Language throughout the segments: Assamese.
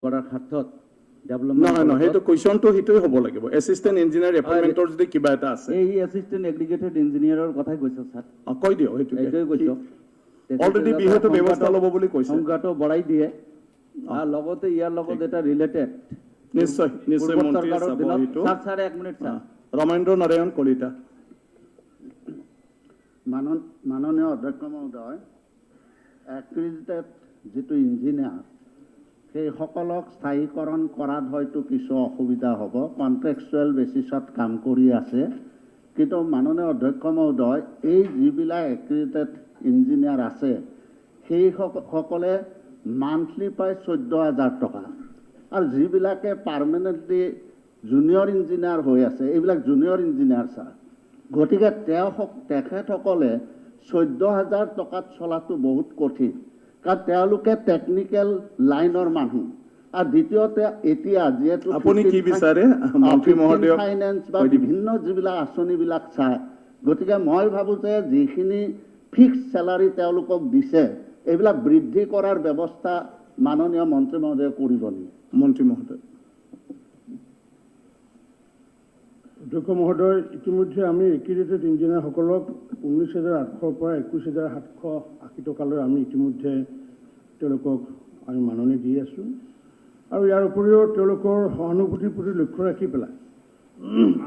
কৰাৰ ক্ষেত্ৰত নহয় সেইটো কুৱেশ্যনটো সেইটোৱে হ'ব লাগিব এছিষ্টেণ্ট ইঞ্জিনিয়াৰ এপইণ্টমেণ্টৰ যদি কিবা এটা আছে এই এছিষ্টেণ্ট এগ্ৰিগেটেড ইঞ্জিনিয়াৰৰ কথাই কৈছে স্যাৰ কৈ দিও এইটোৱে কৈছো অলৰেডি বিহেতু ব্যৱস্থা ল'ব বুলি কৈছে সংখ্যাটো বঢ়াই দিয়ে আৰু লগতে ইয়াৰ লগত এটা ৰিলেটেড নিশ্চয় নিশ্চয় মন্ত্ৰী চাব এইটো sir 1 minute sir Ramendra Narayan Kalita মাননীয় অধ্যক্ষ মহোদয় এক্ৰিডিটেড যেটো ইঞ্জিনিয়াৰ সেই সকলক স্থায়ীকৰণ কৰাত হয়তো কিছু অসুবিধা হ'ব কন্ট্ৰেকচুৱেল বেচিছত কাম কৰি আছে কিন্তু মাননীয় অধ্যক্ষ মহোদয় এই যিবিলাক এক্ৰিডিটেড ইঞ্জিনিয়াৰ আছে সেই সকলে মান্থলি পায় 14000 টকা আৰু যিবিলাকে পাৰ্মানেন্টলি জুনিয়ৰ ইঞ্জিনিয়াৰ হৈ আছে এইবিলাক জুনিয়ৰ ইঞ্জিনিয়াৰ স্যাৰ গতিকে তেখেতসকলে 14000 টকাত চলাটো বহুত কঠিন কাৰণ তেওঁলোকে টেকনিক্যাল লাইনৰ মানুহ আৰু দ্বিতীয়তে এতিয়া যেহেতু আপুনি কি বিচাৰে মন্ত্ৰী মহোদয় ফাইনেন্স বা বিভিন্ন যিবিলাক আঁচনিবিলাক চায় গতিকে মই ভাবোঁ যে যিখিনি ফিক্স স্যালাৰি তেওঁলোকক দিছে এইবিলাক বৃদ্ধি কৰাৰ ব্যৱস্থা মাননীয় মন্ত্ৰী মহোদয়ে কৰিব নেকি মন্ত্ৰী মহোদয় অধ্যক্ষ মহোদয় ইতিমধ্যে আমি এক্ৰিডিটেড ইঞ্জিনিয়াৰসকলক 19800 পৰা 21780 টকালৈ আমি ইতিমধ্যে তেওঁলোকক আমি মাননি দি আছোঁ আৰু ইয়াৰ উপৰিও তেওঁলোকৰ সহানুভূতিৰ প্ৰতি লক্ষ্য ৰাখি পেলাই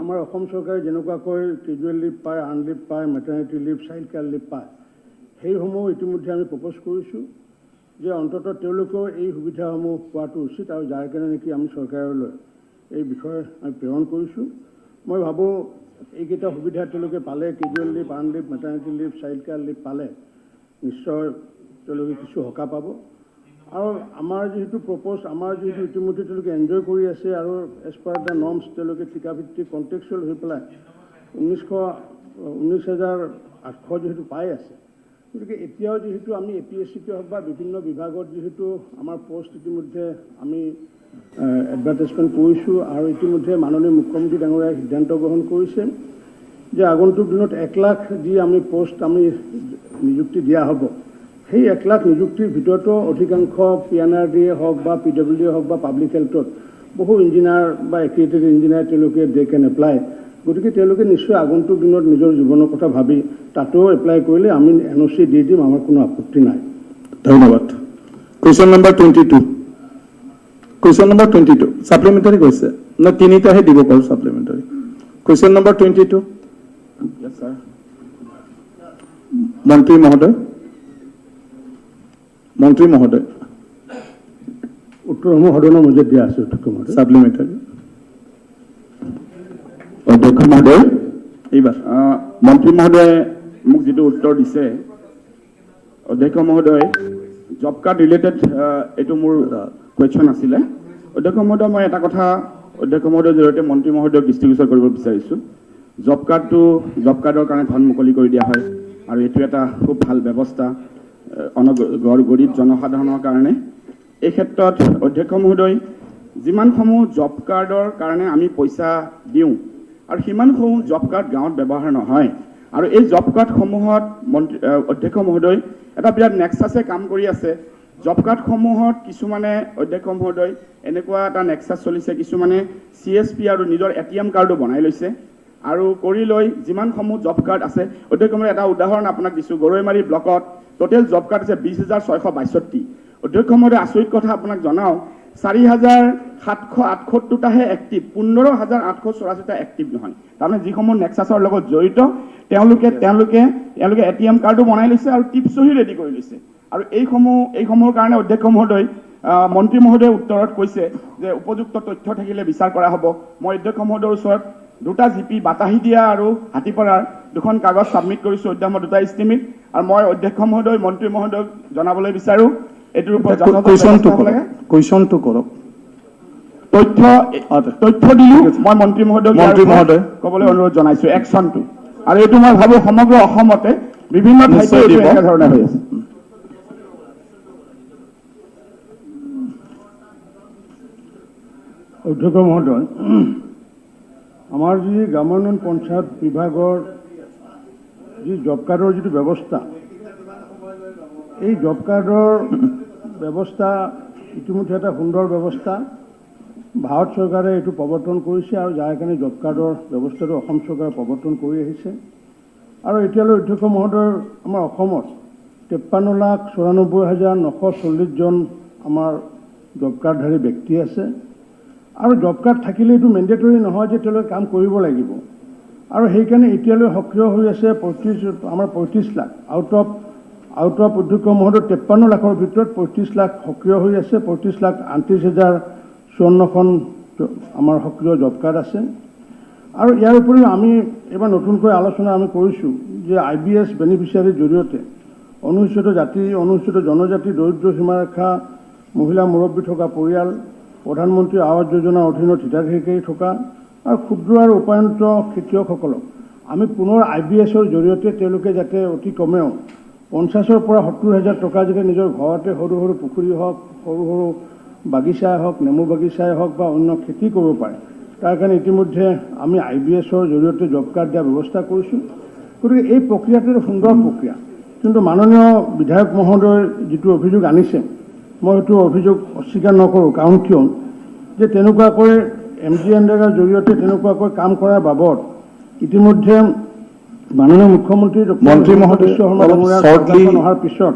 আমাৰ অসম চৰকাৰে যেনেকুৱাকৈ কেজুৱেল লিভ পায় আৰ্ণ লিভ পায় maternity leave child care leave পায় সেইসমূহ ইতিমধ্যে আমি প্ৰপ'জ কৰিছোঁ যে অন্ততঃ তেওঁলোকেও এই সুবিধাসমূহ পোৱাটো উচিত আৰু যাৰ কাৰণে নেকি আমি চৰকাৰলৈ এই বিষয়ে আমি প্ৰেৰণ কৰিছোঁ মই ভাবোঁ এইকেইটা সুবিধা তেওঁলোকে পালে casual leave earn leave maternity leave child care leave পালে নিশ্চয় তেওঁলোকে কিছু সকাহ পাব আৰু আমাৰ যিহেতু প্ৰপ'জ আমাৰ যিহেতু ইতিমধ্যে তেওঁলোকে এনজয় কৰি আছে আৰু এজ পাৰ দ্য নৰ্মছ তেওঁলোকে ঠিকাভিত্তিক কণ্টেক্সুৱেল হৈ পেলাই 19800 যিহেতু পাই আছে গতিকে এতিয়াও যিহেতু আমি APSCতে হওক বা বিভিন্ন বিভাগত যিহেতু আমাৰ পোষ্ট ইতিমধ্যে আমি এডভাৰটাইজমেণ্ট কৰিছোঁ আৰু ইতিমধ্যে মাননীয় মুখ্যমন্ত্ৰী ডাঙৰীয়াই সিদ্ধান্ত গ্ৰহণ কৰিছে যে আগন্তুক দিনত 1 লাখ যি আমি পোষ্ট আমি নিযুক্তি দিয়া হ'ব সেই 1 লাখ নিযুক্তিৰ ভিতৰতো অধিকাংশ PNRDয়ে হওক বা PWDয়ে হওক বা পাব্লিক হেল্থত বহু ইঞ্জিনিয়াৰ বা এক্ৰিডিটেড ইঞ্জিনিয়াৰ তেওঁলোকে দে কেন এপ্লাই গতিকে তেওঁলোকে নিশ্চয় আগন্তুক দিনত নিজৰ জীৱনৰ কথা ভাবি তাতো এপ্লাই কৰিলে আমি NOC দি দিম আমাৰ কোনো আপত্তি নাই ধন্যবাদ কুৱেশ্যন নম্বৰ 22 কুৱেশ্যন নম্বৰ 22 সাপ্লিমেণ্টাৰী কৈছে না তিনিটাহে দিব পাৰো সাপ্লিমেণ্টাৰী কুৱেশ্যন নম্বৰ 22 Yes, sir. মন্ত্ৰী মহোদয় উত্তৰসমূহ সদনৰ মাজত দিয়া আছে অধ্যক্ষ মহোদয় সাপ্লিমেণ্টাৰী অধ্যক্ষ মহোদয় এইবাৰ মন্ত্ৰী মহোদয়ে মোক যিটো উত্তৰ দিছে অধ্যক্ষ মহোদয় জব কাৰ্ড ৰিলেটেড এইটো মোৰ কুৱেশ্যন আছিলে অধ্যক্ষ মহোদয় মই এটা কথা অধ্যক্ষ মহোদয়ৰ জৰিয়তে মন্ত্ৰী মহোদয়ক দৃষ্টিগোচৰ কৰিব বিচাৰিছোঁ জব কাৰ্ডৰ কাৰণে ধন মুকলি কৰি দিয়া হয় আৰু এইটো এটা খুব ভাল ব্যৱস্থা গৰীব জনসাধাৰণৰ কাৰণে এই ক্ষেত্ৰত অধ্যক্ষ মহোদয় যিমানসমূহ জব কাৰ্ডৰ কাৰণে আমি পইচা দিওঁ আৰু সিমানসমূহ জব কাৰ্ড গাঁৱত ব্যৱহাৰ নহয় আৰু এই জব কাৰ্ডসমূহত অধ্যক্ষ মহোদয় এটা বিৰাট নেক্সাছে কাম কৰি আছে জব কাৰ্ডসমূহত কিছুমানে অধ্যক্ষ মহোদয় এনেকুৱা এটা নেক্সাছ চলিছে কিছুমানে CSP আৰু নিজৰ ATM কাৰ্ডো বনাই লৈছে আৰু কৰি লৈ যিমানসমূহ জব কাৰ্ড আছে অধ্যক্ষ মহোদয় এটা উদাহৰণ আপোনাক দিছোঁ গৰৈমাৰী ব্লকত টোটেল জব কাৰ্ড আছে 20662 অধ্যক্ষ মহোদয় আচৰিত কথা আপোনাক জনাওঁ 4768টাহে এক্টিভ 15884টা এক্টিভ নহয় তাৰমানে যিসমূহ নেক্সাছৰ লগত জড়িত তেওঁলোকে ATM কাৰ্ডো বনাই লৈছে আৰু টিপ সহি ৰেডি কৰি লৈছে আৰু এইসমূহৰ কাৰণে অধ্যক্ষ মহোদয় মন্ত্ৰী মহোদয়ে উত্তৰত কৈছে যে উপযুক্ত তথ্য থাকিলে বিচাৰ কৰা হ'ব মই অধ্যক্ষ মহোদয়ৰ ওচৰত দুটা জিপি বাতাহি দিয়া আৰু হাতীপৰাৰ দুখন কাগজ সাবমিট কৰিছোঁ অধ্যমৰ দুটা ইষ্টিমেট আৰু মই অধ্যক্ষ মহোদয় মন্ত্ৰী মহোদয়ক জনাবলৈ বিচাৰোঁ এটোৰ ওপৰত কুৱেশ্যনটো কৰক তথ্য দিলোঁ মই মন্ত্ৰী মহোদয়ক ক'বলৈ অনুৰোধ জনাইছোঁ একশ্যনটো আৰু এইটো মই ভাবোঁ সমগ্ৰ অসমতে বিভিন্ন ঠাইতে এনেধৰণে হৈ আছে অধ্যক্ষ মহোদয় আমাৰ যি গ্ৰামোন্নয়ন পঞ্চায়ত বিভাগৰ যি জব কাৰ্ডৰ যিটো ব্যৱস্থা এই জব কাৰ্ডৰ ব্যৱস্থা ইতিমধ্যে এটা সুন্দৰ ব্যৱস্থা ভাৰত চৰকাৰে এইটো প্ৰৱৰ্তন কৰিছে আৰু যাৰ কাৰণে জব কাৰ্ডৰ ব্যৱস্থাটো অসম চৰকাৰে প্ৰৱৰ্তন কৰি আহিছে আৰু এতিয়ালৈ অধ্যক্ষ মহোদয় আমাৰ অসমত 53,94,940 জন আমাৰ জব কাৰ্ডধাৰী ব্যক্তি আছে আৰু জব কাৰ্ড থাকিলে এইটো মেণ্ডেটৰী নহয় যে তেওঁলোকে কাম কৰিব লাগিব আৰু সেইকাৰণে এতিয়ালৈ সক্ৰিয় হৈ আছে 35 লাখ আউট অফ অধ্যক্ষ মহোদয় 53 লাখৰ ভিতৰত 35 লাখ সক্ৰিয় হৈ আছে 35,38,054খন আমাৰ সক্ৰিয় জব কাৰ্ড আছে আৰু ইয়াৰ উপৰিও আমি এবাৰ নতুনকৈ আলোচনা আমি কৰিছোঁ যে IBS বেনিফিচিয়াৰীৰ জৰিয়তে অনুসূচিত জাতি অনুসূচিত জনজাতি দৰিদ্ৰ সীমাৰেখা মহিলা মুৰব্বী থকা পৰিয়াল প্ৰধানমন্ত্ৰী আৱাস যোজনাৰ অধীনত হিতাধিকাৰী থকা আৰু ক্ষুদ্ৰ আৰু উপায়ন্ত খেতিয়কসকলক আমি পুনৰ IBSৰ জৰিয়তে তেওঁলোকে যাতে অতি কমেও 50,000 পৰা 70,000 টকা যাতে নিজৰ ঘৰতে সৰু সৰু পুখুৰী হওক সৰু সৰু বাগিচাই হওক নেমু বাগিচাই হওক বা অন্য খেতি কৰিব পাৰে তাৰ কাৰণে ইতিমধ্যে আমি IBSৰ জৰিয়তে জব কাৰ্ড দিয়াৰ ব্যৱস্থা কৰিছোঁ গতিকে এই প্ৰক্ৰিয়াটো সুন্দৰ প্ৰক্ৰিয়া কিন্তু মাননীয় বিধায়ক মহোদয় যিটো অভিযোগ আনিছে মই সেইটো অভিযোগ অস্বীকাৰ নকৰোঁ কাৰণ কিয় যে তেনেকুৱাকৈ MGNৰেগাৰ জৰিয়তে তেনেকুৱাকৈ কাম কৰাৰ বাবদ ইতিমধ্যে মাননীয় মুখ্যমন্ত্ৰী মন্ত্ৰী মহোদয় অহাৰ পিছত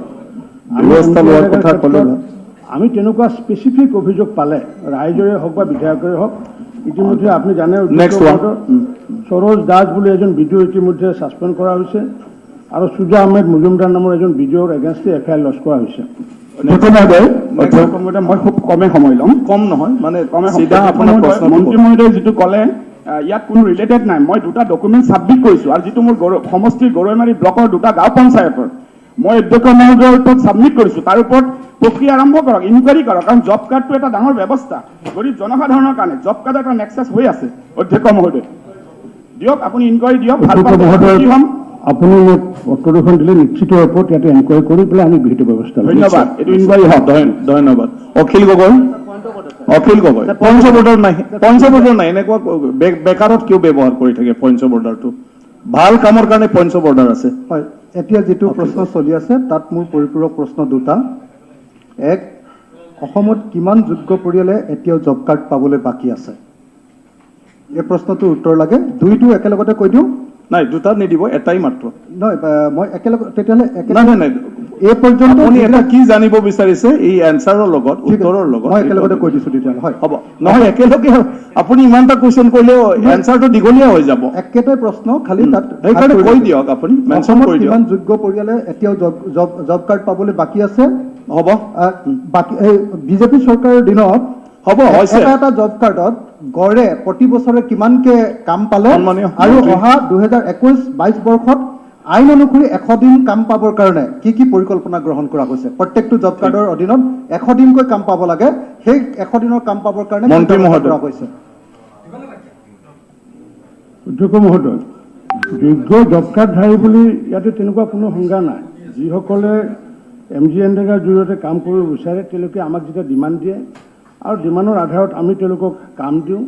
ব্যৱস্থা লোৱাৰ কথা ক'লে আমি তেনেকুৱা স্পেচিফিক অভিযোগ পালে ৰাইজৰে হওক বা বিধায়কৰে হওক ইতিমধ্যে আপুনি জানে সৰোজ দাস বুলি এজন BDO ইতিমধ্যে ছাছপেণ্ড কৰা হৈছে আৰু সুজা আহমেদ মজুমদাৰ নামৰ এজন BDOৰ এগেইনষ্টে FIR লঞ্চ কৰা হৈছে মই খুব কমে সময় ল'ম কম নহয় মানে মন্ত্ৰী মহোদয়ে যিটো ক'লে ইয়াত কোনো ৰিলেটেড নাই মই দুটা ডকুমেণ্ট ছাবমিট কৰিছোঁ আৰু যিটো মোৰ সমষ্টিৰ গৰৈমাৰী ব্লকৰ দুটা গাঁও পঞ্চায়তৰ মই অধ্যক্ষ মহোদয়ৰ ওপৰত ছাবমিট কৰিছোঁ তাৰ ওপৰত প্ৰক্ৰিয়া আৰম্ভ কৰক ইনকুৱাৰী কৰক কাৰণ জব কাৰ্ডটো এটা ডাঙৰ ব্যৱস্থা গৰীব জনসাধাৰণৰ কাৰণে জব কাৰ্ড এটা নেক্সাছ হৈ আছে অধ্যক্ষ মহোদয় দিয়ক আপুনি ইনকুৱাৰী দিয়ক আপুনি মোক উত্তৰখন দিলে নিশ্চিত ওপৰত ইয়াতে এনকুৱাৰী কৰি পেলাই আমি বিহিত ব্যৱস্থা ধন্যবাদ এইটো ইনকুৱাৰী হওক ধন্যবাদ অখিল গগৈ পঞ্চ বৰ্ডাৰ নাই এনেকুৱা বেকাৰত কিয় ব্যৱহাৰ কৰি থাকে পঞ্চ বৰ্ডাৰটো ভাল কামৰ কাৰণে পঞ্চ বৰ্ডাৰ আছে হয় এতিয়া যেটো প্ৰশ্ন চলি আছে তাত মোৰ পৰিপূৰক প্ৰশ্ন দুটা এক অসমত কিমান যোগ্য পৰিয়ালে এতিয়াও জব কাৰ্ড পাবলৈ বাকি আছে এই প্ৰশ্নটোৰ উত্তৰ লাগে দুইটো একেলগতে কৈ দিওঁ নাই দুটা নিদিব এটাই মাত্ৰ নহয় মই একেলগে তেতিয়ালে নাই এই পৰ্যন্ত আপুনি এটা কি জানিব বিচাৰিছে এই এনসাৰৰ লগত উত্তৰৰ লগত মই একেলগতে কৈ দিছোঁ তেতিয়ালে হয় হ'ব নহয় একেলগে আপুনি ইমানটা কোৱেশ্চন কৰিলে এনসাৰটো দীঘলীয়া হৈ যাব একেটাই প্ৰশ্ন খালি তাত সেইকাৰণে কৈ দিয়ক আপুনি মেনশ্যন কৰি দিয়ক কিমান যোগ্য পৰিয়ালে এতিয়াও জব কাৰ্ড পাবলৈ বাকি আছে হ'ব বাকি বিজেপি চৰকাৰৰ দিনত হ'ব হৈছে এটা জব কাৰ্ডত গড়ে প্ৰতি বছৰে কিমানকে কাম পালে আৰু অহা 2021-22 বৰ্ষত আইন অনুসৰি 100 দিন কাম পাবৰ কাৰণে কি পৰিকল্পনা গ্ৰহণ কৰা হৈছে প্ৰত্যেকটো জব কাৰ্ডৰ অধীনত 100 দিনকৈ কাম পাব লাগে সেই 100 দিনৰ কাম পাবৰ কাৰণে মন্ত্ৰী মহোদয় কৰা হৈছে অধ্যক্ষ মহোদয় যোগ্য জব কাৰ্ডধাৰী বুলি ইয়াতে তেনেকুৱা কোনো সংজ্ঞা নাই যিসকলে MGNৰেগাৰ জৰিয়তে কাম কৰিব বিচাৰে তেওঁলোকে আমাক যেতিয়া ডিমাণ্ড দিয়ে আৰু ডিমাণ্ডৰ আধাৰত আমি তেওঁলোকক কাম দিওঁ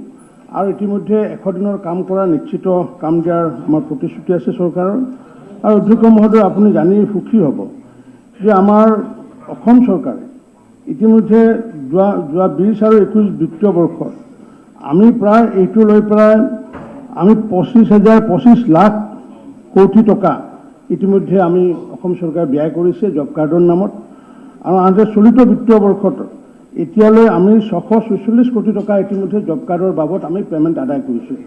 আৰু ইতিমধ্যে 100 দিনৰ কাম কৰা নিশ্চিত কাম দিয়াৰ আমাৰ প্ৰতিশ্ৰুতি আছে চৰকাৰৰ আৰু অধ্যক্ষ মহোদয় আপুনি জানি সুখী হ'ব যে আমাৰ অসম চৰকাৰে ইতিমধ্যে যোৱা 20 আৰু 21 বিত্তীয় বৰ্ষত আমি প্ৰায় এইটো লৈ প্ৰায় আমি 25 লাখ কোটি টকা ইতিমধ্যে আমি অসম চৰকাৰে ব্যয় কৰিছে জব কাৰ্ডৰ নামত আৰু আনহাতে চলিত বিত্তীয় বৰ্ষত এতিয়ালৈ আমি 644 কোটি টকা ইতিমধ্যে জব কাৰ্ডৰ বাবদ আমি পেমেণ্ট আদায় কৰিছোঁ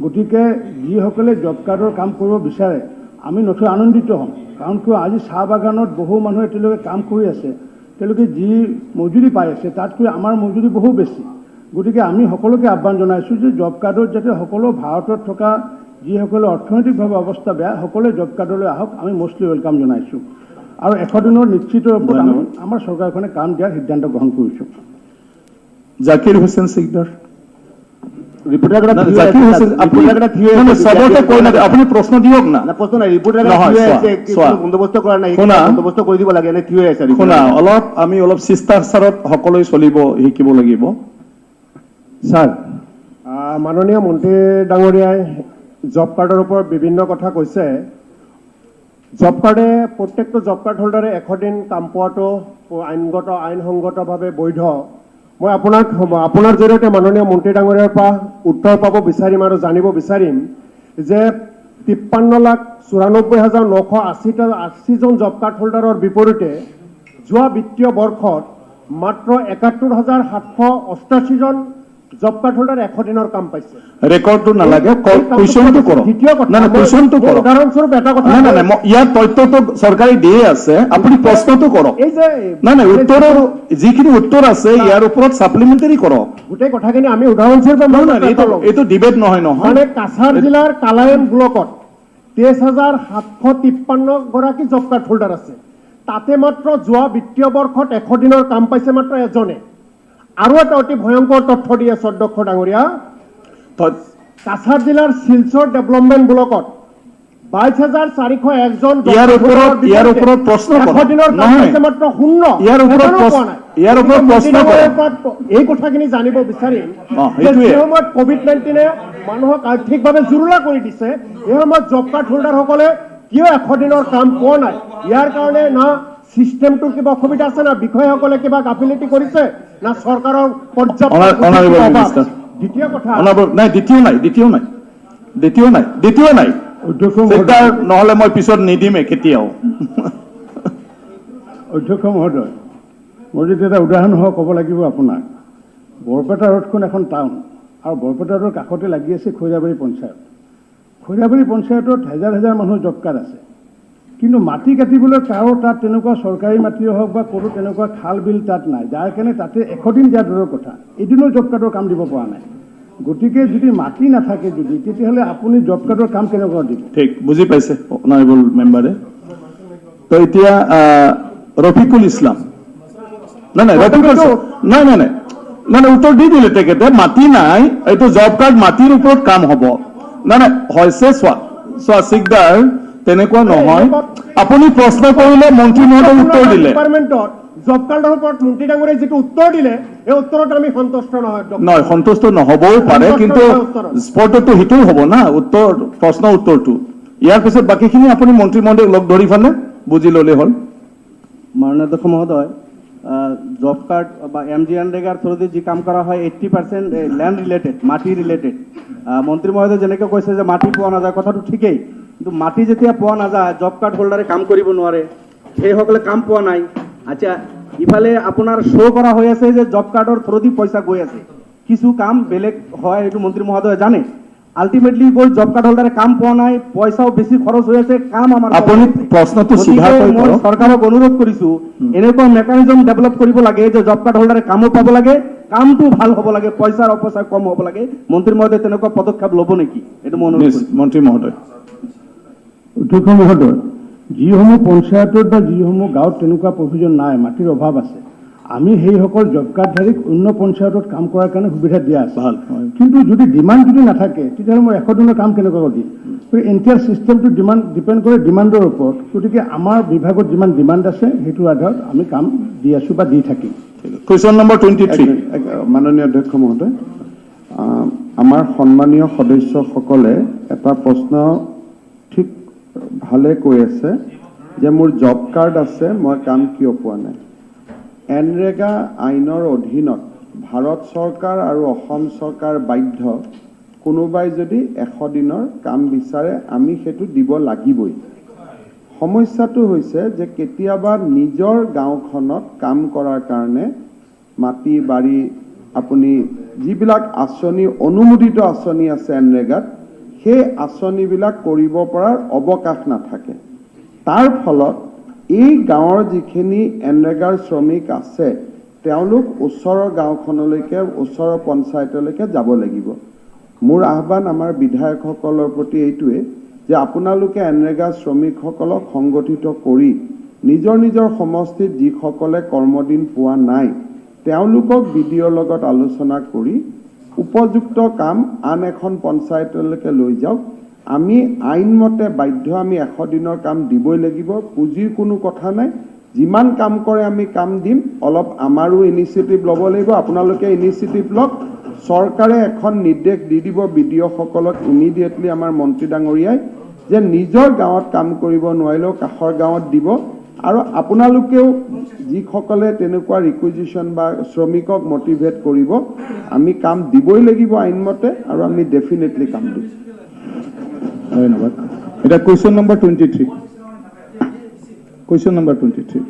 গতিকে যিসকলে জব কাৰ্ডৰ কাম কৰিব বিচাৰে আমি নথৈ আনন্দিত হ'ম কাৰণ কিয় আজি চাহ বাগানত বহু মানুহে তেওঁলোকে কাম কৰি আছে তেওঁলোকে যি মজুৰি পাই আছে তাতকৈ আমাৰ মজুৰি বহু বেছি গতিকে আমি সকলোকে আহ্বান জনাইছোঁ যে জব কাৰ্ডত যাতে সকলো ভাৰতত থকা যিসকলে অৰ্থনৈতিকভাৱে অৱস্থা বেয়া সকলোৱে জব কাৰ্ডলৈ আহক আমি মষ্টলি ৱেলকাম জনাইছোঁ আৰু 100 দিনৰ নিশ্চিত ওপৰত আমাৰ চৰকাৰখনে কাম দিয়াৰ সিদ্ধান্ত গ্ৰহণ কৰিছোঁ জাকিৰ হোসেন সিকদাৰ আপুনি প্ৰশ্ন দিয়ক না শুনা আমি অলপ শিষ্টাচাৰত সকলোৱে চলিব শিকিব লাগিব ছাৰ মাননীয় মন্ত্ৰী ডাঙৰীয়াই জব কাৰ্ডৰ ওপৰত বিভিন্ন কথা কৈছে জব কাৰ্ডে প্ৰত্যেকটো জব কাৰ্ড হোল্ডাৰে 100 দিন কাম পোৱাটো আইনসংগতভাৱে বৈধ। মই আপোনাৰ জৰিয়তে মাননীয় মন্ত্ৰী ডাঙৰীয়াৰ পৰা উত্তৰ পাব বিচাৰিম আৰু জানিব বিচাৰিম যে 53,94,980 জন জব কাৰ্ড হোল্ডাৰৰ বিপৰীতে যোৱা বিত্তীয় বৰ্ষত মাত্ৰ 71,788 জন জব কাৰ্ড হোল্ডাৰ 100 দিনৰ কাম পাইছে। ৰেকৰ্ডটো নালাগে, কুৱেশ্যনটো কৰক। দ্বিতীয় কথা, না কুৱেশ্যনটো কৰক। উদাহৰণস্বৰূপ এটা কথা, নাই ইয়াৰ তথ্যটো চৰকাৰে দিয়ে আছে, আপুনি প্ৰশ্নটো কৰক। এই যে নাই উত্তৰৰ যিখিনি উত্তৰ আছে ইয়াৰ ওপৰত সাপ্লিমেণ্টাৰী কৰক। গোটেই কথাখিনি আমি উদাহৰণস্বৰূপে এইটো ডিবেট নহয় মানে কাছাৰ জিলাৰ কালায়ন ব্লকত 23,753 গৰাকী জব কাৰ্ড হোল্ডাৰ আছে। তাতে মাত্ৰ যোৱা বিত্তীয় বৰ্ষত 100 দিনৰ কাম পাইছে মাত্ৰ এজনে। আৰু এটা অতি ভয়ংকৰ তথ্য দিয়ে অধ্যক্ষ ডাঙৰীয়া, কাছাৰ জিলাৰ শিলচৰ ডেভেলপমেণ্ট ব্লকত 22,401 জন ইয়াৰ ওপৰত প্ৰশ্ন কৰক। 100 দিনৰ কাম পাইছে মাত্ৰ 0। ইয়াৰ ওপৰত প্ৰশ্ন কৰক। এই কথাখিনি জানিব বিচাৰিম যে সেইটোৱে। এই সময়ত COVID-19 মানুহক আৰ্থিকভাৱে জুৰুলা কৰি দিছে, এই সময়ত জব কাৰ্ড হোল্ডাৰসকলে কিয় 100 দিনৰ কাম পোৱা নাই? ইয়াৰ কাৰণে না চিষ্টেমটোৰ কিবা অসুবিধা আছে, না বিষয়াসকলে কিবা গাফিলতি কৰিছে, না চৰকাৰৰ পৰ্যাপ্ত। দ্বিতীয় কথা, দ্বিতীয় নাই নহলে মই পিছত নিদিমে কেতিয়াও। অধ্যক্ষ মহোদয়, মই যদি এটা উদাহৰণ ক'ব লাগিব আপোনাক, বৰপেটা ৰোডখন এখন টাউন আৰু বৰপেটা ৰোডৰ কাষতে লাগি আছে খৈৰাবাৰী পঞ্চায়ত। খৈৰাবাৰী পঞ্চায়তত হাজাৰ হাজাৰ মানুহৰ জব কাৰ্ড আছে, কিন্তু মাটি কাটিবলৈ কাৰো তাত তেনেকুৱা চৰকাৰী মাটিয়ে হওক বা কোনো তেনেকুৱা খাল বিল তাত নাই, যাৰ কাৰণে তাতে 100 দিন দিয়াৰ দূৰৰ কথা, এদিনৰ জব কাৰ্ডৰ কাম দিব পৰা নাই। গতিকে যদি মাটি নাথাকে তেতিয়াহ'লে আপুনি জব কাৰ্ডৰ কাম কেনেকুৱা দিব? ঠিক বুজি পাইছে অনাৰেবল মেম্বাৰে। তো এতিয়া ৰফিকুল ইছলাম উত্তৰ দি দিলে তেখেতে, মাটি নাই, এইটো জব কাৰ্ড মাটিৰ ওপৰত কাম হ'ব। হৈছে চোৱা শিকদাৰ, তেনেকুৱা নহয়। আপুনি প্ৰশ্ন কৰিলে মন্ত্ৰী মহোদয় উত্তৰ দিলে। জব কাৰ্ডৰ ওপৰত মন্ত্ৰী ডাঙৰীয়াই যিটো উত্তৰ দিলে, এই উত্তৰত আমি সন্তুষ্ট নহয়। সন্তুষ্ট নহবও পাৰে, কিন্তু স্পটতো সেইটোও হ'ব না প্ৰশ্ন উত্তৰটো। ইয়াৰ পিছত বাকীখিনি আপুনি মন্ত্ৰী মহোদয়ক লগ ধৰি ফালে বুজি ল'লে হ'ল। মাননীয় অধ্যক্ষ মহোদয়, জব কাৰ্ড বা MGNREGAৰ থ্ৰুদি যি কাম কৰা হয় 80% ল্যান্ড ৰিলেটেড, মাটি ৰিলেটেড। মন্ত্ৰী মহোদয় যেনেকৈ কৈছে যে মাটি পোৱা নাযায়, কথাটো ঠিকেই, কিন্তু মাটি যেতিয়া পোৱা নাযায় জব কাৰ্ড হোল্ডাৰে কাম কৰিব নোৱাৰে, সেইসকলে কাম পোৱা নাই। আচ্ছা, ইফালে আপোনাৰ শ্ব' কৰা হৈ আছে যে জব কাৰ্ডৰ থ্ৰুদি পইচা গৈ আছে, কিছু কাম বেলেগ হয়, এইটো মন্ত্ৰী মহোদয়ে জানে। আলটিমেটলি গৈ জব কাৰ্ড হোল্ডাৰে কাম পোৱা নাই, পইচাও বেছি খৰচ হৈ আছে, কাম আমাৰ। আপুনি প্ৰশ্নটো সিধাকৈ মই চৰকাৰক অনুৰোধ কৰিছো, এনেকুৱা মেকানিজম ডেভেলপ কৰিব লাগে যে জব কাৰ্ড হোল্ডাৰে কামো পাব লাগে, কামটো ভাল হ'ব লাগে, পইচাৰ অপচয় কম হ'ব লাগে। মন্ত্ৰী মহোদয়ে তেনেকুৱা পদক্ষেপ ল'ব নেকি, এইটো মই অনুৰোধ কৰিছো। মন্ত্ৰী মহোদয়। অধ্যক্ষ মহোদয়, যিসমূহ পঞ্চায়তত বা যিসমূহ গাঁৱত তেনেকুৱা প্ৰভিজন নাই, মাটিৰ অভাৱ আছে, আমি সেইসকল জব কাৰ্ডধাৰীক অন্য পঞ্চায়তত কাম কৰাৰ কাৰণে সুবিধা দিয়া আছে। কিন্তু যদি ডিমাণ্ড যদি নাথাকে, তেতিয়াহ'লে মই 100 দিনৰ কাম কেনেকৈ দিম? এণ্টায়াৰ চিষ্টেমটো ডিপেণ্ড কৰে ডিমাণ্ডৰ ওপৰত। গতিকে আমাৰ বিভাগত যিমান ডিমাণ্ড আছে সেইটোৰ আধাৰত আমি কাম দি আছোঁ বা দি থাকিম। Question number 23। মাননীয় অধ্যক্ষ মহোদয়, আমাৰ সন্মানীয় সদস্যসকলে এটা প্ৰশ্ন ঠিক ভালে কৈ আছে যে মোৰ জব কাৰ্ড আছে, মই কাম কিয় পোৱা নাই। এনৰেগা আইনৰ অধীনত ভাৰত চৰকাৰ আৰু অসম চৰকাৰ বাধ্য, কোনোবাই যদি 100 দিনৰ কাম বিচাৰে আমি সেইটো দিব লাগিবই। সমস্যাটো হৈছে যে কেতিয়াবা নিজৰ গাঁওখনত কাম কৰাৰ কাৰণে মাটি বাৰী, আপুনি যিবিলাক আঁচনি, অনুমোদিত আঁচনি আছে এনৰেগাত, সেই আঁচনিবিলাক কৰিব পৰাৰ অৱকাশ নাথাকে। তাৰ ফলত এই গাঁৱৰ যিখিনি এনৰেগাৰ শ্ৰমিক আছে, তেওঁলোক ওচৰৰ গাঁওখনলৈকে, ওচৰৰ পঞ্চায়তলৈকে যাব লাগিব। মোৰ আহ্বান আমাৰ বিধায়কসকলৰ প্ৰতি এইটোৱে যে আপোনালোকে এনৰেগা শ্ৰমিকসকলক সংগঠিত কৰি নিজৰ নিজৰ সমষ্টিত যিসকলে কৰ্মদিন পোৱা নাই, তেওঁলোকক BDOৰ লগত আলোচনা কৰি উপযুক্ত কাম আন এখন পঞ্চায়তলৈকে লৈ যাওক। আমি আইনমতে বাধ্য, আমি 100 দিনৰ কাম দিবই লাগিব, পুঁজিৰ কোনো কথা নাই। যিমান কাম কৰে আমি কাম দিম, অলপ আমাৰো ইনিচিয়েটিভ ল'ব লাগিব। আপোনালোকে ইনিচিয়েটিভ লওক, চৰকাৰে এখন নিৰ্দেশ দি দিব BDO সকলক ইমিডিয়েটলি, আমাৰ মন্ত্ৰী ডাঙৰীয়াই যে নিজৰ গাঁৱত কাম কৰিব নোৱাৰিলেও কাষৰ গাঁৱত দিব আৰু আপোনালোকেও যিসকলে তেনেকুৱা ৰিকুইজিশ্যন বা শ্ৰমিকক মটিভেট কৰিব আমি কাম দিবই লাগিব আইনমতে আৰু আমি ডেফিনেটলি কাম দিম ধন্যবাদ এটা question number 23 question number 23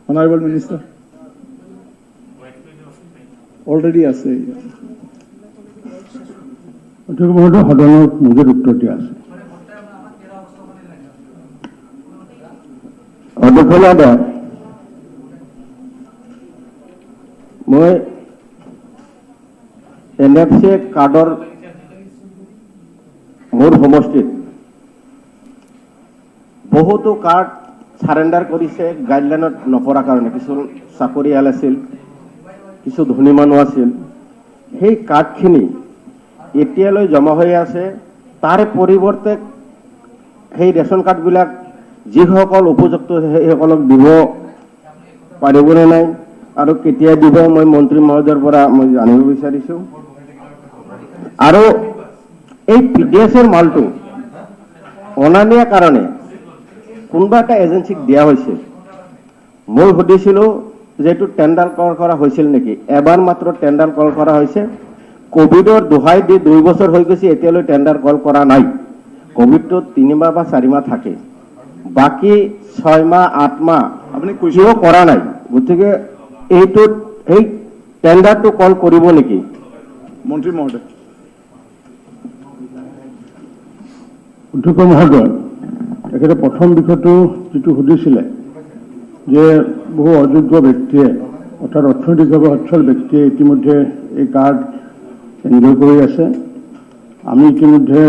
honourable minister already আছে অধ্যক্ষ মহোদয় সদনৰ নিজে উত্তৰ দিয়া আছে অধ্যক্ষ মহোদয় মই NFC কাৰ্ডৰ মোৰ সমষ্টিত বহুতো কাৰ্ড সাৰেণ্ডাৰ কৰিছে গাইডলাইনত নপৰাৰ কাৰণে কিছু চাকৰিয়াল আছিল কিছু ধনী মানুহ আছিল সেই কাৰ্ডখিনি এতিয়ালৈ জমা হৈ আছে তাৰে পৰিৱৰ্তে সেই ৰেচন কাৰ্ডবিলাক যিসকল উপযুক্ত সেইসকলক দিব পাৰিবনে নাই আৰু কেতিয়া দিব মই মন্ত্ৰী মহোদয়ৰ পৰা মই জানিব বিচাৰিছোঁ আৰু এই PDS-ৰ মালটো অনা নিয়াৰ কাৰণে কোনোবা এটা এজেঞ্চিক দিয়া হৈছে মই সুধিছিলোঁ যে এইটো টেণ্ডাৰ কৰা হৈছিল নেকি এবাৰ মাত্ৰ টেণ্ডাৰ কল কৰা হৈছে কোভিডৰ দোহাই দি 2 বছৰ হৈ গৈছে এতিয়ালৈ টেণ্ডাৰ কল কৰা নাই কোভিডটো 3 মাহ বা 4 মাহ থাকে বাকি 6 মাহ 8 মাহ আপুনি কিয় কৰা নাই গতিকে এইটো এই টেণ্ডাৰটো কল কৰিব নেকি মন্ত্ৰী মহোদয় অধ্যক্ষ মহোদয় তেখেতে প্ৰথম বিষয়টো যিটো সুধিছিলে যে বহু অযোগ্য ব্যক্তিয়ে অৰ্থাৎ অৰ্থনৈতিকভাৱে সচ্ছল ব্যক্তিয়ে ইতিমধ্যে এই কাৰ্ড এনজয় কৰি আছে আমি ইতিমধ্যে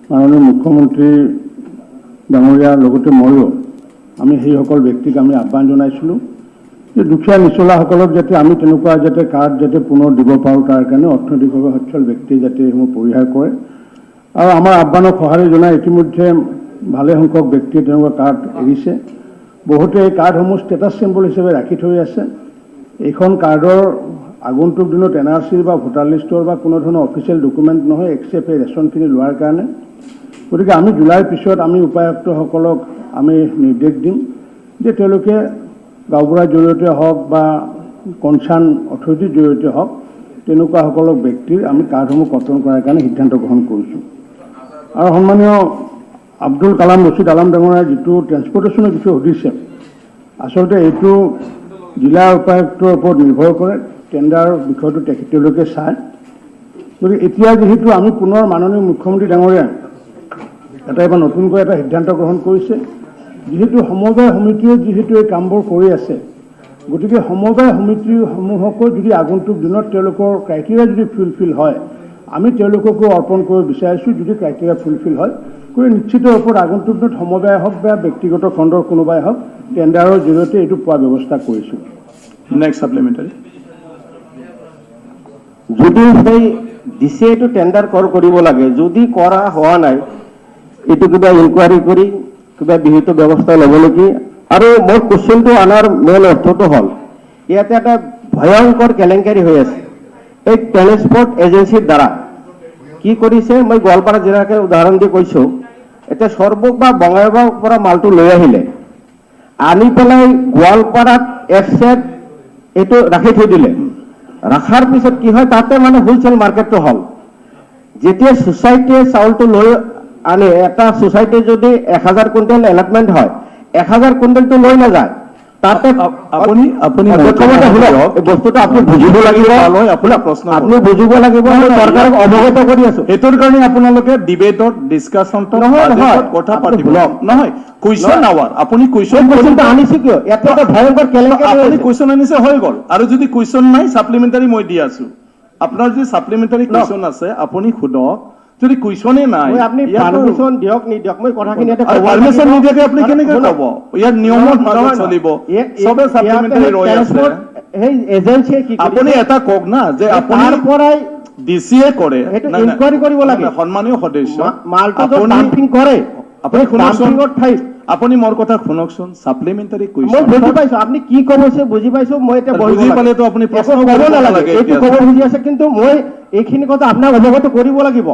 মাননীয় মুখ্যমন্ত্ৰী ডাঙৰীয়াৰ লগতে ময়ো আমি সেইসকল ব্যক্তিক আমি আহ্বান জনাইছিলোঁ যে দুখীয়া নিচলাসকলক যাতে আমি তেনেকুৱা যাতে কাৰ্ড যাতে পুনৰ দিব পাৰোঁ তাৰ কাৰণে অৰ্থনৈতিকভাৱে সচ্ছল ব্যক্তিয়ে যাতে এইসমূহ পৰিহাৰ কৰে আৰু আমাৰ আহ্বানক সঁহাৰি জনাই ইতিমধ্যে ভালে সংখ্যক ব্যক্তিয়ে তেনেকুৱা কাৰ্ড এৰিছে বহুতে এই কাৰ্ডসমূহ ষ্টেটাছ চিম্বল হিচাপে ৰাখি থৈ আছে এইখন কাৰ্ডৰ আগন্তুক দিনত NRC বা ভোটাৰ লিষ্টৰ বা কোনো ধৰণৰ অফিচিয়েল ডকুমেণ্ট নহয় এক্সেপ্ট এই ৰেচনখিনি লোৱাৰ কাৰণে গতিকে আমি জুলাইৰ পিছত আমি উপায়ুক্তসকলক আমি নিৰ্দেশ দিম যে তেওঁলোকে গাঁওবুঢ়াৰ জৰিয়তে হওক বা কনচাৰ্ণ অথৰিটিৰ জৰিয়তে হওক তেনেকুৱাসকলক ব্যক্তিৰ আমি কাৰ্ডসমূহ কৰ্তন কৰাৰ কাৰণে সিদ্ধান্ত গ্ৰহণ কৰিছোঁ আৰু সন্মানীয় আব্দুল কালাম ৰছিদ আলম ডাঙৰীয়াই যিটো ট্ৰেন্সপৰ্টেশ্যনৰ বিষয়ে সুধিছে আচলতে এইটো জিলা উপায়ুক্তৰ ওপৰত নিৰ্ভৰ কৰে টেণ্ডাৰৰ বিষয়টো তেওঁলোকে চায় গতিকে এতিয়া যিহেতু আমি পুনৰ মাননীয় মুখ্যমন্ত্ৰী ডাঙৰীয়াই এটা এবাৰ নতুনকৈ এটা সিদ্ধান্ত গ্ৰহণ কৰিছে যিহেতু সমবায় সমিতিয়ে যিহেতু এই কামবোৰ কৰি আছে গতিকে সমবায় সমিতিসমূহকো যদি আগন্তুক দিনত তেওঁলোকৰ ক্ৰাইটেৰিয়া যদি ফুলফিল হয় আমি তেওঁলোককো অৰ্পণ কৰিব বিচাৰিছোঁ যদি ক্ৰাইটেৰিয়া ফুলফিল হয় গতিকে নিশ্চিত ওপৰত আগন্তুক দিনত সমবায় হওক বা ব্যক্তিগত খণ্ডৰ কোনোবাই হওক টেণ্ডাৰৰ জৰিয়তে এইটো পোৱাৰ ব্যৱস্থা কৰিছোঁ নেক্সট সাপ্লিমেণ্টাৰী যদি সেই দিছে এইটো টেণ্ডাৰ কল কৰিব লাগে যদি কৰা হোৱা নাই এইটো কিবা ইনকুৱাৰী কৰি কিবা বিহিত ব্যৱস্থা ল'ব নেকি আৰু মোৰ কুৱেশ্যনটো অনাৰ মেইন অৰ্থটো হ'ল ইয়াতে এটা ভয়ংকৰ কেলেংকাৰী হৈ আছে এই ট্ৰেন্সপৰ্ট এজেঞ্চিৰ দ্বাৰা কি কৰিছে মই গোৱালপাৰা জিলাকে উদাহৰণ দি কৈছোঁ এতিয়া সৰ্বক বা বঙাইগাঁৱৰ পৰা মালটো লৈ আহিলে আনি পেলাই গোৱালপাৰাত এফচেট এইটো ৰাখি থৈ দিলে ৰাখাৰ পিছত কি হয় তাতে মানে হোলচেল মাৰ্কেটটো হ'ল যেতিয়া সোসাইটিয়ে চাউলটো লৈ আনে এটা সোসাইটিৰ যদি 1000 কুইণ্টেল এলটমেণ্ট হয় 1000 কুইণ্টেলটো লৈ নাযায় তাতে আপুনি বস্তুটো আপুনি বুজিব লাগিব আপোনাৰ প্ৰশ্ন আপুনি বুজিব লাগিব চৰকাৰক অৱগত কৰি আছো সেইটোৰ কাৰণে আপোনালোকে ডিবেটত ডিছকাশ্যনটো কথা পাতিব নহয় কুৱেশ্যন আৱাৰ আপুনি কুৱেশ্যনটো আনিছে কিয় ইয়াতে এটা ভয়ংকৰ কেলেংকাৰী আপুনি কুৱেশ্যন আনিছে হৈ গ'ল আৰু যদি কুৱেশ্যন নাই সাপ্লিমেণ্টাৰী মই দি আছো আপোনাৰ যদি সাপ্লিমেণ্টাৰী কুৱেশ্যন আছে আপুনি সোধক যদি কুৱেশ্যনে নাই আপনি পাৰমিশন দিয়ক নিদিয়ক মই কথাখিনি এটা পাৰমিশন নিদিয়াকে আপুনি কেনেকৈ ক'ব ইয়াৰ নিয়মৰ মাজত চলিব সবে সাপ্লিমেণ্টাৰী ৰৈ আছে এই এজেন্সিয়ে কি আপুনি এটা কওক না যে আপুনি তাৰ পৰাই ডিসিএ কৰে ইনকোয়াৰি কৰিব লাগে সন্মানীয় সদস্য মালটো ডাম্পিং কৰে আপুনি শুনকচোন আপুনি মোৰ কথা শুনকচোন সাপ্লিমেণ্টাৰী মই কুৱেশ্যন বুজি পাইছো আপুনি কি ক'বছে বুজি পাইছো মই এটা বুজি পালেতো আপুনি প্ৰশ্ন ক'ব নালাগে এইটো এতিয়া ক'ব বুজি আছে কিন্তু মই এইখিনি কথা আপোনাক অৱগত কৰিব লাগিব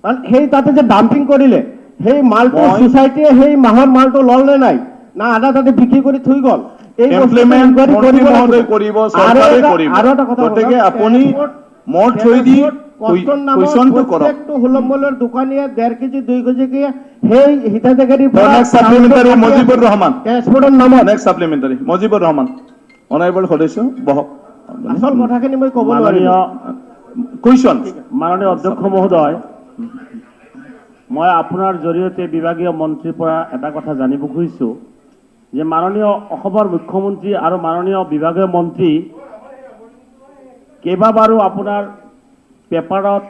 কাৰণ সেই তাতে যে ডাম্পিং কৰিলে সেই মালটো মই- সোসাইটিয়ে সেই মাহৰ মালটো ল'ল নে নাই না আধা তাতে বিক্ৰী কৰি থৈ গ'ল এই বস্তুটো ইমপ্লিমেণ্ট inquiry মন্ত্ৰী কৰিব লাগিব। মহোদয় কৰিব, আৰু চৰকাৰে এটা- কৰিব। আৰু এটা কথা গতিকে শুনক, আপুনি এয়াৰপৰ্ট- মোৰ থ্ৰুৱেদি এয়াৰপৰ্ট কষ্টৰ নামত কুৱেশ্যনটো কৰক। প্ৰত্যেকটো সুলভ মূল্যৰ দোকানীয়ে 1.5 কেজি 2 কেজিকে সেই হিতাধিকাৰীৰ নেক্সট সাপ্লিমেণ্টাৰী মজিবুৰ ৰহমান। ট্ৰেন্সপৰ্টৰ নামত নেক্সট সাপ্লিমেণ্টাৰী মজিবুৰ ৰহমান, অনাৰেবল সদস্য বহক। আচল কথাখিনি মই ক'ব নোৱাৰিম। মাননীয় কুৱেশ্যন মাননীয় অধ্যক্ষ মহোদয়, মই আপোনাৰ জৰিয়তে বিভাগীয় মন্ত্ৰীৰ পৰা এটা কথা জানিব খুজিছোঁ যে মাননীয় অসমৰ মুখ্যমন্ত্ৰী আৰু মাননীয় বিভাগীয় মন্ত্ৰী কেইবাবাৰো আপোনাৰ পেপাৰত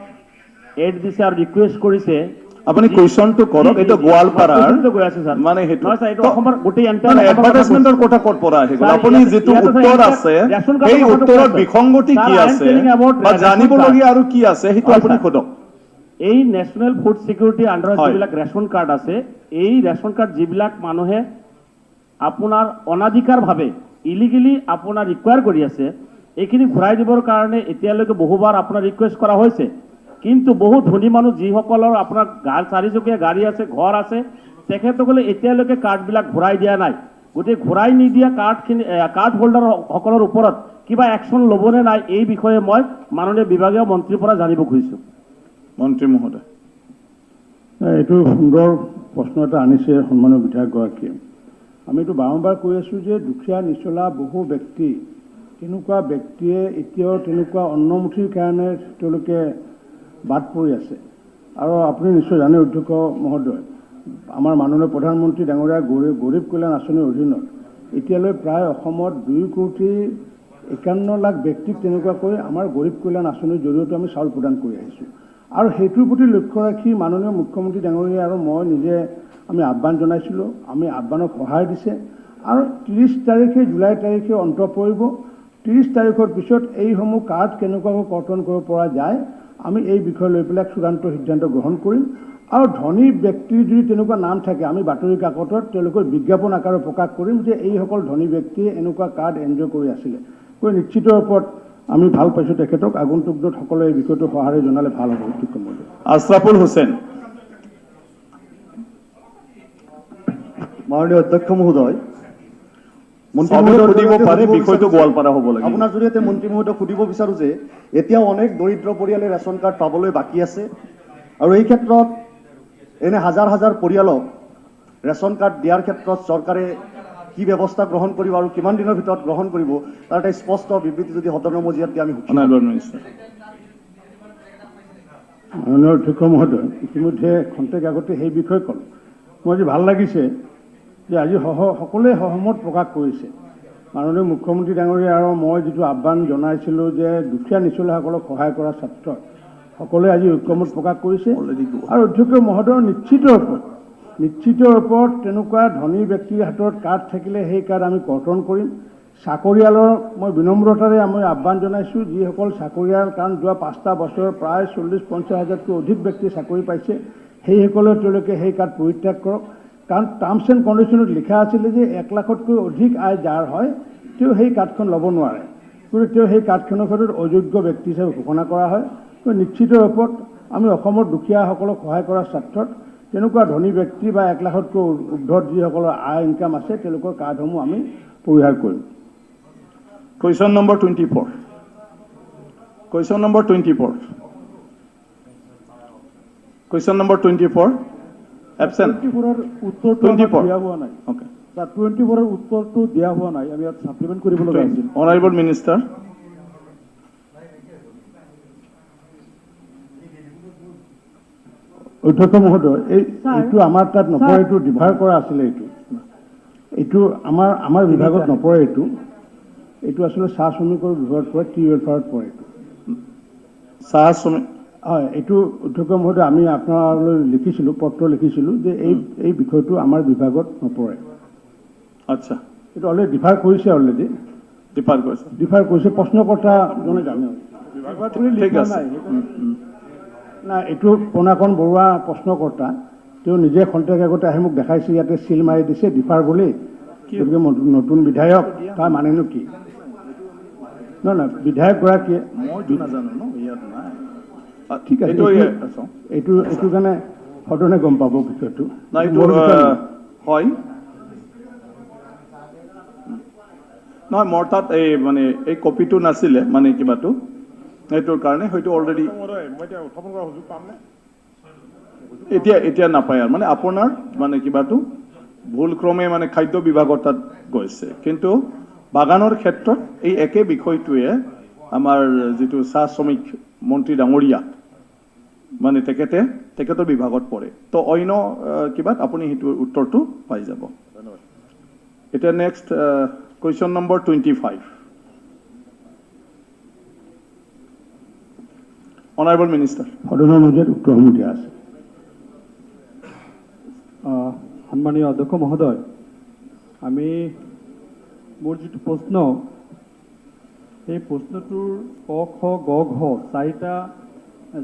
এড দিছে আৰু ৰিকুৱেষ্ট কৰিছে। আপুনি কুৱেশ্যনটো কৰক। এইটো গোৱালপাৰাৰ কুৱেশ্যনটো গৈ আছে ছাৰ। মানে সেইটো নহয় ছাৰ, এইটো অসমৰ গোটেই এডভাৰটাইজমেণ্টৰ কথা ক'ত পৰা আহি গ'ল? ছাৰ, আপুনি ইয়াতে- যিটো ইয়াতে উত্তৰ ছাৰ, আছে ৰেচন কাৰ্ডৰ সেই কথাটো উত্তৰত কৈ আছে। বিসংগতি ছাৰ, কি I am আছে telling about বা ৰেচন জানিবলগীয়া আৰু কি আছে সেইটো হয়, আপুনি ছাৰ। সোধক। এই নেশ্যনেল ফুড ছিকিউৰিটি আণ্ডাৰত হয়। যিবিলাক ৰেচন কাৰ্ড আছে, এই ৰেচন কাৰ্ড যিবিলাক মানুহে আপোনাৰ অনাধিকাৰভাৱে ইলিগেলি আপোনাৰ ৰিকুৱায়াৰ কৰি আছে, এইখিনি ঘূৰাই দিবৰ কাৰণে এতিয়ালৈকে বহুবাৰ আপোনাৰ ৰিকুৱেষ্ট কৰা হৈছে। কিন্তু বহু ধনী মানুহ যিসকলৰ আপোনাৰ চাৰিচকীয়া গাড়ী আছে, ঘৰ আছে, তেখেতসকলে এতিয়ালৈকে কাৰ্ডবিলাক ঘূৰাই দিয়া নাই। গতিকে ঘূৰাই নিদিয়া কাৰ্ড হোল্ডাৰ সকলৰ ওপৰত কিবা একশ্যন ল'বনে নাই, এই বিষয়ে মই মাননীয় বিভাগীয় মন্ত্ৰীৰ পৰা জানিব খুজিছোঁ। মন্ত্ৰী মহোদয়। এইটো সুন্দৰ প্ৰশ্ন এটা আনিছে সন্মানীয় বিধায়কগৰাকীয়ে। আমিতো বাৰম্বাৰ কৈ আছোঁ যে দুখীয়া নিচলা বহু ব্যক্তি, তেনেকুৱা ব্যক্তিয়ে এতিয়াও তেনেকুৱা অন্নমুঠিৰ কাৰণে তেওঁলোকে বাদ পৰি আছে। আৰু আপুনি নিশ্চয় জানে অধ্যক্ষ মহোদয়, আমাৰ মাননীয় প্ৰধানমন্ত্ৰী ডাঙৰীয়া গৰীব কল্যাণ আঁচনিৰ অধীনত এতিয়ালৈ প্ৰায় অসমত 2,51,00,000 ব্যক্তিক তেনেকুৱাকৈ আমাৰ গৰীব কল্যাণ আঁচনিৰ জৰিয়তে আমি চাউল প্ৰদান কৰি আহিছোঁ। আৰু সেইটোৰ প্ৰতি লক্ষ্য ৰাখি মাননীয় মুখ্যমন্ত্ৰী ডাঙৰীয়া আৰু মই নিজে আমি আহ্বান জনাইছিলোঁ। আমি আহ্বানক সহায় দিছে আৰু 30 তাৰিখে জুলাই তাৰিখে অন্ত পৰিব। 30 তাৰিখৰ পিছত এইসমূহ কাৰ্ড কেনেকুৱাকৈ কৰ্তন কৰিব পৰা যায়, আমি এই বিষয় লৈ পেলাই চূড়ান্ত সিদ্ধান্ত গ্ৰহণ কৰিম। আৰু ধনী ব্যক্তিৰ যদি তেনেকুৱা নাম থাকে, আমি বাতৰি কাকতত তেওঁলোকৰ বিজ্ঞাপন আকাৰে প্ৰকাশ কৰিম যে এইসকল ধনী ব্যক্তিয়ে এনেকুৱা কাৰ্ড এনজয় কৰি আছিলে। নিশ্চিত ওপৰত আমি ভাল পাইছোঁ তেখেতক। আগন্তুক দিনত সকলোৱে এই বিষয়টো সঁহাৰি জনালে ভাল হ'ব। অধ্যক্ষ মহোদয়। আশৰাফুল হুছেইন। মাননীয় অধ্যক্ষ মহোদয়, মন্ত্ৰী চবেই মহোদয়ৰ সুধিব জৰিয়তে পাৰে, সুধিব বিষয়টো বিচাৰিছোঁ- গোৱালপাৰা হ'ব লাগিব। আপোনাৰ জৰিয়তে মন্ত্ৰী মহোদয়ক সুধিব বিচাৰোঁ যে এতিয়াও অনেক দৰিদ্ৰ পৰিয়ালে ৰেচন কাৰ্ড পাবলৈ বাকী আছে আৰু এই ক্ষেত্ৰত এনে হাজাৰ হাজাৰ পৰিয়ালক ৰেচন কাৰ্ড দিয়াৰ ক্ষেত্ৰত চৰকাৰে কি ব্যৱস্থা গ্ৰহণ কৰিব আৰু কিমান দিনৰ ভিতৰত গ্ৰহণ কৰিব, তাৰ এটা স্পষ্ট বিবৃতি যদি সদনৰ মজিয়াত দিয়ে আমি সুখী হ'ম। Honourable minister. মাননীয় অধ্যক্ষ মহোদয়, ইতিমধ্যে খন্তেক আগতে সেই বিষয়ে ক'লোঁ। মোৰ আজি ভাল লাগিছে যে আজি সকলোৱে সহমত প্ৰকাশ কৰিছে। মাননীয় মুখ্যমন্ত্ৰী ডাঙৰীয়া আৰু মই যিটো আহ্বান জনাইছিলোঁ যে দুখীয়া নিচলাসকলক সহায় কৰাৰ ক্ষেত্ৰত সকলোৱে আজি ঐক্যমত প্ৰকাশ কৰিছে। আৰু অধ্যক্ষ মহোদয় নিশ্চিত ওপৰত তেনেকুৱা ধনী ব্যক্তিৰ হাতত কাৰ্ড থাকিলে সেই কাৰ্ড আমি কৰ্তন কৰিম। চাকৰিয়ালৰ মই বিনম্ৰতাৰে আমি আহ্বান জনাইছোঁ, যিসকল চাকৰিয়াল, কাৰণ যোৱা 5টা বছৰ প্ৰায় 40-50 হাজাৰতকৈ অধিক ব্যক্তিয়ে চাকৰি পাইছে, সেইসকলে তেওঁলোকে সেই কাৰ্ড পৰিত্যাগ কৰক। কাৰণ টাৰ্মছ এণ্ড কণ্ডিশ্যনত লিখা আছিলে যে 1 লাখতকৈ অধিক আয় যাৰ হয় তেওঁ সেই কাৰ্ডখন ল'ব নোৱাৰে। গতিকে তেওঁ সেই কাৰ্ডখনৰ ক্ষেত্ৰত অযোগ্য ব্যক্তি হিচাপে ঘোষণা কৰা হয়। নিশ্চিত ৰূপত আমি অসমৰ দুখীয়াসকলক সহায় কৰাৰ স্বাৰ্থত তেনেকুৱা ধনী ব্যক্তি বা 1 লাখতকৈ ঊৰ্ধত যিসকলৰ আয় ইনকাম আছে তেওঁলোকৰ কাৰ্ডসমূহ আমি পৰিহাৰ কৰিম। Question number 24। Question number 24। Question number 24। Absent. 24ৰ উত্তৰটো 24 দিয়া হোৱা নাই। অ'কে। 24ৰ উত্তৰটো দিয়া হোৱা নাই, আমি ইয়াত ছাপ্লিমেণ্ট কৰিব লগা আছিল। Honourable minister. অধ্যক্ষ মহোদয়, এইটো আমাৰ তাত নপৰে, এইটো ডিভাৰ কৰা আছিলে। এইটো আমাৰ বিভাগত নপৰে। এইটো আচলতে চাহ শ্ৰমিকৰ বিভাগত পৰে, টি ৱেলফেয়াৰত পৰে। চাহ শ্ৰমিক। হয়, এইটো অধ্যক্ষ মহোদয় আমি আপোনালৈ পত্ৰ লিখিছিলোঁ যে এই বিষয়টো আমাৰ বিভাগত নপৰে। আচ্ছা, এইটো অলৰেডি ডিফাৰ কৰিছে। ডিফাৰ কৰিছে প্ৰশ্নকৰ্তাজনে জানে। ঠিক আছে। নাই, এইটো পোনাকণ বৰুৱা প্ৰশ্নকৰ্তা, তেওঁ নিজে খন্তেক আগতে আহি মোক দেখাইছে, ইয়াতে চিল মাৰি দিছে ডিফাৰ বুলি। গতিকে নতুন বিধায়ক, তাৰ মানেনো কি? নহয়, বিধায়কগৰাকীয়ে মইতো নাজানো ন, ইয়াত নাই। ঠিক আছে। এইটো কাৰণে সদনে গম পাব বিষয়টো না এইটো মোৰ বিষয় নহয়। হয় নহয় মোৰ তাত এই মানে এই কপিটো নাছিলে মানে কিবাটো সেইটোৰ কাৰণে হয়তো অলৰেডি এতিয়া নাপায় আৰু মানে আপোনাৰ মানে কিবাটো ভুলক্ৰমে মানে খাদ্য বিভাগৰ তাত গৈছে কিন্তু বাগানৰ ক্ষেত্ৰত এই একে বিষয়টোৱে আমাৰ যিটো চাহ শ্ৰমিক মন্ত্ৰী ডাঙৰীয়া মানে তেখেতৰ বিভাগত পৰে তো অন্য কিবাত আপুনি সেইটো উত্তৰটো পাই যাব এতিয়া next question number 25 honourable minister সদনৰ মাজত উত্তৰসমূহ দিয়া আছে সন্মানীয় অধ্যক্ষ মহোদয় আমি মোৰ যিটো প্ৰশ্ন সেই প্ৰশ্নটোৰ ক খ গ ঘ চাৰিটা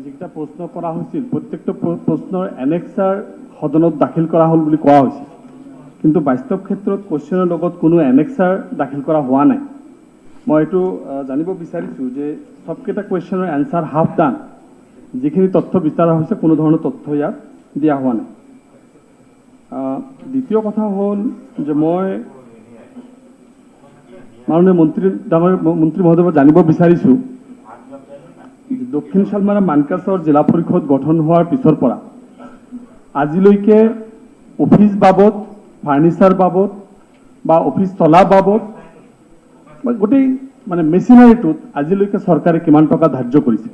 যিকেইটা প্ৰশ্ন কৰা হৈছিল প্ৰত্যেকটো প্ৰশ্নৰ এনেক্সাৰ সদনত দাখিল কৰা হ'ল বুলি কোৱা হৈছিল কিন্তু বাস্তৱ ক্ষেত্ৰত কুৱেশ্যনৰ লগত কোনো এনেক্সাৰ দাখিল কৰা হোৱা নাই মই এইটো জানিব বিচাৰিছোঁ যে সবকেইটা কুৱেশ্যনৰ এনচাৰ হাফ ডান যিখিনি তথ্য বিচৰা হৈছে কোনো ধৰণৰ তথ্য ইয়াত দিয়া হোৱা নাই দ্বিতীয় কথা হ'ল যে মই মাননীয় মন্ত্ৰী মহোদয় জানিব বিচাৰিছোঁ দক্ষিণ শালমাৰা মানকাছৰ জিলা পৰিষদ গঠন হোৱাৰ পিছৰ পৰা আজিলৈকে অফিচ বাবদ ফাৰ্নিচাৰ বাবদ বা অফিচ চলা বাবদ গোটেই মানে মেচিনাৰীটোত আজিলৈকে চৰকাৰে কিমান টকা ধাৰ্য কৰিছে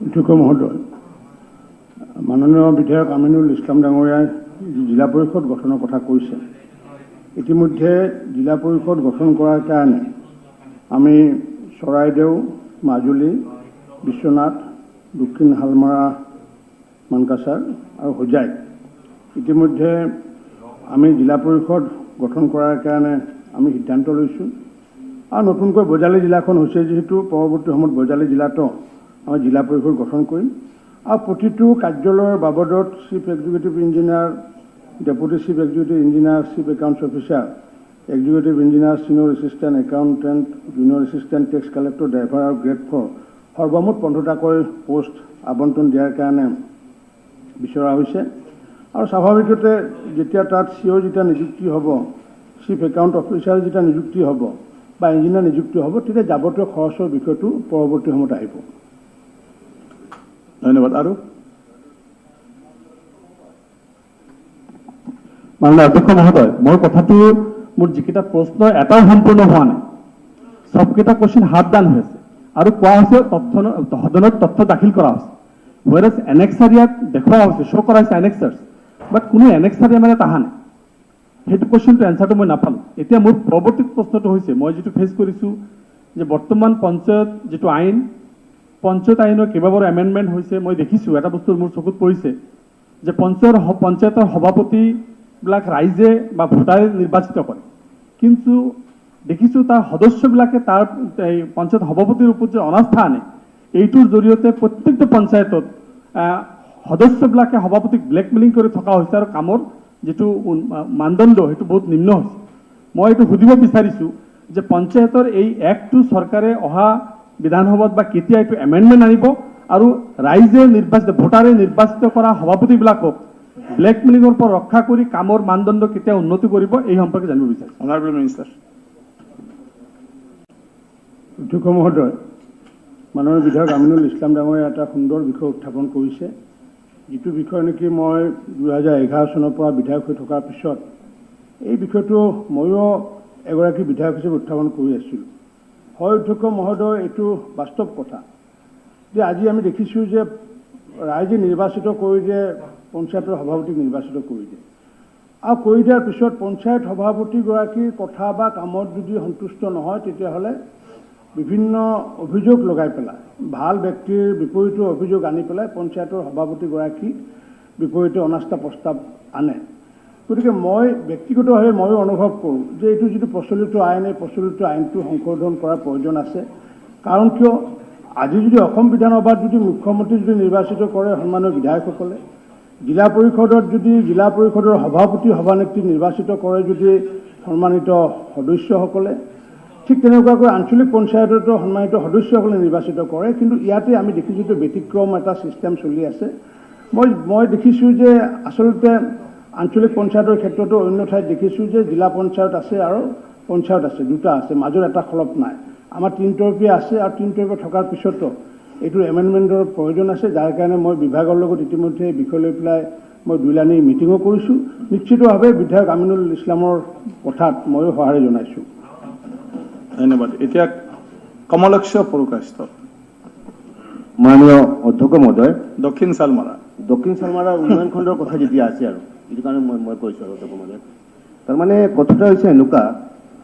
অধ্যক্ষ মহোদয় মাননীয় বিধায়ক আমিনুল ইছলাম ডাঙৰীয়াই জিলা পৰিষদ গঠনৰ কথা কৈছে ইতিমধ্যে জিলা পৰিষদ গঠন কৰাৰ কাৰণে আমি চৰাইদেউ মাজুলী বিশ্বনাথ দক্ষিণ শালমাৰা মানকাছাৰ আৰু হোজাই ইতিমধ্যে আমি জিলা পৰিষদ গঠন কৰাৰ কাৰণে আমি সিদ্ধান্ত লৈছোঁ আৰু নতুনকৈ বজালী জিলাখন হৈছে যিহেতু পৰৱৰ্তী সময়ত বজালী জিলাতো আমি জিলা পৰিষদ গঠন কৰিম আৰু প্ৰতিটো কাৰ্যালয়ৰ বাবদত chief executive engineer deputy chief executive engineer chief accounts officer executive engineer senior assistant accountant junior assistant tax collector driver আৰু গ্ৰেড 4 সৰ্বমুঠ 15টাকৈ পোষ্ট আবণ্টন দিয়াৰ কাৰণে বিচৰা হৈছে আৰু স্বাভাৱিকতে যেতিয়া তাত চিঅ যেতিয়া নিযুক্তি হ'ব চিফ একাউণ্ট অফিচাৰ যেতিয়া নিযুক্তি হ'ব বা ইঞ্জিনিয়াৰ নিযুক্তি হ'ব তেতিয়া যাৱতীয় খৰচৰ বিষয়টো পৰৱৰ্তী সময়ত আহিব ধন্যবাদ আৰু মাননীয় অধ্যক্ষ মহোদয় মোৰ কথাটো মোৰ যিকেইটা প্ৰশ্ন এটাও সম্পূৰ্ণ হোৱা নাই সবকেইটা কুৱেশ্যন হাফ ডান হৈছে আৰু কোৱা হৈছে সদনত তথ্য দাখিল কৰা হৈছে হুৱেৰাজ এনেক্সাৰ ইয়াত দেখুওৱা হৈছে শ্ব' কৰা হৈছে এনেক্সাৰ্ছ বাট কোনো এনেক্সাৰ মানে তাহা নাই সেইটো কুৱেশ্যনটো এনচাৰটো মই নাপালোঁ এতিয়া মোৰ পৰৱৰ্তী প্ৰশ্নটো হৈছে মই যিটো ফেচ কৰিছোঁ যে বৰ্তমান পঞ্চায়ত যিটো আইন পঞ্চায়ত আইনৰ কেইবাবাৰো এমেণ্ডমেণ্ট হৈছে মই দেখিছোঁ এটা বস্তু মোৰ চকুত পৰিছে যে পঞ্চায়তৰ সভাপতিবিলাক ৰাইজে বা ভোটাৰে নিৰ্বাচিত কৰে কিন্তু দেখিছোঁ তাৰ সদস্যবিলাকে তাৰ এই পঞ্চায়ত সভাপতিৰ ওপৰত যে অনাস্থা আনে এইটোৰ জৰিয়তে প্ৰত্যেকটো পঞ্চায়তত সদস্যবিলাকে সভাপতিক ব্লেকমেইলিং কৰি থকা হৈছে আৰু কামৰ যিটো মানদণ্ড সেইটো বহুত নিম্ন হৈছে মই এইটো সুধিব বিচাৰিছোঁ যে পঞ্চায়তৰ এই এক্টটো চৰকাৰে অহা বিধানসভাত বা কেতিয়া এইটো এমেণ্ডমেণ্ট আনিব আৰু ৰাইজে ভোটাৰে নিৰ্বাচিত কৰা সভাপতিবিলাকক ব্লেকমেইলিঙৰ পৰা ৰক্ষা কৰি কামৰ মানদণ্ড কেতিয়া উন্নতি কৰিব এই সম্পৰ্কে জানিব বিচাৰিছোঁ অনাৰেবল মিনিষ্টাৰ অধ্যক্ষ মহোদয় মাননীয় বিধায়ক আমিনুল ইছলাম ডাঙৰীয়াই এটা সুন্দৰ বিষয় উত্থাপন কৰিছে যিটো বিষয় নেকি মই 2011 চনৰ পৰা বিধায়ক হৈ থকাৰ পিছত এই বিষয়টো ময়ো এগৰাকী বিধায়ক হিচাপে উত্থাপন কৰি আছিলোঁ হয় অধ্যক্ষ মহোদয় এইটো বাস্তৱ কথা যে আজি আমি দেখিছোঁ যে ৰাইজে নিৰ্বাচিত কৰি দিয়ে পঞ্চায়তৰ সভাপতিক নিৰ্বাচিত কৰি দিয়ে আৰু কৰি দিয়াৰ পিছত পঞ্চায়ত সভাপতিগৰাকীৰ কথা বা কামত যদি সন্তুষ্ট নহয় তেতিয়াহ'লে বিভিন্ন অভিযোগ লগাই পেলাই ভাল ব্যক্তিৰ বিপৰীতে অভিযোগ আনি পেলাই পঞ্চায়তৰ সভাপতিগৰাকীৰ বিপৰীতে অনাস্থা প্ৰস্তাৱ আনে গতিকে মই ব্যক্তিগতভাৱে ময়ো অনুভৱ কৰোঁ যে এইটো যিটো প্ৰচলিত আইন এই প্ৰচলিত আইনটো সংশোধন কৰাৰ প্ৰয়োজন আছে কাৰণ কিয় আজি যদি অসম বিধানসভাত যদি মুখ্যমন্ত্ৰী যদি নিৰ্বাচিত কৰে সন্মানীয় বিধায়কসকলে জিলা পৰিষদত যদি জিলা পৰিষদৰ সভাপতি সভানেত্ৰী নিৰ্বাচিত কৰে যদি সন্মানিত সদস্যসকলে ঠিক তেনেকুৱাকৈ আঞ্চলিক পঞ্চায়ততো সন্মানিত সদস্যসকলে নিৰ্বাচিত কৰে, কিন্তু ইয়াতে আমি দেখিছোঁ যে ব্যতিক্ৰম এটা ছিষ্টেম চলি আছে। মই দেখিছোঁ যে আচলতে আঞ্চলিক পঞ্চায়তৰ ক্ষেত্ৰতো অন্য ঠাইত দেখিছোঁ যে জিলা পঞ্চায়ত আছে আৰু পঞ্চায়ত আছে, দুটা আছে, মাজৰ এটা খলপ নাই। আমাৰ 3 তৰপীয়া আছে, আৰু 3 তৰপীয়া থকাৰ পিছতো এইটোৰ এমেণ্ডমেণ্টৰ প্ৰয়োজন আছে, যাৰ কাৰণে মই বিভাগৰ লগত ইতিমধ্যে এই বিষয় লৈ পেলাই মই দুইলানি মিটিঙো কৰিছোঁ। নিশ্চিতভাৱে বিধায়ক আমিনুল ইছলামৰ কথাত ময়ো সঁহাৰি জনাইছোঁ। ধন্যবাদ। এতিয়া কমলক্ষ পুৰকাষ্ট, মাননীয় অধ্যক্ষ মহোদয়, দক্ষিণ শালমাৰা। দক্ষিণ শালমাৰাৰ উন্নয়ন খণ্ডৰ কথা যেতিয়া আছে আৰু এইটো কাৰণে মই কৈছোঁ আৰু অধ্যক্ষ মহোদয়, তাৰমানে কথাটো হৈছে এনেকুৱা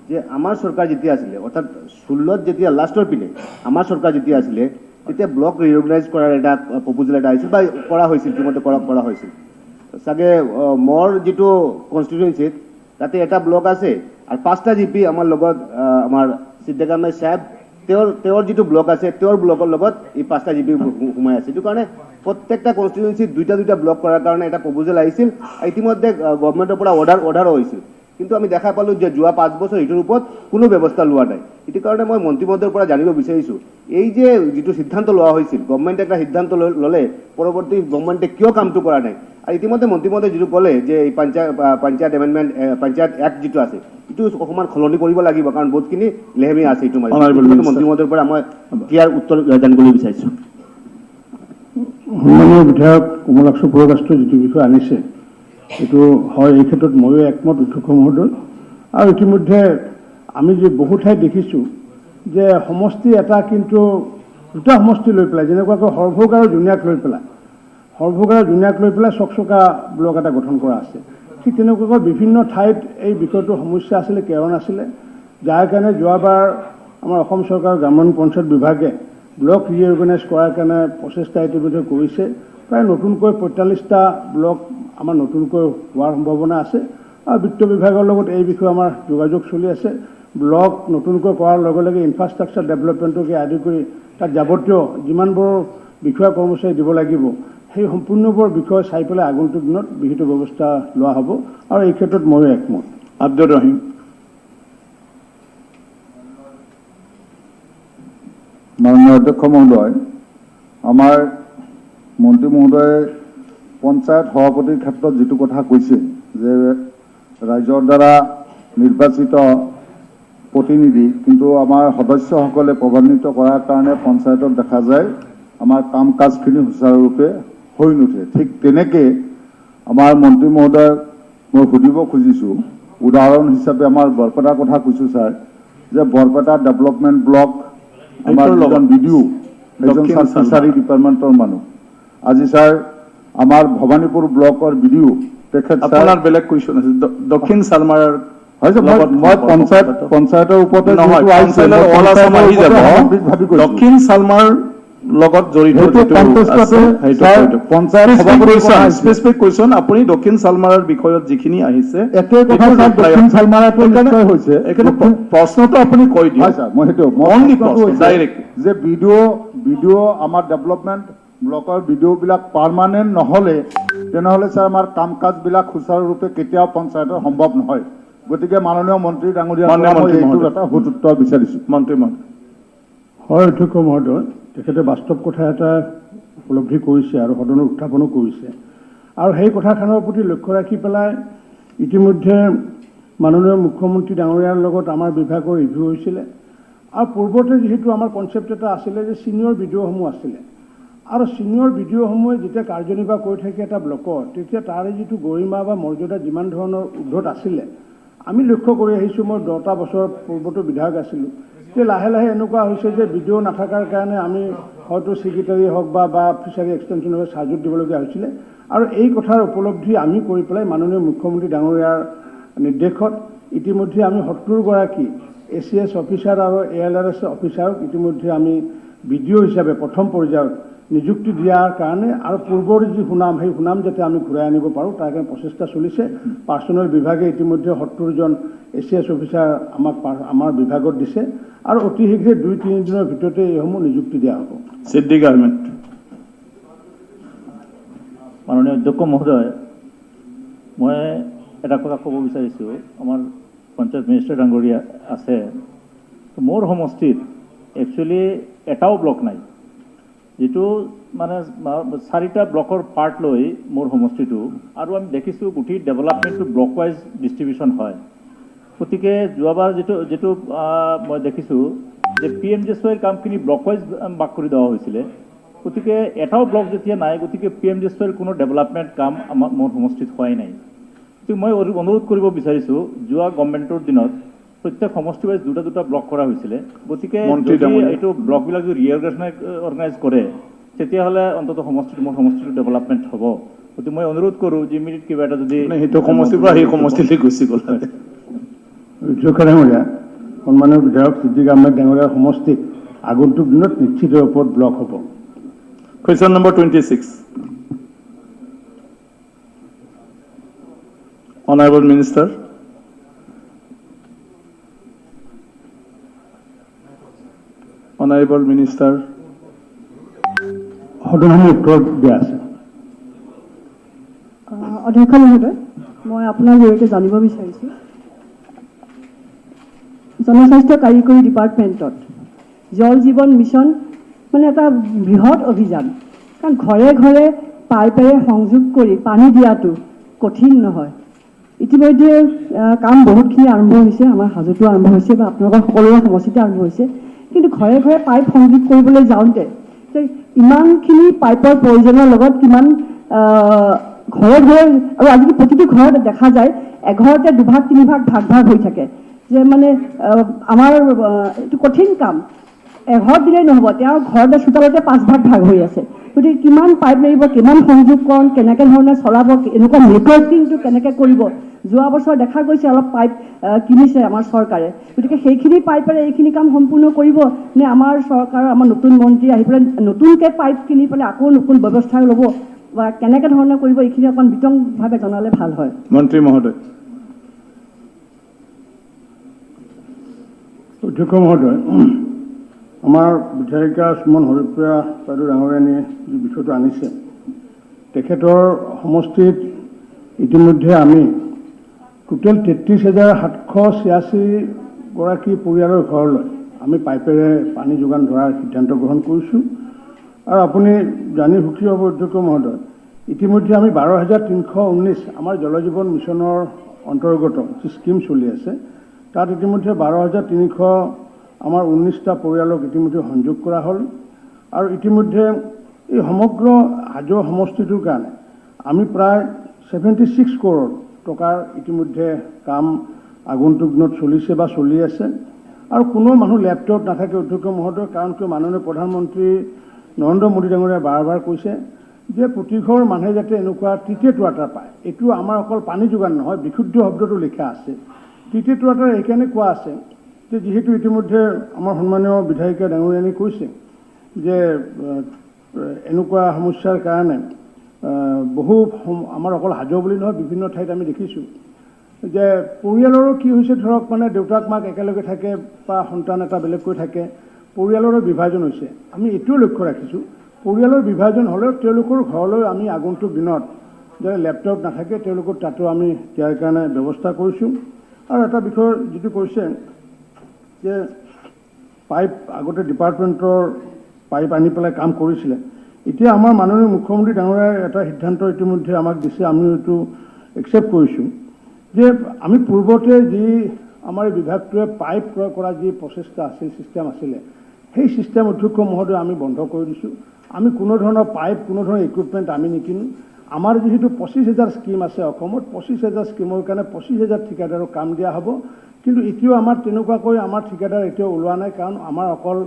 যে আমাৰ চৰকাৰ যেতিয়া আছিলে, অৰ্থাৎ 16ত যেতিয়া লাষ্টৰ পিনে আমাৰ চৰকাৰ যেতিয়া আছিলে, তেতিয়া ব্লক ৰিঅৰ্গনাইজ কৰাৰ এটা প্ৰপ'জেল এটা আহিছিল বা কৰা হৈছিল, ইতিমধ্যে কৰা হৈছিল। চাগে মোৰ যিটো কনষ্টিটুৱেঞ্চিত তাতে এটা ব্লক আছে আৰু 5টা জিপি আমাৰ লগত, আমাৰ সিদ্দিক আহমেদ সাহেব তেওঁৰ যিটো ব্লক আছে, তেওঁৰ ব্লকৰ লগত এই 5টা জিপি সোমাই আছে। সেইটো কাৰণে প্ৰত্যেকটা কনষ্টিটুৱেঞ্চিত 2টা ব্লক কৰাৰ কাৰণে এটা প্ৰপ'জেল আহিছিল, ইতিমধ্যে গভৰ্ণমেণ্টৰ পৰা অৰ্ডাৰো হৈছিল। কিন্তু আমি দেখা পালোঁ যে যোৱা 5 বছৰ এইটোৰ ওপৰত কোনো ব্যৱস্থা লোৱা নাই। সেইটো কাৰণে মই মন্ত্ৰী মহোদয়ৰ পৰা জানিব বিচাৰিছোঁ, এই যে যিটো সিদ্ধান্ত লোৱা হৈছিল, গভৰ্ণমেণ্টে এটা সিদ্ধান্ত ল'লে, পৰৱৰ্তী গভৰ্ণমেণ্টে কিয় কামটো কৰা নাই? আৰু ইতিমধ্যে মন্ত্ৰী মহোদয়ে যিটো ক'লে যে এই পঞ্চায়ত এমেণ্ডমেণ্ট, পঞ্চায়ত এক্ট যিটো আছে, এইটো অকণমান সলনি কৰিব লাগিব, কাৰণ বহুতখিনি লেহেমী আছে এইটো। মন্ত্ৰী মহোদয়ৰ পৰা মই ক্লিয়াৰ উত্তৰ জানিবলৈ বিচাৰিছোঁ। সন্মানীয় বিধায়ক কমলাক্ষ পুৰকাষ্টে যিটো বিষয় আনিছে, এইটো হয়, এই ক্ষেত্ৰত ময়ো একমত অধ্যক্ষ মহোদয়। আৰু ইতিমধ্যে আমি যে বহু ঠাইত দেখিছোঁ যে সমষ্টি এটা, কিন্তু 2টা সমষ্টি লৈ পেলাই, যেনেকুৱাকৈ সৰভোগ আৰু জোনিয়াক লৈ পেলাই, চকচকা ব্লক এটা গঠন কৰা আছে। ঠিক তেনেকুৱাকৈ বিভিন্ন ঠাইত এই বিষয়টোৰ সমস্যা আছিলে, কাৰণ আছিলে, যাৰ কাৰণে যোৱাবাৰ আমাৰ অসম চৰকাৰৰ গ্ৰাম্য পঞ্চায়ত বিভাগে ব্লক ৰিঅৰ্গনাইজ কৰাৰ কাৰণে প্ৰচেষ্টা ইতিমধ্যে কৰিছে। প্ৰায় নতুনকৈ 45টা ব্লক আমাৰ নতুনকৈ হোৱাৰ সম্ভাৱনা আছে, আৰু বিত্ত বিভাগৰ লগত এই বিষয়ে আমাৰ যোগাযোগ চলি আছে। ব্লক নতুনকৈ কৰাৰ লগে লগে ইনফ্ৰাষ্ট্ৰাকচাৰ ডেভেলপমেণ্টকে আদি কৰি তাত যাৱতীয় যিমানবোৰ বিষয়া কৰ্মচাৰী দিব লাগিব, সেই সম্পূৰ্ণবোৰ বিষয় চাই পেলাই আগন্তুক দিনত বিহিত ব্যৱস্থা লোৱা হ'ব, আৰু এই ক্ষেত্ৰত ময়ো একমত। আব্দুৰ ৰহিম। মাননীয় অধ্যক্ষ মহোদয়, আমাৰ মন্ত্ৰী মহোদয়ে পঞ্চায়ত সভাপতিৰ ক্ষেত্ৰত যিটো কথা কৈছে যে ৰাইজৰ দ্বাৰা নিৰ্বাচিত প্ৰতিনিধি, কিন্তু আমাৰ সদস্যসকলে প্ৰভাৱান্বিত কৰাৰ কাৰণে পঞ্চায়তত দেখা যায় আমাৰ কাম কাজখিনি সুচাৰুৰূপে হৈ নুঠে। ঠিক তেনেকৈ আমাৰ মন্ত্ৰী মহোদয়ক মই সুধিব খুজিছোঁ, উদাহৰণ হিচাপে আমাৰ বৰপেটাৰ কথা কৈছোঁ ছাৰ, যে বৰপেটা ডেভেলপমেণ্ট ব্লক আমাৰ দুজন বিডিঅ, এজন ফিচাৰী ডিপাৰ্টমেণ্টৰ মানুহ, আজি ছাৰ আমাৰ ভৱানীপুৰ ব্লকৰ বিডিঅ, তেখেত আপোনাৰ বেলেগ কুৱেশ্যন আছে, দক্ষিণ শালমাৰাৰ মই পঞ্চায়তৰ ওপৰতে দক্ষিণ শালমাৰ লগত জড়িত স্পেচিফিক কুৱেশ্যন, আপুনি দক্ষিণ শালমাৰাৰ বিষয়ত যিখিনি আহিছে প্ৰশ্নটো আপুনি কৈ দিয়ক। মই সেইটো যে বিডিঅ আমাৰ ডেভেলপমেণ্ট ব্লকৰ বিডিঅ'বিলাক পাৰ্মানেণ্ট নহ'লে, তেনেহ'লে ছাৰ আমাৰ কাম কাজবিলাক সুচাৰুৰূপে কেতিয়াও পঞ্চায়তৰ সম্ভৱ নহয়। গতিকে মাননীয় মন্ত্ৰী ডাঙৰীয়া এটা সুউত্তৰ বিচাৰিছোঁ। মন্ত্ৰী মহোদয়। হয় অধ্যক্ষ মহোদয়, তেখেতে বাস্তৱ কথা এটা উপলব্ধি কৰিছে আৰু সদনত উত্থাপনো কৰিছে, আৰু সেই কথাখনৰ প্ৰতি লক্ষ্য ৰাখি পেলাই ইতিমধ্যে মাননীয় মুখ্যমন্ত্ৰী ডাঙৰীয়াৰ লগত আমাৰ বিভাগৰ ৰিভিউ হৈছিলে। আৰু পূৰ্বতে যিহেতু আমাৰ কনচেপ্ট এটা আছিলে যে ছিনিয়ৰ বিডিঅ'সমূহ আছিলে, আৰু ছিনিয়ৰ বিডিঅ'সমূহে যেতিয়া কাৰ্যনিৰ্বাহ কৰি থাকে এটা ব্লকৰ, তেতিয়া তাৰে যিটো গৰিমা বা মৰ্যাদা যিমান ধৰণৰ উৰ্ধত আছিলে, আমি লক্ষ্য কৰি আহিছোঁ। মই 10টা বছৰ পূৰ্বতো বিধায়ক আছিলোঁ, যে লাহে লাহে এনেকুৱা হৈছে যে বিডিঅ' নাথাকাৰ কাৰণে আমি হয়তো ছেক্ৰেটাৰী হওক বা ফিচাৰী এক্সটেনশ্যনৰ চাৰ্জত দিবলগীয়া হৈছিলে। আৰু এই কথাৰ উপলব্ধি আমি কৰি পেলাই মাননীয় মুখ্যমন্ত্ৰী ডাঙৰীয়াৰ নিৰ্দেশত ইতিমধ্যে আমি 70 গৰাকী ACS অফিচাৰ আৰু ALRS অফিচাৰক ইতিমধ্যে আমি বিডিঅ' হিচাপে প্ৰথম পৰ্যায়ত নিযুক্তি দিয়াৰ কাৰণে, আৰু পূৰ্বৰ যি সুনাম, সেই সুনাম যাতে আমি ঘূৰাই আনিব পাৰোঁ তাৰ কাৰণে প্ৰচেষ্টা চলিছে। পাৰ্চনেল বিভাগে ইতিমধ্যে 70জন ACS অফিচাৰ আমাৰ বিভাগত দিছে, আৰু অতি শীঘ্ৰে 2-3 দিনৰ ভিতৰতে এইসমূহ নিযুক্তি দিয়া হ'ব। সিদ্দিক আহমেদ। মাননীয় অধ্যক্ষ মহোদয়, মই এটা কথা ক'ব বিচাৰিছোঁ। আমাৰ পঞ্চায়ত মিনিষ্টাৰ ডাঙৰীয়া আছে, মোৰ সমষ্টিত একচুৱেলি এটাও ব্লক নাই, যিটো মানে 4টা ব্লকৰ পাৰ্ট লৈ মোৰ সমষ্টিটো, আৰু আমি দেখিছোঁ গোটেই ডেভেলপমেণ্টটো ব্লক ৱাইজ ডিষ্ট্ৰিবিউশ্যন হয়। গতিকে যোৱাবাৰ যিটো মই দেখিছোঁ যে PMGSYৰ কামখিনি ব্লক ৱাইজ ভাগ কৰি দেওয়া হৈছিলে। গতিকে এটাও ব্লক যেতিয়া নাই, গতিকে PMGSYৰ কোনো ডেভেলপমেণ্ট কাম মোৰ সমষ্টিত হোৱাই নাই। গতিকে মই অনুৰোধ কৰিব বিচাৰিছোঁ, যোৱা গভৰ্ণমেণ্টৰ দিনত প্ৰত্যেক সমষ্টি ৱাইজ দুটা ব্লক কৰা হৈছিলে। গতিকে এইটো ব্লকবিলাক যদি অৰ্গেনাইজ কৰে, তেতিয়াহ'লে অন্ততঃ মোৰ সমষ্টিটো ডেভেলপমেণ্ট হ'ব। গতিকে মই অনুৰোধ কৰোঁ যে ইমিডিয়েট কিবা এটা যদি সেইটো সমষ্টিৰ পৰা সেই সমষ্টিলৈ গুচি গ'ল। ডাঙৰীয়া, সন্মানীয় বিধায়ক ছিদ্দিক আহমেদ ডাঙৰীয়াৰ সমষ্টিত আগন্তুক দিনত নিশ্চিত ৰূপত ব্লক হ'ব। Question number 26. Honorable Minister. Honorable Minister. সদনৰ উত্তৰ দিয়া আছে। অধ্যক্ষ মহোদয়, মই আপোনাৰ জৰিয়তে জানিব বিচাৰিছোঁ, জনস্বাস্থ্য কাৰিকৰী ডিপাৰ্টমেণ্টত জল জীৱন মিছন মানে এটা বৃহৎ অভিযান, কাৰণ ঘৰে ঘৰে পাইপেৰে সংযোগ কৰি পানী দিয়াটো কঠিন নহয়। ইতিমধ্যে কাম বহুতখিনি আৰম্ভ হৈছে, আমাৰ হাজোতো আৰম্ভ হৈছে বা আপোনালোকৰ সকলোৰে সমষ্টিতে আৰম্ভ হৈছে, কিন্তু ঘৰে ঘৰে পাইপ সংযোগ কৰিবলৈ যাওঁতে ইমানখিনি পাইপৰ প্ৰয়োজনৰ লগত কিমান ঘৰে ঘৰে, আৰু আজিকালি প্ৰতিটো ঘৰত দেখা যায় এঘৰতে 2 ভাগ 3 ভাগ ভাগ হৈ থাকে, যে মানে আমাৰ এইটো কঠিন কাম। এঘৰত দিলেই নহ'ব, তেওঁৰ ঘৰতে চোতালতে 5 ভাগ ভাগ হৈ আছে। গতিকে কিমান পাইপ লাগিব, কিমান সংযোগকৰণ, কেনেকৈ ধৰণে চলাব, এনেকুৱা নেটৱৰ্কিংটো কেনেকৈ কৰিব। যোৱা বছৰ দেখা গৈছে অলপ পাইপ কিনিছে আমাৰ চৰকাৰে, গতিকে সেইখিনি পাইপেৰে এইখিনি কাম সম্পূৰ্ণ কৰিব নে আমাৰ চৰকাৰৰ আমাৰ নতুন মন্ত্ৰী আহি পেলাই নতুনকৈ পাইপ কিনি পেলাই আকৌ নতুন ব্যৱস্থা ল'ব, বা কেনেকৈ ধৰণে কৰিব, এইখিনি অকণ বিতংভাৱে জনালে ভাল হয়। মন্ত্ৰী মহোদয়। অধ্যক্ষ মহোদয়, আমাৰ বিধায়িকা সুমন হৰিপ্ৰিয়া বাইদেউ ডাঙৰীয়ানীয়ে যি বিষয়টো আনিছে, তেখেতৰ সমষ্টিত ইতিমধ্যে আমি টোটেল 33,786 গৰাকী পৰিয়ালৰ ঘৰলৈ আমি পাইপেৰে পানী যোগান ধৰাৰ সিদ্ধান্ত গ্ৰহণ কৰিছোঁ। আৰু আপুনি জানি সুখী হ'ব অধ্যক্ষ মহোদয়, ইতিমধ্যে আমি 12,319 আমাৰ জল জীৱন মিছনৰ অন্তৰ্গত যি স্কিম চলি আছে, তাত ইতিমধ্যে 12,300 আমাৰ 19টা পৰিয়ালক ইতিমধ্যে সংযোগ কৰা হ'ল। আৰু ইতিমধ্যে এই সমগ্ৰ হাজো সমষ্টিটোৰ কাৰণে আমি প্ৰায় 76 কৰোৰ টকাৰ ইতিমধ্যে কাম আগন্তুক দিনত চলিছে বা চলি আছে। আৰু কোনো মানুহ লেপটপ নাথাকে অধ্যক্ষ মহোদয়, কাৰণ কিয় মাননীয় প্ৰধানমন্ত্ৰী নৰেন্দ্ৰ মোদী ডাঙৰীয়াই বাৰ কৈছে যে প্ৰতিঘৰ মানুহে যাতে এনেকুৱা ট্ৰিটেড ৱাটাৰ পায়। এইটো আমাৰ অকল পানী যোগান নহয়, বিশুদ্ধ শব্দটো লিখা আছে। ট্ৰিটেড ৱাটাৰ এইকাৰণে কোৱা আছে যে যিহেতু ইতিমধ্যে আমাৰ সন্মানীয় বিধায়িকা ডাঙৰীয়ানী কৈছে যে এনেকুৱা সমস্যাৰ কাৰণে বহু আমাৰ অকল হাজো বুলি নহয়, বিভিন্ন ঠাইত আমি দেখিছোঁ যে পৰিয়ালৰো কি হৈছে, ধৰক মানে দেউতাক মাক একেলগে থাকে বা সন্তান এটা বেলেগকৈ থাকে, পৰিয়ালৰো বিভাজন হৈছে। আমি এইটোও লক্ষ্য ৰাখিছোঁ, পৰিয়ালৰ বিভাজন হ'লেও তেওঁলোকৰ ঘৰলৈ আমি আগন্তুক দিনত যে লেপটপ নাথাকে তেওঁলোকৰ তাতো আমি দিয়াৰ কাৰণে ব্যৱস্থা কৰিছোঁ। আৰু এটা বিষয় যিটো কৈছে যে পাইপ আগতে ডিপাৰ্টমেণ্টৰ পাইপ আনি পেলাই কাম কৰিছিলে, এতিয়া আমাৰ মাননীয় মুখ্যমন্ত্ৰী ডাঙৰীয়াই এটা সিদ্ধান্ত ইতিমধ্যে আমাক দিছে, আমি এইটো একচেপ্ট কৰিছোঁ যে আমি পূৰ্বতে যি আমাৰ বিভাগটোৱে পাইপ ক্ৰয় কৰা যি প্ৰচেষ্টা আছিল, ছিষ্টেম আছিলে, সেই ছিষ্টেম অধ্যক্ষ মহোদয় আমি বন্ধ কৰি দিছোঁ। আমি কোনো ধৰণৰ পাইপ, কোনো ধৰণৰ ইকুইপমেণ্ট আমি নিকিনো। আমাৰ যিহেতু 25,000 স্কিম আছে অসমত, 25,000 স্কিমৰ কাৰণে 25,000 ঠিকাদাৰক কাম দিয়া হ'ব। কিন্তু এতিয়াও আমাৰ তেনেকুৱাকৈ আমাৰ ঠিকাদাৰ এতিয়াও ওলোৱা নাই, কাৰণ আমাৰ অকল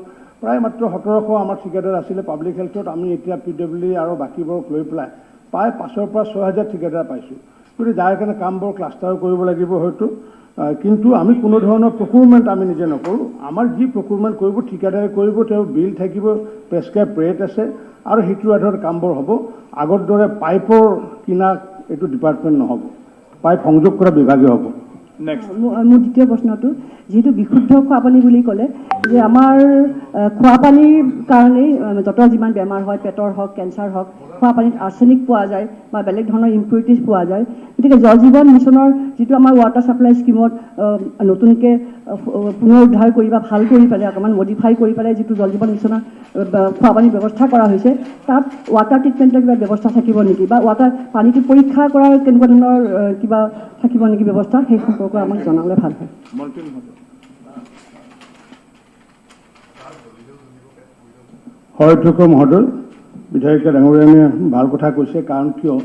প্ৰায় মাত্ৰ 1700 আমাৰ ঠিকাদাৰ আছিলে পাব্লিক হেল্থত। আমি এতিয়া PWD আৰু বাকীবোৰক লৈ পেলাই প্ৰায় 5,000 পৰা 6,000 ঠিকাদাৰ পাইছোঁ। গতিকে যাৰ কাৰণে কামবোৰ ক্লাষ্টাৰ কৰিব লাগিব হয়তো, কিন্তু আমি কোনো ধৰণৰ প্ৰকিউৰমেণ্ট আমি নিজে নকৰোঁ। আমাৰ যি প্ৰকিউৰমেণ্ট কৰিব ঠিকাদাৰে কৰিব, তেওঁৰ বিল থাকিব, প্ৰেছক্ৰাইব ৰেট আছে, আৰু সেইটোৰ আধাৰত কামবোৰ হ'ব। আগৰ দৰে পাইপৰ কিনা এইটো ডিপাৰ্টমেণ্ট নহ'ব, পাইপ সংযোগ কৰা বিভাগে হ'ব। মোৰ দ্বিতীয় প্ৰশ্নটো, যিহেতু বিশুদ্ধ খোৱাপানী বুলি ক'লে, যে আমাৰ খোৱাপানীৰ কাৰণেই যত যিমান বেমাৰ হয়, পেটৰ হওক, কেঞ্চাৰ হওক, খোৱাপানীত আৰ্ছেনিক পোৱা যায় বা বেলেগ ধৰণৰ ইম্পিউৰিটিজ পোৱা যায়। গতিকে জল জীৱন মিছনৰ যিটো আমাৰ ৱাটাৰ ছাপ্লাই স্কিমত নতুনকৈ পুনৰুদ্ধাৰ কৰি বা ভাল কৰি পেলাই অকণমান মডিফাই কৰি পেলাই যিটো জল জীৱন মিছনৰ খোৱা পানীৰ ব্যৱস্থা কৰা হৈছে তাত ৱাটাৰ ট্ৰিটমেণ্টৰ কিবা ব্যৱস্থা থাকিব নেকি বা ৱাটাৰ পানীটো পৰীক্ষা কৰাৰ কেনেকুৱা ধৰণৰ কিবা থাকিব নেকি ব্যৱস্থা সেই সম্পৰ্কে আমাক জনালে ভাল হয়। হয় অধ্যক্ষ মহোদয়, বিধায়িকা ডাঙৰীয়ানীয়ে ভাল কথা কৈছে। কাৰণ কিয়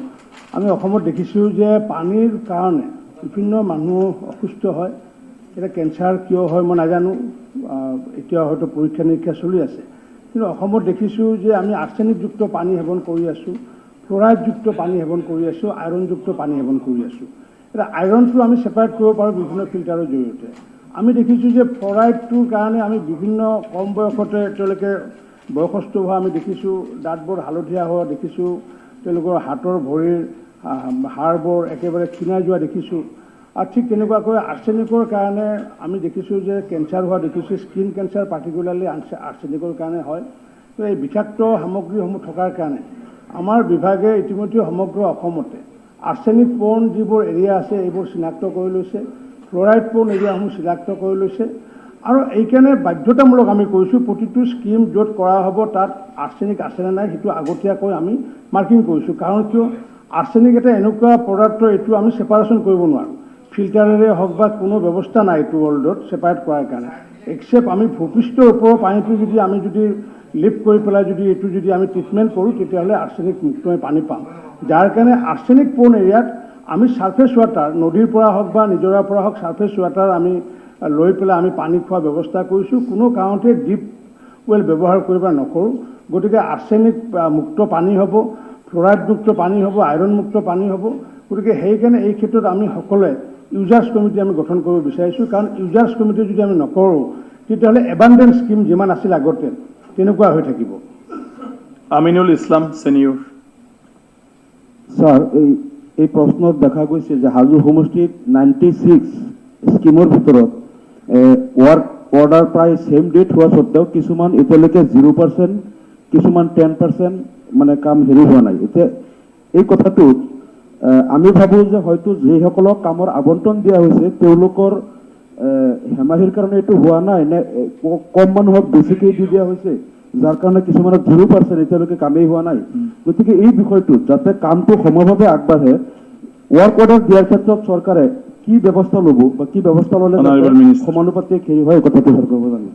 আমি অসমত দেখিছোঁ যে পানীৰ কাৰণে বিভিন্ন মানুহ অসুস্থ হয়। এতিয়া কেঞ্চাৰ কিয় হয় মই নাজানো, এতিয়া হয়তো পৰীক্ষা নিৰীক্ষা চলি আছে। কিন্তু অসমত দেখিছোঁ যে আমি আৰ্ছেনিকযুক্ত পানী সেৱন কৰি আছোঁ, ফ্ল'ৰাইডযুক্ত পানী সেৱন কৰি আছোঁ, আইৰণযুক্ত পানী সেৱন কৰি আছোঁ। এতিয়া আইৰণটো আমি ছেপাৰেট কৰিব পাৰোঁ বিভিন্ন ফিল্টাৰৰ জৰিয়তে। আমি দেখিছোঁ যে ফ্ল'ৰাইডটোৰ কাৰণে আমি বিভিন্ন কম বয়সতে তেওঁলোকে বয়সস্থ হোৱা আমি দেখিছোঁ, দাঁতবোৰ হালধীয়া হোৱা দেখিছোঁ, তেওঁলোকৰ হাতৰ ভৰিৰ হাড়বোৰ একেবাৰে ক্ষীণাই যোৱা দেখিছোঁ। আৰু ঠিক তেনেকুৱাকৈ আৰ্ছেনিকৰ কাৰণে আমি দেখিছোঁ যে কেঞ্চাৰ হোৱা দেখিছোঁ, স্কিন কেঞ্চাৰ পাৰ্টিকুলাৰলি আৰ্ছেনিকৰ কাৰণে হয়। তো এই বিষাক্ত সামগ্ৰীসমূহ থকাৰ কাৰণে আমাৰ বিভাগে ইতিমধ্যে সমগ্ৰ অসমতে আৰ্ছেনিক পৰ্ণ যিবোৰ এৰিয়া আছে এইবোৰ চিনাক্ত কৰি লৈছে, ফ্ল'ৰাইড পৰ্ণ এৰিয়াসমূহ চিনাক্ত কৰি লৈছে। আৰু এইকাৰণে বাধ্যতামূলক আমি কৰিছোঁ প্ৰতিটো স্কিম য'ত কৰা হ'ব তাত আৰ্ছেনিক আছেনে নাই সেইটো আগতীয়াকৈ আমি মাৰ্কিং কৰিছোঁ। কাৰণ কিয় আৰ্ছেনিক এটা এনেকুৱা পদাৰ্থ, এইটো আমি ছেপাৰেশ্যন কৰিব নোৱাৰোঁ, ফিল্টাৰেৰে হওক বা কোনো ব্যৱস্থা নাই এইটো ৱৰ্ল্ডত ছেপাৰেট কৰাৰ কাৰণে, এক্সেপ্ট আমি ভূপৃষ্ঠৰ ওপৰৰ পানীটো যদি আমি লিফ্ট কৰি পেলাই এইটো যদি আমি ট্ৰিটমেণ্ট কৰোঁ তেতিয়াহ'লে আৰ্ছেনিক মুক্ত পানী পাম। যাৰ কাৰণে আৰ্ছেনিক পৰ্ণ এৰিয়াত আমি ছাৰ্ফেচ ৱাটাৰ, নদীৰ পৰা হওক বা নিজৰাৰ পৰা হওক ছাৰ্ফেচ ৱাটাৰ আমি লৈ পেলাই আমি পানী খোৱাৰ ব্যৱস্থা কৰিছোঁ। কোনো কাৰণতে ডিপ ৱেল ব্যৱহাৰ কৰিব নকৰোঁ। গতিকে আৰ্ছেনিক মুক্ত পানী হ'ব, ফ্ল'ৰাইডযুক্ত পানী হ'ব, আইৰণমুক্ত পানী হ'ব। গতিকে সেইকাৰণে এই ক্ষেত্ৰত আমি সকলোৱে ইউজাৰ্ছ কমিটি আমি গঠন কৰিব বিচাৰিছোঁ। কাৰণ ইউজাৰ্ছ কমিটি যদি আমি নকৰোঁ তেতিয়াহ'লে এবাণ্ডেণ্ট স্কিম যিমান আছিল আগতে তেনেকুৱা হৈ থাকিব। আমিনুল ইছলাম ছেনিয়ৰ। ছাৰ, এই প্ৰশ্নত দেখা গৈছে যে হাজো সমষ্টিত 96 স্কিমৰ ভিতৰত ৱৰ্ক অৰ্ডাৰ প্ৰায় ছেম ডেট হোৱা স্বত্তেও কিছুমান এতিয়ালৈকে 0%, কিছুমান 10% মানে কাম হোৱা নাই। এতিয়া এই কথাটোত আমি ভাবোঁ যে হয়তো যিসকলক কামৰ আবণ্টন দিয়া হৈছে তেওঁলোকৰ হেমাহিৰ কাৰণে এইটো হোৱা নাই নে কম মানুহক বেছিকৈ দি দিয়া হৈছে, যাৰ কাৰণে কিছুমানৰ 0% এতিয়ালৈকে কামেই হোৱা নাই। গতিকে এই বিষয়টোত যাতে কামটো সমভাৱে আগবাঢ়ে, ৱৰ্ক অৰ্ডাৰ দিয়াৰ ক্ষেত্ৰত চৰকাৰে কি ব্যৱস্থা ল'ব বা কি ব্যৱস্থা ল'লে সমানুপাতিক হেৰি হয় কথাটো চৰকাৰে জানিব।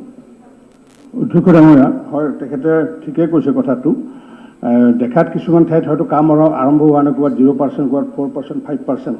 অধ্যক্ষ ডাঙৰীয়া, হয় তেখেতে ঠিকেই কৈছে কথাটো। দেখাত কিছুমান ঠাইত হয়তো কাম আৰম্ভ হোৱা নাই, ক'ৰবাত 0%, ক'ৰবাত 4%, 5%।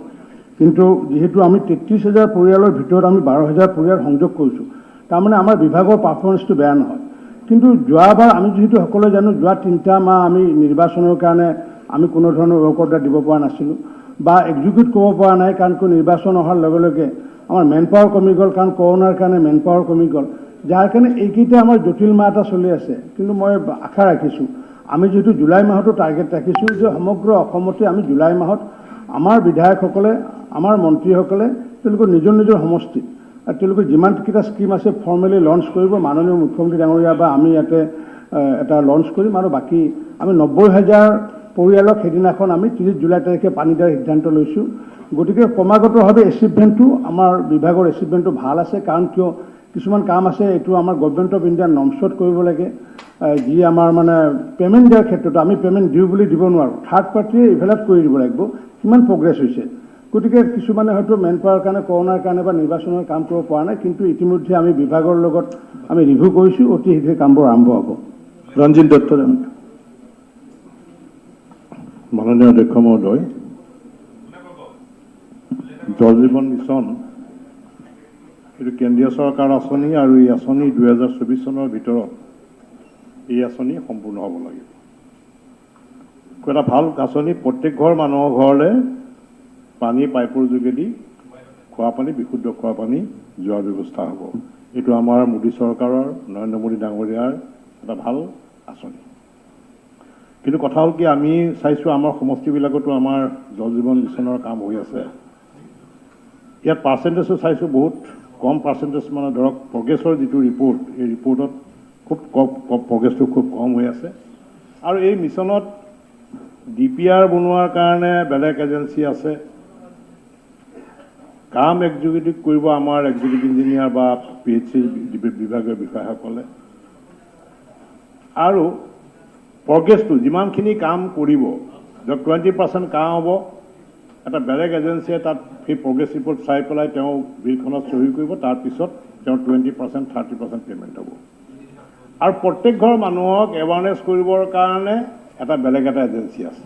কিন্তু যিহেতু আমি 33,000 পৰিয়ালৰ ভিতৰত আমি 12,000 পৰিয়াল সংযোগ কৰিছোঁ, তাৰমানে আমাৰ বিভাগৰ পাৰফৰ্মেঞ্চটো বেয়া নহয়। কিন্তু যোৱাবাৰ আমি যিহেতু সকলোৱে জানো যোৱা 3টা মাহ আমি নিৰ্বাচনৰ কাৰণে আমি কোনো ধৰণৰ ৱৰ্ক অৰ্ডাৰ দিব পৰা নাছিলোঁ বা এক্সিকিউট কৰিব পৰা নাই। কাৰণ নিৰ্বাচন অহাৰ লগে লগে আমাৰ মেন পাৱাৰ কমি গ'ল, কাৰণ কৰোণাৰ কাৰণে মেন পাৱাৰ কমি গ'ল। যাৰ কাৰণে এইকেইটা আমাৰ জটিল মাহ এটা চলি আছে। কিন্তু মই আশা ৰাখিছোঁ আমি যিহেতু জুলাই মাহতো টাৰ্গেট ৰাখিছোঁ যে সমগ্ৰ অসমতে আমি জুলাই মাহত আমাৰ বিধায়কসকলে, আমাৰ মন্ত্ৰীসকলে তেওঁলোকৰ নিজৰ নিজৰ সমষ্টিত তেওঁলোকে যিমানকেইটা স্কিম আছে ফৰ্মেলি লঞ্চ কৰিব। মাননীয় মুখ্যমন্ত্ৰী ডাঙৰীয়া বা আমি ইয়াতে এটা লঞ্চ কৰিম। আৰু বাকী আমি 90,000 পৰিয়ালক সেইদিনাখন আমি 30 জুলাই তাৰিখে পানী দিয়াৰ সিদ্ধান্ত লৈছোঁ। গতিকে ক্ৰমাগতভাৱে এচিভমেণ্টটো আমাৰ বিভাগৰ এচিভমেণ্টটো ভাল আছে। কাৰণ কিয় কিছুমান কাম আছে এইটো আমাৰ গভৰ্ণমেণ্ট অফ ইণ্ডিয়াৰ নৰ্মছত কৰিব লাগে, যি আমাৰ মানে পে'মেণ্ট দিয়াৰ ক্ষেত্ৰত আমি পে'মেণ্ট দিওঁ বুলি দিব নোৱাৰোঁ, থাৰ্ড পাৰ্টিয়ে ইভেলাট কৰি দিব লাগিব কিমান প্ৰগ্ৰেছ হৈছে। গতিকে কিছুমানে হয়তো মেন পাৱাৰ কাৰণে, কৰোণাৰ কাৰণে বা নিৰ্বাচনৰ কাম কৰিব পৰা নাই। কিন্তু ইতিমধ্যে আমি বিভাগৰ লগত আমি ৰিভিউ কৰিছোঁ, অতি শীঘ্ৰে কামবোৰ আৰম্ভ হ'ব। ৰঞ্জিত দত্ত। মাননীয় অধ্যক্ষ মহোদয়, জল জীৱন মিছন এইটো কেন্দ্ৰীয় চৰকাৰৰ আঁচনি আৰু এই আঁচনি 2024 চনৰ ভিতৰত এই আঁচনি সম্পূৰ্ণ হ'ব লাগিব। এটা ভাল আঁচনি, প্ৰত্যেক ঘৰ মানুহৰ ঘৰলৈ পানী পাইপৰ যোগেদি খোৱা পানী, বিশুদ্ধ খোৱা পানী যোৱাৰ ব্যৱস্থা হ'ব। এইটো আমাৰ মোদী চৰকাৰৰ, নৰেন্দ্ৰ মোদী ডাঙৰীয়াৰ এটা ভাল আঁচনি। কিন্তু কথা হ'ল কি, আমি চাইছোঁ আমাৰ সমষ্টিবিলাকতো আমাৰ জল জীৱন মিছনৰ কাম হৈ আছে। ইয়াত পাৰ্চেণ্টেজো চাইছোঁ বহুত কম পাৰ্চেণ্টেজ, মানে ধৰক প্ৰগ্ৰেছৰ যিটো ৰিপৰ্ট, এই ৰিপৰ্টত খুব প্ৰগ্ৰেছটো খুব কম হৈ আছে। আৰু এই মিছনত DPR বনোৱাৰ কাৰণে বেলেগ এজেঞ্চি আছে, কাম এক্সিকিউটিভ কৰিব আমাৰ এক্সিকিউটিভ ইঞ্জিনিয়াৰ বা PHC বিভাগীয় বিষয়াসকলে আৰু প্ৰগ্ৰেছটো যিমানখিনি কাম কৰিব য'ত 20% কাম হ'ব এটা বেলেগ এজেঞ্চিয়ে তাত সেই প্ৰগ্ৰেছ ৰিপৰ্ট চাই পেলাই তেওঁ বিলখনত চহী কৰিব তাৰপিছত তেওঁ 20% 30% পে'মেণ্ট হ'ব আৰু প্ৰত্যেক ঘৰ মানুহক এৱাৰনেছ কৰিবৰ কাৰণে এটা বেলেগ এটা এজেঞ্চি আছে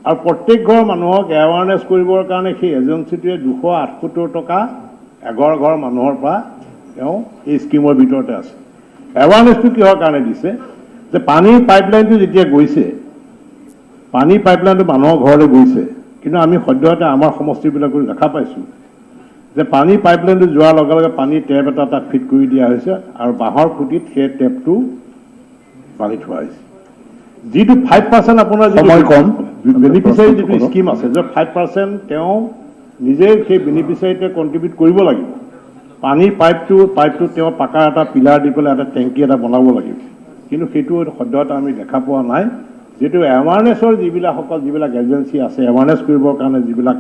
আৰু প্ৰত্যেক ঘৰ মানুহক এৱাৰনেছ কৰিবৰ কাৰণে সেই এজেঞ্চিটোৱে 278 টকা এঘৰ ঘৰ মানুহৰ পৰা তেওঁ এই স্কিমৰ ভিতৰতে আছে এৱাৰনেছটো কিহৰ কাৰণে দিছে যে পানীৰ পাইপলাইনটো যেতিয়া গৈছে পানীৰ পাইপলাইনটো মানুহৰ ঘৰলৈ গৈছে কিন্তু আমি সদ্যহতে আমাৰ সমষ্টিবিলাকত দেখা পাইছোঁ যে পানীৰ পাইপলাইনটো যোৱাৰ লগে লগে পানীৰ টেপ এটা তাত ফিট কৰি দিয়া হৈছে আৰু বাঁহৰ খুঁটিত সেই টেপটো বান্ধি থোৱা হৈছে যিটো 5% আপোনাৰ সময় কম বেনিফিচিয়াৰী যিটো স্কিম আছে যে 5% তেওঁ নিজে সেই বেনিফিচিয়াৰীটোৱে কণ্ট্ৰিবিউট কৰিব লাগিব পানীৰ পাইপটো তেওঁ পাকাৰ এটা পিলাৰ দি পেলাই এটা টেংকি এটা বনাব লাগিব কিন্তু সেইটো সদ্যহতে আমি দেখা পোৱা নাই যেটো এৱাৰনেছৰ যিবিলাক এজেঞ্চি আছে এৱাৰনেছ কৰিবৰ কাৰণে যিবিলাক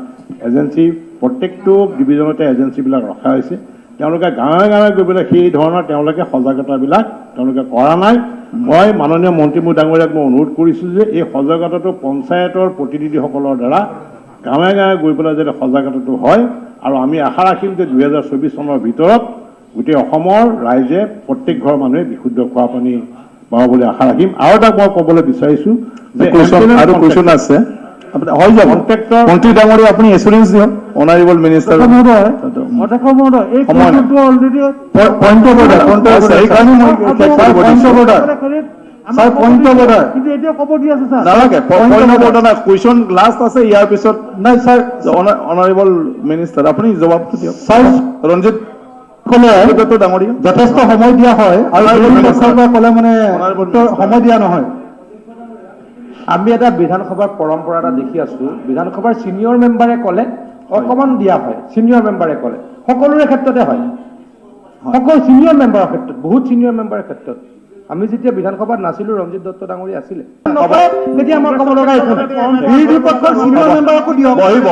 এজেঞ্চি প্ৰত্যেকটো ডিভিজনতে এজেঞ্চিবিলাক ৰখা হৈছে তেওঁলোকে গাঁৱে গাঁৱে গৈ পেলাই সেই ধৰণৰ তেওঁলোকে সজাগতাবিলাক তেওঁলোকে কৰা নাই মই মাননীয় মন্ত্ৰী ডাঙৰীয়াক মই অনুৰোধ কৰিছোঁ যে এই সজাগতাটো পঞ্চায়তৰ প্ৰতিনিধিসকলৰ দ্বাৰা গাঁৱে গাঁৱে গৈ পেলাই যাতে সজাগতাটো হয় আৰু আমি আশা ৰাখিম যে 2024 চনৰ ভিতৰত গোটেই অসমৰ ৰাইজে প্ৰত্যেক ঘৰ মানুহে বিশুদ্ধ খোৱা পানী পাব বুলি আশা ৰাখিম আৰু এটা মই ক'বলৈ বিচাৰিছোঁ যে আৰু কুৱেশ্যন আছে হৈ যাব মন্ত্ৰী ডাঙৰীয়া আপুনি এচুৰেঞ্চ দিয়ক অনাৰেবল মিনিষ্টাৰ অধ্যক্ষ মহোদয় এই কোনটো অলৰেডি পইণ্ট অফ অৰ্ডাৰ সেইকাৰণে মই point of order sir point of order কিন্তু এতিয়া ক'ব দি আছে স্যাৰ নালাগে পইণ্ট অফ অৰ্ডাৰ না কুৱেশ্যন লাষ্ট আছে ইয়াৰ পিছত নাই স্যাৰ অনাৰেবল মিনিষ্টাৰ আপুনি জবাবটো দিয়ক স্যাৰ ৰঞ্জিত ডাঙৰীয়া যথেষ্ট সময় দিয়া হয় আৰু ক'লে মানে সময় দিয়া নহয় আমি এটা বিধানসভাৰ পৰম্পৰা এটা দেখি আছো বিধানসভাৰ সিনিয়ৰ মেম্বাৰে ক'লে অকমান দিয়া হয় সিনিয়ৰ মেম্বাৰে ক'লে সকলোৰে ক্ষেত্ৰতে হয় সকলো সিনিয়ৰ মেম্বাৰৰ ক্ষেত্ৰত বহুত সিনিয়ৰ মেম্বাৰৰ ক্ষেত্ৰত আমি যেতিয়া বিধানসভাত নাছিলো ৰঞ্জিত দত্ত ডাঙৰীয়া আছিলে তেতিয়া আমাৰ ক'ব লগা একো নাই বিৰোধী পক্ষৰ সিনিয়ৰ মেম্বাৰকো দিয়ক বহিব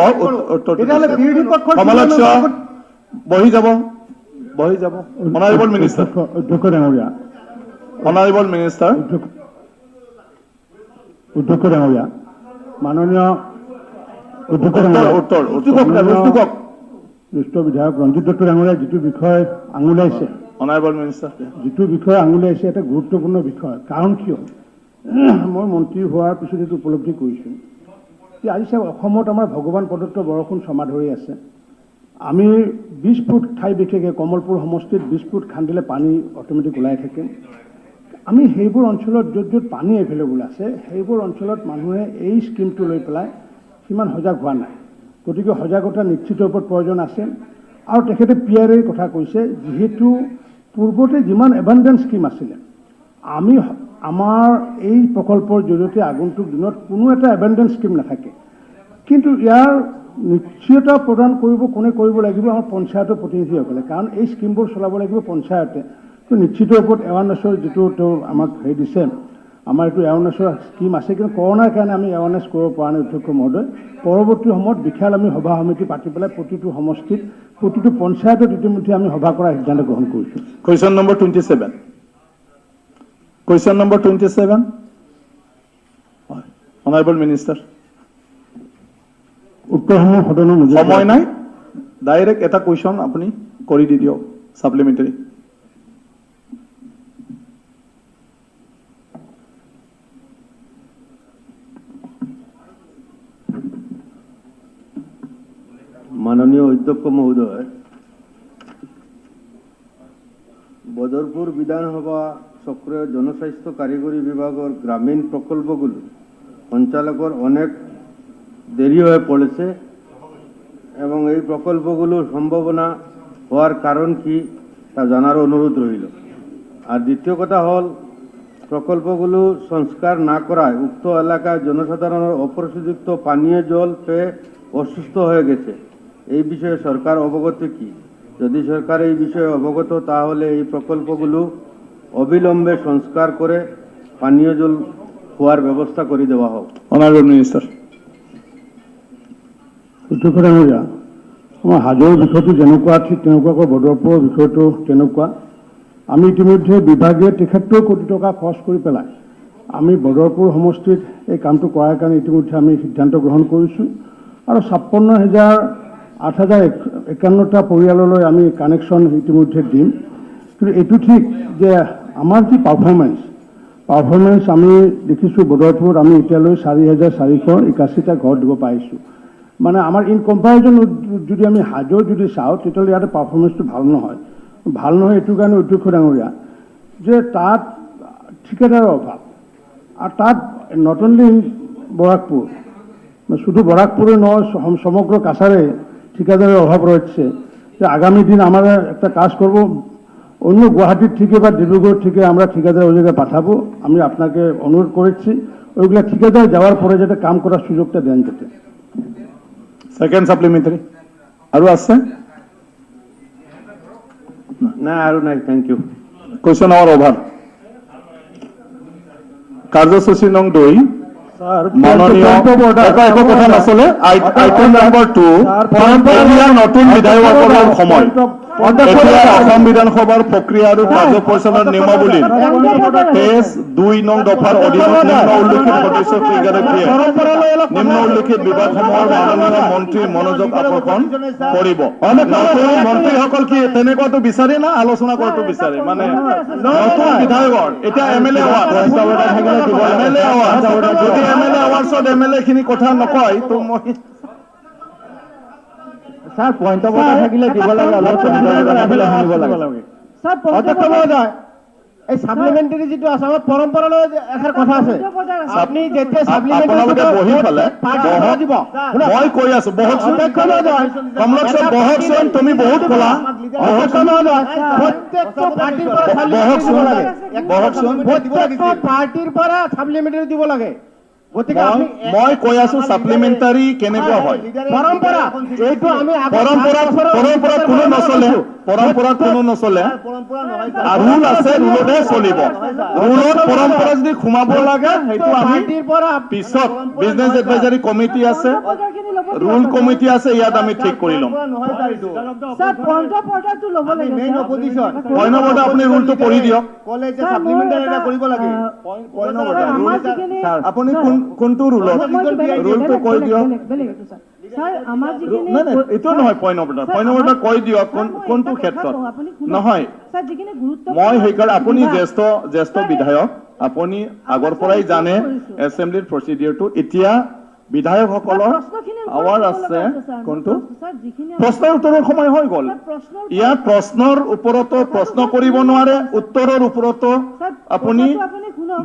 তেতিয়াহ'লে বিৰোধী পক্ষৰ বহি যাব অনাৰেবল মিনিষ্টাৰ অধ্যক্ষ ডাঙৰীয়া অনাৰেবল মিনিষ্টাৰ অধ্যক্ষ ডাঙৰীয়া মাননীয় জ্যেষ্ঠ বিধায়ক ৰঞ্জিত দত্ত ডাঙৰীয়াই যিটো বিষয় আঙুলিয়াইছে অনাৰেবল মিনিষ্টাৰ যিটো বিষয় আঙুলিয়াইছে এটা গুৰুত্বপূৰ্ণ বিষয় কাৰণ কিয় মই মন্ত্ৰী হোৱাৰ পিছত এইটো উপলব্ধি কৰিছোঁ যে আজি চাওক অসমত আমাৰ ভগৱান প্ৰদত্ত বৰষুণ ছমা ধৰি আছে আমি 20 ফুট ঠাই বিশেষকৈ কমলপুৰ সমষ্টিত 20 ফুট খান্দিলে পানী অট'মেটিক ওলাই থাকে আমি সেইবোৰ অঞ্চলত য'ত য'ত পানী এভেইলেবল আছে সেইবোৰ অঞ্চলত মানুহে এই স্কিমটো লৈ পেলাই সিমান সজাগ হোৱা নাই গতিকে সজাগতা নিশ্চিত ওপৰত প্ৰয়োজন আছে আৰু তেখেতে পিয়াৰৰ কথা কৈছে যিহেতু পূৰ্বতে যিমান এবাণ্ডেন্স স্কিম আছিলে আমি আমাৰ এই প্ৰকল্পৰ জৰিয়তে আগন্তুক দিনত কোনো এটা এবাণ্ডেন্স স্কিম নাথাকে কিন্তু ইয়াৰ নিশ্চয়তা প্ৰদান কোনে কৰিব লাগিব আমাৰ পঞ্চায়তৰ প্ৰতিনিধিসকলে কাৰণ এই স্কিমবোৰ চলাব লাগিব পঞ্চায়তে তো নিশ্চিত ওপৰত এৱাৰনেছৰ যিটো তেওঁ আমাক হেৰি দিছে আমাৰ এইটো এৱাৰনেছৰ স্কিম আছে কিন্তু কৰোণাৰ কাৰণে আমি এৱাৰনেছ কৰিব পৰা নাই অধ্যক্ষ মহোদয় পৰৱৰ্তী সময়ত বিশাল আমি সভা সমিতি পাতি পেলাই প্ৰতিটো সমষ্টিত প্ৰতিটো পঞ্চায়তত ইতিমধ্যে আমি সভা কৰাৰ সিদ্ধান্ত গ্ৰহণ কৰিছোঁ question number 27 question number 27 honourable minister উত্তৰসমূহ সদনৰ সময় নাই ডাইৰেক্ট এটা কুৱেশ্যন আপুনি কৰি দি দিয়ক ছাপ্লিমেণ্টাৰী মাননীয় অধ্যক্ষ মহোদয় বদরপুর বিধানসভা সক্রিয় জনস্বাস্থ্য কারিগরি বিভাগের গ্রামীণ প্রকল্পগুলো সঞ্চালকের অনেক দেরি হয়ে পড়েছে এবং এই প্রকল্পগুলোর সম্ভাবনা হওয়ার কারণ কি তা জানার অনুরোধ রইল আর দ্বিতীয় কথা হল প্রকল্পগুলো সংস্কার না করায় উক্ত এলাকায় জনসাধারণের অপরিশোধিত পানীয় জল পেয়ে অসুস্থ হয়ে গেছে এই বিষয়ে সরকার অবগত কি যদি সরকার এই বিষয়ে অবগত তাহলে এই প্রকল্পগুলো অবিলম্বে সংস্কার করে পানীয় জল খোয়ার ব্যবস্থা করে দেওয়া হোক অনারেবল মিনিস্টার অধ্যক্ষ ডাঙৰীয়া আমাৰ হাজোৰ বিষয়টো যেনেকুৱা ঠিক তেনেকুৱাকৈ বদৰপুৰৰ বিষয়টো তেনেকুৱা আমি ইতিমধ্যে বিভাগীয় তেখেতও কোটি টকা খৰচ কৰি পেলাই আমি বদৰপুৰ সমষ্টিত এই কামটো কৰাৰ কাৰণে ইতিমধ্যে আমি সিদ্ধান্ত গ্ৰহণ কৰিছোঁ আৰু 56,000-8,051টা পৰিয়াললৈ আমি কানেকশ্যন ইতিমধ্যে দিম কিন্তু এইটো ঠিক যে আমাৰ যি পাৰফৰ্মেঞ্চ আমি দেখিছোঁ বদৰপুৰত আমি এতিয়ালৈ 4,481টা ঘৰ দিব পাৰিছোঁ মানে আমাৰ ইন কম্পেৰিজন যদি আমি হাজোৰ যদি চাওঁ তেতিয়াহ'লে ইয়াতে পাৰফৰ্মেঞ্চটো ভাল নহয় এইটো কাৰণে অধ্যক্ষ ডাঙৰীয়া যে তাত ঠিকাদাৰৰ অভাৱ আৰু তাত নট অনলি বৰাকপুৰ শুধু বরাকপুরে নয় সমগ্র কাছারে ঠিকাদারের অভাব রয়েছে যে আগামী দিন আমরা একটা কাজ করব অন্য গুয়াহাটির থেকে বা ডিব্রুগড় থেকে আমরা ঠিকাদার ওই জায়গায় পাঠাবো আমি আপনাকে অনুরোধ করেছি ওইগুলা ঠিকাদার যাওয়ার পরে যাতে কাম করার সুযোগটা দেন যেতে সেকেন্ড সাপ্লিমেন্টারি আৰু আছে না আৰু নাই thank you question hour over কাৰ্যসূচী নং 2 মাননীয় একো কথা নচলে আইটেম নম্বৰ 2 নতুন বিধায়কসকলৰ সময় অসম বিধানসভাৰ প্ৰক্ৰিয়া আৰু কাৰ্য পৰিচালনাৰ নিয়মাৱলী তেজ 2 নং দফাৰ অধীনত নিম্ন উল্লেখিত সদস্য কেইগৰাকীয়ে নিম্ন উল্লেখিত বিভাগসমূহৰ মাননীয় মন্ত্ৰীৰ মনোযোগ আকৰ্ষণ কৰিব নতুন মন্ত্ৰীসকল কি তেনেকুৱাটো বিচাৰে না আলোচনা কৰাটো বিচাৰে মানে নতুন বিধায়কৰ এতিয়া এমএলএ যদি এমএলএ আৱাৰ্ছত এমএলএ খিনি কথা নকয় তো মই স্যার পয়েন্ট অফ অর্ডার থাকিলে দিব লাগে অধ্যক্ষ মহোদয় এই সাপ্লিমেন্টারি যেটো আছে আমার পরম্পরালৈ এখাৰ কথা আছে আপনি যেতিয়া সাপ্লিমেন্টারি বহি ফেলে দিব মই কৈ আছো বহকচোন অধ্যক্ষ মহোদয় কমলকচোন বহকচোন তুমি বহুত কলা অধ্যক্ষ মহোদয় প্রত্যেকটো পাৰ্টিৰ পৰা বহকচোন প্ৰত্যেকটো পাৰ্টিৰ পৰা সাপ্লিমেন্টাৰি দিব লাগে গতিকে মই কৈ আছো সাপ্লিমেন্টাৰি কেনেকুৱা হয় পৰম্পৰা এইটো আমি পৰম্পৰা কোনো নচলে ৰুল আছে ৰুলতে চলিব ৰুলত পৰম্পৰা যদি সোমাব লাগে সেইটো আমি পিছত বিজনেছ এডভাইজাৰী কমিটি আছে ৰুল কমিটি আছে ইয়াত আমি ঠিক কৰি ল'ম পইণ্ট অফ অৰ্ডাৰ আপুনি ৰুলটো পঢ়ি দিয়ক আপুনি কোনটো ৰুলত ৰুলটো কৈ দিয়ক এইটো নহয় পইণ্ট অফ অৰ্ডাৰ কৈ দিয়ক কোনটো ক্ষেত্ৰত নহয় মই সেইকাৰণে আপুনি জ্যেষ্ঠ বিধায়ক আপুনি আগৰ পৰাই জানে এছেম্বলিৰ প্ৰচিডিউৰটো এতিয়া বিধায়কসকলৰ আৱাৰ আছে কোনটো প্ৰশ্নৰ উত্তৰৰ সময় হৈ গ'ল ইয়াত প্ৰশ্নৰ ওপৰতো প্ৰশ্ন কৰিব নোৱাৰে উত্তৰৰ ওপৰতো আপুনি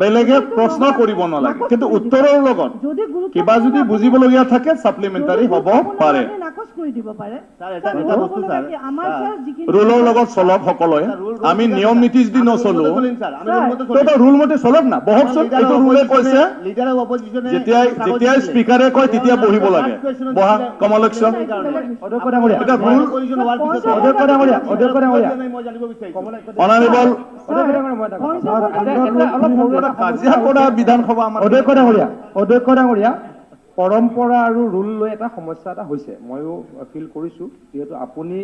বেলেগে প্ৰশ্ন কৰিব নালাগে কিন্তু উত্তৰৰ লগত কিবা যদি বুজিবলগীয়া থাকে সাপ্লিমেন্টাৰি হ'ব পাৰে ৰুলৰ লগত চলক সকলোৱে আমি নিয়ম নীতি যদি নচলো ৰুল মতে চলক না বহকচোন এইটো ৰুলে কৈছে যেতিয়াই স্পিকাৰে কয় তেতিয়া বহিব লাগে বহা কমলক্ষ অনাৰেবল কাজিয়া কৰা বিধানসভা অধ্যক্ষ ডাঙৰীয়া পৰম্পৰা আৰু ৰুল লৈ এটা সমস্যা এটা হৈছে ময়ো ফিল কৰিছোঁ যিহেতু আপুনি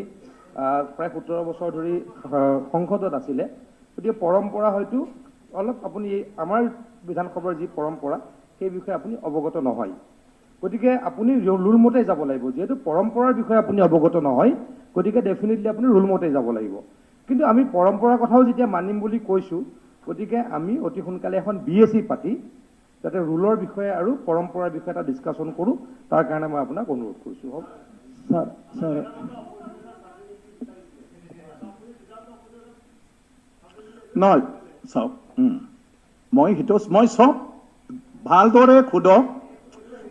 প্ৰায় 17 বছৰ ধৰি সংসদত আছিলে গতিকে পৰম্পৰা হয়তো অলপ আপুনি আমাৰ বিধানসভাৰ যি পৰম্পৰা সেই বিষয়ে আপুনি অৱগত নহয় গতিকে আপুনি ৰুল মতে যাব লাগিব যেহেতু পৰম্পৰাৰ বিষয়ে আপুনি অৱগত নহয় গতিকে ডেফিনেটলি আপুনি ৰুল মতে যাব লাগিব কিন্তু আমি পৰম্পৰাৰ কথাও যেতিয়া মানিম বুলি কৈছোঁ গতিকে আমি অতি সোনকালে এখন বিএসি পাতি যাতে ৰুলৰ বিষয়ে আৰু পৰম্পৰাৰ বিষয়ে এটা ডিছকাশ্যন কৰোঁ তাৰ কাৰণে মই আপোনাক অনুৰোধ কৰিছোঁ হওক স্যাৰ নহয় চাওক মই চব ভালদৰে সোধক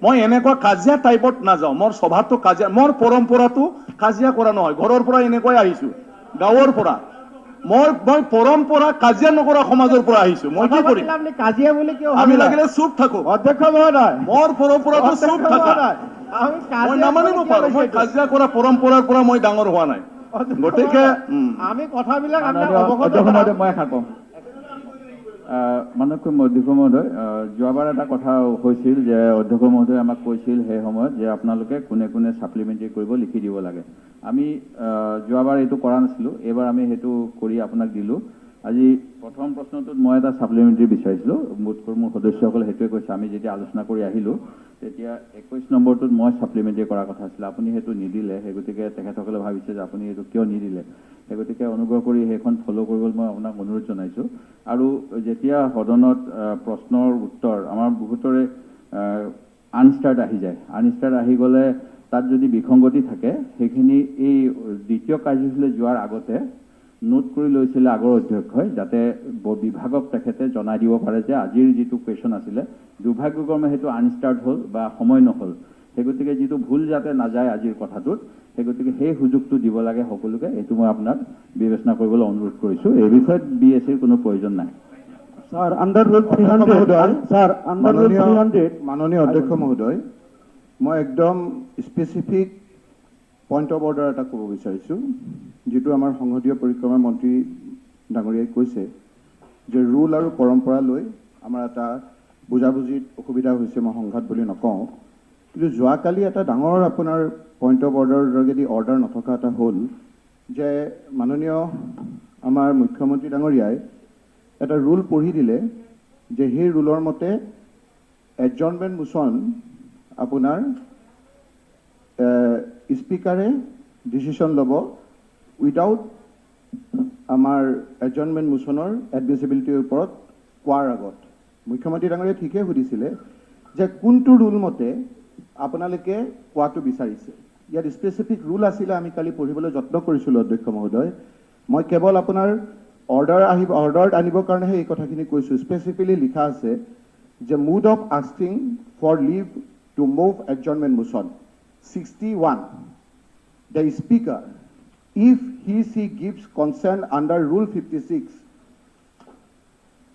মই এনেকুৱা কাজিয়া টাইপত নাযাওঁ মোৰ স্বভাৱটো কাজিয়া মোৰ পৰম্পৰাটো কাজিয়া কৰা নহয় ঘৰৰ পৰা এনেকৈ আহিছোঁ গাঁৱৰ পৰা মই পৰম্পৰা কাজিয়া নকৰা সমাজৰ পৰা আহিছোঁ মই কি কৰিম কাজিয়া বুলি কিয় আমি লাগিলে চুপ থাকো অধ্যক্ষ মহোদয় মোৰ পৰম্পৰাটো চুপ থাকা মই নামানিব পাৰোঁ মই কাজিয়া কৰা পৰম্পৰাৰ পৰা মই ডাঙৰ হোৱা নাই গতিকে আমি কথাবিলাক আপোনাক অৱগত মই এষাৰ কওঁ মাননীয় অধ্যক্ষ মহোদয়, যোৱাবাৰ এটা কথা হৈছিল যে অধ্যক্ষ মহোদয়ে আমাক কৈছিল সেই সময়ত যে আপোনালোকে কোনে কোনে ছাপ্লিমেণ্টাৰী কৰিব লিখি দিব লাগে। আমি যোৱাবাৰ এইটো কৰা নাছিলোঁ, এইবাৰ আমি সেইটো কৰি আপোনাক দিলোঁ। আজি প্ৰথম প্ৰশ্নটোত মই এটা ছাপ্লিমেণ্টাৰী বিচাৰিছিলোঁ, মোৰ সদস্যসকলে সেইটোৱে কৈছে। আমি যেতিয়া আলোচনা কৰি আহিলোঁ তেতিয়া 21 নম্বৰটোত মই ছাপ্লিমেণ্টাৰী কৰাৰ কথা আছিলে, আপুনি সেইটো নিদিলে। সেই গতিকে তেখেতসকলে ভাবিছে যে আপুনি এইটো কিয় নিদিলে। সেই গতিকে অনুগ্ৰহ কৰি সেইখন ফ'ল' কৰিবলৈ মই আপোনাক অনুৰোধ জনাইছোঁ। আৰু যেতিয়া সদনত প্ৰশ্নৰ উত্তৰ আমাৰ বহুতৰে আনষ্টাৰ্ট আহি যায়, আনষ্টাৰ্ট আহি গ'লে তাত যদি বিসংগতি থাকে সেইখিনি এই দ্বিতীয় কাৰ্যসূচীলৈ যোৱাৰ আগতে নোট কৰি লৈছিলে আগৰ অধ্যক্ষই, যাতে বিভাগক তেখেতে জনাই দিব পাৰে যে আজিৰ যিটো কুৱেশ্যন আছিলে দুৰ্ভাগ্যক্ৰমে সেইটো আনষ্টাৰ্ট হ'ল বা সময় নহ'ল। সেই গতিকে যিটো ভুল যাতে নাযায় আজিৰ কথাটোত, সেই গতিকে সেই সুযোগটো দিব লাগে সকলোকে। এইটো মই আপোনাক বিবেচনা কৰিবলৈ অনুৰোধ কৰিছোঁ। এই বিষয়ত BSCৰ কোনো প্ৰয়োজন নাই। Sir under rule 300 sir under rule 300 মাননীয় অধ্যক্ষ মহোদয়, মই একদম স্পেচিফিক পইণ্ট অফ অৰ্ডাৰ এটা ক'ব বিচাৰিছোঁ, যিটো আমাৰ সংসদীয় পৰিক্ৰমা মন্ত্ৰী ডাঙৰীয়াই কৈছে যে ৰুল আৰু পৰম্পৰা লৈ আমাৰ এটা বুজাবুজিত অসুবিধা হৈছে। মই সংঘাত বুলি নকওঁ, কিন্তু যোৱাকালি এটা ডাঙৰ আপোনাৰ পইণ্ট অফ অৰ্ডাৰৰ যোগেদি অৰ্ডাৰ নথকা এটা হ'ল যে মাননীয় আমাৰ মুখ্যমন্ত্ৰী ডাঙৰীয়াই এটা ৰুল পঢ়ি দিলে যে সেই ৰুলৰ মতে এডজৰ্ণমেণ্ট মোচন আপোনাৰ স্পীকাৰে ডিচিশ্যন ল'ব উইদাউট আমাৰ এডজৰ্ণমেণ্ট মোচনৰ এডমিচিবিলিটিৰ ওপৰত কোৱাৰ আগত। মুখ্যমন্ত্ৰী ডাঙৰীয়াই ঠিকেই সুধিছিলে যে কোনটো ৰুল মতে আপোনালোকে কোৱাটো বিচাৰিছে। ইয়াত স্পেচিফিক ৰুল আছিলে, আমি কালি পঢ়িবলৈ যত্ন কৰিছিলোঁ অধ্যক্ষ মহোদয়। মই কেৱল আপোনাৰ অৰ্ডাৰত আনিবৰ কাৰণেহে এই কথাখিনি কৈছোঁ। স্পেচিফিকলি লিখা আছে যে mode of asking for leave to move adjournment motion 61, the speaker, if he gives consent under rule 56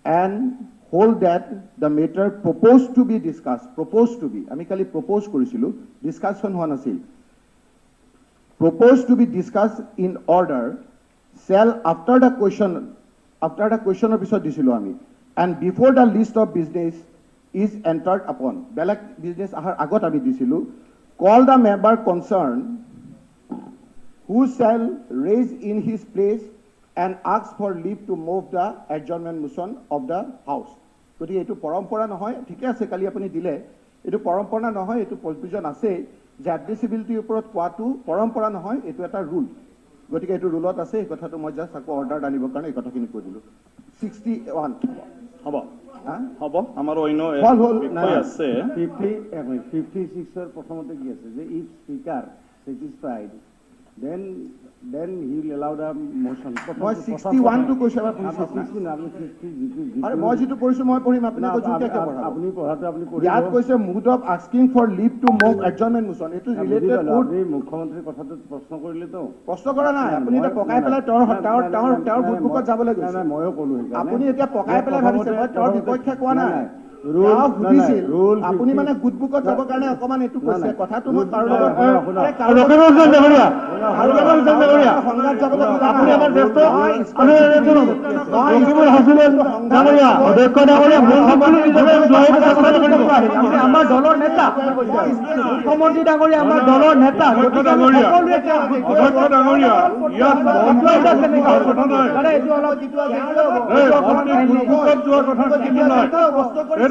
and hold that the matter proposed to be discussed, proposed to be, আমি কালি propose কৰিছিলোঁ, discussion হোৱা নাছিল, proposed to be discussed in order shall after the questionৰ পিছত দিছিলোঁ আমি, and before the list of business is entered upon, বেলেগ বিজনেছ অহাৰ আগত আমি দিছিলোঁ, call the member concerned who shall raise in his place and ask for leave to move the adjournment motion of the house. গতিকে এইটো পৰম্পৰা নহয়, ঠিকে আছে কালি আপুনি দিলে, এইটো পৰম্পৰা নহয়, এইটো প্ৰভিজন আছে যে এডমিচিবিলিটিৰ ওপৰত কোৱাটো পৰম্পৰা নহয়, এইটো এটা ৰুল। গতিকে এইটো ৰুলত আছে, এই কথাটো মই জাষ্ট আকৌ অৰ্ডাৰ আনিবৰ কাৰণে এই কথাখিনি কৈ দিলোঁ। 61 হ'ব হ'ব, আমাৰ অন্য আছে 56ৰ প্ৰথমতে কি আছে যে if speaker satisfied then he will allow the motion. মই 61 টো কৈছোঁ, এবাৰ শুনিছোঁ আৰু মই যিটো কৰিছোঁ মই পঢ়িম, আপুনি আপুনি পঢ়াটো আপুনি পঢ়িব। ইয়াত কৈছে mode of asking for leave to move adjournment motion, এইটো ৰিলেটেড আপুনি মুখ্যমন্ত্ৰীৰ কথাটো প্ৰশ্ন কৰিলেতো। প্ৰশ্ন কৰা নাই, আপুনি এতিয়া পকাই পেলাই তেওঁৰ বুকবুকত যাবলৈ গৈছে। নাই ময়ো ক'লো সেইকাৰণে আপুনি এতিয়া পকাই পেলাই ভাবিছে, মই তেওঁৰ বিপক্ষে কোৱা নাই। আপুনি মানে গুডবুকত যাবৰ কাৰণে অকমান এইটো কৈছে, কথাটো মই কাৰো লগত সংঘাত যাবলৈ আমাৰ দলৰ নেতা মুখ্যমন্ত্ৰী ডাঙৰীয়া, আমাৰ দলৰ নেতা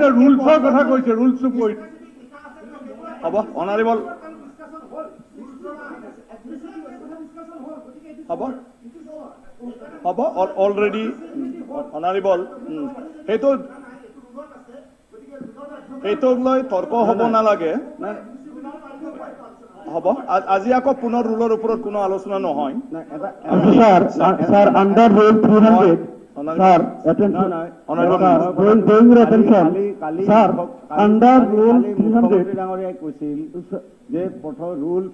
ৰুলছৰ কথা কৈছে, ৰুলছ হ'ব অনাৰেবল হ'ব অলৰেডি অনাৰেবল, সেইটোক লৈ তৰ্ক হ'ব নালাগে। হ'ব, আজি আকৌ পুনৰ ৰুলৰ ওপৰত কোনো আলোচনা নহয়। Sir under rule 300 sir attention drawing your attention sir under rule 300 ডাঙৰীয়াই কৈছিল যে প্ৰথম ৰুল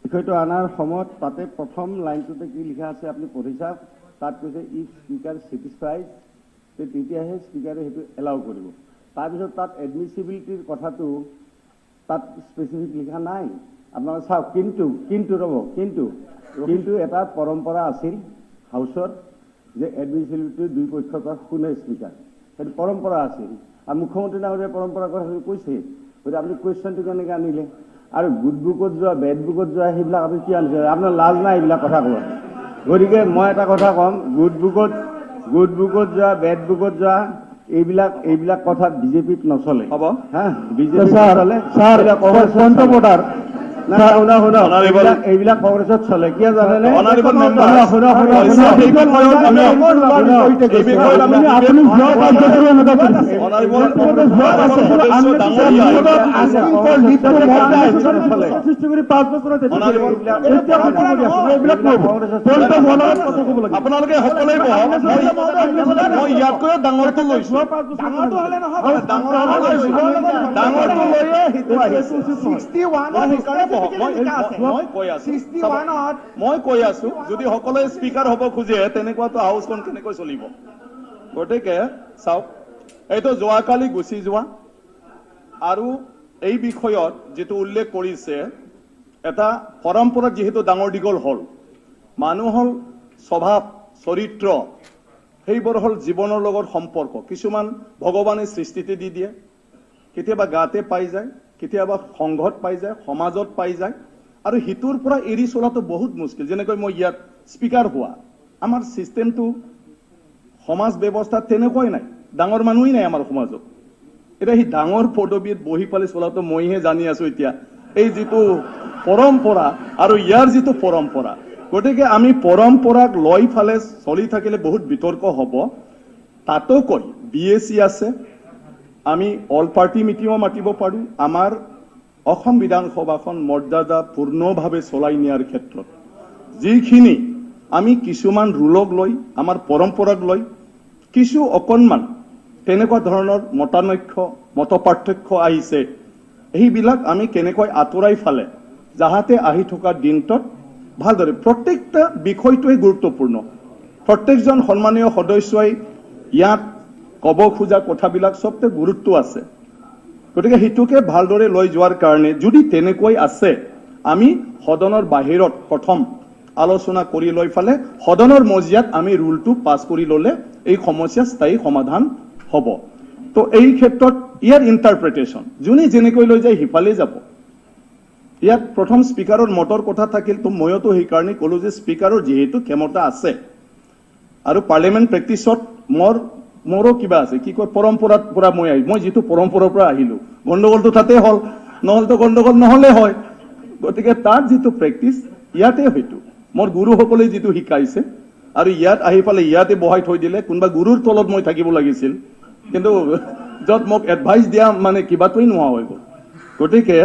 বিষয়টো অনাৰ সময়ত তাতে প্ৰথম লাইনটোতে কি লিখা আছে আপুনি পঢ়ি চাওক। তাত কৈছে ইফ স্পীকাৰ ছেটিছফাইড, তেতিয়াহে স্পীকাৰে সেইটো এলাউ কৰিব। তাৰপিছত তাত এডমিচিবিলিটিৰ কথাটো তাত স্পেচিফিক লিখা নাই। আপোনালোকে চাওক, কিন্তু এটা পৰম্পৰা আছিল হাউচৰ যে এডমিচিবিলিটিৰ দুই পক্ষৰ পৰা শুনে স্পীকাৰ সেইটো পৰম্পৰা আছিল আৰু মুখ্যমন্ত্ৰী ডাঙৰীয়াই পৰম্পৰা কথা কৈছে গতিকে আপুনি কুৱেশ্যনটো কেনেকৈ আনিলে আৰু গুড বুকত যোৱা বেড বুকত যোৱা সেইবিলাক আপুনি কি আনিছে আপোনাৰ লাজ নাই এইবিলাক কথা ক'ব গতিকে মই এটা কথা ক'ম গুড বুকত যোৱা বেড বুকত যোৱা এইবিলাক কথা বিজেপিত নচলে হ'ব হা বিজেপি নচলে এইবিলাক কংগ্ৰেছত চলে কিয় জানেনে আপোনালোকে সকলোৱে মই ইয়াতকৈ ডাঙৰটো লৈছো মই কৈ আছো যদি সকলোৱে স্পীকাৰ হ'ব খোজে তেনেকুৱাতো হাউচখন কেনেকৈ চলিব গতিকে চাওক এইটো যোৱাকালি গুচি যোৱা আৰু এই বিষয়ত যেটো উল্লেখ কৰিছে এটা পৰম্পৰা যেহেতু ডাঙৰ দীঘল হল মানুহৰ স্বভাৱ চৰিত্ৰ সেইবোৰ হল জীৱনৰ লগত সম্পৰ্ক কিছুমান ভগৱানে সৃষ্টিতে দি দিয়ে কেতিয়াবা গাতে পাই যায় কেতিয়াবা সংঘত পাই যায় সমাজত পাই যায় আৰু হিতুৰ পৰা এৰি চলাটো বহুত মুস্কিল যেনেকৈ মই ইয়াত স্পীকাৰ হোৱা আমাৰ সিস্টেমটো সমাজ ব্যৱস্থা তেনেকৈ নাই ডাঙৰ মানুহেই নাই আমাৰ সমাজত এটা হি ডাঙৰ পদবীত বহি পালে চলাটো মইহে জানি আছো এতিয়া এই যেটো পৰম্পৰা আৰু ইয়াৰ যেটো পৰম্পৰা গতিকে আমি পৰম্পৰাক লৈ ফালে চলি থাকিলে বহুত বিতৰ্ক হ'ব তাতো কৈ বিএসি আছে আমি অল পাৰ্টি মিটিঙো মাতিব পাৰো আমাৰ অসম বিধানসভাখন মৰ্যাদা পূৰ্ণভাৱে চলাই নিয়াৰ ক্ষেত্ৰত যিখিনি আমি কিছুমান ৰুলক লৈ আমাৰ পৰম্পৰাক লৈ কিছু অকণমান তেনেকুৱা ধৰণৰ মতানৈক্য মতপাৰ্থক্য আহিছে এইবিলাক আমি কেনেকৈ আঁতৰাই ফালে যাহাতে আহি থকা দিনটোত ভালদৰে প্ৰত্যেকটা বিষয়টোৱে গুৰুত্বপূৰ্ণ প্ৰত্যেকজন সন্মানীয় সদস্যই ইয়াত ক'ব খোজা কথাবিলাক সবতে গুৰুত্ব আছে গতিকে হিতুকে ভালদৰে লৈ যোৱাৰ কাৰণে যদি তেনেকৈ আছে আমি সদনৰ বাহিৰত প্ৰথম আলোচনা কৰি লৈ ফালে সদনৰ মজিয়াত আমি ৰুলটো পাছ কৰি ললে এই সমস্যা স্থায়ী সমাধান হ'ব তো এই ক্ষেত্ৰত ইয়াৰ ইন্টাৰপ্ৰিটেশন যোনে যেনেকৈ লৈ যায় হিফালে যাব ইয়াত প্ৰথম স্পিকাৰৰ মতৰ কথা থাকিল তো ময়তো সেই কাৰণে ক'লো যে স্পিকাৰৰ যেহেতু ক্ষমতা আছে আৰু পাৰ্লিয়ামেণ্ট প্ৰেক্টিছত মোৰো কিবা আছে কি কয় পৰম্পৰাত পৰা মই যেটো পৰম্পৰাৰ পৰা আহিলো গণ্ডগোলটো তাতে হল নহলতো গণ্ডগোল নহলে হয় গতিকে তাত যেটো প্ৰেক্টিছ ইয়াতে হয়তো মোৰ গুৰুসকলে যেটো শিকাইছে আৰু ইয়াত আহি পালে ইয়াতে বহাই থৈ দিলে কোনবা গুৰুৰ তলত মই থাকিব লাগিছিল কিন্তু যত মোক এডভাইস দিয়া মানে কিবাটোই নোহোৱা হৈ গ'ল গতিকে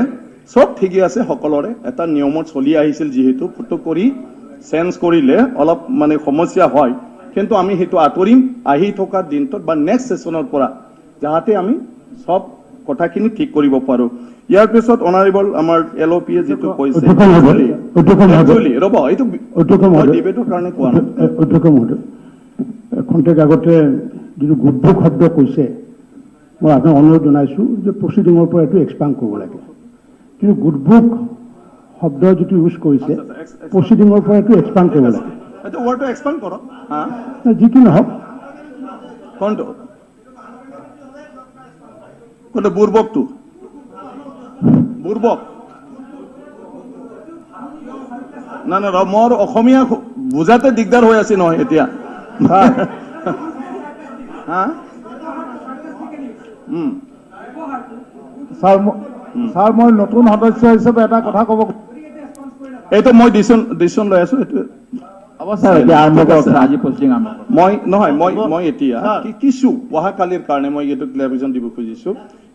সব ঠিকই আছে সকলৰে এটা নিয়মত চলি আহিছিল যেহেতু ফুটো কৰি চেঞ্জ কৰিলে অলপ মানে সমস্যা হয় কিন্তু আমি হেতু আতৰিম আহি থকা দিনটোত বা নেক্সট সেশনৰ পৰা যাহাতে আমি সব কথাখিনি ঠিক কৰিব পাৰো ইয়াৰ পিছত অনাৰেবল আমাৰ এলওপি যেটো কৈছে ৰব এইটো ডিবেটৰ কাৰণে কোৱা নাই অধ্যক্ষ মহোদয় খন্তেক আগতে যিটো গুদ্ধ শব্দ কৈছে মই আপোনাক অনুৰোধ জনাইছো যে প্ৰচিডিঙৰ পৰা এইটো এক্সপাণ্ড কৰিব লাগে কিন্তু গুডবুক শব্দ যিটো ইউজ কৰিছে প্ৰচিডিঙৰ পৰা এইটো এক্সপাণ্ড কৰিব লাগে এইটো ওয়ার্ডটো এক্সপান্ড করো হ্যাঁ যি কি নহওক কোনটো কোনটো বুরবকটো বুরবক না না মোৰ অসমীয়া বুজাতে দিগদাৰ হৈ আছে নহয় এতিয়া হা স্যাৰ মই নতুন সদস্য হিচাপে এটা কথা ক'ব এইটো মই ডিসিশন লৈ আছো এইটো মই এতিয়া কিছু অহাকালিৰ কাৰণে মই এইটো ক্লিয়াৰিফিকেশ্যন দিব খুজিছো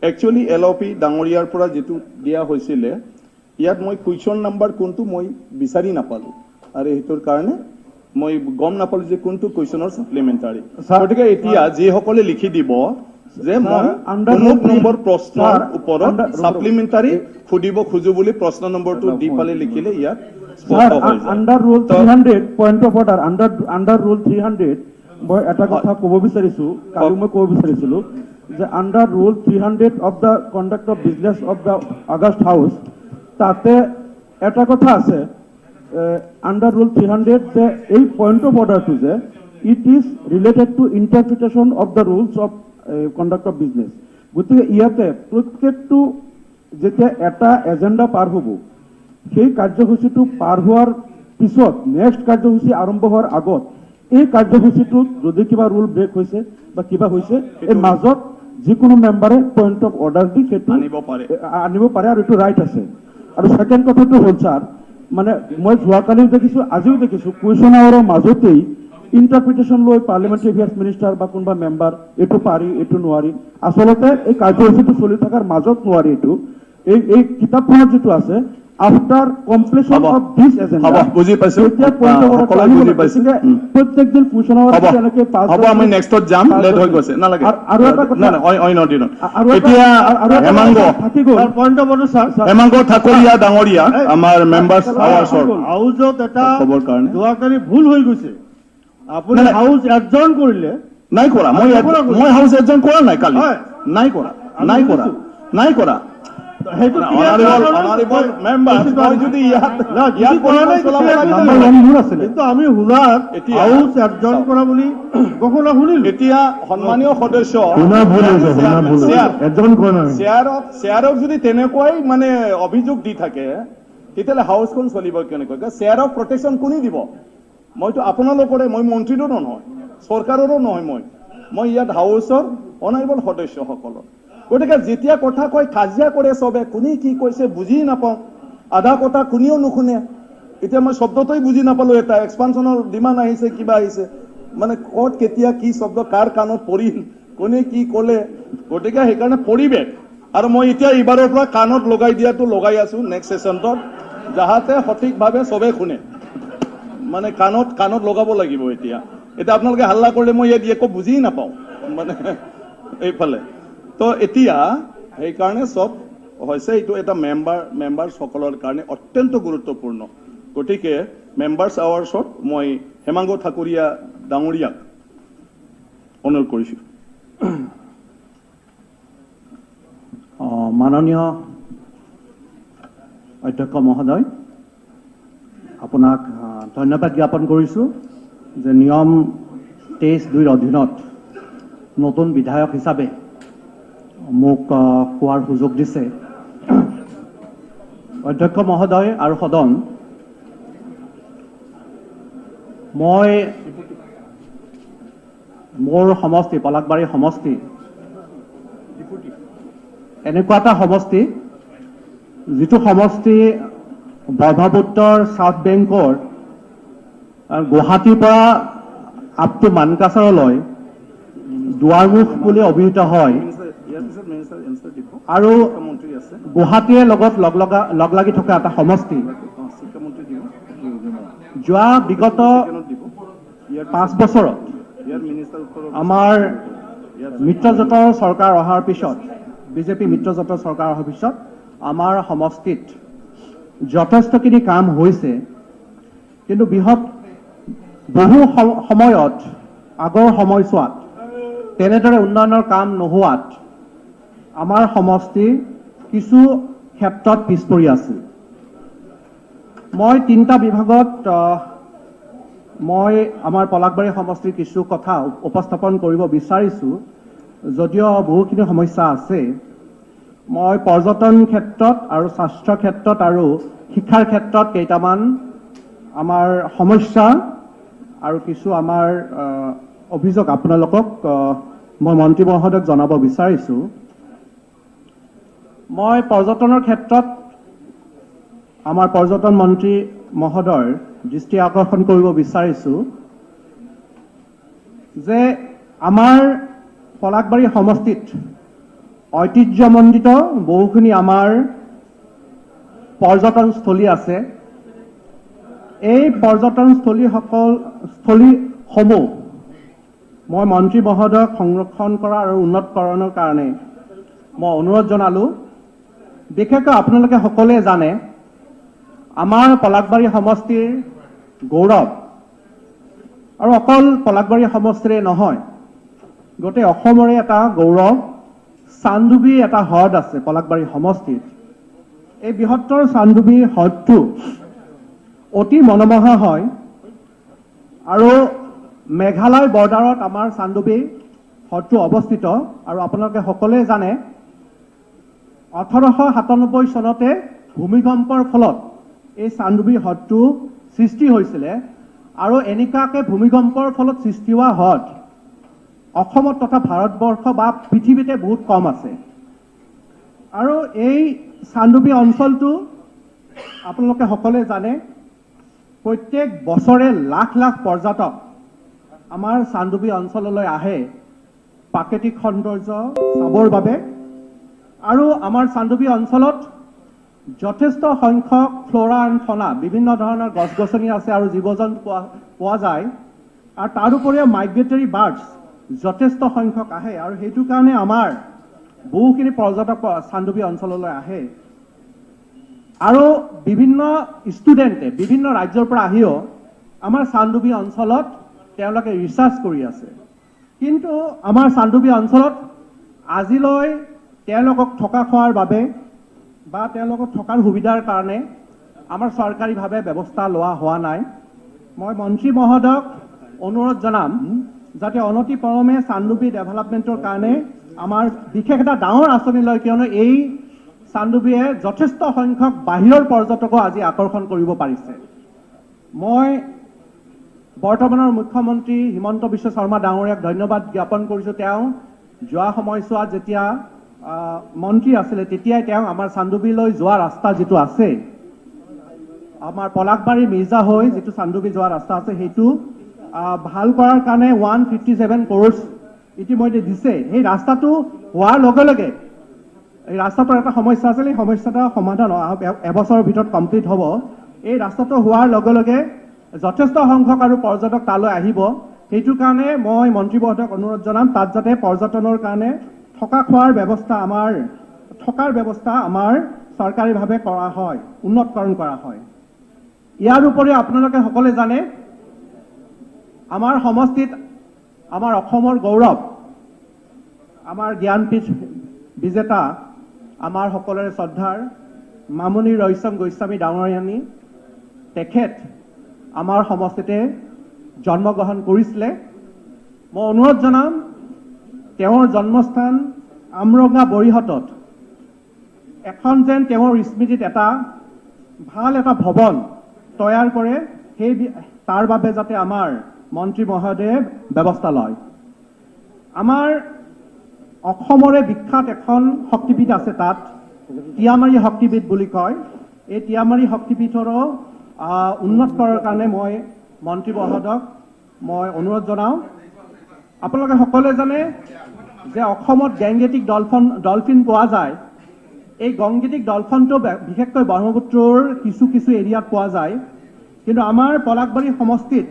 একচুৱেলি এলওপি ডাঙৰীয়াৰ পৰা যেটো দিয়া হৈছিলে ইয়াত মই কুৱেশ্যন নাম্বাৰ কোনটো মই বিচাৰি নাপালো আৰু এইটোৰ কাৰণে মই গম নাপালো যে কোনটো কুৱেশ্যনৰ সাপ্লিমেন্টাৰী গতিকে এতিয়া যিসকলে লিখি দিব যে মই অমুক নম্বৰ প্ৰশ্নৰ ওপৰত সাপ্লিমেন্টাৰী খুদিব খুজো বুলি প্ৰশ্ন নম্বৰটো দি পালে লিখিলে ইয়াত under rule 300 point of order under rule 300 মই এটা কথা ক'ব বিচাৰিছো কালি মই ক'ব বিচাৰিছিলো যে under rule 300 of the conduct of business of the August house তাতে এটা কথা আছে আন্ডাৰ ৰুল 300 যে এই পইণ্ট অফ অৰ্ডাৰটো যে it is related to interpretation of the rules of conduct of business. গতিকে ইয়াতে প্ৰত্যেকটো যেতিয়া এটা এজেণ্ডা পাৰ হ'ব, সেই কাৰ্যসূচীটো পাৰ হোৱাৰ পিছত নেক্সট কাৰ্যসূচী আৰম্ভ হোৱাৰ আগত এই কাৰ্যসূচীটোত যদি কিবা ৰুল ব্ৰেক হৈছে বা কিবা হৈছে, এই মাজত যিকোনো মেম্বাৰে পইণ্ট অফ অৰ্ডাৰ দি সেইটো আনিব পাৰে আৰু এইটো ৰাইট আছে। আৰু ছেকেণ্ড কথাটো হ'ল ছাৰ, মানে মই যোৱাকালিও দেখিছোঁ, আজিও দেখিছোঁ, কুৱেশ্যন আৱাৰৰ মাজতেই ইণ্টাৰপ্ৰিটেশ্যন লৈ পাৰ্লিয়ামেণ্টাৰী এফেয়াৰ্ছ মিনিষ্টাৰ বা কোনোবা মেম্বাৰ এইটো পাৰি এইটো নোৱাৰি। আচলতে এই কাৰ্যসূচীটো চলি থকাৰ মাজত নোৱাৰি এইটো। এই কিতাপখনত যিটো আছে, after completion of this agenda, বুজি পাইছো, প্ৰত্যেকদিন কুৱেশ্যন আৱাৰ এনেকে পাছ হ'ব। আমি নেক্সটত যাম, লেট হৈ গৈছে, নালাগে। আৰু এটা কথা, এতিয়া point of order sir, Hemanga Thakuria ডাঙৰীয়া আমাৰ মেম্বাৰ্ছ আৱাৰ্ছৰ হাউচত এটা খবৰ কাৰণে যোৱাকালি ভুল হৈ গৈছে। আপুনি হাউচ এডজন কৰিলে, নাই কৰা। মই হাউচ এডজন কৰা নাই কালি, নাই কৰা। কিন্তু আমি শুনাত হাউচ এডজন কৰা বুলি ঘোষণা শুনিলো। এতিয়া সন্মানীয় সদস্য শ্বেয়াৰক যদি তেনেকুৱাই মানে অভিযোগ দি থাকে, তেতিয়াহ'লে হাউচখন চলিব কেনেকৈ? শ্বেয়াৰক প্ৰটেকশ্যন কোনে দিব? মইতো আপোনালোকৰে, মই মন্ত্ৰীৰো নহয়, চৰকাৰৰো নহয়, মই ইয়াত হাউচৰ অনাৰেবল সদস্যসকলৰ। গতিকে যেতিয়া কথা কয় কাজিয়া কৰে চবে, কোনে কি কৈছে বুজি নাপাওঁ, আধা কথা কোনেও নুশুনে। এতিয়া মই শব্দটোই বুজি নাপালোঁ, এটা এক্সপানশ্যনৰ ডিমাণ্ড আহিছে, কিবা আহিছে, মানে ক'ত কেতিয়া কি শব্দ কাৰ কাণত পৰিল, কোনে কি ক'লে। গতিকে সেইকাৰণে পৰিৱেশ, আৰু মই এতিয়া এইবাৰৰ পৰা কাণত লগাই দিয়াটো লগাই আছোঁ নেক্সট ছেশ্যনটোত, যাহাতে সঠিকভাৱে চবে শুনে। মানে কাণত লগাব লাগিব। এতিয়া আপোনালোকে হাল্লা কৰিলে মই ইয়াত একো বুজি নাপাওঁ, মানে এইফালে। তো এতিয়া সেইকাৰণে চব হৈছে, এইটো এটা মেম্বাৰসকলৰ কাৰণে অত্যন্ত গুৰুত্বপূৰ্ণ। গতিকে মেম্বাৰ্ছ আৱাৰ্ছত মই হেমাংগ ঠাকুৰীয়া ডাঙৰীয়াক অনুৰোধ কৰিছোঁ। মাননীয় অধ্যক্ষ মহোদয়, আপোনাক ধন্যবাদ জ্ঞাপন কৰিছোঁ যে নিয়ম 23(2)ৰ অধীনত নতুন বিধায়ক হিচাপে মোক কোৱাৰ সুযোগ দিছে। অধ্যক্ষ মহোদয় আৰু সদন, মই মোৰ সমষ্টি পলাশবাৰী সমষ্টি এনেকুৱা এটা সমষ্টি, যিটো সমষ্টি ব্ৰহ্মপুত্ৰৰ চাউথ বেংকৰ গুৱাহাটীৰ পৰা আপ টু মানকাছাৰলৈ দুৱাৰমুখ বুলি অভিহিত হয়, আৰু গুৱাহাটীৰ লগত লগ লাগি থকা এটা সমষ্টি। যোৱা বিগত 5 বছৰত আমাৰ মিত্ৰজোঁটৰ চৰকাৰ অহাৰ পিছত, বিজেপি মিত্ৰজোঁটৰ চৰকাৰ অহাৰ পিছত আমাৰ সমষ্টিত যথেষ্টখিনি কাম হৈছে। কিন্তু বহু সময়ত আগৰ সময়ছোৱাত তেনেদৰে উন্নয়নৰ কাম নোহোৱাত আমাৰ সমষ্টি কিছু ক্ষেত্ৰত পিছ পৰি আছিল। মই 3টা বিভাগত মই আমাৰ পলাশবাৰী সমষ্টিৰ কিছু কথা উপস্থাপন কৰিব বিচাৰিছোঁ, যদিও বহুখিনি সমস্যা আছে। মই পৰ্যটন ক্ষেত্ৰত আৰু স্বাস্থ্য ক্ষেত্ৰত আৰু শিক্ষাৰ ক্ষেত্ৰত কেইটামান আমাৰ সমস্যা আৰু কিছু আমাৰ অভিযোগ আপোনালোকক মই মন্ত্ৰী মহোদয়ক জনাব বিচাৰিছোঁ। মই পৰ্যটনৰ ক্ষেত্ৰত আমাৰ পৰ্যটন মন্ত্ৰী মহোদয়ৰ দৃষ্টি আকৰ্ষণ কৰিব বিচাৰিছোঁ যে আমাৰ পলাশবাৰী সমষ্টিত ঐতিহ্যমণ্ডিত বহুখিনি আমাৰ পৰ্যটনস্থলী আছে। এই পৰ্যটনস্থলীসমূহ মই মন্ত্ৰী মহোদয়ক সংৰক্ষণ কৰা আৰু উন্নতকৰণৰ কাৰণে মই অনুৰোধ জনালোঁ। বিশেষকৈ আপোনালোকে সকলোৱে জানে, আমাৰ পলাশবাৰী সমষ্টিৰ গৌৰৱ, আৰু অকল পলাশবাৰী সমষ্টিৰে নহয়, গোটেই অসমৰে এটা গৌৰৱ, চান্দুবি এটা হ্ৰদ আছে পলাশবাৰী সমষ্টিত। এই বৃহত্তৰ চান্দুবি হ্ৰদটো অতি মনোমোহা হয়, আৰু মেঘালয় বৰ্ডাৰত আমাৰ চান্দুবি হ্ৰদটো অৱস্থিত আৰু আপোনালোকে সকলোৱে জানে 1897 চনতে ভূমিকম্পৰ ফলত এই চান্দুবি হ্ৰদটো সৃষ্টি হৈছিলে আৰু এনেকুৱাকৈ ভূমিকম্পৰ ফলত সৃষ্টি হোৱা হ্ৰদ অসমত তথা ভাৰতবৰ্ষ বা পৃথিৱীতে বহুত কম আছে আৰু এই চান্দুবি অঞ্চলটো আপোনালোকে সকলোৱে জানে প্ৰত্যেক বছৰে লাখ লাখ পৰ্যটক আমাৰ চান্দুবি অঞ্চললৈ আহে প্ৰাকৃতিক সৌন্দৰ্য চাবৰ বাবে আৰু আমাৰ চান্দুবি অঞ্চলত যথেষ্ট সংখ্যক ফ্লোৰা এণ্ড ফনা বিভিন্ন ধৰণৰ গছ গছনি আছে আৰু জীৱ জন্তু পোৱা যায় আৰু তাৰ উপৰিও মাইগ্ৰেটৰী বাৰ্ডছ যথেষ্ট সংখ্যক আহে আৰু সেইটো কাৰণে আমাৰ বহুখিনি পৰ্যটক চান্দুবি অঞ্চললৈ আহে আৰু বিভিন্ন ষ্টুডেণ্টে বিভিন্ন ৰাজ্যৰ পৰা আহিও আমাৰ চান্দুবি অঞ্চলত তেওঁলোকে ৰিচাৰ্চ কৰি আছে কিন্তু আমাৰ চান্দুবি অঞ্চলত আজিলৈ তেওঁলোকক থকা খোৱাৰ বাবে বা তেওঁলোকক থকাৰ সুবিধাৰ কাৰণে আমাৰ চৰকাৰীভাৱে ব্যৱস্থা লোৱা হোৱা নাই মই মন্ত্ৰী মহোদয়ক অনুৰোধ জনাম যাতে অনতি পলমে চান্দুবি ডেভেলপমেণ্টৰ কাৰণে আমাৰ বিশেষ এটা ডাঙৰ আঁচনি লয় কিয়নো এই চান্দুবিয়ে যথেষ্ট সংখ্যক বাহিৰৰ পৰ্যটকো আজি আকৰ্ষণ কৰিব পাৰিছে মই বৰ্তমানৰ মুখ্যমন্ত্ৰী হিমন্ত বিশ্ব শৰ্মা ডাঙৰীয়াক ধন্যবাদ জ্ঞাপন কৰিছোঁ তেওঁ যোৱা সময়ছোৱাত যেতিয়া মন্ত্ৰী আছিলে তেতিয়াই তেওঁ আমাৰ চান্দুবিলৈ যোৱা ৰাস্তা যিটো আছে আমাৰ পলাকবাৰী মিৰ্জা হৈ যিটো চান্দুবি যোৱা ৰাস্তা আছে সেইটো ভাল কৰাৰ কাৰণে 157 crores ইতিমধ্যে দিছে সেই ৰাস্তাটো হোৱাৰ লগে লগে এই ৰাস্তাটোৰ এটা সমস্যা আছিল এই সমস্যাটা সমাধান এবছৰৰ ভিতৰত কমপ্লিট হ'ব এই ৰাস্তাটো হোৱাৰ লগে লগে যথেষ্ট সংখ্যক আৰু পৰ্যটক তালৈ আহিব সেইটো কাৰণে মই মন্ত্ৰী মহোদয়ক অনুৰোধ জনাম তাত যাতে পৰ্যটনৰ কাৰণে থকা খোৱাৰ ব্যৱস্থা আমাৰ চৰকাৰীভাৱে কৰা হয় উন্নতকৰণ কৰা হয় ইয়াৰ উপৰিও আপোনালোকে সকলোৱে জানে আমাৰ সমষ্টিত আমাৰ অসমৰ গৌৰৱ আমাৰ জ্ঞানপীঠ বিজেতা আমাৰ সকলোৰে শ্ৰদ্ধাৰ মামণি ৰয়ছম গোস্বামী ডাঙৰীয়ানী তেখেত আমাৰ সমষ্টিতে জন্মগ্ৰহণ কৰিছিলে মই অনুৰোধ জনাম তেওঁৰ জন্মস্থান আমৰঙ্গা বৰিহটত এখন যেন তেওঁৰ স্মৃতিত এটা ভাল এটা ভৱন তৈয়াৰ কৰে সেই তাৰ বাবে যাতে আমাৰ মন্ত্ৰী মহোদয়ে ব্যৱস্থা লয় আমাৰ অসমৰে বিখ্যাত এখন শক্তিপীঠ আছে তাত টিয়ামাৰী শক্তিপীঠ বুলি কয় এই টিয়ামাৰী শক্তিপীঠৰো উন্নত কৰাৰ কাৰণে মই মন্ত্ৰী মহোদয়ক মই অনুৰোধ জনাওঁ আপোনালোকে সকলোৱে জানে যে অসমত গেংগেটিক ডলফিন পোৱা যায় এই গেংগেটিক ডলফিনটো বিশেষকৈ ব্ৰহ্মপুত্ৰৰ কিছু কিছু এৰিয়াত পোৱা যায় কিন্তু আমাৰ পলাকবাৰী সমষ্টিত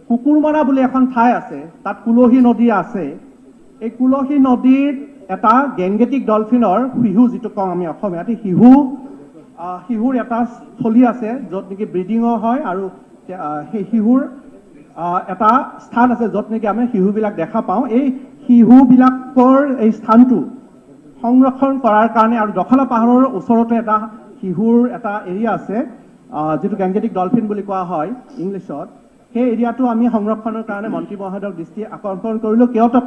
কুকুৰমাৰা বুলি এখন ঠাই আছে তাত কুলহী নদী আছে এই কুলহী নদীৰ এটা গেংগেটিক ডলফিনৰ শিহু যিটো কওঁ আমি অসমীয়াত শিহুৰ এটা স্থলী আছে য'ত নেকি ব্ৰিডিঙো হয় আৰু সেই শিহুৰ এটা স্থান আছে য'ত নেকি আমি শিহুবিলাক দেখা পাওঁ এই শিহুবিলাকৰ এই স্থানটো সংৰক্ষণ কৰাৰ কাৰণে আৰু দখলা পাহাৰৰ ওচৰতে এটা শিহুৰ এটা এৰিয়া আছে যিটো গেংগেটিক ডলফিন বুলি কোৱা হয় ইংলিছত সেই এৰিয়াটো আমি সংৰক্ষণৰ কাৰণে মন্ত্ৰী মহোদয়ৰ দৃষ্টি আকৰ্ষণ কৰিলোঁ কিয়তো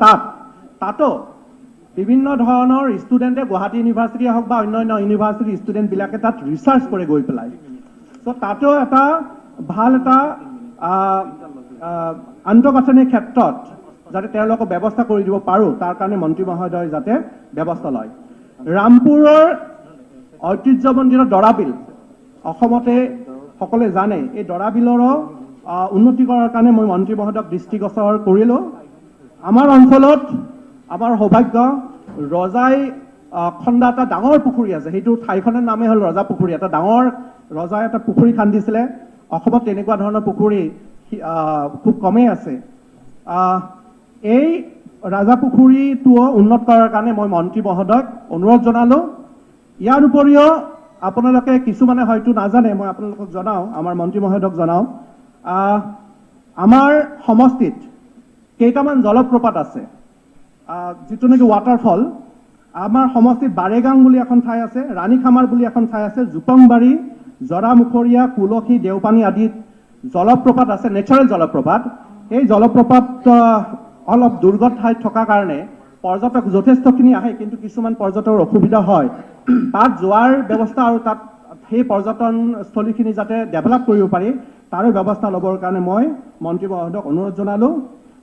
তাতো বিভিন্ন ধৰণৰ ষ্টুডেণ্টে গুৱাহাটী ইউনিভাৰ্চিটিয়ে হওক বা অন্যান্য ইউনিভাৰ্চিটিৰ ষ্টুডেণ্টবিলাকে তাত ৰিচাৰ্চ কৰে গৈ পেলাই চ' তাতো এটা ভাল এটা আন্তঃগাঁথনিৰ ক্ষেত্ৰত যাতে তেওঁলোকক ব্যৱস্থা কৰি দিব পাৰোঁ তাৰ কাৰণে মন্ত্ৰী মহোদয় যাতে ব্যৱস্থা লয় ৰামপুৰৰ ঐতিহ্যমণ্ডিত দৰাবিল অসমতে সকলোৱে জানে এই দৰাবিলৰো উন্নতি কৰাৰ কাৰণে মই মন্ত্ৰী মহোদয়ক দৃষ্টিগোচৰ কৰিলোঁ আমাৰ অঞ্চলত আমাৰ সৌভাগ্য ৰজাই খন্দা এটা ডাঙৰ পুখুৰী আছে সেইটো ঠাইখনৰ নামেই হ'ল ৰজা পুখুৰী এটা ডাঙৰ ৰজাই এটা পুখুৰী খান্দিছিলে অসমত তেনেকুৱা ধৰণৰ পুখুৰী খুব কমেই আছে এই ৰাজা পুখুৰীটোও উন্নত কৰাৰ কাৰণে মই মন্ত্ৰী মহোদয়ক অনুৰোধ জনালোঁ ইয়াৰ উপৰিও আপোনালোকে কিছুমানে হয়তো নাজানে মই আপোনালোকক জনাওঁ আমাৰ মন্ত্ৰী মহোদয়ক জনাওঁ আমাৰ সমষ্টিত কেইটামান জলপ্ৰপাত আছে যিটো নেকি ৱাটাৰফল আমাৰ সমষ্টিত বাৰেগাং বুলি এখন ঠাই আছে ৰাণীখামাৰ বুলি এখন ঠাই আছে জুপংবাৰী জৰামুখৰীয়া কুলসী দেওপানী আদিত জলপ্ৰপাত আছে নেচাৰেল জলপ্ৰপাত এই জলপ্ৰপাত অলপ দুৰ্গত ঠাইত থকাৰ কাৰণে পৰ্যটক যথেষ্টখিনি আহে, কিন্তু কিছুমান পৰ্যটকৰ অসুবিধা হয়। তাত যোৱাৰ ব্যৱস্থা আৰু তাত সেই পৰ্যটনস্থলীখিনি যাতে ডেভেলপ কৰিব পাৰি তাৰো ব্যৱস্থা ল'বৰ কাৰণে মই মন্ত্ৰী মহোদয়ক অনুৰোধ জনালোঁ।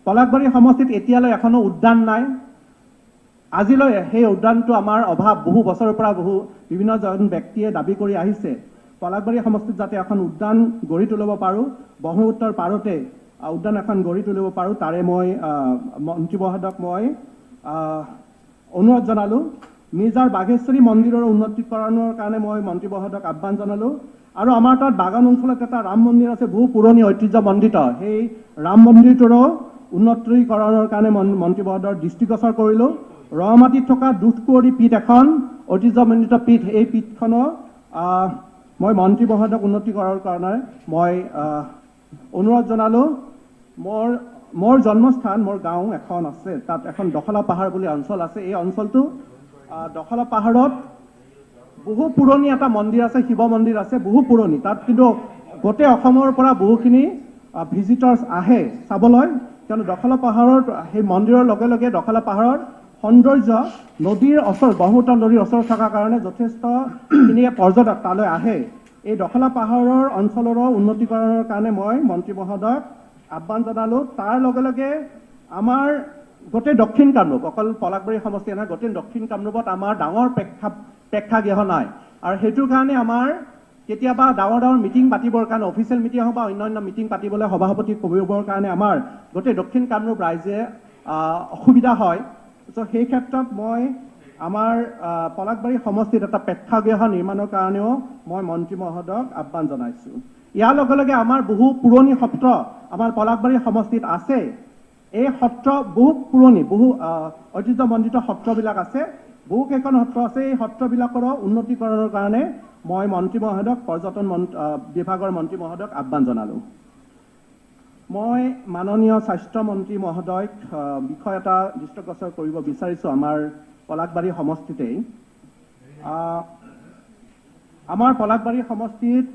পলাশবাৰী সমষ্টিত এতিয়ালৈ এখনো উদ্যান নাই। আজিলৈ সেই উদ্যানটো আমাৰ অভাৱ, বহু বছৰৰ পৰা বিভিন্নজন ব্যক্তিয়ে দাবী কৰি আহিছে। পলাশবাৰী সমষ্টিত যাতে এখন উদ্যান গঢ়ি তুলিব পাৰোঁ, ব্ৰহ্মপুত্ৰৰ পাৰতে উদ্যান এখন গঢ়ি তুলিব পাৰোঁ, তাৰে মই মন্ত্ৰী মহোদয়ক মই অনুৰোধ জনালোঁ। মিৰ্জাৰ বাঘেশ্বৰী মন্দিৰৰ উন্নতিকৰণৰ কাৰণে মই মন্ত্ৰী মহোদয়ক আহ্বান জনালোঁ। আৰু আমাৰ তাত বাগান অঞ্চলত এটা ৰাম মন্দিৰ আছে, বহু পুৰণি ঐতিহ্যমণ্ডিত। সেই ৰাম মন্দিৰটোৰো উন্নতিকৰণৰ কাৰণে মন্ত্ৰী মহোদয়ৰ দৃষ্টিগোচৰ কৰিলোঁ। ৰমাটিত থকা দুধকুঁৱৰী পীঠ এখন ঐতিহ্যমণ্ডিত পীঠ, এই পীঠখনৰ মই মন্ত্ৰী মহোদয়ক উন্নতি কৰাৰ কাৰণে মই অনুৰোধ জনালোঁ। মোৰ জন্মস্থান, মোৰ গাঁও এখন আছে, তাত এখন দখলা পাহাৰ বুলি অঞ্চল আছে। এই অঞ্চলটো দখলা পাহাৰত বহু পুৰণি এটা মন্দিৰ আছে, শিৱ মন্দিৰ আছে, বহু পুৰণি। তাত কিন্তু গোটেই অসমৰ পৰা বহুখিনি ভিজিটৰ্ছ আহে চাবলৈ, কিয়নো দখলা পাহাৰৰ সেই মন্দিৰৰ লগে লগে দখলা পাহাৰৰ সৌন্দৰ্য নদীৰ ওচৰত, ব্ৰহ্মপুত্ৰ নদীৰ ওচৰত থকাৰ কাৰণে যথেষ্টখিনি পৰ্যটক তালৈ আহে। এই দখলা পাহাৰৰ অঞ্চলৰো উন্নতিকৰণৰ কাৰণে মই মন্ত্ৰী মহোদয়ক আহ্বান জনালোঁ। তাৰ লগে লগে আমাৰ গোটেই দক্ষিণ কামৰূপ, অকল পলাশবাৰী সমষ্টি নহয়, গোটেই দক্ষিণ কামৰূপত আমাৰ ডাঙৰ প্ৰেক্ষাগৃহ নাই। আৰু সেইটোৰ কাৰণে আমাৰ কেতিয়াবা ডাঙৰ মিটিং পাতিবৰ কাৰণে, অফিচিয়েল মিটিং হওক বা অন্যান্য মিটিং পাতিবলৈ সভাপতি কৰিবৰ কাৰণে আমাৰ গোটেই দক্ষিণ কামৰূপ ৰাইজে অসুবিধা হয়। চ' সেই ক্ষেত্ৰত মই আমাৰ পলাশবাৰী সমষ্টিত এটা প্ৰেক্ষাগৃহ নিৰ্মাণৰ কাৰণেও মই মন্ত্ৰী মহোদয়ক আহ্বান জনাইছোঁ। ইয়াৰ লগে লগে আমাৰ বহু পুৰণি সত্ৰ আমাৰ পলাশবাৰী সমষ্টিত আছে। এই সত্ৰ বহু পুৰণি, বহু ঐতিহ্যমণ্ডিত সত্ৰবিলাক আছে, বহুকেইখন সত্ৰ আছে। এই সত্ৰবিলাকৰো উন্নতিকৰণৰ কাৰণে মই মন্ত্ৰী মহোদয়ক, পৰ্যটন বিভাগৰ মন্ত্ৰী মহোদয়ক আহ্বান জনালোঁ। মই মাননীয় স্বাস্থ্যমন্ত্ৰী মহোদয়ক বিষয় এটা দৃষ্টিগোচৰ কৰিব বিচাৰিছোঁ। আমাৰ পলাশবাৰী সমষ্টিতেই আমাৰ পলাশবাৰী সমষ্টিত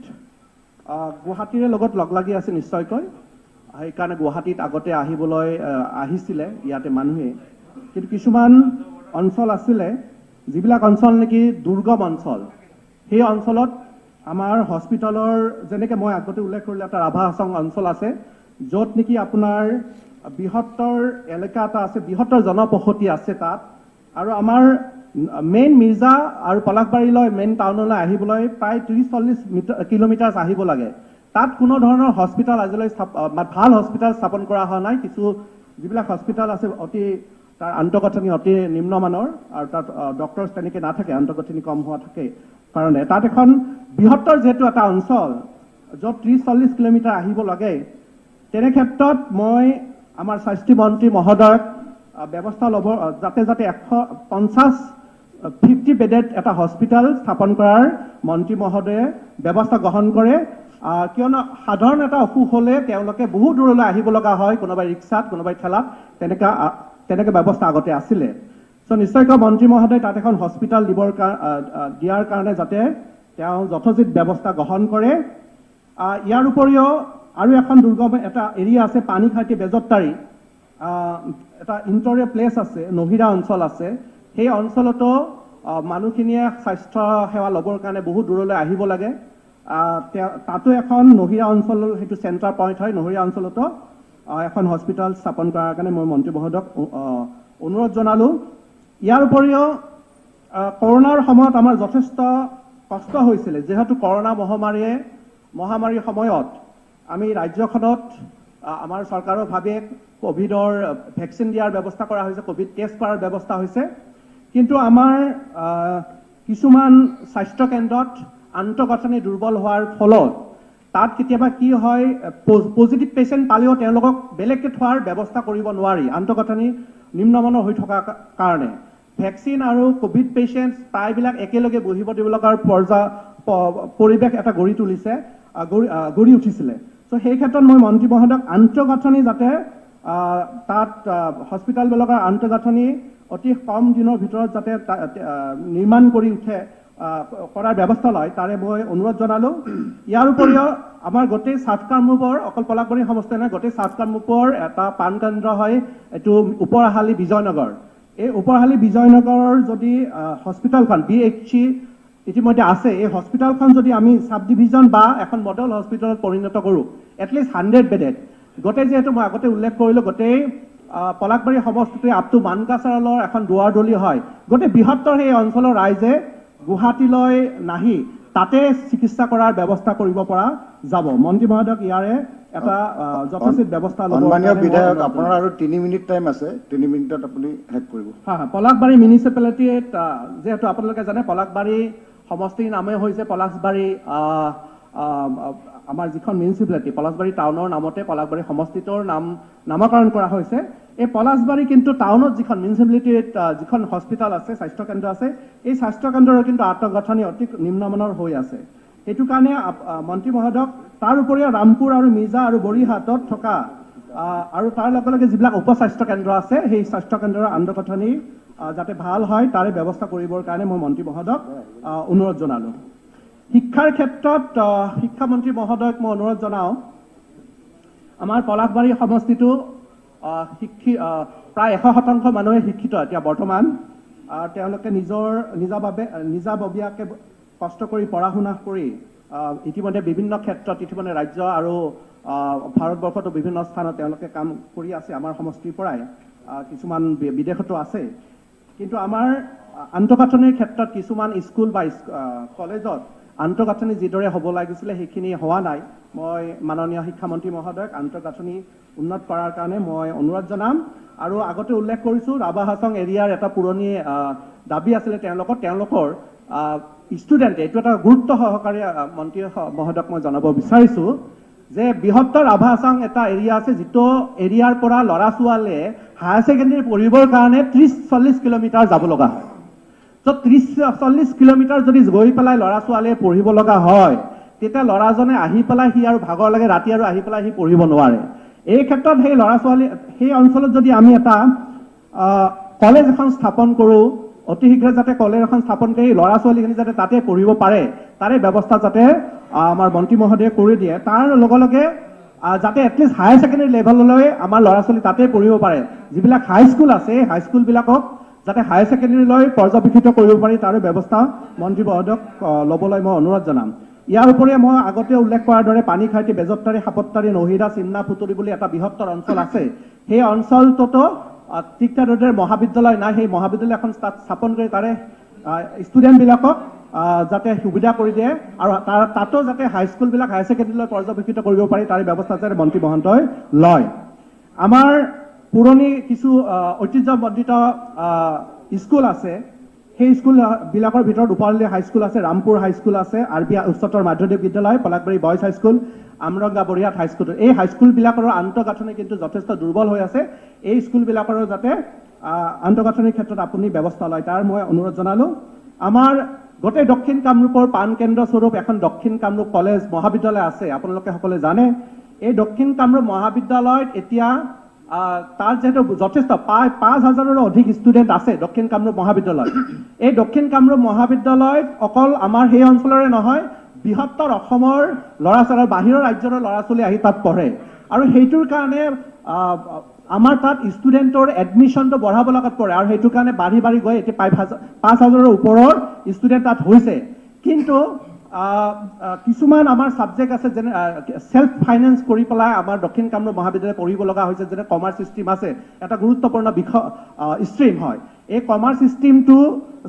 গুৱাহাটীৰ লগত লগ লাগি আছে নিশ্চয়কৈ, সেইকাৰণে গুৱাহাটীত আগতে আহিছিলে ইয়াতে মানুহে। কিন্তু কিছুমান অঞ্চল আছিলে যিবিলাক অঞ্চল নেকি দুৰ্গম অঞ্চল, সেই অঞ্চলত আমাৰ হস্পিটেলৰ, যেনেকৈ মই আগতে উল্লেখ কৰিলোঁ, এটা ৰাভা হাছং অঞ্চল আছে, য'ত নেকি আপোনাৰ বৃহত্তৰ এলেকা এটা আছে, বৃহত্তৰ জনবসতি আছে তাত। আৰু আমাৰ মেইন মিৰ্জা আৰু পলাশবাৰীলৈ, মেইন টাউনলৈ আহিবলৈ প্ৰায় 30-40 কিলোমিটাৰ আহিব লাগে। তাত কোনো ধৰণৰ হস্পিটেল আজিলৈ ভাল হস্পিটেল স্থাপন কৰা হোৱা নাই। কিছু যিবিলাক হস্পিটেল আছে তাৰ আন্তঃগাঁথনি অতি নিম্নমানৰ, আৰু তাত ডক্টৰ তেনেকৈ নাথাকে, আন্তঃগাঁথনি কম হোৱা থাকে কাৰণে। তাত এখন বৃহত্তৰ যিহেতু এটা অঞ্চল য'ত 30-40 কিলোমিটাৰ আহিব লাগে, তেনে ক্ষেত্ৰত মই আমাৰ স্বাস্থ্যমন্ত্ৰী মহোদয়ক ব্যৱস্থা ল'ব, যাতে 50 বেডেড এটা হস্পিটেল স্থাপন কৰাৰ মন্ত্ৰী মহোদয়ে ব্যৱস্থা গ্ৰহণ কৰে। কিয়নো সাধাৰণ এটা অসুখ হ'লে তেওঁলোকে বহু দূৰলৈ আহিব লগা হয়, কোনোবাই ৰিক্সাত, কোনোবাই ঠেলাত, তেনেকৈ ব্যৱস্থা আগতে আছিলে। চ' নিশ্চয়কৈ মন্ত্ৰী মহোদয়ে তাত এখন হস্পিটেল দিয়াৰ কাৰণে যাতে তেওঁ যথোচিত ব্যৱস্থা গ্ৰহণ কৰে। ইয়াৰ উপৰিও আৰু এখন দুৰ্গম এটা এৰিয়া আছে, পানীখাইটি বেজবতাৰী, এটা ইণ্টৰিয়ৰ প্লেচ আছে, নহিৰা অঞ্চল আছে। সেই অঞ্চলতো মানুহখিনিয়ে স্বাস্থ্য সেৱা ল'বৰ কাৰণে বহু দূৰলৈ আহিব লাগে। তাতো এখন নহিৰা অঞ্চল, সেইটো চেণ্টাৰ পইণ্ট হয়, নহিৰা অঞ্চলতো এখন হস্পিটেল স্থাপন কৰাৰ কাৰণে মই মন্ত্ৰী মহোদয়ক অনুৰোধ জনালোঁ। ইয়াৰ উপৰিও কৰোণাৰ সময়ত আমাৰ যথেষ্ট কষ্ট হৈছিলে, যিহেতু কৰোণা মহামাৰীৰ সময়ত আমি ৰাজ্যখনত আমাৰ চৰকাৰৰ ভাৱে কোভিডৰ ভেকচিন দিয়াৰ ব্যৱস্থা কৰা হৈছে, কোভিড টেষ্ট কৰাৰ ব্যৱস্থা হৈছে। কিন্তু আমাৰ কিছুমান স্বাস্থ্য কেন্দ্ৰত আন্তঃগাঁথনি দুৰ্বল হোৱাৰ ফলত তাত কেতিয়াবা কি হয়, পজিটিভ পেচেণ্ট পালেও তেওঁলোকক বেলেগকৈ থোৱাৰ ব্যৱস্থা কৰিব নোৱাৰি, আন্তঃগাঁথনি নিম্নমানৰ হৈ থকাৰ কাৰণে। ভেকচিন আৰু কোভিড পেচেণ্ট প্ৰায়বিলাক একেলগে বহিব দিব লগাৰ পৰিৱেশ এটা গঢ়ি উঠিছিলে। চ' সেই ক্ষেত্ৰত মই মন্ত্ৰী মহোদয়ক আন্তঃগাঁথনি যাতে তাত হস্পিটেলবিলাকৰ আন্তঃগাঁথনি অতি কম দিনৰ ভিতৰত যাতে নিৰ্মাণ কৰি উঠে, কৰাৰ ব্যৱস্থা লয় তাৰে মই অনুৰোধ জনালোঁ। ইয়াৰ উপৰিও আমাৰ গোটেই চাউথ কামৰূপৰ অকল পলাশবাৰী সমষ্টি নহয়, গোটেই চাউথ কামৰূপৰ এটা পাণ কেন্দ্ৰ হয় এইটো ওপৰহালি বিজয়নগৰ। এই ওপৰহালি বিজয়নগৰৰ যদি হস্পিটেলখন BHC ইতিমধ্যে আছে, এই হস্পিটেলখন যদি আমি সাব ডিভিজন বা এখন মডেল হস্পিটেলত পৰিণত কৰোঁ, এটলিষ্ট 100 বেডেড, গোটেই যিহেতু মই আগতে উল্লেখ কৰিলোঁ গোটেই পলাশবাৰী সমষ্টিটোৱে আপ টু মানকাচাৰলৰ এখন দুৱাৰদলি হয়, গোটেই বৃহত্তৰ সেই অঞ্চলৰ ৰাইজে গুৱাহাটীলৈ নাহি তাতে চিকিৎসা কৰাৰ ব্যৱস্থা কৰিব পৰা যাব। মন্ত্ৰী মহোদয়ক ইয়াৰে এটা যথোচিত ব্যৱস্থা ল'ব। সন্মানীয় বিধায়ক, আপোনাৰ আৰু 3 মিনিট টাইম আছে, 3 মিনিটত আপুনি শেষ কৰিব। হয়, পলাশবাৰী মিউনিচিপালিটিত যিহেতু আপোনালোকে জানে পলাশবাৰী সমষ্টিৰ নামে হৈছে পলাশবাৰী, আমাৰ যিখন মিউনিচিপালিটি পলাশবাৰী টাউনৰ নামতে পলাশবাৰী সমষ্টিটোৰ নামকৰণ কৰা হৈছে। এই পলাশবাৰী কিন্তু টাউনত যিখন মিউনিচিপালিটিত যিখন হস্পিটেল আছে, স্বাস্থ্যকেন্দ্ৰ আছে, এই স্বাস্থ্যকেন্দ্ৰৰ কিন্তু আন্তঃগাঁথনি অতি নিম্নমানৰ হৈ আছে। সেইটো কাৰণে মন্ত্ৰী মহোদয়ক তাৰ উপৰিও ৰামপুৰ আৰু মিৰ্জা আৰু বৰিহাটত থকা আৰু তাৰ লগে লগে যিবিলাক উপ স্বাস্থ্য কেন্দ্ৰ আছে সেই স্বাস্থ্য কেন্দ্ৰৰ আন্তঃগাঁথনি যাতে ভাল হয় তাৰে ব্যৱস্থা কৰিবৰ কাৰণে মই মন্ত্ৰী মহোদয়ক অনুৰোধ জনালোঁ। শিক্ষাৰ ক্ষেত্ৰত শিক্ষামন্ত্ৰী মহোদয়ক মই অনুৰোধ জনাওঁ, আমাৰ পলাশবাৰী সমষ্টিটো প্ৰায় 100% মানুহে শিক্ষিত এতিয়া বৰ্তমান। তেওঁলোকে নিজাববীয়াকৈ কষ্ট কৰি পঢ়া শুনা কৰি ইতিমধ্যে বিভিন্ন ক্ষেত্ৰত ইতিমধ্যে ৰাজ্য আৰু ভাৰতবৰ্ষতো বিভিন্ন স্থানত তেওঁলোকে কাম কৰি আছে। আমাৰ সমষ্টিৰ পৰাই কিছুমান বিদেশতো আছে, কিন্তু আমাৰ আন্তঃগাঁথনিৰ ক্ষেত্ৰত কিছুমান স্কুল বা কলেজত আন্তঃগাঁথনি যিদৰে হ'ব লাগিছিলে সেইখিনি হোৱা নাই। মই মাননীয় শিক্ষামন্ত্ৰী মহোদয়ক আন্তঃগাঁথনি উন্নত কৰাৰ কাৰণে মই অনুৰোধ জনাম। আৰু আগতে উল্লেখ কৰিছোঁ ৰাভা হাছং এৰিয়াৰ এটা পুৰণি দাবী আছিলে তেওঁলোকৰ ষ্টুডেণ্টে, এইটো এটা গুৰুত্ব সহকাৰে মন্ত্ৰী মহোদয়ক মই জনাব বিচাৰিছোঁ যে বৃহত্তৰ ৰাভা হাছং এটা এৰিয়া আছে, যিটো এৰিয়াৰ পৰা ল'ৰা ছোৱালীয়ে হায়াৰ ছেকেণ্ডেৰী পঢ়িবৰ কাৰণে 30-40 কিলোমিটাৰ যাব লগা হয়। ত' 30-40 কিলোমিটাৰ যদি গৈ পেলাই ল'ৰা ছোৱালীয়ে পঢ়িব লগা হয়, তেতিয়া ল'ৰাজনে আহি পেলাই সি আৰু ভাগৰ লাগে, ৰাতি আৰু আহি পেলাই সি পঢ়িব নোৱাৰে। এই ক্ষেত্ৰত সেই ল'ৰা ছোৱালী সেই অঞ্চলত যদি আমি এটা কলেজ এখন স্থাপন কৰোঁ, অতি শীঘ্ৰে যাতে কলেজ এখন স্থাপন কৰি ল'ৰা ছোৱালীখিনি যাতে তাতে পঢ়িব পাৰে তাৰে ব্যৱস্থা যাতে আমাৰ মন্ত্ৰী মহোদয়ে কৰি দিয়ে, তাৰ লগে লগে যাতে এটলিষ্ট হায়াৰ ছেকেণ্ডেৰী লেভেললৈ আমাৰ ল'ৰা ছোৱালী তাতে পঢ়িব পাৰে। যিবিলাক হাইস্কুল আছে হাইস্কুলবিলাকক যাতে হায়াৰ ছেকেণ্ডেৰীলৈ পৰ্যবেক্ষিত কৰিব পাৰি তাৰে ব্যৱস্থা মন্ত্ৰী মহোদয়ক ল'বলৈ মই অনুৰোধ জনাম। ইয়াৰ উপৰিও মই আগতে উল্লেখ কৰাৰ দৰে পানীখাইটি, বেজত্তাৰী, সাপত্তাৰী, নহিৰা, চিমনা, পুতলি বুলি এটা বৃহত্তৰ অঞ্চল আছে। সেই অঞ্চলটোতো ঠিকঠাক মহাবিদ্যালয় নাই, সেই মহাবিদ্যালয় এখন তাত স্থাপন কৰি তাৰে ষ্টুডেণ্টবিলাকক যাতে সুবিধা কৰি দিয়ে আৰু তাতো যাতে হাইস্কুলবিলাক হায়াৰ ছেকেণ্ডেৰীলৈ পৰ্যবেক্ষিত কৰিব পাৰি তাৰে ব্যৱস্থা যাতে মন্ত্ৰী মহোদয় লয়। আমাৰ পুৰণি কিছু ঐতিহ্যমণ্ডিত স্কুল আছে, সেই স্কুলবিলাকৰ ভিতৰত ওপৰহালি হাইস্কুল আছে, ৰামপুৰ হাইস্কুল আছে, RP উচ্চতৰ মাধ্যমিক বিদ্যালয়, Palashbari boys high school, Amranga Borihat high school. এই হাইস্কুলবিলাকৰ আন্তঃগাঁথনি কিন্তু যথেষ্ট দুৰ্বল হৈ আছে। এই স্কুলবিলাকৰ যাতে আন্তঃগাঁথনিৰ ক্ষেত্ৰত আপুনি ব্যৱস্থা লয় তাৰ মই অনুৰোধ জনালোঁ। আমাৰ গোটেই দক্ষিণ কামৰূপৰ প্ৰাণ কেন্দ্ৰ স্বৰূপ এখন দক্ষিণ কামৰূপ কলেজ মহাবিদ্যালয় আছে, আপোনালোকে সকলোৱে জানে। এই দক্ষিণ কামৰূপ মহাবিদ্যালয়ত এতিয়া তাৰ যিহেতু যথেষ্ট প্ৰায় 5,000ৰো অধিক ষ্টুডেণ্ট আছে দক্ষিণ কামৰূপ মহাবিদ্যালয়ত। এই দক্ষিণ কামৰূপ মহাবিদ্যালয়ত অকল আমাৰ সেই অঞ্চলৰে নহয়, বৃহত্তৰ অসমৰ ল'ৰা ছোৱালী, বাহিৰৰ ৰাজ্যৰ ল'ৰা ছোৱালী আহি তাত পঢ়ে আৰু সেইটোৰ কাৰণে আমাৰ তাত ষ্টুডেণ্টৰ এডমিশ্যনটো বঢ়াব লগাত পৰে আৰু সেইটোৰ কাৰণে বাঢ়ি গৈ এতিয়া 5,000ৰ ওপৰৰ ষ্টুডেণ্ট তাত হৈছে। কিন্তু কিছুমান আমাৰ ছাবজেক্ট আছে যেনে সেল্ফ ফাইনেন্স কৰি পেলাই আমাৰ দক্ষিণ কামৰূপ মহাবিদ্যালয় পঢ়িব লগা হৈছে, যেনে কমাৰ্চ ষ্ট্ৰীম আছে, এটা গুৰুত্বপূৰ্ণ বিষয় ষ্ট্ৰীম হয়। এই কমাৰ্চ ষ্ট্ৰীমটো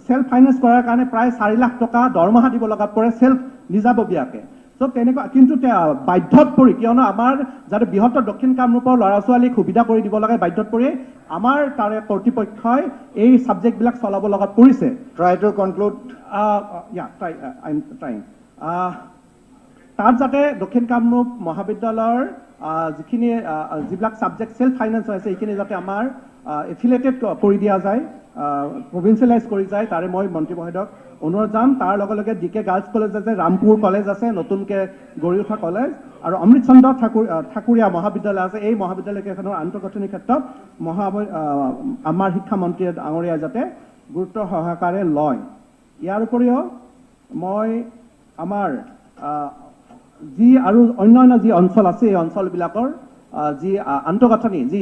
সেল্ফ ফাইনেন্স কৰাৰ কাৰণে প্ৰায় 4 লাখ টকা দৰমহা দিব লগাত পৰে নিজাববীয়াকৈ। চ' তেনেকুৱা কিন্তু বাধ্যত পৰি, কিয়নো আমাৰ যাতে বৃহত্তৰ দক্ষিণ কামৰূপৰ ল'ৰা ছোৱালীক সুবিধা কৰি দিব লাগে, বাধ্যত পৰি আমাৰ তাৰে কৰ্তৃপক্ষই এই ছাবজেক্টবিলাক চলাব লগাত পৰিছে। Try to conclude. তাত যাতে দক্ষিণ কামৰূপ মহাবিদ্যালয়ৰ যিবিলাক ছাবজেক্ট সেল্ফ ফাইনেন্স হৈছে সেইখিনি যাতে আমাৰ এফিলেটেড কৰি দিয়া যায়, প্ৰভিঞ্চিয়েলাইজ কৰি যায়, তাৰে মই মন্ত্ৰী মহোদয়ক অনুৰোধ যাম। তাৰ লগে লগে DK গাৰ্লছ কলেজ আছে, ৰামপুৰ কলেজ আছে, নতুনকৈ গঢ়ি উঠা কলেজ, আৰু অমৃত চন্দ্ৰ ঠাকুৰীয়া মহাবিদ্যালয় আছে। এই মহাবিদ্যালয়কেইখনৰ আন্তঃগাঁথনিৰ ক্ষেত্ৰত আমাৰ শিক্ষামন্ত্ৰী ডাঙৰীয়া যাতে গুৰুত্ব সহকাৰে লয়। ইয়াৰ উপৰিও মই আমাৰ যি আৰু অন্যান্য যি অঞ্চল আছে এই অঞ্চলবিলাকৰ যি আন্তঃগাঁথনি যি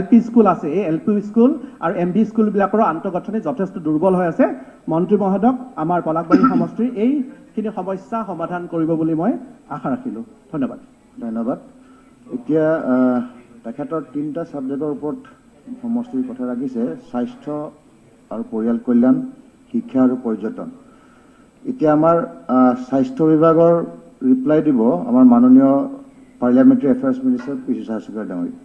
LP স্কুল আছে এই LP স্কুল আৰু MV স্কুলবিলাকৰো আন্তঃগাঁথনি যথেষ্ট দুৰ্বল হৈ আছে মন্ত্ৰী মহোদয়ক আমাৰ পলাশবাৰী সমষ্টিৰ এইখিনি সমস্যা সমাধান কৰিব বুলি মই আশা ৰাখিলোঁ ধন্যবাদ ধন্যবাদ এতিয়া তেখেতৰ 3টা ছাবজেক্টৰ ওপৰত সমষ্টিৰ কথা ৰাখিছে স্বাস্থ্য আৰু পৰিয়াল কল্যাণ শিক্ষা আৰু পৰ্যটন এতিয়া আমাৰ স্বাস্থ্য বিভাগৰ ৰিপ্লাই দিব আমাৰ মাননীয় parliamentary affairs minister PC. Hazarika ডাঙৰীয়া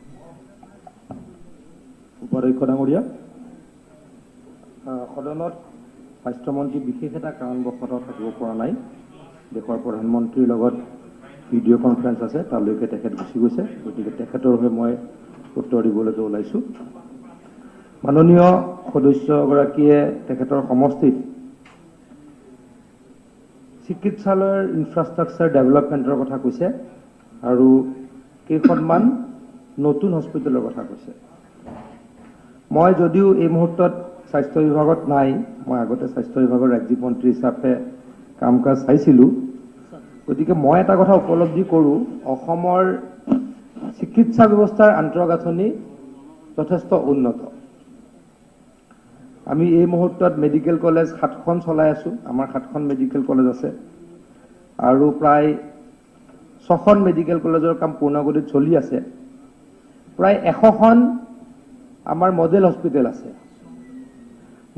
উপাধ্যক্ষ ডাঙৰীয়া সদনত স্বাস্থ্যমন্ত্ৰী বিশেষ এটা কাৰণবশতঃ থাকিব পৰা নাই দেশৰ প্ৰধানমন্ত্ৰীৰ লগত ভিডিঅ' কনফাৰেন্স আছে তালৈকে তেখেত গুচি গৈছে গতিকে তেখেতৰ হৈ মই উত্তৰ দিবলৈকে ওলাইছোঁ মাননীয় সদস্যগৰাকীয়ে তেখেতৰ সমষ্টিত চিকিৎসালয়ৰ ইনফ্ৰাষ্ট্ৰাকচাৰ ডেভেলপমেণ্টৰ কথা কৈছে আৰু কেইখনমান নতুন হস্পিটেলৰ কথা কৈছে মই যদিও এই মুহূৰ্তত স্বাস্থ্য বিভাগত নাই মই আগতে স্বাস্থ্য বিভাগৰ ৰাজ্যিক মন্ত্ৰী হিচাপে কাম কাজ চাইছিলোঁ গতিকে মই এটা কথা উপলব্ধি কৰোঁ অসমৰ চিকিৎসা ব্যৱস্থাৰ আন্তঃগাঁথনি যথেষ্ট উন্নত আমি এই মুহূৰ্তত মেডিকেল কলেজ 7খন চলাই আছোঁ আমাৰ 7খন মেডিকেল কলেজ আছে আৰু প্ৰায় 6খন মেডিকেল কলেজৰ কাম পূৰ্ণগতিত চলি আছে প্ৰায় 100খন আমাৰ মডেল হস্পিটেল আছে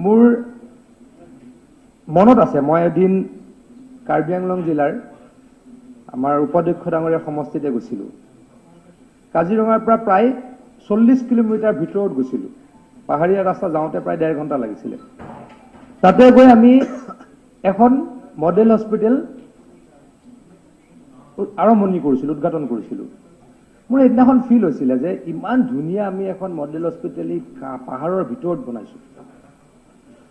মোৰ মনত আছে মই এদিন কাৰ্বি আংলং জিলাৰ আমাৰ উপাধ্যক্ষ ডাঙৰীয়াৰ সমষ্টিতে গৈছিলোঁ কাজিৰঙাৰ পৰা প্ৰায় 40 কিলোমিটাৰ ভিতৰত গৈছিলোঁ পাহাৰীয়া ৰাস্তা যাওঁতে প্ৰায় 1.5 ঘণ্টা লাগিছিলে তাতে গৈ আমি এখন মডেল হস্পিটেল আৰম্ভণি কৰিছিলোঁ উদ্ঘাটন কৰিছিলোঁ মোৰ এদিনাখন ফিল হৈছিলে যে ইমান ধুনীয়া আমি এখন মডেল হস্পিটেল পাহাৰৰ ভিতৰত বনাইছোঁ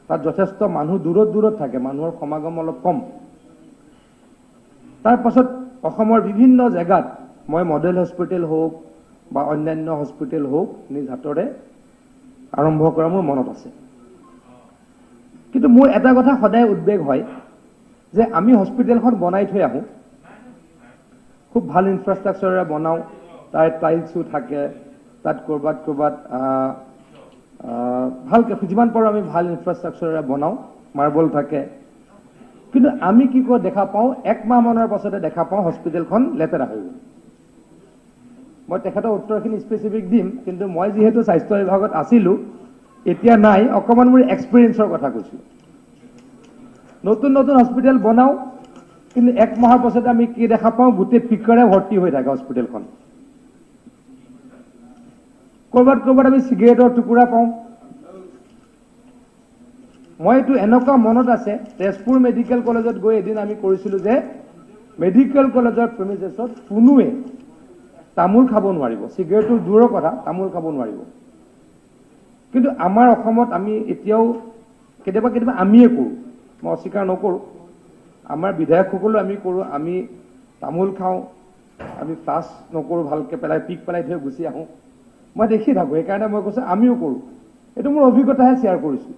তাত যথেষ্ট মানুহ দূৰত থাকে মানুহৰ সমাগম অলপ কম তাৰ পাছত অসমৰ বিভিন্ন জেগাত মই মডেল হস্পিটেল হওক বা অন্যান্য হস্পিটেল হওক নিজ হাতৰে আৰম্ভ কৰা মোৰ মনত আছে কিন্তু মোৰ এটা কথা সদায় উদ্বেগ হয় যে আমি হস্পিটেলখন বনাই থৈ আহোঁ খুব ভাল ইনফ্ৰাষ্ট্ৰাকচাৰেৰে বনাওঁ তাত টাইলছো থাকে তাত ক'ৰবাত ভালকৈ যিমান পাৰোঁ আমি ভাল ইনফ্ৰাষ্ট্ৰাকচাৰেৰে বনাওঁ মাৰ্বল থাকে কিন্তু আমি কি কৰো দেখা পাওঁ 1 মাহমানৰ পাছতে দেখা পাওঁ হস্পিটেলখন লেতেৰা হৈ গ'ল মই তেখেতৰ উত্তৰখিনি স্পেচিফিক দিম কিন্তু মই যিহেতু স্বাস্থ্য বিভাগত আছিলোঁ এতিয়া নাই অকণমান মোৰ এক্সপিৰিয়েঞ্চৰ কথা কৈছোঁ নতুন হস্পিটেল বনাওঁ কিন্তু 1 মাহৰ পাছতে আমি কি দেখা পাওঁ গোটেই পিকৰে ভৰ্তি হৈ থাকে হস্পিটেলখন ক'ৰবাত আমি চিগাৰেটৰ টুকুৰা পাওঁ মই এইটো এনেকুৱা মনত আছে তেজপুৰ মেডিকেল কলেজত গৈ এদিন আমি কৰিছিলোঁ যে মেডিকেল কলেজৰ প্ৰেমিচেছত কোনোৱে তামোল খাব নোৱাৰিব চিগাৰেটৰ দূৰৰ কথা তামোল খাব নোৱাৰিব কিন্তু আমাৰ অসমত আমি এতিয়াও কেতিয়াবা আমিয়ে কৰোঁ মই অস্বীকাৰ নকৰোঁ আমাৰ বিধায়কসকলো আমি কৰোঁ আমি তামোল খাওঁ আমি ফ্লাছ নকৰোঁ ভালকৈ পিক পেলাই থৈ গুচি আহোঁ মই দেখি থাকোঁ সেইকাৰণে মই কৈছোঁ আমিও কৰোঁ এইটো মোৰ অভিজ্ঞতাহে শ্বেয়াৰ কৰিছোঁ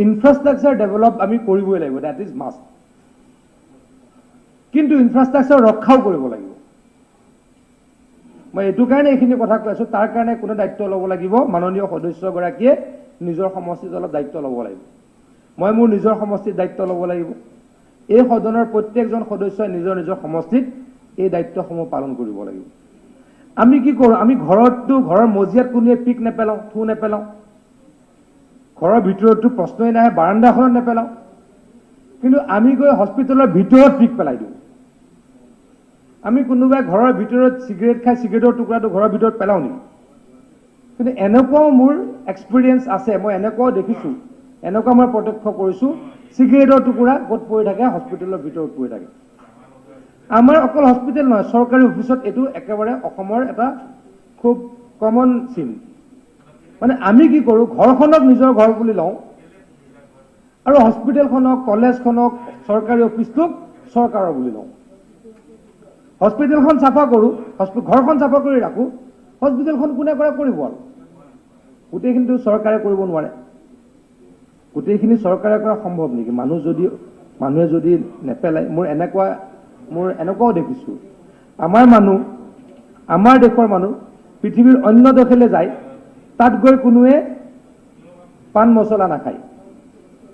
ইনফ্ৰাষ্ট্ৰাকচাৰ ডেভেলপ আমি কৰিবই লাগিব ডেট ইজ মাষ্ট কিন্তু ইনফ্ৰাষ্ট্ৰাকচাৰ ৰক্ষাও কৰিব লাগিব মই এইটো কাৰণে এইখিনি কথা কৈ আছোঁ তাৰ কাৰণে কোনো দায়িত্ব ল'ব লাগিব মাননীয় সদস্যগৰাকীয়ে নিজৰ সমষ্টিত অলপ দায়িত্ব ল'ব লাগিব মই মোৰ নিজৰ সমষ্টিত দায়িত্ব ল'ব লাগিব এই সদনৰ প্ৰত্যেকজন সদস্যই নিজৰ সমষ্টিত এই দায়িত্বসমূহ পালন কৰিব লাগিব আমি কি কৰোঁ আমি ঘৰৰ মজিয়াত কোনোৱে পিক নেপেলাওঁ থু নেপেলাওঁ ঘৰৰ ভিতৰততো প্ৰশ্নই নাহে বাৰাণ্ডাখনত নেপেলাওঁ কিন্তু আমি গৈ হস্পিটেলৰ ভিতৰত পিক পেলাই দিওঁ আমি কোনোবাই ঘৰৰ ভিতৰত চিগাৰেট খাই চিগাৰেটৰ টুকুৰাটো ঘৰৰ ভিতৰত পেলাওঁ নেকি কিন্তু এনেকুৱাও মোৰ এক্সপিৰিয়েঞ্চ আছে মই এনেকুৱাও দেখিছোঁ এনেকুৱা মই প্ৰত্যক্ষ কৰিছোঁ চিগাৰেটৰ টুকুৰা ক'ত পৰি থাকে হস্পিটেলৰ ভিতৰত পৰি থাকে আমাৰ অকল হস্পিটেল নহয় চৰকাৰী অফিচত এইটো একেবাৰে অসমৰ এটা খুব কমন চিন মানে আমি কি কৰোঁ ঘৰখনক নিজৰ ঘৰ বুলি লওঁ আৰু হস্পিটেলখনক কলেজখনক চৰকাৰী অফিচটোক চৰকাৰৰ বুলি লওঁ হস্পিটেলখন চাফা কৰোঁ ঘৰখন চাফা কৰি ৰাখোঁ হস্পিটেলখন কোনে কৰিব আৰু গোটেইখিনিতো চৰকাৰে কৰিব নোৱাৰে গোটেইখিনি চৰকাৰে কৰা সম্ভৱ নেকি মানুহ যদি মানুহে যদি নেপেলায়, মোৰ এনেকুৱাও দেখিছোঁ, আমাৰ মানুহ, আমাৰ দেশৰ মানুহ পৃথিৱীৰ অন্য দেশলৈ যায়, তাত গৈ কোনোৱে পাণ মছলা নাখায়,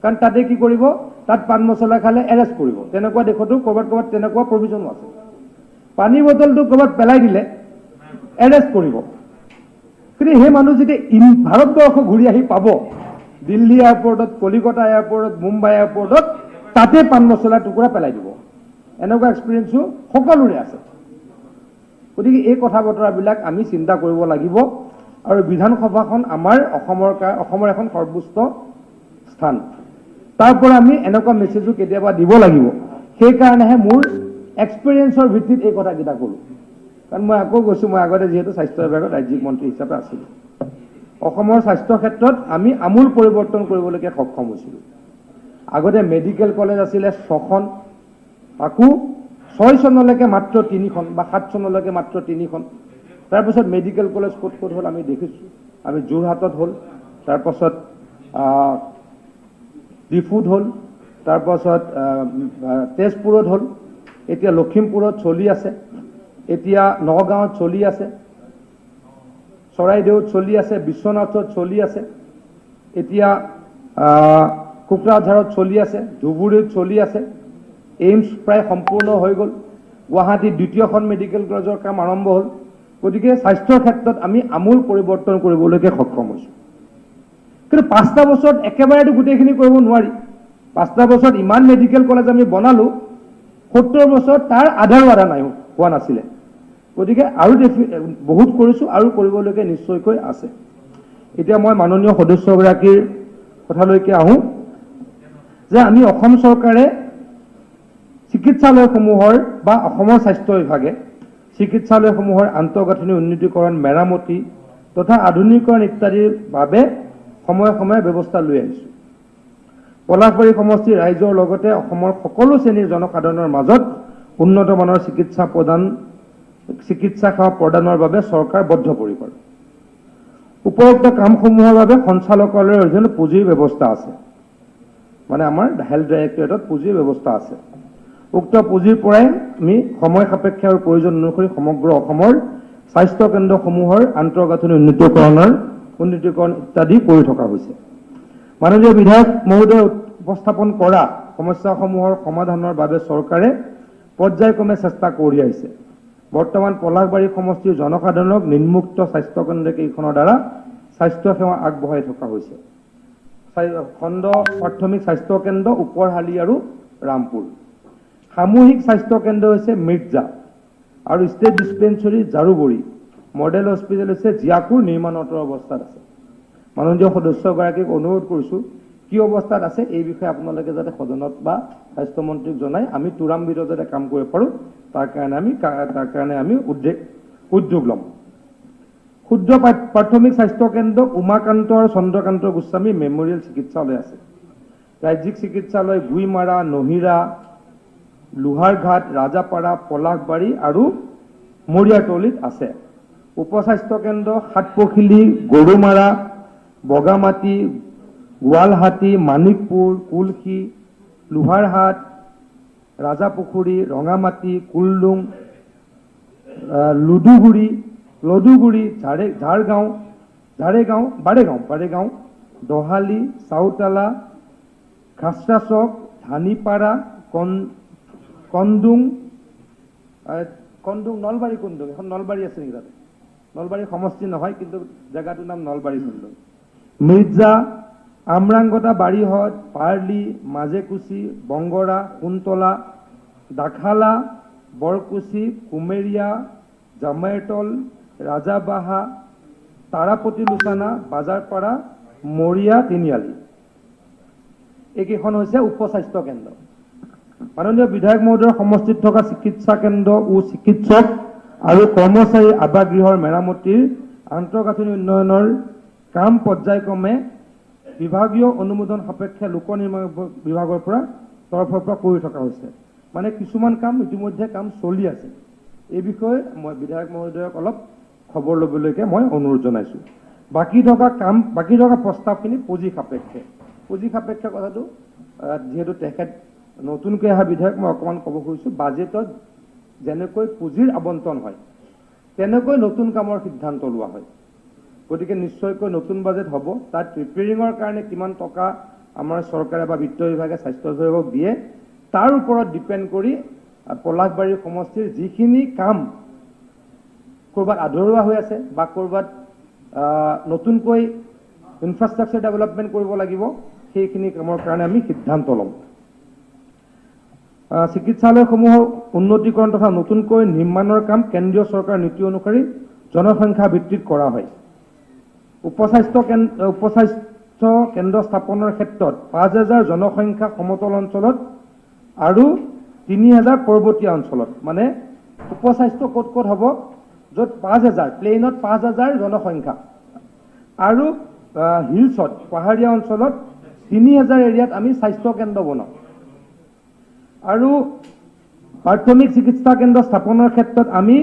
কাৰণ তাতে কি কৰিব, তাত পাণ মছলা খালে এৰেষ্ট কৰিব। তেনেকুৱা দেশতো ক'ৰবাত ক'ৰবাত তেনেকুৱা প্ৰভিজনো আছে। পানী বটলটো ক'ৰবাত পেলাই দিলে এৰেষ্ট কৰিব। কিন্তু সেই মানুহ যেতিয়া ভাৰতবৰ্ষ ঘূৰি আহি পাব, দিল্লী এয়াৰপৰ্টত, কলিকতা এয়াৰপৰ্টত, মুম্বাই এয়াৰপৰ্টত, তাতে পাণ মছলাৰ টুকুৰা পেলাই দিব। এনেকুৱা এক্সপিৰিয়েঞ্চো সকলোৰে আছে। গতিকে এই কথা বতৰাবিলাক আমি চিন্তা কৰিব লাগিব। আৰু বিধানসভাখন আমাৰ অসমৰ এখন সৰ্বোচ্চ স্থান। তাৰ পৰা আমি এনেকুৱা মেছেজো কেতিয়াবা দিব লাগিব। সেইকাৰণেহে মোৰ এক্সপিৰিয়েঞ্চৰ ভিত্তিত এই কথাকেইটা ক'লোঁ। কাৰণ মই আকৌ কৈছোঁ, মই আগতে যিহেতু স্বাস্থ্য বিভাগত ৰাজ্যিক মন্ত্ৰী হিচাপে আছিলোঁ, অসমৰ স্বাস্থ্য ক্ষেত্ৰত আমি আমূল পৰিৱৰ্তন কৰিবলৈকে সক্ষম হৈছিলোঁ। আগতে মেডিকেল কলেজ আছিলে 6খন, আকৌ 6 চনলৈকে মাত্ৰ 3খন বা 7 চনলৈকে মাত্ৰ 3খন। তাৰপিছত মেডিকেল কলেজ ক'ত ক'ত হ'ল আমি দেখিছোঁ। আমি যোৰহাটত হ'ল, তাৰপাছত ডিফুত হ'ল, তাৰপাছত তেজপুৰত হ'ল, এতিয়া লখিমপুৰত চলি আছে, এতিয়া নগাঁৱত চলি আছে, চৰাইদেউত চলি আছে, বিশ্বনাথত চলি আছে, এতিয়া কোকৰাঝাৰত চলি আছে, ধুবুৰীত চলি আছে, এইমছ প্ৰায় সম্পূৰ্ণ হৈ গ'ল, গুৱাহাটীত 2খন মেডিকেল কলেজৰ কাম আৰম্ভ হ'ল। গতিকে স্বাস্থ্যৰ ক্ষেত্ৰত আমি আমূল পৰিৱৰ্তন কৰিবলৈকে সক্ষম হৈছোঁ। কিন্তু 5টা বছৰত একেবাৰেতো গোটেইখিনি কৰিব নোৱাৰি। 5টা বছৰত ইমান মেডিকেল কলেজ আমি বনালোঁ, 70 বছৰত তাৰ আধাৰো নাই হোৱা নাছিলে। গতিকে আৰু বহুত কৰিছোঁ, আৰু কৰিবলৈকে নিশ্চয়কৈ আছে। এতিয়া মই মাননীয় সদস্যগৰাকীৰ কথালৈকে আহোঁ যে আমি অসম চৰকাৰে চিকিৎসালয়সমূহৰ বা অসমৰ স্বাস্থ্য বিভাগে চিকিৎসালয়সমূহৰ আন্তঃগাঁথনি উন্নীতকৰণ, মেৰামতি তথা আধুনিকৰণ ইত্যাদিৰ বাবে সময়ে সময়ে ব্যৱস্থা লৈ আহিছোঁ। পলাশবাৰী সমষ্টিৰ ৰাইজৰ লগতে অসমৰ সকলো শ্ৰেণীৰ জনসাধাৰণৰ মাজত উন্নত মানৰ চিকিৎসা সেৱা প্ৰদানৰ বাবে চৰকাৰ বদ্ধপৰিকৰ। উপৰোক্ত কামসমূহৰ বাবে সঞ্চালকালয়ৰ অধীনত পুঁজিৰ ব্যৱস্থা আছে। মানে আমাৰ হেল্থ ডাইৰেক্টৰেটত পুঁজিৰ ব্যৱস্থা আছে। উক্ত পুঁজিৰ পৰাই আমি সময় সাপেক্ষে আৰু প্ৰয়োজন অনুসৰি সমগ্ৰ অসমৰ স্বাস্থ্য কেন্দ্ৰসমূহৰ আন্তঃগাঁথনি উন্নীতকৰণ ইত্যাদি কৰি থকা হৈছে। মাননীয় বিধায়ক মহোদয়ে উপস্থাপন কৰা সমস্যাসমূহৰ সমাধানৰ বাবে চৰকাৰে পৰ্যায়ক্ৰমে চেষ্টা কৰি আহিছে। বৰ্তমান পলাশবাৰী সমষ্টিৰ জনসাধাৰণক নিম্মুক্ত স্বাস্থ্য কেন্দ্ৰ কেইখনৰ দ্বাৰা স্বাস্থ্য সেৱা আগবঢ়াই থকা হৈছে। খণ্ড প্ৰাথমিক স্বাস্থ্য কেন্দ্ৰ ওপৰহালি আৰু ৰামপুৰ, সামূহিক স্বাস্থ্য কেন্দ্ৰ হৈছে মিৰ্জা আৰু ষ্টেট ডিছপেঞ্চৰী জাৰুবৰী, মডেল হস্পিটেল হৈছে জিয়াকুৰ নিৰ্মাণৰত অৱস্থাত আছে। মাননীয় সদস্যগৰাকীক অনুৰোধ কৰিছোঁ, কি অৱস্থাত আছে এই বিষয়ে আপোনালোকে যাতে সদনত বা স্বাস্থ্যমন্ত্ৰীক জনাই আমি তুৰাম্বিত যাতে কাম কৰিব পাৰোঁ, তাৰ কাৰণে আমি উদ্যোগ ল'ম। ক্ষুদ্ৰ প্ৰাথমিক স্বাস্থ্য কেন্দ্ৰ উমাকান্ত আৰু চন্দ্ৰকান্ত গোস্বামী মেমৰিয়েল চিকিৎসালয় আছে। ৰাজ্যিক চিকিৎসালয় গুইমাৰা, নহিৰা, লোহাৰঘাট, ৰাজাপাৰা, পলাশবাৰী আৰু মৰিয়াতলিত আছে। উপস্বাস্থ্য কেন্দ্ৰ সাতপখিলি, গৰুমাৰা, বগামাটি, গোৱালহাটী, মানিকপুৰ, কুলসী, লোহাৰহাট, ৰাজাপুখুৰী, ৰঙামাটি, কুলডুং, লদুগুৰি, বাৰেগাঁও, দহালি, চাউতালা, খাচৰা, ধানিপাৰা, কন্দুং, নলবাৰী কুন্দুং, এখন নলবাৰী আছে নেকি তাতে? নলবাৰী সমষ্টি নহয়, কিন্তু জেগাটোৰ নাম নলবাৰী কুন্দুং। মিৰ্জা, আমৰাংগতা, বাৰীহট, পাৰ্লি, মাজেকুচি, বংগৰা, কুন্তলা, দাখালা, বৰকুচি, কুমেৰীয়া, জামাইতল, ৰাজাবাহা, তাৰাপতি লোচানা, বাজাৰপাৰা, মৰিয়া, তিনিআলি। এইকেইখন হৈছে উপস্বাস্থ্য কেন্দ্ৰ। মাননীয় বিধায়ক মহোদয়ৰ সমষ্টিত থকা চিকিৎসা কেন্দ্ৰ ও চিকিৎসক আৰু কৰ্মচাৰী আৱাসগৃহৰ মেৰামতিৰ আন্তঃগাঁথনি উন্নয়নৰ কাম পৰ্যায়ক্ৰমে বিভাগীয় অনুমোদন সাপেক্ষে লোক নিৰ্মাণ বিভাগৰ তৰফৰ পৰা কৰি থকা হৈছে। মানে কিছুমান কাম ইতিমধ্যে কাম চলি আছে। এই বিষয়ে মই বিধায়ক মহোদয়ক অলপ খবৰ ল'বলৈকে মই অনুৰোধ জনাইছোঁ। বাকী থকা প্ৰস্তাৱখিনি পুঁজি সাপেক্ষে কথাটো যিহেতু তেখেত নতুনকৈ অহা বিধায়ক মই অকণমান ক'ব খুজিছোঁ, বাজেটত যেনেকৈ পুঁজিৰ আবণ্টন হয় তেনেকৈ নতুন কামৰ সিদ্ধান্ত লোৱা হয়। গতিকে নিশ্চয়কৈ নতুন বাজেট হ'ব। তাত প্ৰিপেয়াৰিঙৰ কাৰণে কিমান টকা আমাৰ চৰকাৰে বা বিত্ত বিভাগে স্বাস্থ্য বিভাগক দিয়ে তাৰ ওপৰত ডিপেণ্ড কৰি পলাশবাৰী সমষ্টিৰ যিখিনি কাম ক'ৰবাত আধৰুৱা হৈ আছে বা ক'ৰবাত নতুনকৈ ইনফ্ৰাষ্ট্ৰাকচাৰ ডেভেলপমেণ্ট কৰিব লাগিব, সেইখিনি কামৰ কাৰণে আমি সিদ্ধান্ত ল'ম। চিকিৎসালয়সমূহৰ উন্নতিকৰণ তথা নতুনকৈ নিৰ্মাণৰ কাম কেন্দ্ৰীয় চৰকাৰৰ নীতি অনুসৰি জনসংখ্যা ভিত্তিত কৰা হয়। উপস্বাস্থ্য কেন্দ্ৰ স্থাপনৰ ক্ষেত্ৰত 5,000 জনসংখ্যা সমতল অঞ্চলত আৰু 3,000 পৰ্বতীয়া অঞ্চলত, মানে উপস্বাস্থ্য ক'ত ক'ত হ'ব, য'ত 5,000 প্লেইনত 5,000 জনসংখ্যা আৰু হিলছত পাহাৰীয়া অঞ্চলত 3,000 এৰিয়াত আমি স্বাস্থ্য কেন্দ্ৰ বনাওঁ। আৰু প্ৰাথমিক চিকিৎসা কেন্দ্ৰ স্থাপনৰ ক্ষেত্ৰত আমি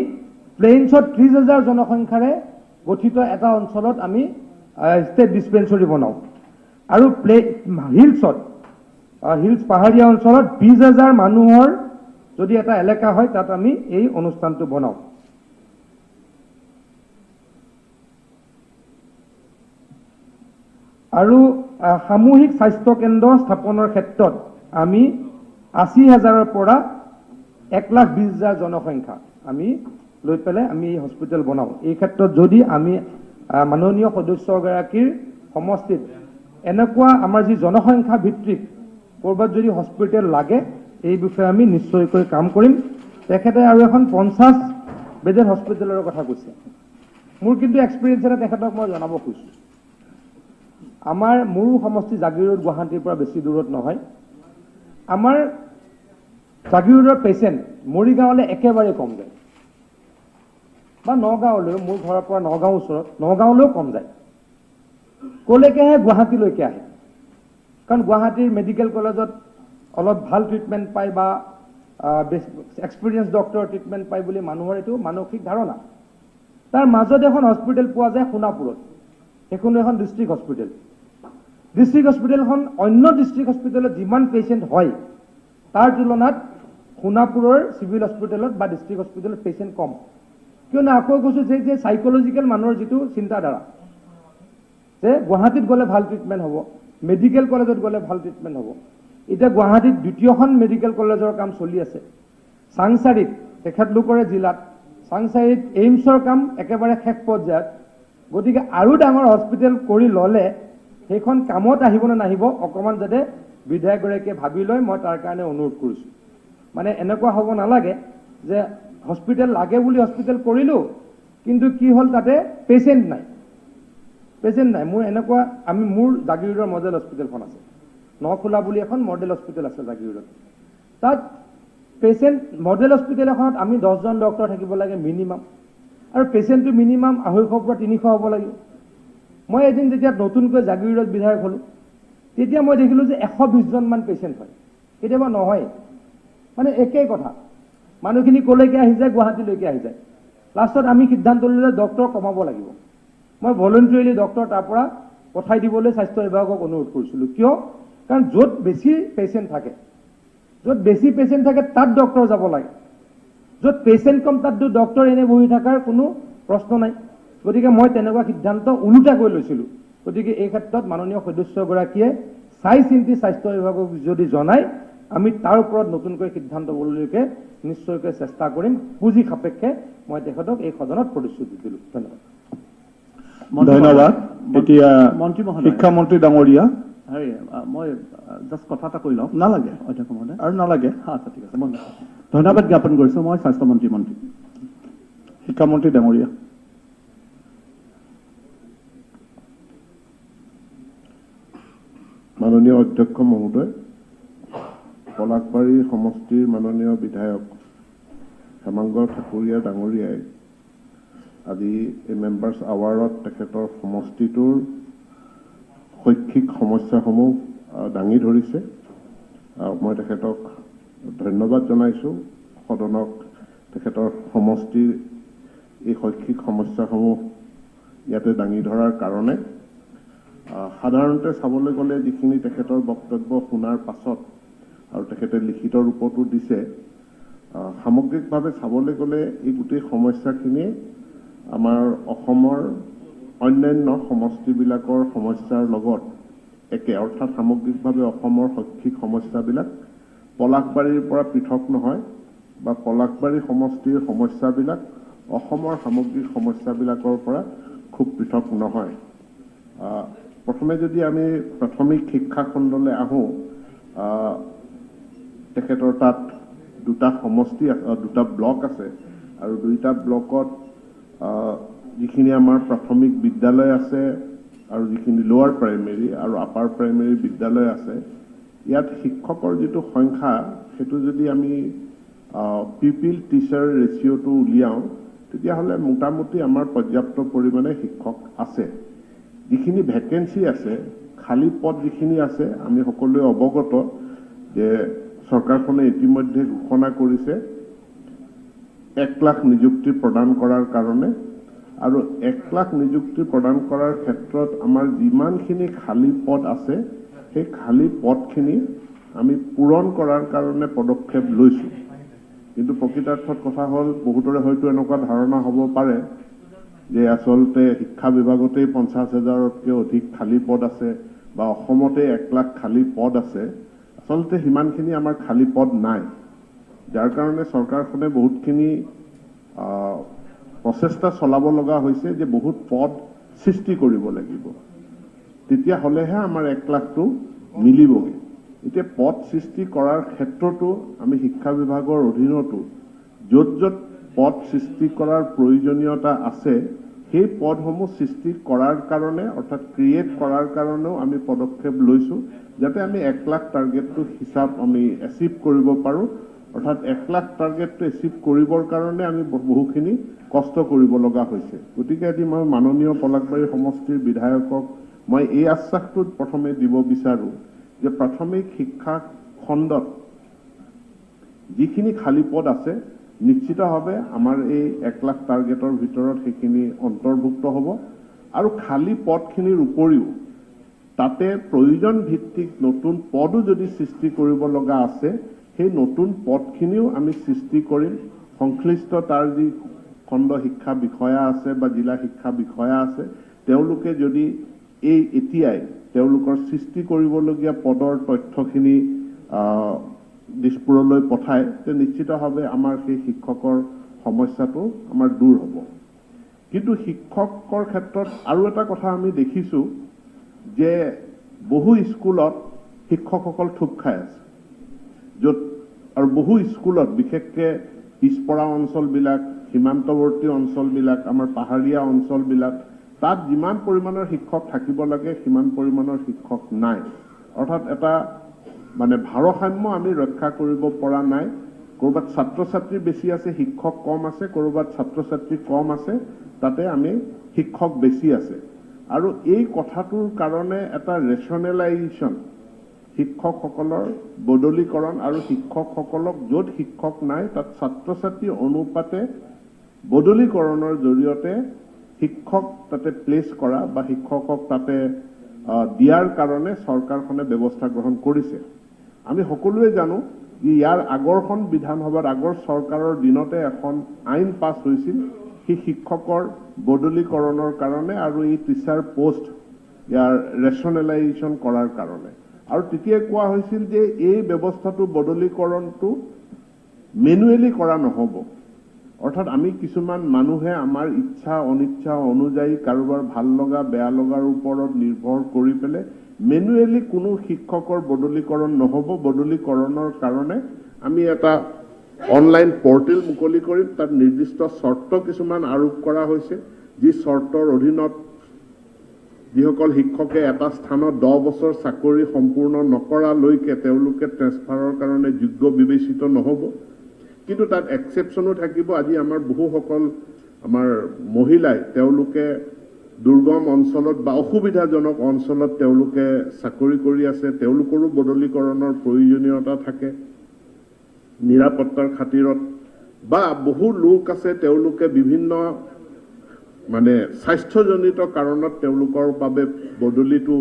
প্লেইনছত 30,000 জনসংখ্যাৰে গঠিত এটা অঞ্চলত আমি ষ্টেট ডিছপেঞ্চৰী বনাওঁ। আৰু হিলছ পাহাৰীয়া অঞ্চলত 20,000 মানুহৰ যদি এটা এলেকা হয় তাত আমি এই অনুষ্ঠানটো বনাওঁ। আৰু সামূহিক স্বাস্থ্য কেন্দ্ৰ স্থাপনৰ ক্ষেত্ৰত আমি 80,000ৰ পৰা 1,20,000 জনসংখ্যা আমি লৈ পেলাই আমি এই হস্পিটেল বনাওঁ। এই ক্ষেত্ৰত যদি আমি মাননীয় সদস্যগৰাকীৰ সমষ্টিত এনেকুৱা আমাৰ যি জনসংখ্যা ভিত্তিক ক'ৰবাত যদি হস্পিটেল লাগে, এই বিষয়ে আমি নিশ্চয়কৈ কাম কৰিম। তেখেতে আৰু এখন 50 বেডেড হস্পিটেলৰ কথা কৈছে। মোৰ কিন্তু এক্সপিৰিয়েঞ্চ এটা তেখেতক মই জনাব খুজিছোঁ। মোৰ সমষ্টি জাগিৰোড গুৱাহাটীৰ পৰা বেছি দূৰত নহয়। আমাৰ জাগিৰোডৰ পেচেণ্ট মৰিগাঁৱলৈ একেবাৰে কম যায়, বা নগাঁৱলৈ, মোৰ ঘৰৰ পৰা নগাঁও ওচৰত, নগাঁৱলৈও কম যায়। ক'লৈকে আহে? গুৱাহাটীলৈকে আহে। কাৰণ গুৱাহাটীৰ মেডিকেল কলেজত অলপ ভাল ট্ৰিটমেণ্ট পায় বা এক্সপিৰিয়েঞ্চ ডক্টৰৰ ট্ৰিটমেণ্ট পায় বুলি মানুহৰ এইটো মানসিক ধাৰণা। তাৰ মাজত এখন হস্পিটেল পোৱা যায় সোণাপুৰত, সেইখনো এখন ডিষ্ট্ৰিক্ট হস্পিটেল। ডিষ্ট্ৰিক্ট হস্পিটেলখন অন্য ডিষ্ট্ৰিক্ট হস্পিটেলত যিমান পেচেণ্ট হয় তাৰ তুলনাত সোণাপুৰৰ চিভিল হস্পিটেলত বা ডিষ্ট্ৰিক্ট হস্পিটেলত পেচেণ্ট কম। কিয়নো আকৌ কৈছোঁ যে চাইকলজিকেল মানুহৰ যিটো চিন্তাধাৰা যে গুৱাহাটীত গ'লে ভাল ট্ৰিটমেণ্ট হ'ব, মেডিকেল কলেজত গ'লে ভাল ট্ৰিটমেণ্ট হ'ব। এতিয়া গুৱাহাটীত দ্বিতীয়খন মেডিকেল কলেজৰ কাম চলি আছে। চাংচাৰীত, তেখেতলোকৰে জিলাত চাংচাৰীত এইমছৰ কাম একেবাৰে শেষ পৰ্যায়ত। গতিকে আৰু ডাঙৰ হস্পিটেল কৰি ল'লে সেইখন কামত আহিব নে নাহিব অকণমান যাতে বিধায়কগৰাকীয়ে ভাবি লয়, মই তাৰ কাৰণে অনুৰোধ কৰিছোঁ। মানে এনেকুৱা হ'ব নালাগে যে হস্পিটেল লাগে বুলি হস্পিটেল কৰিলোঁ, কিন্তু কি হ'ল তাতে পেচেণ্ট নাই। মোৰ এনেকুৱা, মোৰ জাগিৰোডৰ মডেল হস্পিটেলখন আছে, নখোলা বুলি এখন মডেল হস্পিটেল আছে জাগিৰোডত। তাত পেচেণ্ট, মডেল হস্পিটেল এখনত আমি 10জন ডক্টৰ থাকিব লাগে মিনিমাম, আৰু পেচেণ্টটো মিনিমাম 250 পৰা 300 হ'ব লাগিব। মই এদিন যেতিয়া নতুনকৈ জাগিৰোডত বিধায়ক হ'লোঁ তেতিয়া মই দেখিলোঁ যে 120জনমান পেচেণ্ট হয়, কেতিয়াবা নহয়। মানে একেই কথা, মানুহখিনি ক'লৈকে আহি যায়? গুৱাহাটীলৈকে আহি যায়। লাষ্টত আমি সিদ্ধান্ত ল'লোঁ যে ডক্টৰ কমাব লাগিব। মই ভলণ্টিয়াৰলি ডক্টৰ তাৰ পৰা পঠাই দিবলৈ স্বাস্থ্য বিভাগক অনুৰোধ কৰিছিলোঁ। কিয়? কাৰণ য'ত বেছি পেচেণ্ট থাকে তাত ডক্টৰ যাব লাগে। য'ত পেচেণ্ট কম তাত ডক্টৰ এনে বহি থকাৰ কোনো প্ৰশ্ন নাই। গতিকে মই তেনেকুৱা সিদ্ধান্ত ওলোটাকৈ লৈছিলোঁ। গতিকে এই ক্ষেত্ৰত মাননীয় সদস্যগৰাকীয়ে চাই চিন্তি স্বাস্থ্য বিভাগক যদি জনায়, আমি তাৰ ওপৰত নতুনকৈ সিদ্ধান্ত ল'বলৈকে নিশ্চয়কৈ চেষ্টা কৰিম। পুঁজি সাপেক্ষে মই তেখেতক এই সদনত প্ৰতিশ্ৰুতি দিলোঁ। ধন্যবাদ। ধন্যবাদ। এতিয়া মন্ত্ৰী মহোদয়, শিক্ষামন্ত্ৰী ডাঙৰীয়া। হেৰি, মই জাষ্ট কথা এটা কৈ লওঁ। নালাগে অধ্যক্ষ মহোদয়, আৰু নালাগে। আচ্ছা ঠিক আছে। মই ধন্যবাদ জ্ঞাপন কৰিছোঁ। মই স্বাস্থ্যমন্ত্ৰী শিক্ষামন্ত্ৰী ডাঙৰীয়া। মাননীয় অধ্যক্ষ মহোদয়, পলাশবাৰী সমষ্টিৰ মাননীয় বিধায়ক হেমাংগৰ ঠাকুৰীয়া ডাঙৰীয়াই আজি এই মেম্বাৰ্ছ আৱাৰত তেখেতৰ সমষ্টিটোৰ শৈক্ষিক সমস্যাসমূহ দাঙি ধৰিছে। মই তেখেতক ধন্যবাদ জনাইছোঁ। সদনক তেখেতৰ সমষ্টিৰ এই শৈক্ষিক সমস্যাসমূহ ইয়াতে দাঙি ধৰাৰ কাৰণে। সাধাৰণতে চাবলৈ গ'লে যিখিনি তেখেতৰ বক্তব্য শুনাৰ পাছত আৰু তেখেতে লিখিত ৰূপতো দিছে। সামগ্ৰিকভাৱে চাবলৈ গ'লে এই গোটেই সমস্যাখিনি আমাৰ অসমৰ অন্যান্য সমষ্টিবিলাকৰ সমস্যাৰ লগত একে, অৰ্থাৎ সামগ্ৰিকভাৱে অসমৰ শৈক্ষিক সমস্যাবিলাক পলাশবাৰীৰ পৰা পৃথক নহয় বা পলাশবাৰী সমষ্টিৰ সমস্যাবিলাক অসমৰ সামগ্ৰিক সমস্যাবিলাকৰ পৰা খুব পৃথক নহয়। প্ৰথমে যদি আমি প্ৰাথমিক শিক্ষা খণ্ডলৈ আহোঁ, তেখেতৰ তাত দুটা সমষ্টি দুটা ব্লক আছে আৰু দুইটা ব্লকত যিখিনি আমাৰ প্ৰাথমিক বিদ্যালয় আছে আৰু যিখিনি লোৱাৰ প্ৰাইমেৰী আৰু আপাৰ প্ৰাইমেৰী বিদ্যালয় আছে, ইয়াত শিক্ষকৰ যিটো সংখ্যা সেইটো যদি আমি পিপিল টিচাৰ ৰেচিঅ'টো উলিয়াওঁ তেতিয়াহ'লে মোটামুটি আমাৰ পৰ্যাপ্ত পৰিমাণে শিক্ষক আছে। যিখিনি ভেকেঞ্চি আছে, খালী পদ যিখিনি আছে, আমি সকলোৱে অৱগত যে চৰকাৰখনে ইতিমধ্যে ঘোষণা কৰিছে 1 লাখ নিযুক্তি প্ৰদান কৰাৰ কাৰণে, আৰু 1 লাখ নিযুক্তি প্ৰদান কৰাৰ ক্ষেত্ৰত আমাৰ যিমানখিনি খালী পদ আছে সেই খালী পদখিনি আমি পূৰণ কৰাৰ কাৰণে পদক্ষেপ লৈছোঁ। কিন্তু প্ৰকৃতাৰ্থত কথা হ'ল, বহুতৰে হয়তো এনেকুৱা ধাৰণা হ'ব পাৰে যে আচলতে শিক্ষা বিভাগতেই 50,000তকৈ অধিক খালী পদ আছে বা অসমতে 1 লাখ খালী পদ আছে। আচলতে সিমানখিনি আমাৰ খালী পদ নাই, যাৰ কাৰণে চৰকাৰখনে বহুতখিনি প্ৰচেষ্টা চলাব লগা হৈছে যে বহুত পদ সৃষ্টি কৰিব লাগিব, তেতিয়াহ'লেহে আমাৰ 1 লাখটো মিলিবগৈ। এতিয়া পদ সৃষ্টি কৰাৰ ক্ষেত্ৰতো আমি শিক্ষা বিভাগৰ অধীনতো য'ত য'ত পদ সৃষ্টি কৰাৰ প্ৰয়োজনীয়তা আছে সেই পদসমূহ সৃষ্টি কৰাৰ কাৰণে, অৰ্থাৎ ক্ৰিয়েট কৰাৰ কাৰণেও আমি পদক্ষেপ লৈছোঁ, যাতে আমি 1 লাখ টাৰ্গেটটো হিচাপ আমি এচিভ কৰিব পাৰোঁ। অৰ্থাৎ 1 লাখ টাৰ্গেটটো এচিভ কৰিবৰ কাৰণে আমি বহুখিনি কষ্ট কৰিব লগা হৈছে। গতিকে আজি মই মাননীয় পলাশবাৰী সমষ্টিৰ বিধায়কক মই এই আশ্বাসটো প্ৰথমে দিব বিচাৰোঁ যে প্ৰাথমিক শিক্ষা খণ্ডত যিখিনি খালী পদ আছে নিশ্চিতভাৱে আমাৰ এই 1 লাখ টাৰ্গেটৰ ভিতৰত সেইখিনি অন্তৰ্ভুক্ত হ'ব, আৰু খালী পদখিনিৰ উপৰিও তাতে প্ৰয়োজন ভিত্তিক নতুন পদো যদি সৃষ্টি কৰিব লগা আছে সেই নতুন পদখিনিও আমি সৃষ্টি কৰিম। সংশ্লিষ্ট তাৰ যি খণ্ড শিক্ষা বিষয়া আছে বা জিলা শিক্ষা বিষয়া আছে, তেওঁলোকে যদি এতিয়াই তেওঁলোকৰ সৃষ্টি কৰিবলগীয়া পদৰ তথ্যখিনি দিছপুৰলৈ পঠায়, তে নিশ্চিতভাৱে আমাৰ সেই শিক্ষকৰ সমস্যাটো আমাৰ দূৰ হ'ব। কিন্তু শিক্ষকৰ ক্ষেত্ৰত আৰু এটা কথা আমি দেখিছোঁ যে বহু স্কুলত শিক্ষকসকল থুপ খাই আছে, য'ত আৰু বহু স্কুলত বিশেষকৈ পিছপৰা অঞ্চলবিলাক, সীমান্তৱৰ্তী অঞ্চলবিলাক, আমাৰ পাহাৰীয়া অঞ্চলবিলাক, তাত যিমান পৰিমাণৰ শিক্ষক থাকিব লাগে সিমান পৰিমাণৰ শিক্ষক নাই। অৰ্থাৎ এটা মানে ভাৰসাম্য আমি ৰক্ষা কৰিব পৰা নাই। ক'ৰবাত ছাত্ৰ ছাত্ৰী বেছি আছে, শিক্ষক কম আছে, ক'ৰবাত ছাত্ৰ ছাত্ৰী কম আছে, তাতে আমি শিক্ষক বেছি আছে। আৰু এই কথাটোৰ কাৰণে এটা ৰেচনেলাইজেশ্যন, শিক্ষকসকলৰ বদলীকৰণ আৰু শিক্ষকসকলক য'ত শিক্ষক নাই তাত ছাত্ৰ ছাত্ৰী অনুপাতে বদলীকৰণৰ জৰিয়তে শিক্ষক তাতে প্লেচ কৰা বা শিক্ষকক তাতে দিয়াৰ কাৰণে চৰকাৰখনে ব্যৱস্থা গ্ৰহণ কৰিছে। আমি সকলোৱে জানো যে ইয়াৰ আগৰখন বিধানসভাত আগৰ চৰকাৰৰ দিনতে এখন আইন পাছ হৈছিল সেই শিক্ষকৰ বদলীকৰণৰ কাৰণে আৰু এই টিচাৰ পোষ্ট ইয়াৰ ৰেচনেলাইজেশ্যন কৰাৰ কাৰণে। আৰু তেতিয়াই কোৱা হৈছিল যে এই ব্যৱস্থাটো বদলীকৰণটো মেনুৱেলি কৰা নহ'ব। অৰ্থাৎ আমি কিছুমান মানুহে আমাৰ ইচ্ছা অনিচ্ছা অনুযায়ী কাৰোবাৰ ভাল লগা বেয়া লগাৰ ওপৰত নিৰ্ভৰ কৰি পেলাই মেনুৱেলি কোনো শিক্ষকৰ বদলীকৰণ নহ'ব। বদলীকৰণৰ কাৰণে আমি এটা অনলাইন পৰ্টেল মুকলি কৰিম, তাত নিৰ্দিষ্ট চৰ্ত কিছুমান আৰোপ কৰা হৈছে, যি চৰ্তৰ অধীনত যিসকল শিক্ষকে এটা স্থানত 10 বছৰ চাকৰি সম্পূৰ্ণ নকৰালৈকে তেওঁলোকে ট্ৰেন্সফাৰৰ কাৰণে যোগ্য বিবেচিত নহ'ব। কিন্তু তাত এক্সেপশ্যনো থাকিব। আজি আমাৰ বহুসকল আমাৰ মহিলাই তেওঁলোকে দুৰ্গম অঞ্চলত বা অসুবিধাজনক অঞ্চলত তেওঁলোকে চাকৰি কৰি আছে, তেওঁলোকৰো বদলীকৰণৰ প্ৰয়োজনীয়তা থাকে নিৰাপত্তাৰ খাতিৰত, বা বহু লোক আছে তেওঁলোকে বিভিন্ন মানে স্বাস্থ্যজনিত কাৰণত তেওঁলোকৰ বাবে বদলিটো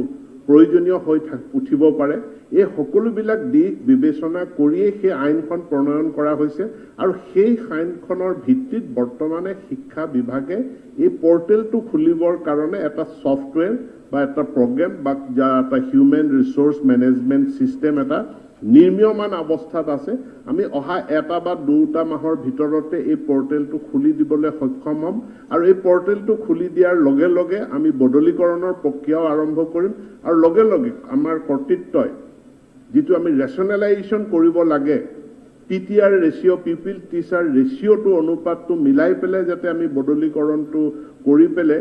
প্ৰয়োজনীয় হৈ উঠিব পাৰে এই সকলোবিলাক দিশ বিবেচনা কৰিয়ে সেই আইনখন প্ৰণয়ন কৰা হৈছে আৰু সেই আইনখনৰ ভিত্তিত বৰ্তমানে শিক্ষা বিভাগে এই পৰ্টেলটো খুলিবৰ কাৰণে এটা ছফটৱেৰ বা এটা প্ৰগ্ৰেম বা এটা হিউমেন ৰিসোৰ্স মেনেজমেন্ট সিস্টেম এটা নিৰ্মীয়মান অৱস্থাত আছে আমি অহা এটা বা দুটা মাহৰ ভিতৰতে এই পৰ্টেলটো খুলি দিবলৈ সক্ষম হ'ম আৰু এই পৰ্টেলটো খুলি দিয়াৰ লগে লগে আমি বদলীকৰণৰ প্ৰক্ৰিয়াও আৰম্ভ কৰিম আৰু লগে লগে আমাৰ কৰ্তৃত্বই যেটো আমি ৰেশনালাইজেশন কৰিব লাগে টিটিআৰ ৰেশিও পিপল টিচাৰ ৰেশিওটো অনুপাতটো মিলাই পেলাই যাতে আমি বদলীকৰণটো কৰি পেলে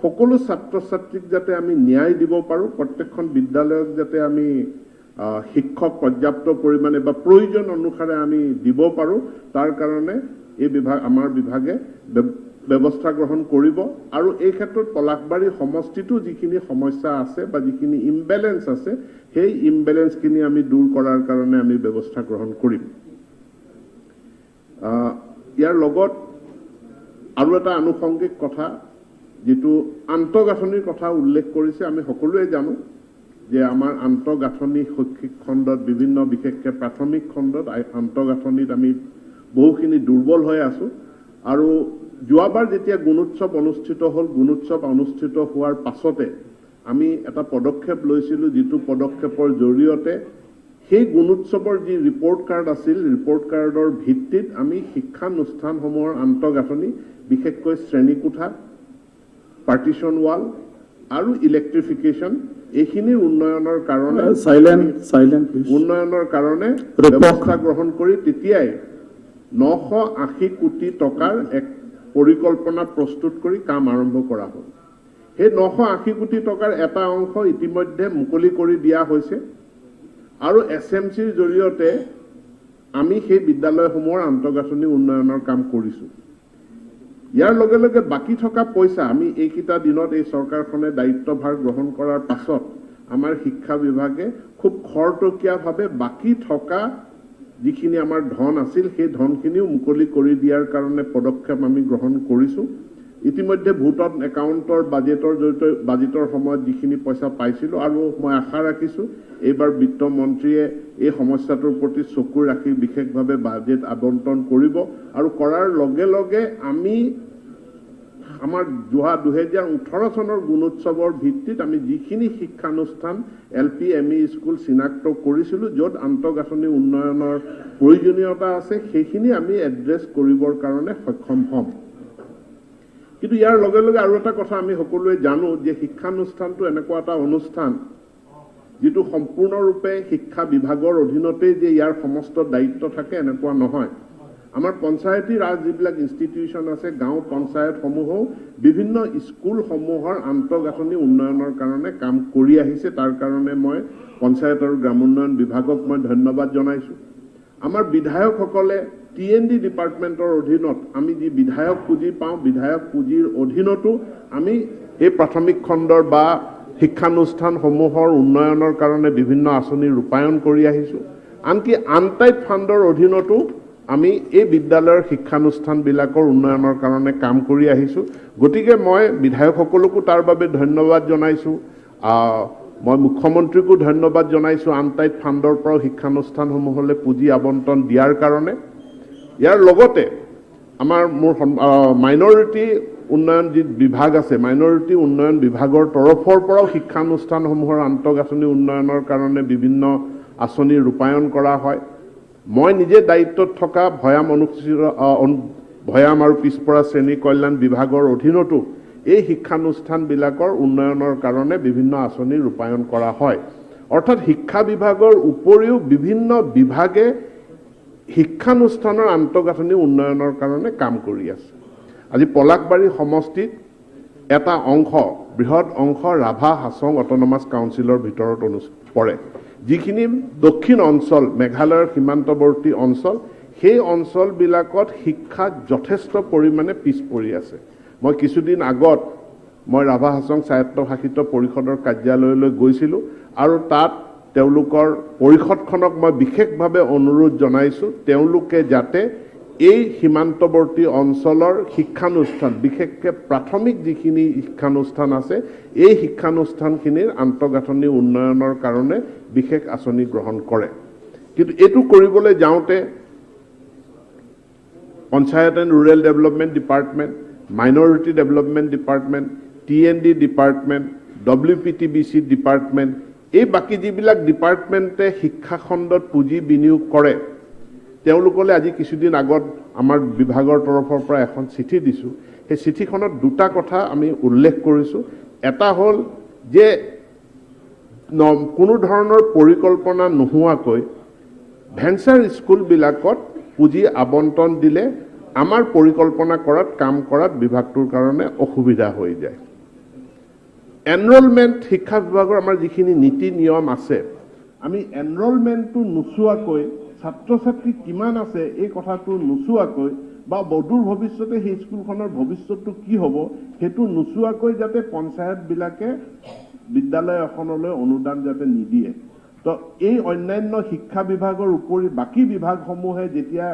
সকলো ছাত্ৰ ছাত্ৰীক যাতে আমি ন্যায় দিব পাৰো প্ৰত্যেকখন বিদ্যালয়ক যাতে আমি শিক্ষক পৰ্যাপ্ত পৰিমাণে বা প্ৰয়োজন অনুসাৰে আমি দিব পাৰো তাৰ কাৰণে এই বিভাগ আমাৰ বিভাগে ব্যৱস্থা গ্ৰহণ কৰিব আৰু এই ক্ষেত্ৰত পলাশবাৰী সমষ্টিটো যিখিনি সমস্যা আছে বা যিখিনি ইমবেলেন্স আছে সেই ইমবেলেন্সখিনি আমি দূৰ কৰাৰ কাৰণে আমি ব্যৱস্থা গ্ৰহণ কৰিম ইয়াৰ লগত আৰু এটা আনুষংগিক কথা যেটো আন্তঃগাঁথনিৰ কথা উল্লেখ কৰিছে আমি সকলোৱে জানো যে আমাৰ আন্তঃগাঁথনি শৈক্ষিক খণ্ডত বিভিন্ন বিশেষকৈ প্ৰাথমিক খণ্ডত আন্তঃগাঁথনিত আমি বহুখিনি দুৰ্বল হৈ আছো আৰু যোৱাবাৰ যেতিয়া গুণোৎসৱ অনুষ্ঠিত হ'ল গুণোৎসৱ অনুষ্ঠিত হোৱাৰ পাছতে আমি এটা পদক্ষেপ লৈছিলো যেটো পদক্ষেপৰ জৰিয়তে সেই গুণোৎসৱৰ যি ৰিপৰ্ট কাৰ্ড আছিল ৰিপৰ্ট কাৰ্ডৰ ভিত্তিত আমি শিক্ষানুষ্ঠানসমূহৰ আন্তঃগাঁথনি বিশেষকৈ শ্ৰেণীকোঠা পাৰ্টিশন ৱাল আৰু ইলেক্ট্ৰিফিকেশন এইখিনিৰ উন্নয়নৰ কাৰণে উন্নয়নৰ কাৰণে ব্যৱস্থা গ্ৰহণ কৰি তেতিয়াই 980 কোটি টকাৰ এক পৰিকল্পনা প্ৰস্তুত কৰি কাম আৰম্ভ কৰা হ'ল সেই 980 কোটি টকাৰ এটা অংশ ইতিমধ্যে মুকলি কৰি দিয়া হৈছে আৰু এছএমচিৰ জৰিয়তে আমি সেই বিদ্যালয়সমূহৰ আন্তঃগাঁথনি উন্নয়নৰ কাম কৰিছো ইয়াৰ লগে লগে বাকি থকা পইচা আমি এইকিটা দিনত এই চৰকাৰখনে দায়িত্বভাৰ গ্ৰহণ কৰাৰ পাছত আমাৰ শিক্ষা বিভাগে খুব খৰতকীয়াভাৱে বাকি থকা যিখিনি আমাৰ ধন আছিল সেই ধনখিনিও মুকলি কৰি দিয়াৰ কাৰণে পদক্ষেপ আমি গ্ৰহণ কৰিছো ইতিমধ্যে ভোটত একাউণ্টৰ বাজেটৰ সময়ত যিখিনি পইচা পাইছিলো আৰু মই আশা ৰাখিছো এইবাৰ বিত্ত মন্ত্ৰীয়ে এই সমস্যাটোৰ প্ৰতি চকু ৰাখি বিশেষভাৱে বাজেট আবণ্টন কৰিব আৰু কৰাৰ লগে লগে আমি আমাৰ 2018 চনৰ গুণোৎসৱৰ ভিত্তিত আমি যিখিনি শিক্ষানুষ্ঠান এলপি এমই স্কুল চিনাক্ত কৰিছিলো য'ত আন্তঃগাঁথনি উন্নয়নৰ প্ৰয়োজনীয়তা আছে সেইখিনি আমি এড্ৰেছ কৰিবৰ কাৰণে সক্ষম হ'ম কিন্তু ইয়াৰ লগে লগে আৰু এটা কথা আমি সকলোৱে জানো যে শিক্ষানুষ্ঠানটো এনেকুৱা এটা অনুষ্ঠান যেটো সম্পূৰ্ণৰূপে শিক্ষা বিভাগৰ অধীনতে যে ইয়াৰ সমস্ত দায়িত্ব থাকে এনেকুৱা নহয় আমাৰ পঞ্চায়তী ৰাজ যিবিলাক ইনষ্টিটিউচন আছে গাঁও পঞ্চায়তসমূহও বিভিন্ন স্কুলসমূহৰ আন্তঃগাঁথনি উন্নয়নৰ কাৰণে কাম কৰি আহিছে তাৰ কাৰণে মই পঞ্চায়ত আৰু গ্ৰাম উন্নয়ন বিভাগক মই ধন্যবাদ জনাইছো আমাৰ বিধায়কসকলে টিএনডি ডিপাৰ্টমেণ্টৰ অধীনত আমি যি বিধায়ক পুঁজি পাওঁ বিধায়ক পুঁজিৰ অধীনতো আমি এই প্ৰাথমিক খণ্ডৰ বা শিক্ষানুষ্ঠানসমূহৰ উন্নয়নৰ কাৰণে বিভিন্ন আঁচনি ৰূপায়ণ কৰি আহিছো আনকি আনটাইড ফাণ্ডৰ অধীনতো আমি এই বিদ্যালয়ৰ শিক্ষানুষ্ঠানবিলাকৰ উন্নয়নৰ কাৰণে কাম কৰি আহিছো গতিকে মই বিধায়কসকলকো তাৰ বাবে ধন্যবাদ জনাইছো মই মুখ্যমন্ত্ৰীকো ধন্যবাদ জনাইছো আনটাইড ফাণ্ডৰ পৰা শিক্ষানুষ্ঠানসমূহলৈ পুঁজি আবণ্টন দিয়াৰ কাৰণে ইয়াৰ লগতে আমাৰ মাইনৰিটি উন্নয়ন যি বিভাগ আছে মাইনৰিটি উন্নয়ন বিভাগৰ তৰফৰ পৰাও শিক্ষানুষ্ঠানসমূহৰ আন্তঃগাঁথনি উন্নয়নৰ কাৰণে বিভিন্ন আঁচনি ৰূপায়ণ কৰা হয় মই নিজে দায়িত্বত থকা ভয়াম অনুসূচিত ভয়াম আৰু পিছপৰা শ্ৰেণী কল্যাণ বিভাগৰ অধীনতো এই শিক্ষানুষ্ঠানবিলাকৰ উন্নয়নৰ কাৰণে বিভিন্ন আঁচনি ৰূপায়ণ কৰা হয় অৰ্থাৎ শিক্ষা বিভাগৰ উপৰিও বিভিন্ন বিভাগে শিক্ষানুষ্ঠানৰ আন্তঃগাঁথনি উন্নয়নৰ কাৰণে কাম কৰি আছে আজি পলাশবাৰী সমষ্টিত এটা অংশ বৃহৎ অংশ ৰাভা হাছং অট'নমাছ কাউন্সিলৰ ভিতৰত পৰে যিখিনি দক্ষিণ অঞ্চল মেঘালয়ৰ সীমান্তৱৰ্তী অঞ্চল সেই অঞ্চলবিলাকত শিক্ষা যথেষ্ট পৰিমাণে পিছ পৰি আছে মই কিছুদিন আগত মই ৰাভা হাছং স্বায়ত্তশাসিত পৰিষদৰ কাৰ্যালয়লৈ গৈছিলো আৰু তাত তেওঁলোকৰ পৰিষদখনক মই বিশেষভাৱে অনুৰোধ জনাইছো তেওঁলোকে যাতে এই সীমান্তৱৰ্তী অঞ্চলৰ শিক্ষানুষ্ঠান বিশেষকৈ প্ৰাথমিক যিখিনি শিক্ষানুষ্ঠান আছে এই শিক্ষানুষ্ঠানখিনিৰ আন্তঃগাঁথনি উন্নয়নৰ কাৰণে বিশেষ আঁচনি গ্ৰহণ কৰে কিন্তু এইটো কৰিবলৈ যাওঁতে panchayat and rural development department minority development department TND department WPTBC department এই বাকি যিবিলাক ডিপাৰ্টমেণ্টে শিক্ষা খণ্ডত পুঁজি বিনিয়োগ কৰে তেওঁলোকলৈ আজি কিছুদিন আগত আমাৰ বিভাগৰ তৰফৰ পৰা এখন চিঠি দিছোঁ সেই চিঠিখনত দুটা কথা আমি উল্লেখ কৰিছোঁ এটা হ'ল যে কোনো ধৰণৰ পৰিকল্পনা নোহোৱাকৈ ভেঞ্চাৰ স্কুলবিলাকত পুঁজি আবণ্টন দিলে আমাৰ পৰিকল্পনা কৰাত কাম কৰাত বিভাগটোৰ কাৰণে অসুবিধা হৈ যায় এনৰোলমেণ্ট শিক্ষা বিভাগৰ আমাৰ যিখিনি নীতি নিয়ম আছে আমি এনৰোলমেণ্টটো নোচোৱাকৈ ছাত্ৰ ছাত্ৰী কিমান আছে এই কথাটো নোচোৱাকৈ বা বদূৰ ভৱিষ্যতে সেই স্কুলখনৰ ভৱিষ্যতটো কি হ'ব সেইটো নোচোৱাকৈ যাতে পঞ্চায়তবিলাকে বিদ্যালয় এখনলৈ অনুদান যাতে নিদিয়ে তো এই অন্যান্য শিক্ষা বিভাগৰ উপৰি বাকী বিভাগসমূহে যেতিয়া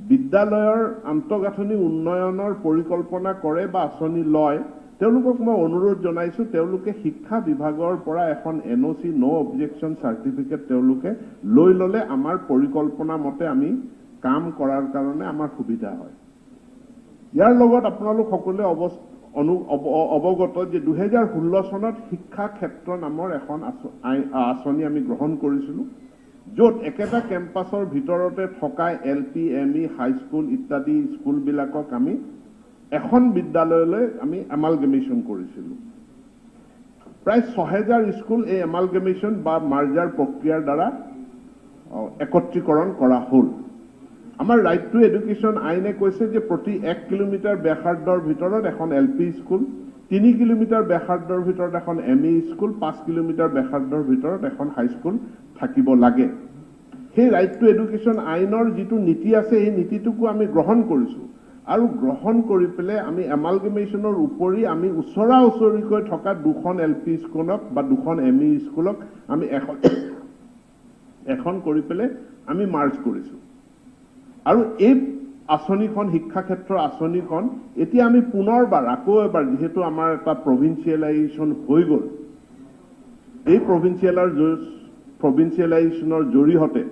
বিদ্যালয়ৰ আন্তঃগাঁথনি উন্নয়নৰ পৰিকল্পনা কৰে বা আঁচনি লয় তেওঁলোকক মই অনুৰোধ জনাইছোঁ তেওঁলোকে শিক্ষা বিভাগৰ পৰা এখন NOC নো অবজেকশ্যন চাৰ্টিফিকেট তেওঁলোকে লৈ ল'লে আমাৰ পৰিকল্পনা মতে আমি কাম কৰাৰ কাৰণে আমাৰ সুবিধা হয় ইয়াৰ লগত আপোনালোক সকলোৱে অৱগত যে 2016 চনত শিক্ষা ক্ষেত্ৰ নামৰ এখন আঁচনি আমি গ্ৰহণ কৰিছিলোঁ য'ত একেটা কেম্পাছৰ ভিতৰতে থকা LP ME হাইস্কুল ইত্যাদি স্কুলবিলাকক আমি এখন বিদ্যালয়লৈ আমি এমালগেমেশ্যন কৰিছিলোঁ প্ৰায় 6000 স্কুল এই এমালগেমেশ্যন বা মাৰ্জাৰ প্ৰক্ৰিয়াৰ দ্বাৰা একত্ৰীকৰণ কৰা হ'ল আমাৰ ৰাইট টু এডুকেশ্যন আইনে কৈছে যে প্ৰতি 1 কিলোমিটাৰ ব্যাসাৰ্ধৰ ভিতৰত এখন LP স্কুল 3 কিলোমিটাৰ ব্যাসাৰ্ধৰ ভিতৰত এখন ME স্কুল 5 কিলোমিটাৰ ব্যাসাৰ্ধৰ ভিতৰত এখন হাইস্কুল থাকিব লাগে সেই ৰাইট টু এডুকেশ্যন আইনৰ যিটো নীতি আছে এই নীতিটোকো আমি গ্ৰহণ কৰিছোঁ আৰু গ্ৰহণ কৰি পেলাই আমি এমালগেমেশ্যনৰ উপৰি আমি ওচৰা ওচৰিকৈ থকা দুখন LP স্কুলক বা দুখন ME স্কুলক আমি এখন কৰি পেলাই আমি মাৰ্জ কৰিছোঁ আৰু এই আঁচনিখন শিক্ষা ক্ষেত্ৰৰ আঁচনিখন এতিয়া আমি পুনৰবাৰ আকৌ এবাৰ যিহেতু আমাৰ এটা প্ৰভিন্সিয়েলাইজেশ্যন হৈ গ'ল এই প্ৰভিন্সিয়েলাইজেশ্যনৰ জৰিয়তে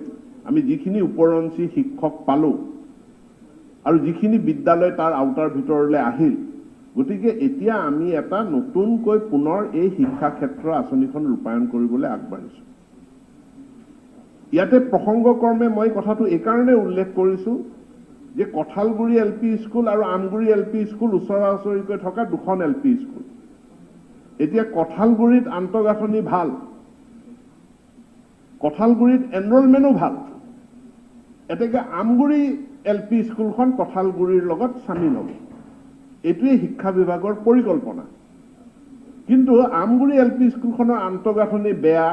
আমি যিখিনি উপৰঞ্চি শিক্ষক পালোঁ আৰু যিখিনি বিদ্যালয় তাৰ আওতাৰ ভিতৰলৈ আহিল গতিকে এতিয়া আমি এটা নতুনকৈ পুনৰ এই শিক্ষা ক্ষেত্ৰৰ আঁচনিখন ৰূপায়ণ কৰিবলৈ আগবাঢ়িছোঁ ইয়াতে প্ৰসংগক্ৰমে মই কথাটো এইকাৰণে উল্লেখ কৰিছোঁ যে কঠালগুৰি LP স্কুল আৰু আমগুৰি LP স্কুল ওচৰা ওচৰিকৈ থকা দুখন LP স্কুল এতিয়া কঠালগুৰিত আন্তঃগাঁথনি ভাল কঠালগুৰিত এনৰোলমেণ্টো ভাল এতেকে আমগুৰি LP স্কুলখন কঠালগুৰিৰ লগত সামিল হ'ব এইটোৱে শিক্ষা বিভাগৰ পৰিকল্পনা কিন্তু আমগুৰি LP স্কুলখনৰ আন্তঃগাঁথনি বেয়া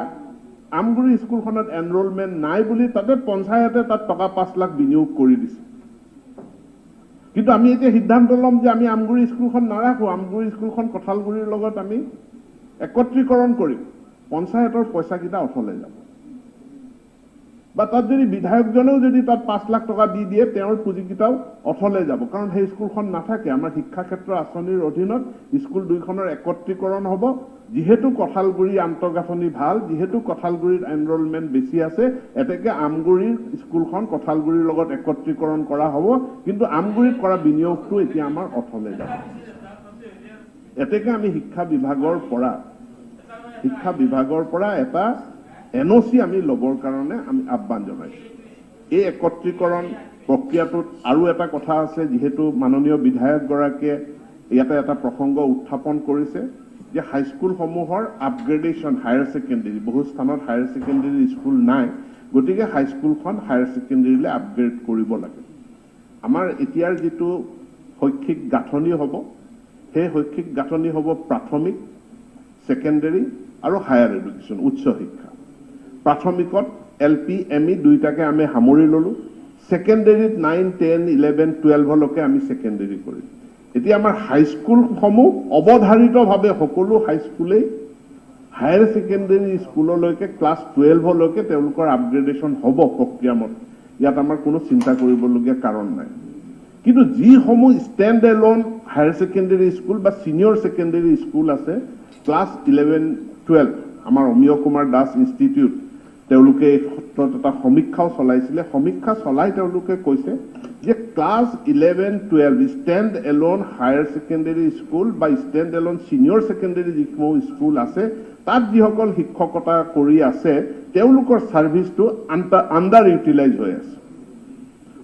আমগুৰি স্কুলখনত এনৰোলমেণ্ট নাই বুলি তাতে পঞ্চায়তে তাত টকা 5 লাখ বিনিয়োগ কৰি দিছে কিন্তু আমি এতিয়া সিদ্ধান্ত ল'ম যে আমি আমগুৰি স্কুলখন নাৰাখোঁ আমগুৰি স্কুলখন কঠালগুৰিৰ লগত আমি একত্ৰীকৰণ কৰিম পঞ্চায়তৰ পইচাকেইটা অথলে যাব বা তাত যদি বিধায়কজনেও যদি তাত 5 লাখ টকা দি দিয়ে তেওঁৰ পুঁজিকেইটাও অথলে যাব কাৰণ সেই স্কুলখন নাথাকে আমাৰ শিক্ষা ক্ষেত্ৰ আঁচনিৰ অধীনত স্কুল দুইখনৰ একত্ৰীকৰণ হ'ব যিহেতু কঠালগুৰি আন্তঃগাঁথনি ভাল যিহেতু কঠালগুৰিত এনৰোলমেণ্ট বেছি আছে এতেকে আমগুৰিৰ স্কুলখন কঠালগুৰিৰ লগত একত্ৰীকৰণ কৰা হ'ব কিন্তু আমগুৰিত কৰা বিনিয়োগটো এতিয়া আমাৰ অথলে যাব এতেকে আমি শিক্ষা বিভাগৰ পৰা এটা NOC আমি ল'বৰ কাৰণে আমি আহ্বান জনাইছোঁ এই একত্ৰীকৰণ প্ৰক্ৰিয়াটোত আৰু এটা কথা আছে যিহেতু মাননীয় বিধায়কগৰাকীয়ে ইয়াতে এটা প্ৰসংগ উত্থাপন কৰিছে যে হাইস্কুলসমূহৰ আপগ্ৰেডেশ্যন হায়াৰ ছেকেণ্ডেৰী বহু স্থানত হায়াৰ ছেকেণ্ডেৰী স্কুল নাই গতিকে হাইস্কুলখন হায়াৰ ছেকেণ্ডেৰীলৈ আপগ্ৰেড কৰিব লাগে আমাৰ এতিয়াৰ যিটো শৈক্ষিক গাঁথনি হ'ব সেই শৈক্ষিক গাঁথনি হ'ব প্ৰাথমিক ছেকেণ্ডেৰী আৰু হায়াৰ এডুকেশ্যন উচ্চ শিক্ষা প্ৰাথমিকত LP ME দুইটাকে আমি সামৰি ল'লোঁ ছেকেণ্ডেৰীত 9, 10, 11, 12লৈকে আমি ছেকেণ্ডেৰী কৰিম এতিয়া আমাৰ হাইস্কুলসমূহ অৱধাৰিতভাৱে সকলো হাইস্কুলেই হায়াৰ ছেকেণ্ডেৰী স্কুললৈকে ক্লাছ 12লৈকে তেওঁলোকৰ আপগ্ৰেডেশ্যন হ'ব প্ৰক্ৰিয়ামত ইয়াত আমাৰ কোনো চিন্তা কৰিবলগীয়া কাৰণ নাই কিন্তু যিসমূহ stand alone higher secondary school বা ছিনিয়ৰ ছেকেণ্ডেৰী স্কুল আছে ক্লাছ 11-12 আমাৰ অমিয় কুমাৰ দাস ইনষ্টিটিউট তেওঁলোকে এই ক্ষেত্ৰত এটা সমীক্ষাও চলাইছিলে সমীক্ষা চলাই তেওঁলোকে কৈছে যে class 11-12 stand alone higher secondary school বা ষ্টেণ্ড এলোন ছিনিয়ৰ ছেকেণ্ডেৰী যিসমূহ স্কুল আছে তাত যিসকল শিক্ষকতা কৰি আছে তেওঁলোকৰ ছাৰ্ভিচটো আণ্ডাৰ ইউটিলাইজ হৈ আছে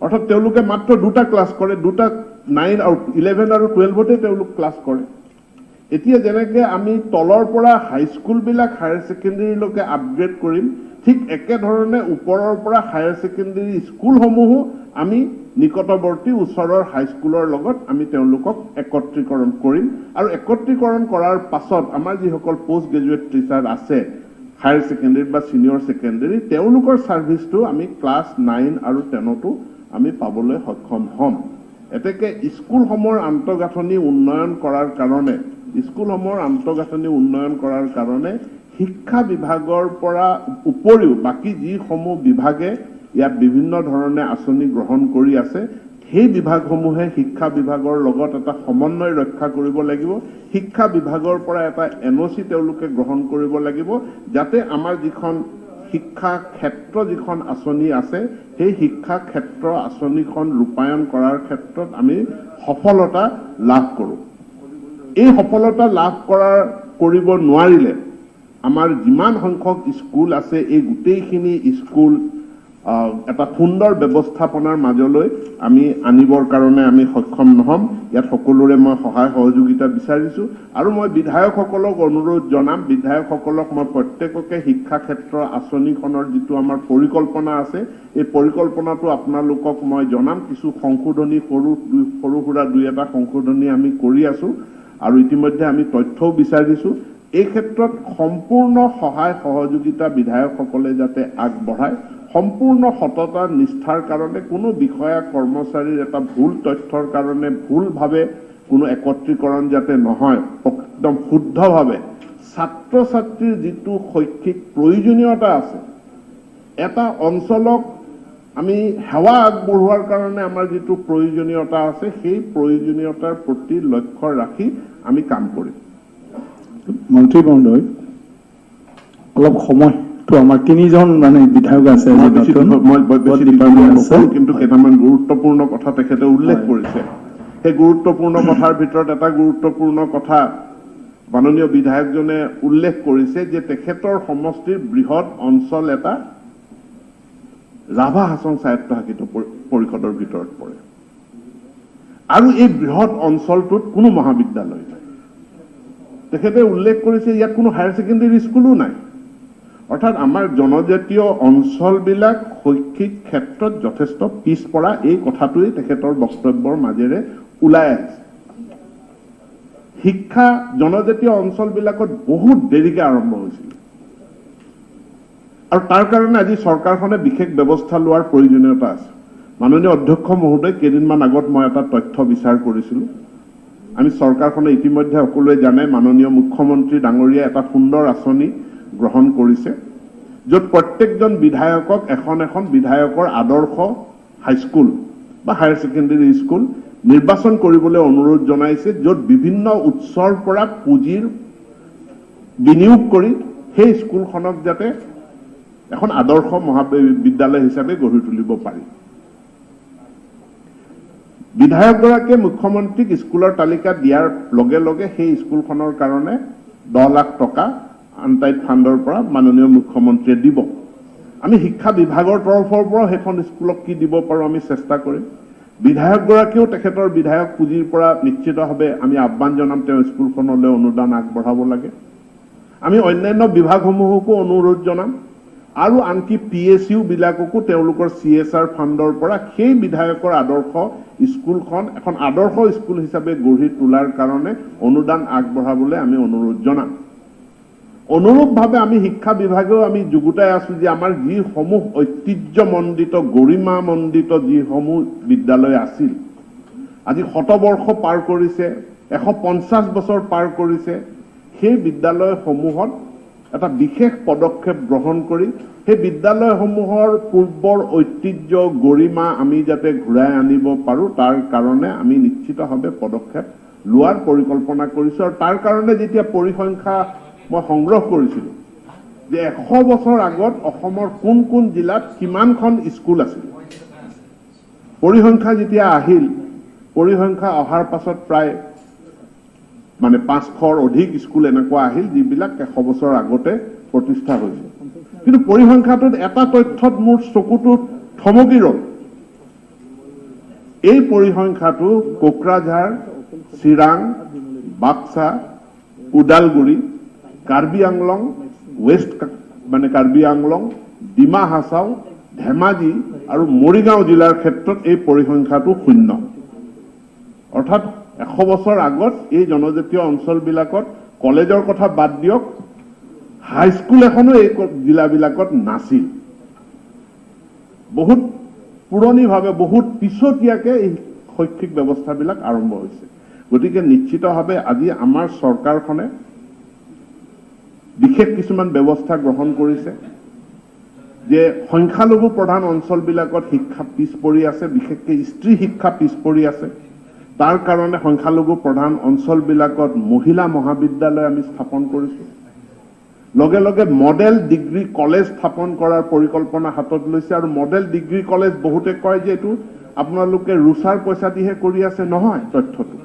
অৰ্থাৎ তেওঁলোকে মাত্ৰ দুটা ক্লাছ কৰে দুটা 9 আৰু 11 আৰু 12তে তেওঁলোক ক্লাছ কৰে এতিয়া যেনেকৈ আমি তলৰ পৰা হাইস্কুলবিলাক হায়াৰ ছেকেণ্ডেৰীলৈকে আপগ্ৰেড কৰিম ঠিক একেধৰণে ওপৰৰ পৰা হায়াৰ ছেকেণ্ডেৰী স্কুলসমূহো আমি নিকটৱৰ্তী ওচৰৰ হাইস্কুলৰ লগত আমি তেওঁলোকক একত্ৰীকৰণ কৰিম আৰু একত্ৰীকৰণ কৰাৰ পাছত আমাৰ যিসকল পোষ্ট গ্ৰেজুৱেট টিচাৰ আছে হায়াৰ ছেকেণ্ডেৰী বা ছিনিয়ৰ ছেকেণ্ডেৰী তেওঁলোকৰ ছাৰ্ভিচটো আমি ক্লাছ 9 আৰু 10তো আমি পাবলৈ সক্ষম হ'ম এতেকে স্কুলসমূহৰ আন্তঃগাঁথনি উন্নয়ন কৰাৰ কাৰণে শিক্ষা বিভাগৰ পৰা উপৰিও বাকি যিসমূহ বিভাগে ইয়াত বিভিন্ন ধৰণে আঁচনি গ্ৰহণ কৰি আছে সেই বিভাগসমূহে শিক্ষা বিভাগৰ লগত এটা সমন্বয় ৰক্ষা কৰিব লাগিব শিক্ষা বিভাগৰ পৰা এটা এনঅচি তেওঁলোকে গ্ৰহণ কৰিব লাগিব যাতে আমাৰ যিখন শিক্ষা ক্ষেত্ৰ যিখন আঁচনি আছে সেই শিক্ষা ক্ষেত্ৰ আঁচনিখন ৰূপায়ণ কৰাৰ ক্ষেত্ৰত আমি সফলতা লাভ কৰোঁ এই সফলতা লাভ কৰিব নোৱাৰিলে আমাৰ যিমান সংখ্যক স্কুল আছে এই গোটেইখিনি স্কুল এটা সুন্দৰ ব্যৱস্থাপনাৰ মাজলৈ আমি আনিবৰ কাৰণে আমি সক্ষম নহম ইয়াত সকলোৰে মই সহায় সহযোগিতা বিচাৰিছো আৰু মই বিধায়কসকলক অনুৰোধ জনাম বিধায়কসকলক মই প্ৰত্যেককে শিক্ষা ক্ষেত্ৰ আঁচনিখনৰ যিটো আমাৰ পৰিকল্পনা আছে এই পৰিকল্পনাটো আপোনালোকক মই জনাম কিছু সংশোধনী সৰু সুৰা দুই এটা সংশোধনী আমি কৰি আছো আৰু ইতিমধ্যে আমি তথ্যও বিচাৰিছো এই ক্ষেত্ৰত সম্পূৰ্ণ সহায় সহযোগিতা বিধায়কসকলে যাতে আগবঢ়ায় সম্পূৰ্ণ সততা নিষ্ঠাৰ কাৰণে কোনো বিষয়া কৰ্মচাৰীৰ এটা ভুল তথ্যৰ কাৰণে ভুলভাৱে কোনো একত্ৰীকৰণ যাতে নহয় একদম শুদ্ধভাৱে ছাত্ৰ ছাত্ৰীৰ যিটো শৈক্ষিক প্ৰয়োজনীয়তা আছে এটা অঞ্চলক আমি সেৱা আগবঢ়োৱাৰ কাৰণে আমাৰ যিটো প্ৰয়োজনীয়তা আছে সেই প্ৰয়োজনীয়তাৰ প্ৰতি লক্ষ্য ৰাখি আমি কাম কৰিম মন্ত্ৰী মহোদয় অলপ সময়টো আমাৰ তিনিজন মানে বিধায়ক আছে কিন্তু কেইটামান গুৰুত্বপূৰ্ণ কথা তেখেতে উল্লেখ কৰিছে সেই গুৰুত্বপূৰ্ণ কথাৰ ভিতৰত এটা গুৰুত্বপূৰ্ণ কথা মাননীয় বিধায়কজনে উল্লেখ কৰিছে যে তেখেতৰ সমষ্টিৰ বৃহৎ অঞ্চল এটা ৰাভা হাছং স্বায়ত্তশাসিত পৰিষদৰ ভিতৰত পৰে আৰু এই বৃহৎ অঞ্চলটোত কোনো মহাবিদ্যালয় নাই তেখেতে উল্লেখ কৰিছে ইয়াত কোনো হায়াৰ ছেকেণ্ডেৰী স্কুলো নাই অৰ্থাৎ আমাৰ জনজাতীয় অঞ্চলবিলাক শৈক্ষিক ক্ষেত্ৰত যথেষ্ট পিছপৰা এই কথাটোৱেই তেখেতৰ বক্তব্যৰ মাজেৰে ওলাই আহিছে শিক্ষা জনজাতীয় অঞ্চলবিলাকত বহুত দেৰিকৈ আৰম্ভ হৈছিল আৰু তাৰ কাৰণে আজি চৰকাৰখনে বিশেষ ব্যৱস্থা লোৱাৰ প্ৰয়োজনীয়তা আছে মাননীয় অধ্যক্ষ মহোদয় কেইদিনমান আগত মই এটা তথ্য বিচাৰ কৰিছিলোঁ আমি চৰকাৰখনে ইতিমধ্যে সকলোৱে জানে মাননীয় মুখ্যমন্ত্ৰী ডাঙৰীয়া এটা সুন্দৰ আঁচনি গ্ৰহণ কৰিছে য'ত প্ৰত্যেকজন বিধায়কক এখন বিধায়কৰ আদৰ্শ হাইস্কুল বা হায়াৰ ছেকেণ্ডেৰী স্কুল নিৰ্বাচন কৰিবলৈ অনুৰোধ জনাইছে য'ত বিভিন্ন উৎসৰ পৰা পুঁজিৰ বিনিয়োগ কৰি সেই স্কুলখনক যাতে এখন আদৰ্শ মহাবিদ্যালয় হিচাপে গঢ়ি তুলিব পাৰি বিধায়কগৰাকীয়ে মুখ্যমন্ত্ৰীক স্কুলৰ তালিকা দিয়াৰ লগে লগে সেই স্কুলখনৰ কাৰণে 10 লাখ টকা আনটাইড ফাণ্ডৰ পৰা মাননীয় মুখ্যমন্ত্ৰীয়ে দিব আমি শিক্ষা বিভাগৰ তৰফৰ পৰা সেইখন স্কুলক কি দিব পাৰোঁ আমি চেষ্টা কৰিম বিধায়কগৰাকীয়েও তেখেতৰ বিধায়ক পুঁজিৰ পৰা নিশ্চিতভাৱে আমি আহ্বান জনাম তেওঁ স্কুলখনলৈ অনুদান আগবঢ়াব লাগে আমি অন্যান্য বিভাগসমূহকো অনুৰোধ জনাম আৰু আনকি PSU বিলাককো তেওঁলোকৰ CSR ফাণ্ডৰ পৰা সেই বিধায়কৰ আদৰ্শ স্কুলখন এখন আদৰ্শ স্কুল হিচাপে গঢ়ি তোলাৰ কাৰণে অনুদান আগবঢ়াবলৈ আমি অনুৰোধ জনাম অনুৰূপভাৱে আমি শিক্ষা বিভাগেও আমি যুগুতাই আছো যে আমাৰ যিসমূহ ঐতিহ্যমণ্ডিত গৰিমামণ্ডিত যিসমূহ বিদ্যালয় আছিল আজি 100 বৰ্ষ পাৰ কৰিছে 150 বছৰ পাৰ কৰিছে সেই বিদ্যালয়সমূহত এটা বিশেষ পদক্ষেপ গ্ৰহণ কৰি সেই বিদ্যালয়সমূহৰ পূৰ্বৰ ঐতিহ্য গৰিমা আমি যাতে ঘূৰাই আনিব পাৰোঁ তাৰ কাৰণে আমি নিশ্চিতভাৱে পদক্ষেপ লোৱাৰ পৰিকল্পনা কৰিছোঁ। আৰু তাৰ কাৰণে যেতিয়া পৰিসংখ্যা মই সংগ্ৰহ কৰিছিলোঁ যে 100 বছৰ আগত অসমৰ কোন কোন জিলাত কিমানখন স্কুল আছিল, পৰিসংখ্যা যেতিয়া আহিল, পৰিসংখ্যা অহাৰ পাছত প্ৰায় মানে 500ৰ অধিক স্কুল এনেকুৱা আহিল যিবিলাক 100 বছৰ আগতে প্ৰতিষ্ঠা হৈছিল। কিন্তু পৰিসংখ্যাটোত এটা তথ্যত মোৰ চকুটো থমকি ৰ'ল। এই পৰিসংখ্যাটো কোকৰাঝাৰ, চিৰাং, বাক্সা, ওদালগুৰি, কাৰ্বি আংলং, ৱেষ্ট মানে কাৰ্বি আংলং, ডিমা হাছাও, ধেমাজি আৰু মৰিগাঁও জিলাৰ ক্ষেত্ৰত এই পৰিসংখ্যাটো শূন্য। অৰ্থাৎ 100 বছৰ আগত এই জনজাতীয় অঞ্চলবিলাকত কলেজৰ কথা বাদ দিয়ক, হাইস্কুল এখনো এই জিলাবিলাকত নাছিল। বহুত পুৰণিভাৱে বহুত পিছতীয়াকে এই শৈক্ষিক ব্যৱস্থাবিলাক আৰম্ভ হৈছে। গতিকে নিশ্চিতভাৱে আজি আমাৰ চৰকাৰখনে বিশেষ কিছুমান ব্যৱস্থা গ্ৰহণ কৰিছে যে সংখ্যালঘু প্ৰধান অঞ্চলবিলাকত শিক্ষা পিছ পৰি আছে, বিশেষকৈ স্ত্ৰী শিক্ষা পিছ পৰি আছে। তাৰ কাৰণে সংখ্যালঘু প্ৰধান অঞ্চলবিলাকত মহিলা মহাবিদ্যালয় আমি স্থাপন কৰিছোঁ। লগে লগে মডেল ডিগ্ৰী কলেজ স্থাপন কৰাৰ পৰিকল্পনা হাতত লৈছে। আৰু মডেল ডিগ্ৰী কলেজ বহুতে কয় যে এইটো আপোনালোকে ৰুচাৰ পইচা দিহে কৰি আছে, নহয় তথ্যটো।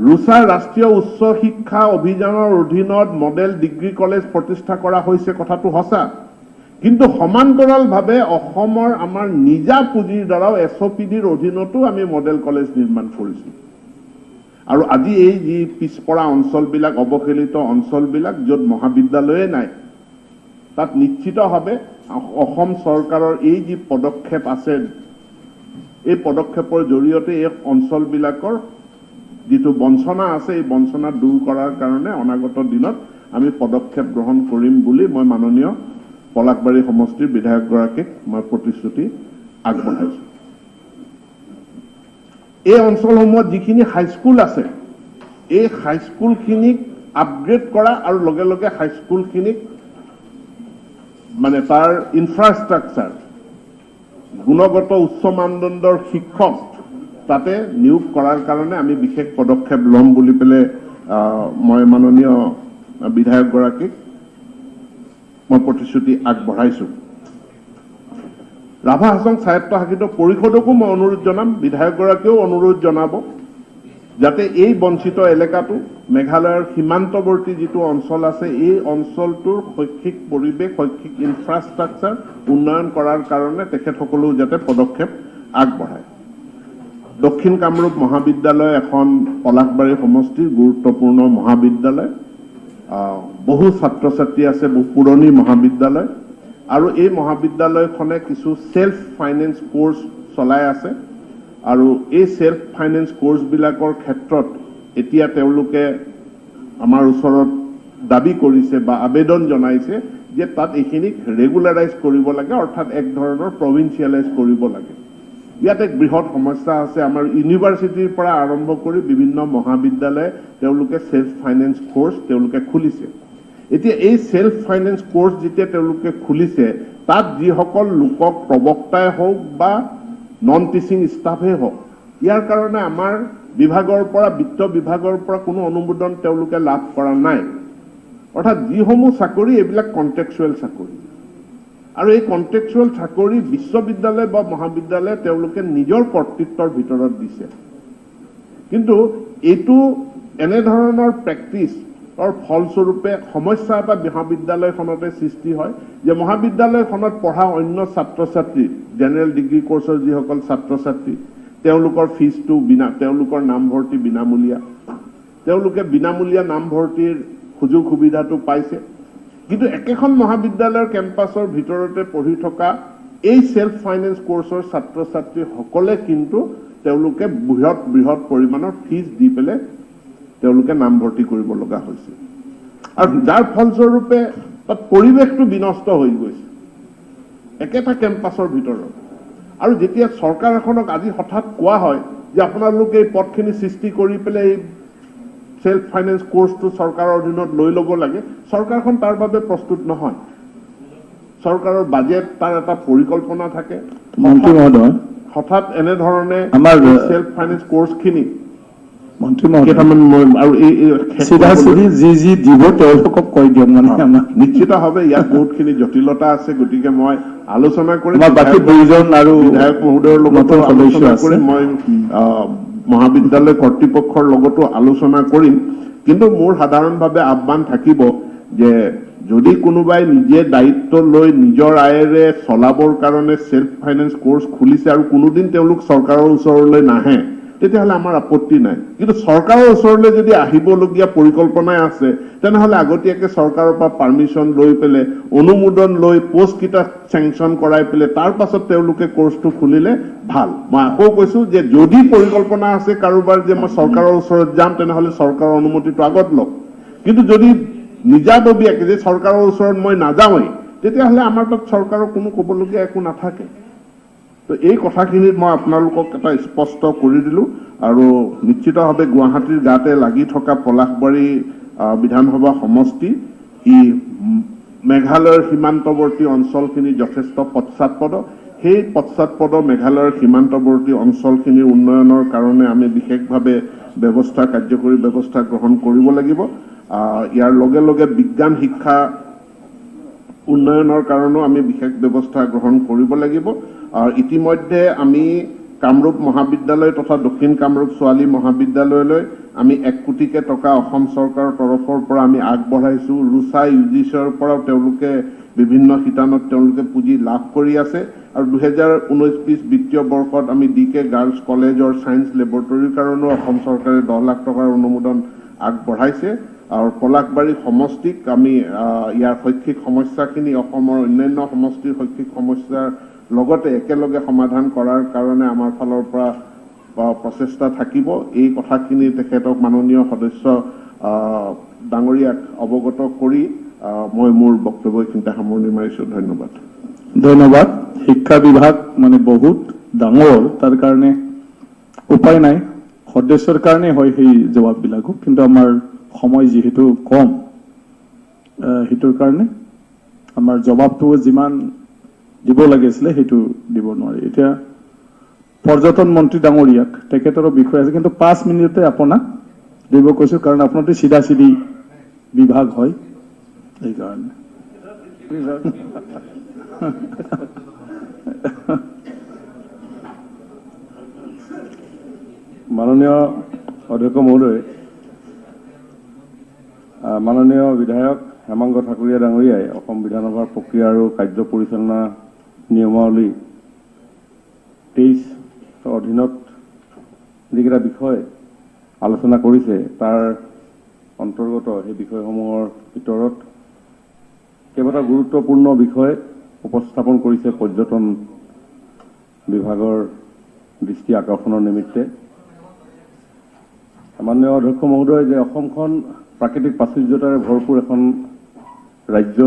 ৰুচাৰ ৰাষ্ট্ৰীয় উচ্চ শিক্ষা অভিযানৰ অধীনত মডেল ডিগ্ৰী কলেজ প্ৰতিষ্ঠা কৰা হৈছে, কথাটো সঁচা। কিন্তু সমান্তৰালভাৱে অসমৰ আমাৰ নিজা পুঁজিৰ দ্বাৰাও SOPDৰ অধীনতো আমি মডেল কলেজ নিৰ্মাণ কৰিছোঁ। আৰু আজি এই যি পিছপৰা অঞ্চলবিলাক, অৱহেলিত অঞ্চলবিলাক য'ত মহাবিদ্যালয়ে নাই, তাত নিশ্চিতভাৱে অসম চৰকাৰৰ এই যি পদক্ষেপ আছে, এই পদক্ষেপৰ জৰিয়তে এই অঞ্চলবিলাকৰ যিটো বঞ্চনা আছে, এই বঞ্চনা দূৰ কৰাৰ কাৰণে অনাগত দিনত আমি পদক্ষেপ গ্ৰহণ কৰিম বুলি মই মাননীয় পলাশবাৰী সমষ্টিৰ বিধায়কগৰাকীক মই প্ৰতিশ্ৰুতি আগবঢ়াইছোঁ। এই অঞ্চলসমূহত যিখিনি হাইস্কুল আছে, এই হাইস্কুলখিনিক আপগ্ৰেড কৰা আৰু লগে লগে হাইস্কুলখিনিক মানে তাৰ ইনফ্ৰাষ্ট্ৰাকচাৰ, গুণগত উচ্চ মানদণ্ডৰ শিক্ষক তাতে নিয়োগ কৰাৰ কাৰণে আমি বিশেষ পদক্ষেপ ল'ম বুলি পেলাই মই মাননীয় বিধায়কগৰাকীক মই প্ৰতিশ্ৰুতি আগবঢ়াইছোঁ। ৰাভা হাছং স্বায়ত্তশাসিত পৰিষদকো মই অনুৰোধ জনাম, বিধায়কগৰাকীয়েও অনুৰোধ জনাব যাতে এই বঞ্চিত এলেকাটো, মেঘালয়ৰ সীমান্তৱৰ্তী যিটো অঞ্চল আছে, এই অঞ্চলটোৰ শৈক্ষিক পৰিৱেশ, শৈক্ষিক ইনফ্ৰাষ্ট্ৰাকচাৰ উন্নয়ন কৰাৰ কাৰণে তেখেতসকলেও যাতে পদক্ষেপ আগবঢ়ায়। দক্ষিণ কামৰূপ মহাবিদ্যালয় এখন পলাশবাৰী সমষ্টিৰ গুৰুত্বপূৰ্ণ মহাবিদ্যালয়। বহু ছাত্ৰ ছাত্ৰী আছে, বহু পুৰণি মহাবিদ্যালয়। আৰু এই মহাবিদ্যালয়খনে কিছু সেল্ফ ফাইনেন্স কোৰ্স চলাই আছে। আৰু এই সেল্ফ ফাইনেন্স কোৰ্সবিলাকৰ ক্ষেত্ৰত এতিয়া তেওঁলোকে আমাৰ ওচৰত দাবী কৰিছে বা আবেদন জনাইছে যে তাত এইখিনিক ৰেগুলাৰাইজ কৰিব লাগে, অৰ্থাৎ এক ধৰণৰ প্ৰভিন্সিয়েলাইজ কৰিব লাগে। ইয়াত এক বৃহৎ সমস্যা আছে। আমাৰ ইউনিভাৰ্চিটিৰ পৰা আৰম্ভ কৰি বিভিন্ন মহাবিদ্যালয়ে তেওঁলোকে সেল্ফ ফাইনেন্স কোৰ্স তেওঁলোকে খুলিছে। এতিয়া এই সেল্ফ ফাইনেন্স কোৰ্স যেতিয়া তেওঁলোকে খুলিছে, তাত যিসকল লোকক প্ৰবক্তাই হওক বা নন টিচিং ষ্টাফে হওক, ইয়াৰ কাৰণে আমাৰ বিভাগৰ পৰা, বিত্ত বিভাগৰ পৰা কোনো অনুমোদন তেওঁলোকে লাভ কৰা নাই। অৰ্থাৎ যিসমূহ চাকৰি এইবিলাক কন্ট্ৰেকচুৱেল চাকৰি, আৰু এই কন্ট্ৰেকচুৱেল চাকৰি বিশ্ববিদ্যালয় বা মহাবিদ্যালয়ে তেওঁলোকে নিজৰ কৰ্তৃত্বৰ ভিতৰত দিছে। কিন্তু এইটো এনেধৰণৰ প্ৰেক্টিছৰ ফলস্বৰূপে সমস্যা এটা মহাবিদ্যালয়খনতে সৃষ্টি হয় যে মহাবিদ্যালয়খনত পঢ়া অন্য ছাত্ৰ ছাত্ৰী, জেনেৰেল ডিগ্ৰী কোৰ্চৰ যিসকল ছাত্ৰ ছাত্ৰী, তেওঁলোকৰ ফিজটো তেওঁলোকৰ নামভৰ্তি বিনামূলীয়া, তেওঁলোকে বিনামূলীয়া নামভৰ্তিৰ সুযোগ সুবিধাটো পাইছে। কিন্তু একেখন মহাবিদ্যালয়ৰ কেম্পাছৰ ভিতৰতে পঢ়ি থকা এই সেল্ফ ফাইনেন্স কোৰ্সৰ ছাত্ৰ ছাত্ৰীসকলে কিন্তু তেওঁলোকে বৃহৎ বৃহৎ পৰিমাণৰ ফিজ দি পেলাই তেওঁলোকে নামভৰ্তি কৰিব লগা হৈছে। আৰু যাৰ ফলস্বৰূপে তাত পৰিৱেশটো বিনষ্ট হৈ গৈছে একেটা কেম্পাছৰ ভিতৰত। আৰু যেতিয়া চৰকাৰ এখনক আজি হঠাৎ কোৱা হয় যে আপোনালোকে এই পদখিনি সৃষ্টি কৰি পেলাই সেল্ফ ফাইনেন্স কোৰ্চটো চৰকাৰৰ অধীনত লৈ ল'ব লাগে, চৰকাৰখন তাৰ বাবে প্ৰস্তুত নহয়। চৰকাৰৰ বাজেট তাৰ এটা পৰিকল্পনা থাকে। মন্ত্ৰী মহোদয়, হঠাৎ এনেধৰণে আমাৰ সেল্ফ ফাইনেন্স কোৰ্চখিনি মন্ত্ৰী মহোদয় কেইটামান আৰু চিধা চিধি যি দিব তেওঁলোকক কৈ দিয়ক, মানে আমাৰ নিশ্চিতভাৱে ইয়াত বহুতখিনি জটিলতা আছে, গতিকে মই আলোচনা কৰি বাকী দুইজন আৰু বিধায়ক মহোদয়ৰ লগতো নতুন সদস্য আলোচনা আছে। কৰিম, মই মহাবিদ্যালয় কৰ্তৃপক্ষৰ লগতো আলোচনা কৰিম। কিন্তু মোৰ সাধাৰণভাৱে আহ্বান থাকিব যে যদি কোনোবাই নিজে দায়িত্ব লৈ নিজৰ আয়েৰে চলাবৰ কাৰণে সেল্ফ ফাইনেন্স কোৰ্চ খুলিছে আৰু কোনোদিন তেওঁলোক চৰকাৰৰ ওচৰলৈ নাহে, তেতিয়াহ'লে আমাৰ আপত্তি নাই। কিন্তু চৰকাৰৰ ওচৰলৈ যদি আহিবলগীয়া পৰিকল্পনাই আছে, তেনেহ'লে আগতীয়াকৈ চৰকাৰৰ পৰা পাৰ্মিশ্যন লৈ পেলাই, অনুমোদন লৈ পোষ্টকেইটা চেংচন কৰাই পেলাই তাৰ পাছত তেওঁলোকে কোৰ্চটো খুলিলে ভাল। মই আকৌ কৈছো যে যদি পৰিকল্পনা আছে কাৰোবাৰ যে মই চৰকাৰৰ ওচৰত যাম, তেনেহ'লে চৰকাৰৰ অনুমতিটো আগত লওক। কিন্তু যদি নিজাববীয়াকে যে চৰকাৰৰ ওচৰত মই নাযাওঁৱেই, তেতিয়াহ'লে আমাৰ তাত চৰকাৰৰ কোনো ক'বলগীয়া একো নাথাকে। তো এই কথাখিনিত মই আপোনালোকক এটা স্পষ্ট কৰি দিলোঁ। আৰু নিশ্চিতভাৱে গুৱাহাটীৰ গাতে লাগি থকা পলাশবাৰী বিধানসভা সমষ্টি ই মেঘালয়ৰ সীমান্তৱৰ্তী অঞ্চলখিনি যথেষ্ট পশ্চাৎপদ। সেই পশ্চাৎপদ মেঘালয়ৰ সীমান্তৱৰ্তী অঞ্চলখিনিৰ উন্নয়নৰ কাৰণে আমি বিশেষভাৱে কাৰ্যকৰী ব্যৱস্থা গ্ৰহণ কৰিব লাগিব। ইয়াৰ লগে লগে বিজ্ঞান শিক্ষা উন্নয়নৰ কাৰণেও আমি বিশেষ ব্যৱস্থা গ্ৰহণ কৰিব লাগিব। ইতিমধ্যে আমি কামৰূপ মহাবিদ্যালয় তথা দক্ষিণ কামৰূপ ছোৱালী মহাবিদ্যালয়লৈ আমি 1 কোটিকে টকা অসম চৰকাৰৰ তৰফৰ পৰা আমি আগবঢ়াইছো। ৰুচা UGCৰ পৰাও তেওঁলোকে বিভিন্ন শিতানত তেওঁলোকে পুঁজি লাভ কৰি আছে। আৰু 2019-20 বিত্তীয় বৰ্ষত আমি DK গাৰ্লছ কলেজৰ ছায়েন্স লেবৰেটৰীৰ কাৰণেও অসম চৰকাৰে 10 লাখ টকাৰ অনুমোদন আগবঢ়াইছে। আৰু পলাশবাৰী সমষ্টিক আমি ইয়াৰ শৈক্ষিক সমস্যাখিনি অসমৰ অন্যান্য সমষ্টিৰ শৈক্ষিক সমস্যাৰ লগতে একেলগে সমাধান কৰাৰ কাৰণে আমাৰ ফালৰ পৰা প্ৰচেষ্টা থাকিব। এই কথাখিনি তেখেতক মাননীয় সদস্য ডাঙৰীয়াক অৱগত কৰি মই মোৰ বক্তব্য এইখিনিতে সামৰণি মাৰিছোঁ। ধন্যবাদ। ধন্যবাদ। শিক্ষা বিভাগ মানে বহুত ডাঙৰ, তাৰ কাৰণে উপায় নাই, সদস্যৰ কাৰণে হয় সেই জবাববিলাকো, কিন্তু আমাৰ সময় যিহেতু কম, সেইটোৰ কাৰণে আমাৰ জবাবটো যিমান দিব লাগিছিলে সেইটো দিব নোৱাৰি। এতিয়া পৰ্যটন মন্ত্ৰী ডাঙৰীয়াক তেখেতৰো বিষয় আছে, কিন্তু 5 মিনিটতে আপোনাক দিব কৈছো, কাৰণ আপোনাৰতো চিধা চিধি বিভাগ হয়, সেইকাৰণে। মাননীয় অধ্যক্ষ মহোদয়, মাননীয় বিধায়ক হেমাংগ ঠাকুৰীয়া ডাঙৰীয়াই অসম বিধানসভাৰ প্ৰক্ৰিয়া আৰু কাৰ্য পৰিচালনা নিয়মাৱলী 23 অধীনত যিকেইটা বিষয় আলোচনা কৰিছে, তাৰ অন্তৰ্গত সেই বিষয়সমূহৰ ভিতৰত কেইবাটা গুৰুত্বপূৰ্ণ বিষয় উপস্থাপন কৰিছে পৰ্যটন বিভাগৰ দৃষ্টি আকৰ্ষণৰ নিমিত্তে। মাননীয় অধ্যক্ষ মহোদয়, যে অসমখন প্ৰাকৃতিক প্ৰাচুৰ্যতাৰে ভৰপূৰ এখন ৰাজ্য,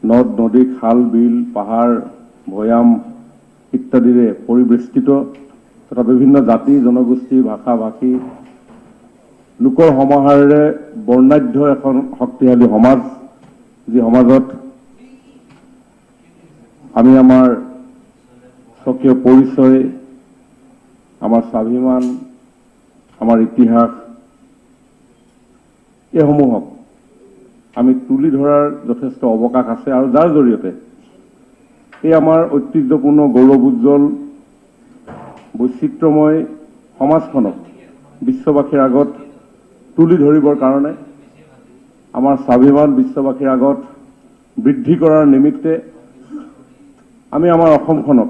নদ নদী, খাল বিল, পাহাৰ, ভৈয়াম ইত্যাদিৰে পৰিবেষ্টিত তথা বিভিন্ন জাতি জনগোষ্ঠী, ভাষা ভাষী লোকৰ সমাহাৰেৰে বৰ্ণাঢ্য এখন শক্তিশালী সমাজ, যি সমাজত আমি আমাৰ স্বকীয় পৰিচয়, আমাৰ স্বাভিমান, আমাৰ ইতিহাস, এইসমূহক আমি তুলি ধৰাৰ যথেষ্ট অৱকাশ আছে। আৰু যাৰ জৰিয়তে এই আমাৰ ঐতিহ্যপূৰ্ণ গৌৰৱোজ্জ্বল বৈচিত্ৰ্যময় সমাজখনক বিশ্ববাসীৰ আগত তুলি ধৰিবৰ কাৰণে, আমাৰ স্বাভিমান বিশ্ববাসীৰ আগত বৃদ্ধি কৰাৰ নিমিত্তে আমি আমাৰ অসমখনক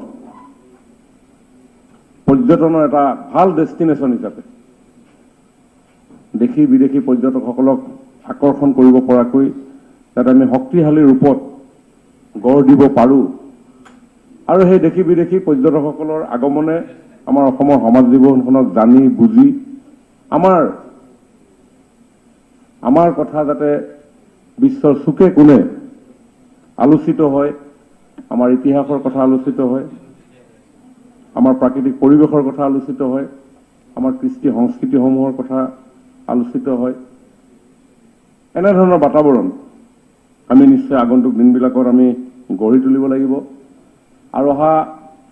পৰ্যটনৰ এটা ভাল ডেষ্টিনেশ্যন হিচাপে দেশী বিদেশী পৰ্যটকসকলক আকৰ্ষণ কৰিব পৰাকৈ যাতে আমি শক্তিশালী ৰূপত গঢ় দিব পাৰোঁ, আৰু সেই দেশী বিদেশী পৰ্যটকসকলৰ আগমনে আমাৰ অসমৰ সমাজ জীৱনখনক জানি বুজি আমাৰ কথা যাতে বিশ্বৰ চুকে কোণে আলোচিত হয়, আমাৰ ইতিহাসৰ কথা আলোচিত হয়, আমাৰ প্ৰাকৃতিক পৰিৱেশৰ কথা আলোচিত হয়, আমাৰ কৃষ্টি সংস্কৃতিসমূহৰ কথা আলোচিত হয়। এনেধৰণৰ বাতাবৰণ আমি নিশ্চয় আগন্তুক দিনবিলাকত আমি গঢ়ি তুলিব লাগিব আৰু অহা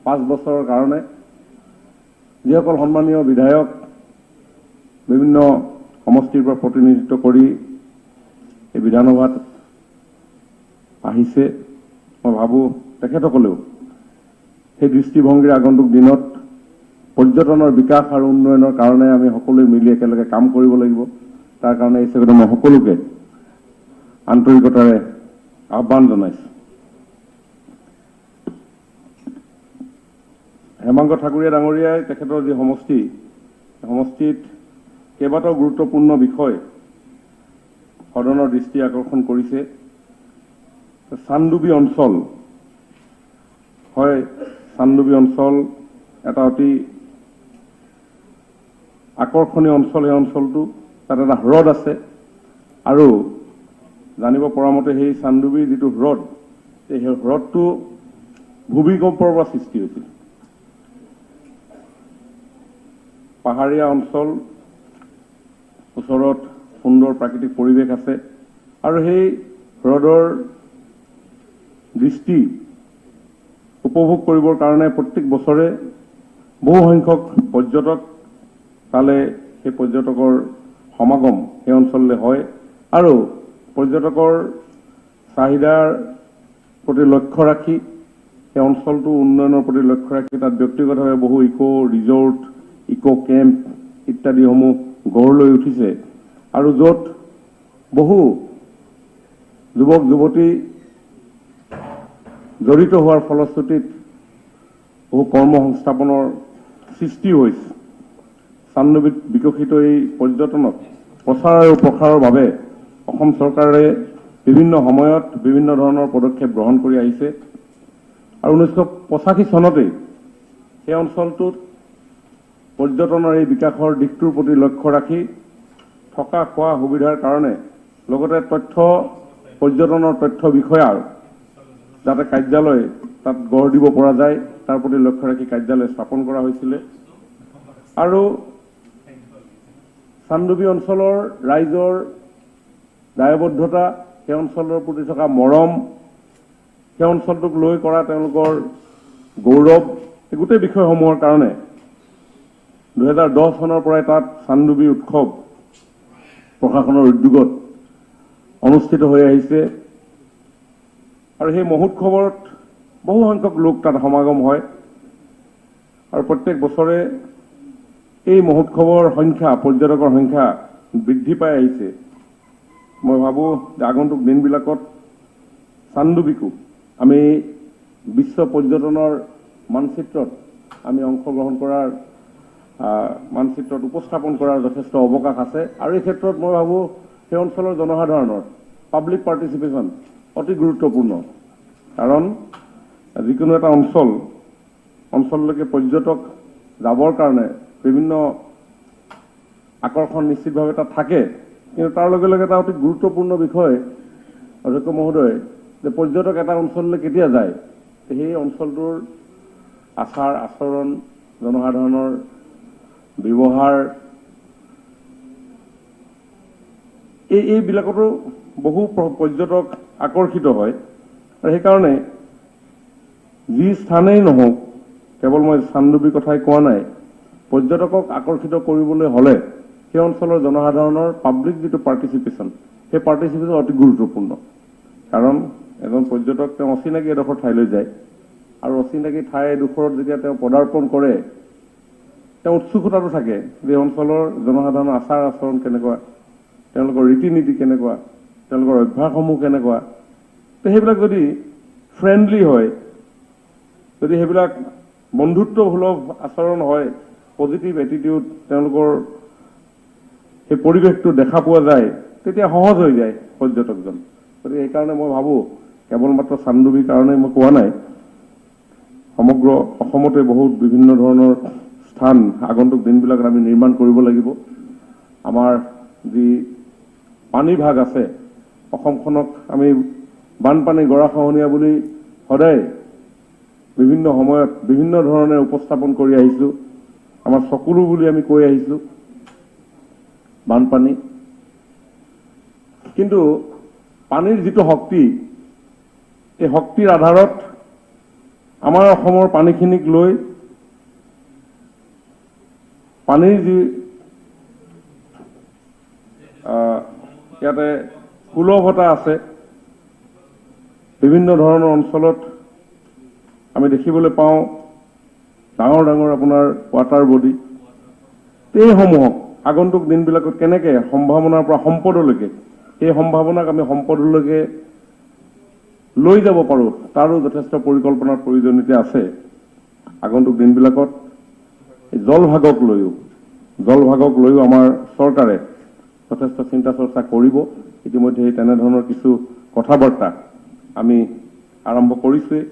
5 বছৰৰ কাৰণে যিসকল সন্মানীয় বিধায়ক বিভিন্ন সমষ্টিৰ পৰা প্ৰতিনিধিত্ব কৰি এই বিধানসভাত আহিছে, মই ভাবোঁ তেখেতসকলেও সেই দৃষ্টিভংগীৰ আগন্তুক দিনত পৰ্যটনৰ বিকাশ আৰু উন্নয়নৰ কাৰণে আমি সকলোৱে মিলি একেলগে কাম কৰিব লাগিব। তাৰ কাৰণে এই হিচাপে মই সকলোকে আন্তৰিকতাৰে আহ্বান জনাইছোঁ। হেমাংগ ঠাকুৰীয়া ডাঙৰীয়াই তেখেতৰ যি সমষ্টিত কেইবাটাও গুৰুত্বপূৰ্ণ বিষয় সদনৰ দৃষ্টি আকৰ্ষণ কৰিছে। চান্দুবি অঞ্চল হয়, চান্দুবি অঞ্চল এটা অতি আকৰ্ষণীয় অঞ্চল। এই অঞ্চলটো তাত এটা হ্ৰদ আছে আৰু জানিব পৰা মতে সেই চান্দুবিৰ যিটো হ্ৰদ, সেই হ্ৰদটো ভূমিকম্পৰ পৰা সৃষ্টি হৈছিল। পাহাৰীয়া অঞ্চল, ওচৰত সুন্দৰ প্ৰাকৃতিক পৰিৱেশ আছে আৰু সেই হ্ৰদৰ দৃষ্টি উপভোগ কৰিবৰ কাৰণে প্ৰত্যেক বছৰে বহু সংখ্যক পৰ্যটক তালে সেই পৰ্যটকৰ সমাগম সেই অঞ্চললৈ হয় আৰু পৰ্যটকৰ চাহিদাৰ প্ৰতি লক্ষ্য ৰাখি সেই অঞ্চলটো উন্নয়নৰ প্ৰতি লক্ষ্য ৰাখি তাত ব্যক্তিগতভাৱে বহু ৰিজৰ্ট, কেম্প ইত্যাদিসমূহ গঢ় লৈ উঠিছে আৰু য'ত বহু যুৱক যুৱতী জড়িত হোৱাৰ ফলশ্ৰুতিত বহু কৰ্মসংস্থাপনৰ সৃষ্টি হৈছে। চান্দুবিত বিকশিত এই পৰ্যটনক প্ৰচাৰ আৰু প্ৰসাৰৰ বাবে অসম চৰকাৰে বিভিন্ন সময়ত বিভিন্ন ধৰণৰ পদক্ষেপ গ্ৰহণ কৰি আহিছে আৰু 1985 চনতেই সেই অঞ্চলটোত পৰ্যটনৰ এই বিকাশৰ দিশটোৰ প্ৰতি লক্ষ্য ৰাখি থকা খোৱা সুবিধাৰ কাৰণে লগতে পৰ্যটনৰ তথ্য বিষয়াৰ যাতে কাৰ্যালয় তাত গঢ় দিব পৰা যায় তাৰ প্ৰতি লক্ষ্য ৰাখি কাৰ্যালয় স্থাপন কৰা হৈছিলে আৰু চান্দুবি অঞ্চলৰ ৰাইজৰ দায়বদ্ধতা, সেই অঞ্চলৰ প্ৰতি থকা মৰম, সেই অঞ্চলটোক লৈ কৰা তেওঁলোকৰ গৌৰৱ, এই গোটেই বিষয়সমূহৰ কাৰণে 2010 চনৰ পৰাই তাত চান্দুবি উৎসৱ প্ৰশাসনৰ উদ্যোগত অনুষ্ঠিত হৈ আহিছে আৰু সেই মহোৎসৱত বহু সংখ্যক লোক তাত সমাগম হয় আৰু প্ৰত্যেক বছৰে এই মহোৎসৱৰ সংখ্যা, পৰ্যটকৰ সংখ্যা বৃদ্ধি পাই আহিছে। মই ভাবোঁ যে আগন্তুক দিনবিলাকত চান্দুবিকো আমি বিশ্ব পৰ্যটনৰ মানচিত্ৰত আমি অংশগ্ৰহণ কৰাৰ মানচিত্ৰত উপস্থাপন কৰাৰ যথেষ্ট অৱকাশ আছে আৰু এই ক্ষেত্ৰত মই ভাবোঁ সেই অঞ্চলৰ জনসাধাৰণৰ পাব্লিক পাৰ্টিচিপেশ্যন অতি গুৰুত্বপূৰ্ণ। কাৰণ যিকোনো এটা অঞ্চললৈকে পৰ্যটক যাবৰ কাৰণে বিভিন্ন আকৰ্ষণ নিশ্চিতভাৱে তাত থাকে, কিন্তু তাৰ লগে লগে এটা অতি গুৰুত্বপূৰ্ণ বিষয় অধ্যক্ষ মহোদয় যে পৰ্যটক এটা অঞ্চললৈ কেতিয়া যায়, সেই অঞ্চলটোৰ আচাৰ আচৰণ, জনসাধাৰণৰ ব্যৱহাৰ, এইবিলাকতো বহু পৰ্যটক আকৰ্ষিত হয় আৰু সেইকাৰণে যি স্থানেই নহওক, কেৱল মই চান্দুবিৰ কথাই কোৱা নাই, পৰ্যটকক আকৰ্ষিত কৰিবলৈ হ'লে সেই অঞ্চলৰ জনসাধাৰণৰ পাব্লিক যিটো পাৰ্টিচিপেশ্যন, সেই পাৰ্টিচিপেশ্যন অতি গুৰুত্বপূৰ্ণ। কাৰণ এজন পৰ্যটক তেওঁ অচিনাকি এডোখৰ ঠাইলৈ যায় আৰু অচিনাকি ঠাই এডোখৰত যেতিয়া তেওঁ পদাৰ্পণ কৰে, তেওঁ উৎসুকতাটো থাকে যে অঞ্চলৰ জনসাধাৰণৰ আচাৰ আচৰণ কেনেকুৱা, তেওঁলোকৰ ৰীতি নীতি কেনেকুৱা, তেওঁলোকৰ অভ্যাসসমূহ কেনেকুৱা। তো সেইবিলাক যদি ফ্ৰেণ্ডলি হয়, যদি সেইবিলাক বন্ধুত্বসুলভ আচৰণ হয়, পজিটিভ এটিটিউড তেওঁলোকৰ সেই পৰিৱেশটো দেখা পোৱা যায়, তেতিয়া সহজ হৈ যায় পৰ্যটকজন। গতিকে সেইকাৰণে মই ভাবোঁ কেৱল মাত্ৰ চান্দুবিৰ কাৰণেই মই কোৱা নাই, সমগ্ৰ অসমতে বহুত বিভিন্ন ধৰণৰ স্থান আগন্তুক দিনবিলাকত আমি নিৰ্মাণ কৰিব লাগিব। আমাৰ যি পানী ভাগ আছে, অসমখনক আমি বানপানী গৰাখহনীয়া বুলি সদায় বিভিন্ন সময়ত বিভিন্ন ধৰণে উপস্থাপন কৰি আহিছোঁ, আমাৰ চকুলো বুলি আমি কৈ আহিছোঁ। বানপানী, কিন্তু পানীৰ যিটো শক্তি, এই শক্তিৰ আধাৰত আমাৰ অসমৰ পানীখিনিক লৈ পানীৰ যি ইয়াতে সুলভতা আছে, বিভিন্ন ধৰণৰ অঞ্চলত আমি দেখিবলৈ পাওঁ ডাঙৰ ডাঙৰ আপোনাৰ ৱাটাৰ বডি। এইসমূহক আগন্তুক দিনবিলাকত কেনেকৈ সম্ভাৱনাৰ পৰা সম্পদলৈকে, এই সম্ভাৱনাক আমি সম্পদলৈকে লৈ যাব পাৰোঁ, তাৰো যথেষ্ট পৰিকল্পনাৰ প্ৰয়োজনীয়তা আছে। আগন্তুক দিনবিলাকত জলভাগক লৈও আমাৰ চৰকাৰে যথেষ্ট চিন্তা চৰ্চা কৰিব। ইতিমধ্যে তেনেধৰণৰ কিছু কথা বাৰ্তা আমি আৰম্ভ কৰিছোৱেই।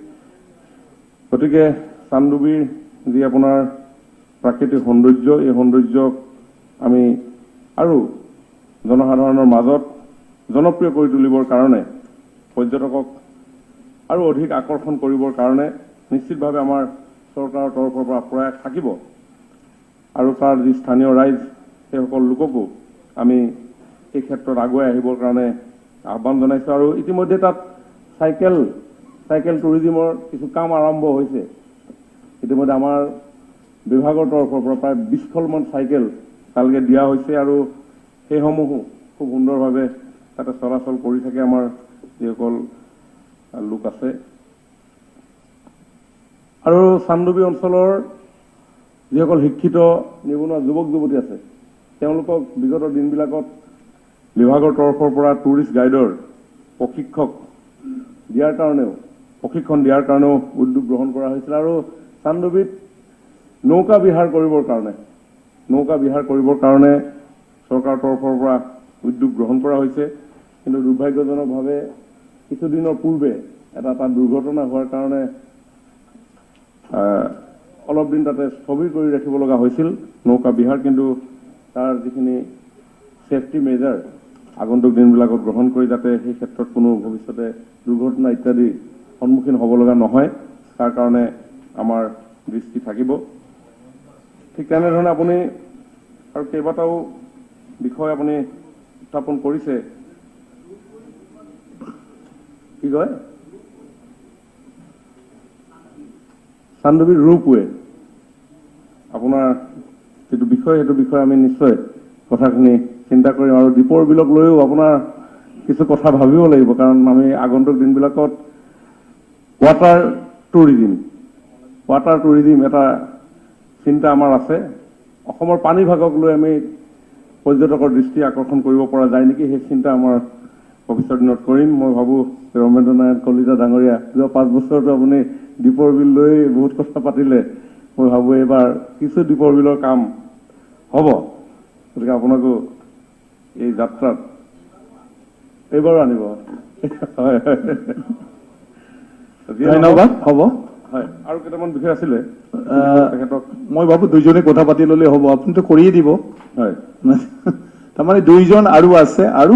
গতিকে চানডুবিৰ যি আপোনাৰ প্ৰাকৃতিক সৌন্দৰ্য, এই সৌন্দৰ্যক আমি আৰু জনসাধাৰণৰ মাজত জনপ্ৰিয় কৰি তুলিবৰ কাৰণে, পৰ্যটকক আৰু অধিক আকৰ্ষণ কৰিবৰ কাৰণে নিশ্চিতভাৱে আমাৰ চৰকাৰৰ তৰফৰ পৰা প্ৰয়াস থাকিব। আৰু তাৰ যি স্থানীয় ৰাইজ, সেইসকল লোককো আমি এই ক্ষেত্ৰত আগুৱাই আহিবৰ কাৰণে আহ্বান জনাইছোঁ। আৰু ইতিমধ্যে তাত চাইকেল টুৰিজিমৰ কিছু কাম আৰম্ভ হৈছে। ইতিমধ্যে আমাৰ বিভাগৰ তৰফৰ পৰা প্ৰায় 20খনমান চাইকেল তালৈকে দিয়া হৈছে, আৰু সেইসমূহো খুব সুন্দৰভাৱে তাতে চলাচল কৰি থাকে আমাৰ যিসকল লোক আছে। আৰু চানডুবি অঞ্চলৰ যিসকল শিক্ষিত নিবনুৱা যুৱক যুৱতী আছে, তেওঁলোকক বিগত দিনবিলাকত বিভাগৰ তৰফৰ পৰা টুৰিষ্ট গাইডৰ প্ৰশিক্ষণ দিয়াৰ কাৰণেও উদ্যোগ গ্ৰহণ কৰা হৈছিল। আৰু চানডুবিত নৌকা বিহাৰ কৰিবৰ কাৰণে চৰকাৰৰ তৰফৰ পৰা উদ্যোগ গ্ৰহণ কৰা হৈছে। কিন্তু দুৰ্ভাগ্যজনকভাৱে কিছুদিনৰ পূৰ্বে এটা দুৰ্ঘটনা হোৱাৰ কাৰণে অলপ দিন তাতে স্থবিৰ কৰি ৰাখিব লগা হৈছিল নৌকা বিহাৰ। কিন্তু তাৰ যিখিনি ছেফটি মেজাৰ আগন্তুক দিনবিলাকত গ্ৰহণ কৰি যাতে সেই ক্ষেত্ৰত কোনো ভৱিষ্যতে দুৰ্ঘটনা ইত্যাদি সন্মুখীন হ'ব লগা নহয়, তাৰ কাৰণে আমাৰ দৃষ্টি থাকিব। ঠিক তেনেধৰণে আপুনি আৰু কেইবাটাও বিষয় আপুনি উত্থাপন কৰিছে। কি কয়, চানডুবিৰ ৰোপৱে আপোনাৰ যিটো বিষয়, সেইটো বিষয়ে আমি নিশ্চয় কথাখিনি চিন্তা কৰিম। আৰু দীপৰ বিলক লৈও আপোনাৰ কিছু কথা ভাবিব লাগিব, কাৰণ আমি আগন্তুক দিনবিলাকত ৱাটাৰ টুৰিজিম এটা চিন্তা আমাৰ আছে। অসমৰ পানী ভাগক লৈ আমি পৰ্যটকৰ দৃষ্টি আকৰ্ষণ কৰিব পৰা যায় নেকি, সেই চিন্তা আমাৰ ভৱিষ্যত দিনত কৰিম। মই ভাবোঁ ৰমেন্দ্ৰ নাৰায়ণ কলিতা ডাঙৰীয়া যোৱা 5 বছৰতো আপুনি দীপৰ বিল লৈ বহুত কথা পাতিলে। মই ভাবোঁ এইবাৰ কিছু দীপৰ বিলৰ কাম হ'ব। গতিকে আপোনাকো এই যাত্ৰাত এইবাৰো আনিব। হয়, ধন্যবাদ। হ'ব, হয়। আৰু কেইটামান বিষয় আছিলে তেখেতক মই ভাবোঁ দুইজনে কথা পাতি ল'লে হ'ব। আপুনিতো কৰিয়ে দিব। হয়, তাৰমানে 2জন আৰু আছে, আৰু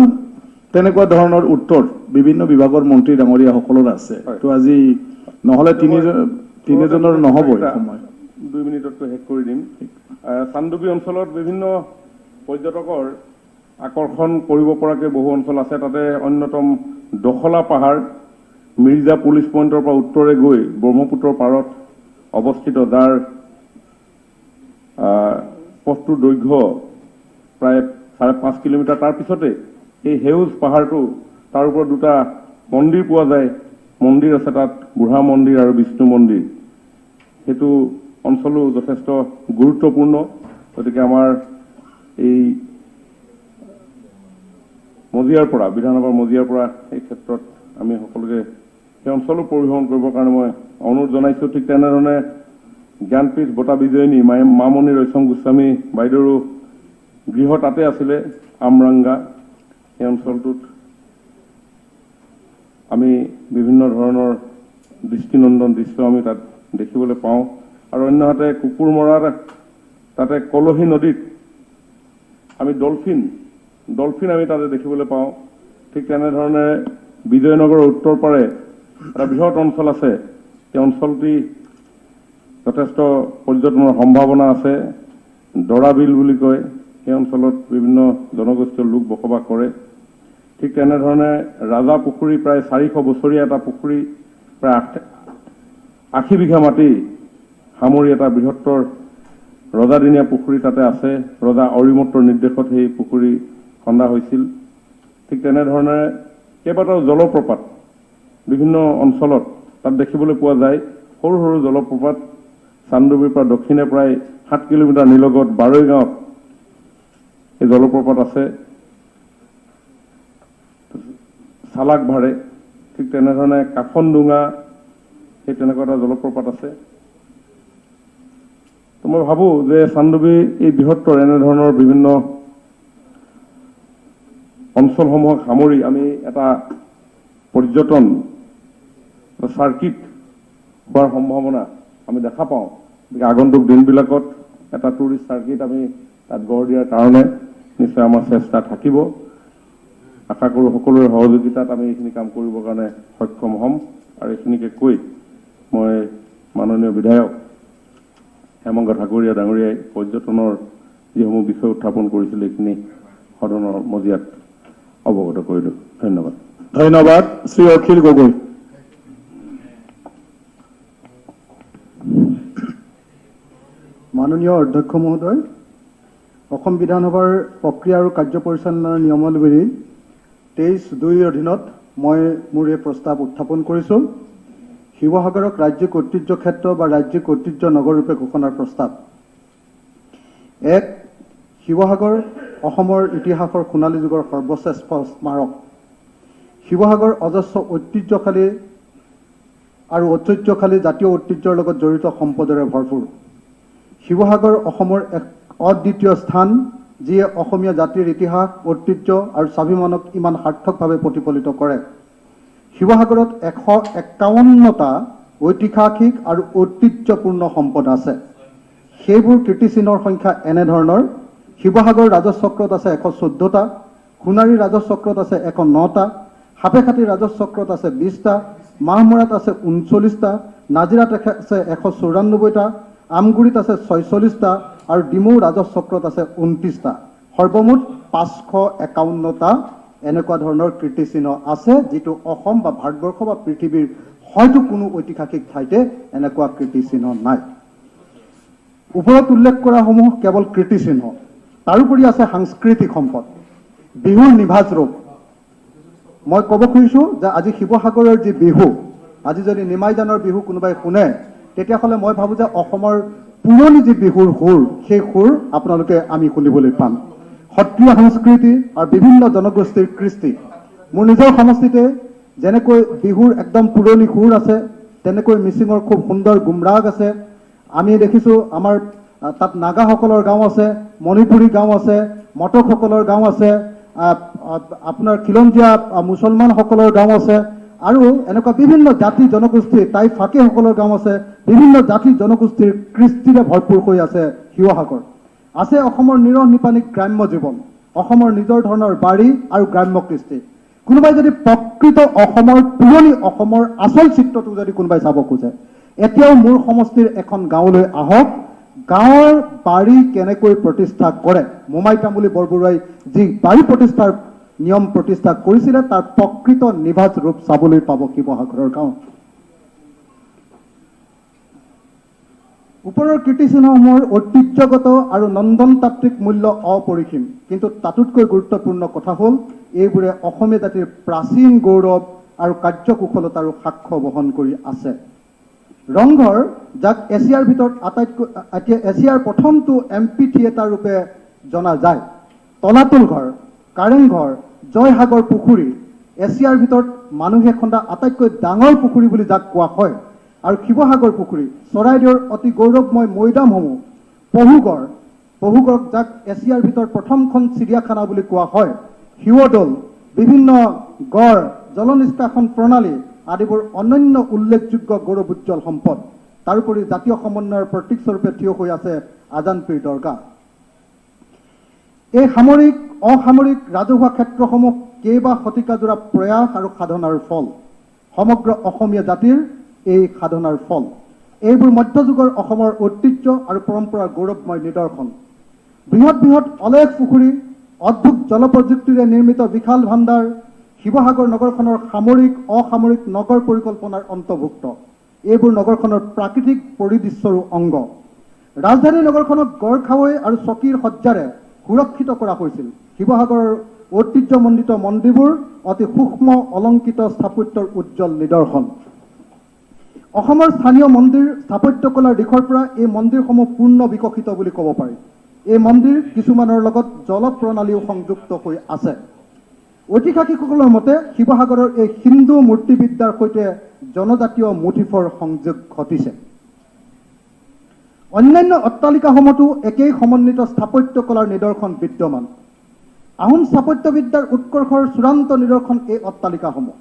তেনেকুৱা ধৰণৰ উত্তৰ বিভিন্ন বিভাগৰ মন্ত্ৰী ডাঙৰীয়াসকলৰ আছে। তো আজি নহ'লে তিনিজনৰ নহ'বই সময়। 2 মিনিটতকৈ শেষ কৰি দিম। চানডুবি অঞ্চলত বিভিন্ন পৰ্যটকৰ আকৰ্ষণ কৰিব পৰাকৈ বহু অঞ্চল আছে। তাতে অন্যতম দখলা পাহাৰ, মিৰ্জা পুলিচ পইণ্টৰ পৰা উত্তৰে গৈ ব্ৰহ্মপুত্ৰৰ পাৰত অৱস্থিত, যাৰ পথটোৰ দৈৰ্ঘ্য প্ৰায় 5.5 কিলোমিটাৰ। তাৰ পিছতে এই সেউজ পাহাৰটো, তাৰ ওপৰত 2টা মন্দিৰ পোৱা যায়। মন্দিৰ আছে তাত, বুঢ়া মন্দিৰ আৰু বিষ্ণু মন্দিৰ। সেইটো অঞ্চলো যথেষ্ট গুৰুত্বপূৰ্ণ। গতিকে আমাৰ এই বিধানসভাৰ মজিয়াৰ পৰা এই ক্ষেত্ৰত আমি সকলোকে সেই অঞ্চলো পৰিভ্ৰমণ কৰিবৰ কাৰণে মই অনুৰোধ জনাইছোঁ। ঠিক তেনেধৰণে জ্ঞানপীঠ বঁটা বিজয়িনী মামণি ৰয়ছম গোস্বামী বাইদেউৰো গৃহ তাতে আছিলে, আমৰাংগা। সেই অঞ্চলটোত আমি বিভিন্ন ধৰণৰ দৃষ্টিনন্দন দৃশ্য আমি তাত দেখিবলৈ পাওঁ। আৰু অন্যহাতে কুকুৰমৰাৰ তাতে কলহী নদীত আমি ডলফিন আমি তাতে দেখিবলৈ পাওঁ। ঠিক তেনেধৰণে বিজয়নগৰৰ উত্তৰ পাৰে এটা বৃহৎ অঞ্চল আছে। সেই অঞ্চলটি যথেষ্ট পৰ্যটনৰ সম্ভাৱনা আছে। দৰা বিল বুলি কয়, সেই অঞ্চলত বিভিন্ন জনগোষ্ঠীয় লোক বসবাস কৰে। ঠিক তেনেধৰণে ৰাজা পুখুৰী প্ৰায় 400 বছৰীয়া এটা পুখুৰী, প্ৰায় 80 বিঘা মাটি সামৰি এটা বৃহত্তৰ ৰজাদিনীয়া পুখুৰী তাতে আছে। ৰজা অৰিমত্তৰ নিৰ্দেশত সেই পুখুৰী খন্দা হৈছিল। ঠিক তেনেধৰণে কেইবাটাও জলপ্ৰপাত বিভিন্ন অঞ্চলত তাত দেখিবলৈ পোৱা যায়। সৰু সৰু জলপ্ৰপাত চান্দুবিৰ পৰা দক্ষিণে প্ৰায় 7 কিলোমিটাৰ নিলগত বাৰৈ গাঁৱত এই জলপ্ৰপাত আছে। চালাক ভাৰে ঠিক তেনেধৰণে কাফনডুঙা সেই তেনেকুৱা এটা জলপ্ৰপাত আছে। তো মই ভাবোঁ যে চান্দুবি এই বৃহত্তৰ এনেধৰণৰ বিভিন্ন অঞ্চলসমূহক সামৰি আমি এটা পৰ্যটন চাৰ্কিট হোৱাৰ সম্ভাৱনা আমি দেখা পাওঁ। আগন্তুক দিনবিলাকত এটা টুৰিষ্ট চাৰ্কিট আমি তাত গঢ় দিয়াৰ কাৰণে নিশ্চয় আমাৰ চেষ্টা থাকিব। আশা কৰোঁ সকলোৰে সহযোগিতাত আমি এইখিনি কাম কৰিবৰ কাৰণে সক্ষম হ'ম। আৰু এইখিনিকে কৈ মই মাননীয় বিধায়ক হেমন্ত ঠাকুৰীয়া ডাঙৰীয়াই পৰ্যটনৰ যিসমূহ বিষয় উত্থাপন কৰিছিল এইখিনি সদনৰ মজিয়াত অৱগত কৰিলোঁ। ধন্যবাদ। ধন্যবাদ। শ্ৰী অখিল গগৈ। মাননীয় অধ্যক্ষ মহোদয়, অসম বিধানসভাৰ প্ৰক্ৰিয়া আৰু কাৰ্য পৰিচালনাৰ নিয়মাৱলী 23(2)ৰ অধীনত মই মোৰ এই প্ৰস্তাৱ উত্থাপন কৰিছোঁ। শিৱসাগৰক ৰাজ্যিক ঐতিহ্য ক্ষেত্ৰ বা ৰাজ্যিক ঐতিহ্য নগৰৰূপে ঘোষণাৰ প্ৰস্তাৱ। 1. শিৱসাগৰ অসমৰ ইতিহাসৰ সোণালী যুগৰ সৰ্বশ্ৰেষ্ঠ স্মাৰক। শিৱসাগৰ অজস্ৰ ঐতিহ্যশালী আৰু ঐতিহ্যশালী জাতীয় ঐতিহ্যৰ লগত জড়িত সম্পদৰে ভৰপূৰ। শিৱসাগৰ অসমৰ এক অদ্বিতীয় স্থান, যিয়ে অসমীয়া জাতিৰ ইতিহাস, ঐতিহ্য আৰু স্বাভিমানক ইমান সাৰ্থকভাৱে প্ৰতিফলিত কৰে। শিৱসাগৰত 151টা ঐতিহাসিক আৰু ঐতিহ্যপূৰ্ণ সম্পদ আছে। সেইবোৰ কীৰ্তিচিহ্নৰ সংখ্যা এনেধৰণৰ: শিৱসাগৰ ৰাজচক্ৰত আছে 114টা, সোণাৰী ৰাজচক্ৰত আছে 109টা, সাপেখাতী ৰাজচক্ৰত আছে 20টা, মাহমৰাত আছে 39টা, নাজিৰাত আছে 194টা, আমগুৰিত আছে 46টা আৰু ডিমৌ ৰাজচক্ৰত আছে 29টা। সৰ্বমুঠ 551টা এনেকুৱা ধৰণৰ কীৰ্তিচিহ্ন আছে, যিটো অসম বা ভাৰতবৰ্ষ বা পৃথিৱীৰ হয়তো কোনো ঐতিহাসিক ঠাইতে এনেকুৱা কীৰ্তিচিহ্ন নাই। ওপৰত উল্লেখ কৰাসমূহ কেৱল কীৰ্তিচিহ্ন। তাৰোপৰি আছে সাংস্কৃতিক সম্পদ, বিহুৰ নিভাঁজ ৰূপ। মই ক'ব খুজিছোঁ যে আজি শিৱসাগৰৰ যি বিহু, আজি যদি নিমাইজানৰ বিহু কোনোবাই শুনে, তেতিয়াহ'লে মই ভাবোঁ যে অসমৰ পুৰণি যি বিহুৰ সুৰ, সেই সুৰ আপোনালোকে আমি শুনিবলৈ পাম। সত্ৰীয়া সংস্কৃতি আৰু বিভিন্ন জনগোষ্ঠীৰ কৃষ্টি। মোৰ নিজৰ সমষ্টিতে যেনেকৈ বিহুৰ একদম পুৰণি সুৰ আছে, তেনেকৈ মিচিঙৰ খুব সুন্দৰ গুমৰাগ আছে। আমি দেখিছোঁ আমাৰ তাত নাগাসকলৰ গাঁও আছে, মণিপুৰী গাঁও আছে, মটকসকলৰ গাঁও আছে, আপোনাৰ খিলঞ্জীয়া মুছলমানসকলৰ গাঁও আছে, আৰু এনেকুৱা বিভিন্ন জাতি জনগোষ্ঠী, টাই ফাকেসকলৰ গাঁও আছে। বিভিন্ন জাতি জনগোষ্ঠীৰ কৃষ্টিৰে ভৰপূৰ হৈ আছে শিৱসাগৰ। আছে অসমৰ নিৰহ নিপানিক গ্ৰাম্য জীৱন, অসমৰ নিজৰ ধৰণৰ বাৰী আৰু গ্ৰাম্য কৃষ্টি। কোনোবাই যদি প্ৰকৃত অসমৰ পুৰণি অসমৰ আচল চিত্ৰটো যদি কোনোবাই চাব খোজে, এতিয়াও মোৰ সমষ্টিৰ এখন গাঁৱলৈ আহক। গাঁৱৰ বাৰী কেনেকৈ প্ৰতিষ্ঠা কৰে, মোমাই তামুলী বৰবৰুৱাই যি বাৰী প্ৰতিষ্ঠাৰ নিয়ম প্ৰতিষ্ঠা কৰিছিলে, তাৰ প্ৰকৃত নিভাঁজ ৰূপ চাবলৈ পাব শিৱসাগৰৰ গাঁও। ওপৰৰ কীৰ্তিচিহ্নসমূহৰ ঐতিহ্যগত আৰু নন্দনতাত্ত্বিক মূল্য অপৰিসীম, কিন্তু তাতোতকৈ গুৰুত্বপূৰ্ণ কথা হ'ল এইবোৰে অসমীয়া জাতিৰ প্ৰাচীন গৌৰৱ আৰু কাৰ্যকুশলতাৰো সাক্ষ্য বহন কৰি আছে। ৰংঘৰ, যাক এছিয়াৰ ভিতৰত এতিয়া এছিয়াৰ প্ৰথমটো এম্পি থিয়েটাৰ ৰূপে জনা যায়। তলাতল ঘৰ, কাৰেংঘৰ, জয়সাগৰ পুখুৰী, এছিয়াৰ ভিতৰত মানুহে খন্দা আটাইতকৈ ডাঙৰ পুখুৰী বুলি যাক কোৱা হয়। আৰু শিৱসাগৰ পুখুৰী, চৰাইদেউৰ অতি গৌৰৱময় মৈদামসমূহ, পহুগড়ক যাক এছিয়াৰ ভিতৰত প্ৰথমখন চিৰিয়াখানা বুলি কোৱা হয়, শিৱদৌল, বিভিন্ন গড়, জলনিষ্কাশন প্ৰণালী আদিবোৰ অনন্য উল্লেখযোগ্য গৌৰৱোজ্জ্বল সম্পদ। তাৰোপৰি জাতীয় সমন্বয়ৰ প্ৰতীকস্বৰূপে থিয় হৈ আছে আজানপীৰ দৰগাহ। এই সামৰিক অসামৰিক ৰাজহুৱা ক্ষেত্ৰসমূহ কেইবা শতিকাজোৰা প্ৰয়াস আৰু সাধনাৰ ফল, সমগ্ৰ অসমীয়া জাতিৰ এই সাধনাৰ ফল। এইবোৰ মধ্যযুগৰ অসমৰ ঐতিহ্য আৰু পৰম্পৰাৰ গৌৰৱময় নিদৰ্শন। বৃহৎ বৃহৎ অলেখ পুখুৰী, অদ্ভুত জলপ্ৰযুক্তিৰে নিৰ্মিত বিশাল ভাণ্ডাৰ শিৱসাগৰ নগৰখনৰ সামৰিক অসামৰিক নগৰ পৰিকল্পনাৰ অন্তৰ্ভুক্ত। এইবোৰ নগৰখনৰ প্ৰাকৃতিক পৰিদৃশ্যৰো অংগ। ৰাজধানী নগৰখনক গড়খাৱৈ আৰু চকীৰ সজ্জাৰে সুৰক্ষিত কৰা হৈছিল। শিৱসাগৰৰ ঐতিহ্যমণ্ডিত মন্দিৰবোৰ অতি সূক্ষ্ম অলংকৃত স্থাপত্যৰ উজ্জ্বল নিদৰ্শন। অসমৰ স্থানীয় মন্দিৰ স্থাপত্যকলাৰ দিশৰ পৰা এই মন্দিৰসমূহ পূৰ্ণ বিকশিত বুলি ক'ব পাৰি। এই মন্দিৰ কিছুমানৰ লগত জলপ্ৰণালীও সংযুক্ত হৈ আছে। ঐতিহাসিকসকলৰ মতে শিৱসাগৰৰ এই হিন্দু মূৰ্তিবিদ্যাৰ সৈতে জনজাতীয় মোটিফৰ সংযোগ ঘটিছে। অন্যান্য অট্টালিকাসমূহতো একেই সমন্বিত স্থাপত্যকলাৰ নিদৰ্শন বিদ্যমান। আহোম স্থাপত্যবিদ্যাৰ উৎকৰ্ষৰ চূড়ান্ত নিদৰ্শন এই অট্টালিকাসমূহ।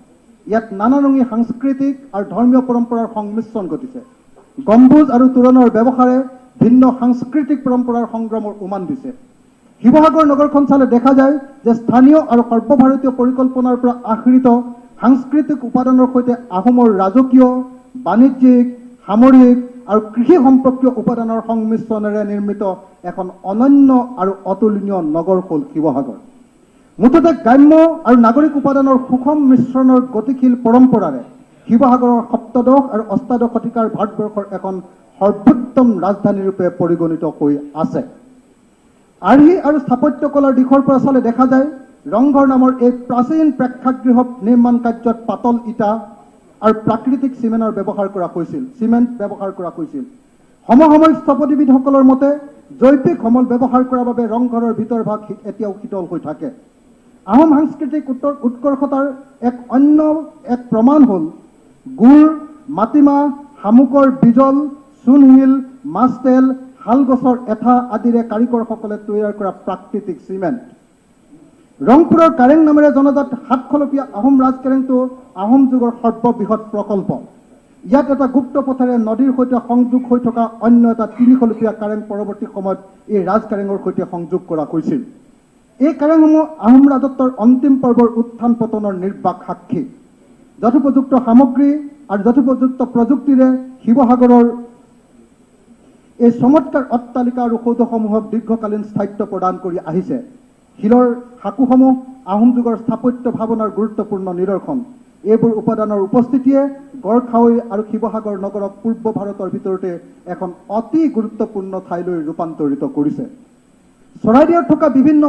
ইয়াত নানাৰঙী সাংস্কৃতিক আৰু ধৰ্মীয় পৰম্পৰাৰ সংমিশ্ৰণ ঘটিছে। গম্বুজ আৰু তোৰণৰ ব্যৱহাৰে ভিন্ন সাংস্কৃতিক পৰম্পৰাৰ সংগ্ৰামৰ উমান দিছে। শিৱসাগৰ নগৰখন চালে দেখা যায় যে স্থানীয় আৰু সৰ্বভাৰতীয় পৰিকল্পনাৰ পৰা আহৃত সাংস্কৃতিক উপাদানৰ সৈতে আহোমৰ ৰাজকীয়, বাণিজ্যিক, সামৰিক আৰু কৃষি সম্পৰ্কীয় উপাদানৰ সংমিশ্ৰণেৰে নিৰ্মিত এখন অনন্য আৰু অতুলনীয় নগৰ হ'ল শিৱসাগৰ। মুঠতে গ্ৰাম্য আৰু নাগৰিক উপাদানৰ সুষম মিশ্ৰণৰ গতিশীল পৰম্পৰাৰে শিৱসাগৰৰ সপ্তদশ আৰু অষ্টাদশ শতিকাৰ ভাৰতবৰ্ষৰ এখন সৰ্বোত্তম ৰাজধানী ৰূপে পৰিগণিত হৈ আছে। আৰ্হি আৰু স্থাপত্যকলাৰ দিশৰ পৰা চালে দেখা যায় ৰংঘৰ নামৰ এই প্ৰাচীন প্ৰেক্ষাগৃহ নিৰ্মাণ কাৰ্যত পাতল ইটা আৰু প্ৰাকৃতিক চিমেণ্ট ব্যৱহাৰ কৰা হৈছিল। সমসাময়িক স্থপতিবিদসকলৰ মতে জৈৱিক সমল ব্যৱহাৰ কৰাৰ বাবে ৰংঘৰৰ ভিতৰ ভাগ এতিয়াও শীতল হৈ থাকে। আহোম সাংস্কৃতিক উৎকৰ্ষতাৰ অন্য এক প্ৰমাণ হ'ল গুড়, মাটিমাহ, শামুকৰ বিজল, চূণশিল, মাছতেল, শালগছৰ এঠা আদিৰে কাৰিকৰসকলে তৈয়াৰ কৰা প্ৰাকৃতিক চিমেণ্ট। ৰংপুৰৰ কাৰেং নামেৰে জনাজাত 7খলপীয়া আহোম ৰাজকাৰেংটো আহোম যুগৰ সৰ্ববৃহৎ প্ৰকল্প। ইয়াত এটা গুপ্ত পথেৰে নদীৰ সৈতে সংযোগ হৈ থকা অন্য এটা 3খলপীয়া কাৰেং পৰৱৰ্তী সময়ত এই ৰাজকাৰেঙৰ সৈতে সংযোগ কৰা হৈছিল। এই কাৰেংসমূহ আহোম ৰাজত্বৰ অন্তিম পৰ্বৰ উত্থান পতনৰ নিৰ্বাক সাক্ষী। যথোপযুক্ত সামগ্ৰী আৰু যথোপযুক্ত প্ৰযুক্তিৰে শিৱসাগৰৰ এই চমৎকাৰ অট্টালিকা আৰু সৌধসমূহক দীৰ্ঘকালীন স্থায়িত্ব প্ৰদান কৰি আহিছে। শিলৰ সাঁকোসমূহ আহোম যুগৰ স্থাপত্য ভাৱনাৰ গুৰুত্বপূৰ্ণ নিদৰ্শন। এইবোৰ উপাদানৰ উপস্থিতিয়ে গড়খাৱৈ আৰু শিৱসাগৰ নগৰক পূৰ্ব ভাৰতৰ ভিতৰতে এখন অতি গুৰুত্বপূৰ্ণ ঠাইলৈ ৰূপান্তৰিত কৰিছে। চৰাইদেউত থকা বিভিন্ন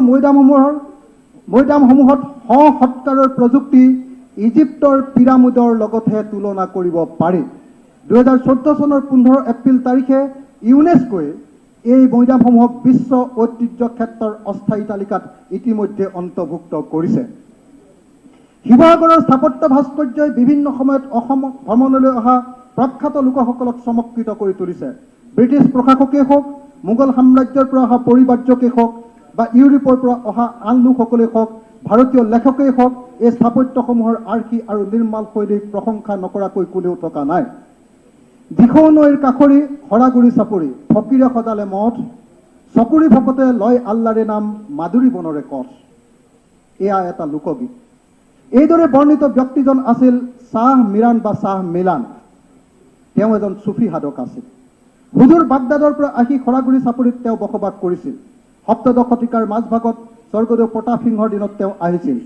মৈদামসমূহত সৎকাৰৰ প্ৰযুক্তি ইজিপ্তৰ পিৰামিডৰ লগতহে তুলনা কৰিব পাৰি। 2014 চনৰ 15 এপ্ৰিল তাৰিখে ইউনেস্কোৱে এই মৈদামসমূহক বিশ্ব ঐতিহ্য ক্ষেত্ৰৰ অস্থায়ী তালিকাত ইতিমধ্যে অন্তৰ্ভুক্ত কৰিছে। শিৱসাগৰৰ স্থাপত্য ভাস্কৰ্যই বিভিন্ন সময়ত অসম ভ্ৰমণলৈ অহা প্ৰখ্যাত লোকসকলক চমৎকৃত কৰি তুলিছে। ব্ৰিটিছ প্ৰশাসকেই হওক, মোগল সাম্ৰাজ্যৰ পৰা অহা পৰিব্ৰাজকেই হওক বা ইউৰোপৰ পৰা অহা আন লোকসকলেই হওক, ভাৰতীয় লেখকেই হওক, এই স্থাপত্যসমূহৰ আৰ্হি আৰু নিৰ্মাণ শৈলীক প্ৰশংসা নকৰাকৈ কোনেও থকা নাই। দিখৌ নৈৰ কাষৰী হৰাগুৰি চাপৰি, ফকীৰে সজালে মঠ, চকুৰি ভকতে লয় আল্লাৰে নাম, মাদুৰী বনৰে কঠ। এয়া এটা লোকগীত। এইদৰে বৰ্ণিত ব্যক্তিজন আছিল শ্বাহ মিৰাণ বা শ্বাহ মিলান। তেওঁ এজন চুফী সাধক আছিল। হুজুৰ বাগদাদৰ পৰা আহি হৰাগুৰি চাপৰিত তেওঁ বসবাস কৰিছিল। সপ্তদশ শতিকাৰ মাজভাগত স্বৰ্গদেউ প্ৰতাপ সিংহৰ দিনত তেওঁ আহিছিল।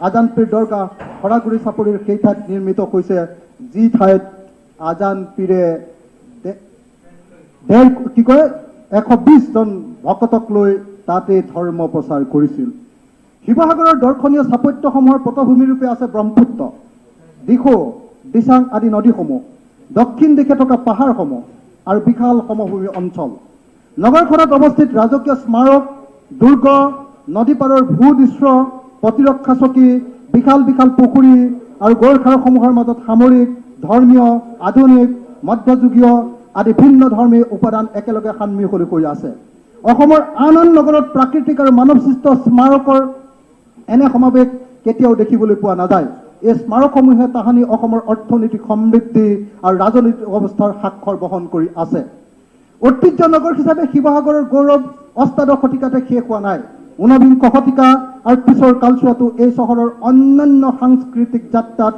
আজানপীৰ দৰগাহ হৰাগুৰি চাপৰিৰ সেই ঠাইত নিৰ্মিত হৈছে, যি ঠাইত আজান পীৰে 120 জন ভকতক লৈ তাতে ধৰ্ম প্ৰচাৰ কৰিছিল। শিৱসাগৰৰ দৰ্শনীয় স্থাপত্যসমূহৰ পটভূমিৰূপে আছে ব্ৰহ্মপুত্ৰ, দিখৌ, দিচাং আদি নদীসমূহ, দক্ষিণ দিশে থকা পাহাৰসমূহ আৰু বিশাল সমভূমি অঞ্চল। নগৰখনত অৱস্থিত ৰাজকীয় স্মাৰক, দুৰ্গ, নদী পাৰৰ ভূদৃশ্য, প্ৰতিৰক্ষা চকী, বিশাল বিশাল পুখুৰী আৰু গড়খাৰসমূহৰ মাজত সামৰিক, ধৰ্মীয়, আধুনিক, মধ্যযুগীয় আদি ভিন্ন ধৰ্মী উপাদান একেলগে সান্মিহলি হৈ আছে। অসমৰ আন আন নগৰত প্ৰাকৃতিক আৰু মানৱসৃষ্ট স্মাৰকৰ এনে সমাৱেশ কেতিয়াও দেখিবলৈ পোৱা নাযায়। এই স্মাৰকসমূহে তাহানি অসমৰ অৰ্থনৈতিক সমৃদ্ধি আৰু ৰাজনৈতিক অৱস্থাৰ স্বাক্ষৰ বহন কৰি আছে। ঐতিহ্য নগৰ হিচাপে শিৱসাগৰৰ গৌৰৱ অষ্টাদশ শতিকাতে শেষ হোৱা নাই। 19বিংশ শতিকা আৰু পিছৰ কালছোৱাতো এই চহৰৰ অন্যান্য সাংস্কৃতিক যাত্ৰাত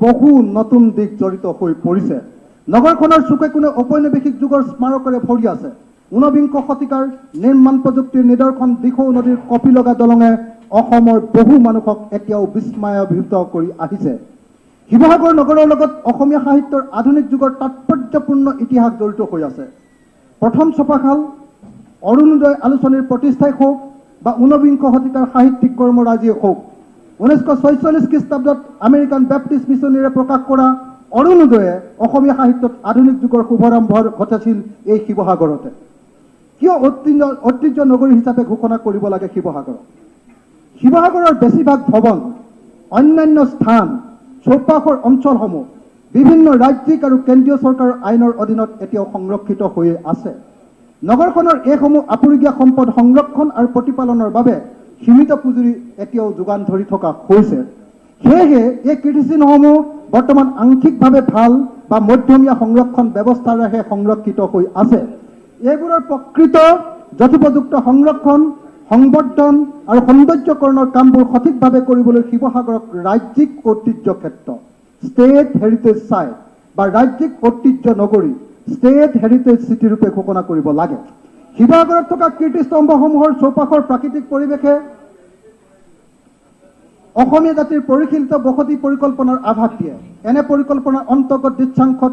বহু নতুন দিশ জড়িত হৈ পৰিছে। নগৰখনৰ চুকে কোণে ঔপনিৱেশিক যুগৰ স্মাৰকেৰে ভৰি আছে। ঊনবিংশ শতিকাৰ নিৰ্মাণ প্ৰযুক্তিৰ নিদৰ্শন দিখৌ নদীৰ কপি লগা দলঙে অসমৰ বহু মানুহক এতিয়াও বিস্ময়াভিভূত কৰি আহিছে। শিৱসাগৰ নগৰৰ লগত অসমীয়া সাহিত্যৰ আধুনিক যুগৰ তাৎপৰ্যপূৰ্ণ ইতিহাস জড়িত হৈ আছে। প্ৰথম ছপাশাল অৰুণোদয় আলোচনীৰ প্ৰতিষ্ঠাই হওক বা ঊনবিংশ শতিকাৰ সাহিত্যিক কৰ্মৰাজিয়ে হওক, 1946 খ্ৰীষ্টাব্দত আমেৰিকান বেপ্টিষ্ট মিছনেৰে প্ৰকাশ কৰা অৰুণোদয়ে অসমীয়া সাহিত্যত আধুনিক যুগৰ শুভাৰম্ভ ঘটাইছিল এই শিৱসাগৰতে। কিয় ঐতিহ্য নগৰী হিচাপে ঘোষণা কৰিব লাগে শিৱসাগৰক? শিৱসাগৰৰ বেছিভাগ ভৱন, অন্যান্য স্থান, চৌপাশৰ অঞ্চলসমূহ বিভিন্ন ৰাজ্যিক আৰু কেন্দ্ৰীয় চৰকাৰৰ আইনৰ অধীনত এতিয়াও সংৰক্ষিত হৈ আছে। নগৰখনৰ এইসমূহ আপুৰুগীয়া সম্পদ সংৰক্ষণ আৰু প্ৰতিপালনৰ বাবে সীমিত পুঁজি এতিয়াও যোগান ধৰি থকা হৈছে। সেয়েহে এই কীৰ্তিচিহ্নসমূহ বৰ্তমান আংশিকভাৱে ভাল বা মধ্যমীয়া সংৰক্ষণ ব্যৱস্থাৰেহে সংৰক্ষিত হৈ আছে। এইবোৰৰ প্ৰকৃত যথোপযুক্ত সংৰক্ষণ, সংবৰ্ধন আৰু সৌন্দৰ্যকৰণৰ কামবোৰ সঠিকভাৱে কৰিবলৈ শিৱসাগৰক ৰাজ্যিক ঐতিহ্য ক্ষেত্ৰ ষ্টেট হেৰিটেজ চাইট বা ৰাজ্যিক ঐতিহ্য নগৰী ষ্টেট হেৰিটেজ চিটি ৰূপে ঘোষণা কৰিব লাগে। শিৱসাগৰত থকা কীৰ্তিস্তম্ভসমূহৰ চৌপাশৰ প্ৰাকৃতিক পৰিৱেশে অসমীয়া জাতিৰ পৰিশীলিত বসতি পৰিকল্পনাৰ আভাস দিয়ে। এনে পৰিকল্পনাৰ অন্তৰ্গত দৃশ্যাংশত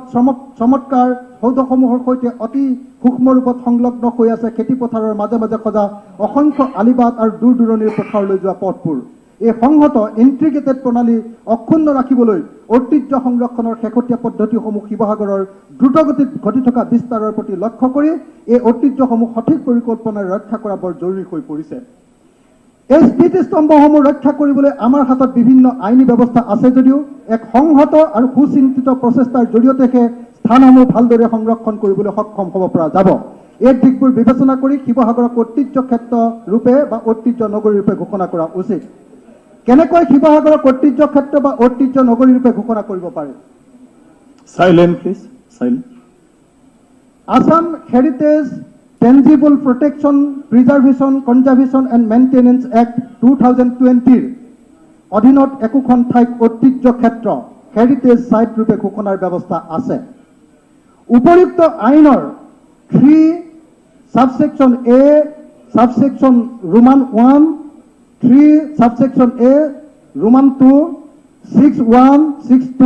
চমৎকাৰ সৌধসমূহৰ সৈতে অতি সূক্ষ্ম ৰূপত সংলগ্ন হৈ আছে খেতিপথাৰৰ মাজে মাজে সজা অসংখ্য আলিবাট আৰু দূৰ দূৰণিৰ পথাৰলৈ যোৱা পথবোৰ। এই সংহত ইণ্টিগ্ৰেটেড প্ৰণালী অক্ষুণ্ণ ৰাখিবলৈ ঐতিহ্য সংৰক্ষণৰ শেহতীয়া পদ্ধতিসমূহ শিৱসাগৰৰ দ্ৰুতগতিত ঘটি থকা বিস্তাৰৰ প্ৰতি লক্ষ্য কৰি এই ঐতিহ্যসমূহ সঠিক পৰিকল্পনাৰে ৰক্ষা কৰা বৰ জৰুৰী হৈ পৰিছে। এই স্মৃতিস্তম্ভসমূহ ৰক্ষা কৰিবলৈ আমাৰ হাতত বিভিন্ন আইনী ব্যৱস্থা আছে যদিও এক সংহত আৰু সুচিন্তিত প্ৰচেষ্টাৰ জৰিয়তেহে স্থানসমূহ ভালদৰে সংৰক্ষণ কৰিবলৈ সক্ষম হ'ব পৰা যাব। এই দিশবোৰ বিবেচনা কৰি শিৱসাগৰক ঐতিহ্য ক্ষেত্ৰ ৰূপে বা ঐতিহ্য নগৰী ৰূপে ঘোষণা কৰা উচিত। কেনেকৈ শিৱসাগৰক ঐতিহ্য ক্ষেত্ৰ বা ঐতিহ্য নগৰী ৰূপে ঘোষণা কৰিব পাৰি? Silent, please. Silent. Assam Heritage Tangible Protection, Preservation, Conservation and Maintenance Act 2020 অধীনত একোখন ঠাইক ঐতিহ্য ক্ষেত্ৰ হেৰিটেজ সাইট ৰূপে ঘোষণাৰ ব্যৱস্থা আছে। উপযুক্ত আইনৰ 3 subsection A, subsection Roman 1, 3 subsection A, Roman 2, 6(1), 6(2),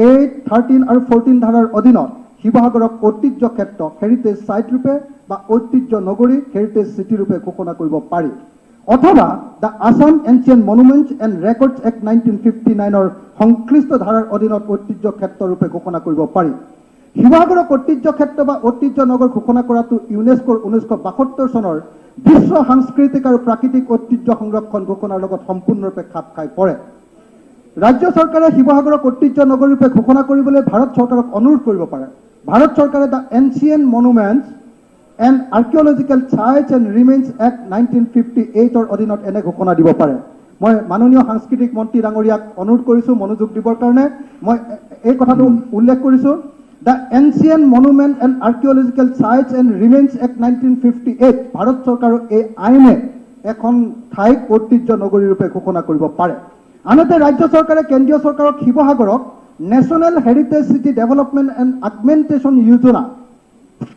8, 13 আৰু 14 ধাৰাৰ অধীনত শিৱসাগৰক ঐতিহ্য ক্ষেত্ৰ হেৰিটেজ সাইট ৰূপে বা ঐতিহ্য নগৰী হেৰিটেজ চিটি ৰূপে ঘোষণা কৰিব পাৰি। অথবা the Assam ancient monuments and records act 1959ৰ সংশ্লিষ্ট ধাৰাৰ অধীনত ঐতিহ্য ক্ষেত্ৰ ৰূপে ঘোষণা কৰিব পাৰি। শিৱসাগৰক ঐতিহ্য ক্ষেত্ৰ বা ঐতিহ্য নগৰ ঘোষণা কৰাটো ইউনেস্কোৰ 1972 চনৰ বিশ্ব সাংস্কৃতিক আৰু প্ৰাকৃতিক ঐতিহ্য সংৰক্ষণ ঘোষণাৰ লগত সম্পূৰ্ণৰূপে খাপ খাই পৰে। ৰাজ্য চৰকাৰে শিৱসাগৰক ঐতিহ্য নগৰ ৰূপে ঘোষণা কৰিবলৈ ভাৰত চৰকাৰক অনুৰোধ কৰিব পাৰে। ভাৰত চৰকাৰে the ancient monuments and archaeological sites and remains act 1958ৰ অধীনত এনে ঘোষণা দিব পাৰে। মই মাননীয় সাংস্কৃতিক মন্ত্ৰী ডাঙৰীয়াক অনুৰোধ কৰিছোঁ মনোযোগ দিবৰ কাৰণে। মই এই কথাটো উল্লেখ কৰিছোঁ, the ancient monument and archaeological sites and remains act 1958 Bharat চৰকাৰৰ এই আইনে এখন ঠাইক ঐতিহ্য নগৰী ৰূপে ঘোষণা কৰিব পাৰে। আনহাতে ৰাজ্য চৰকাৰে কেন্দ্ৰীয় চৰকাৰক শিৱসাগৰক national heritage city development and augmentation যোজনা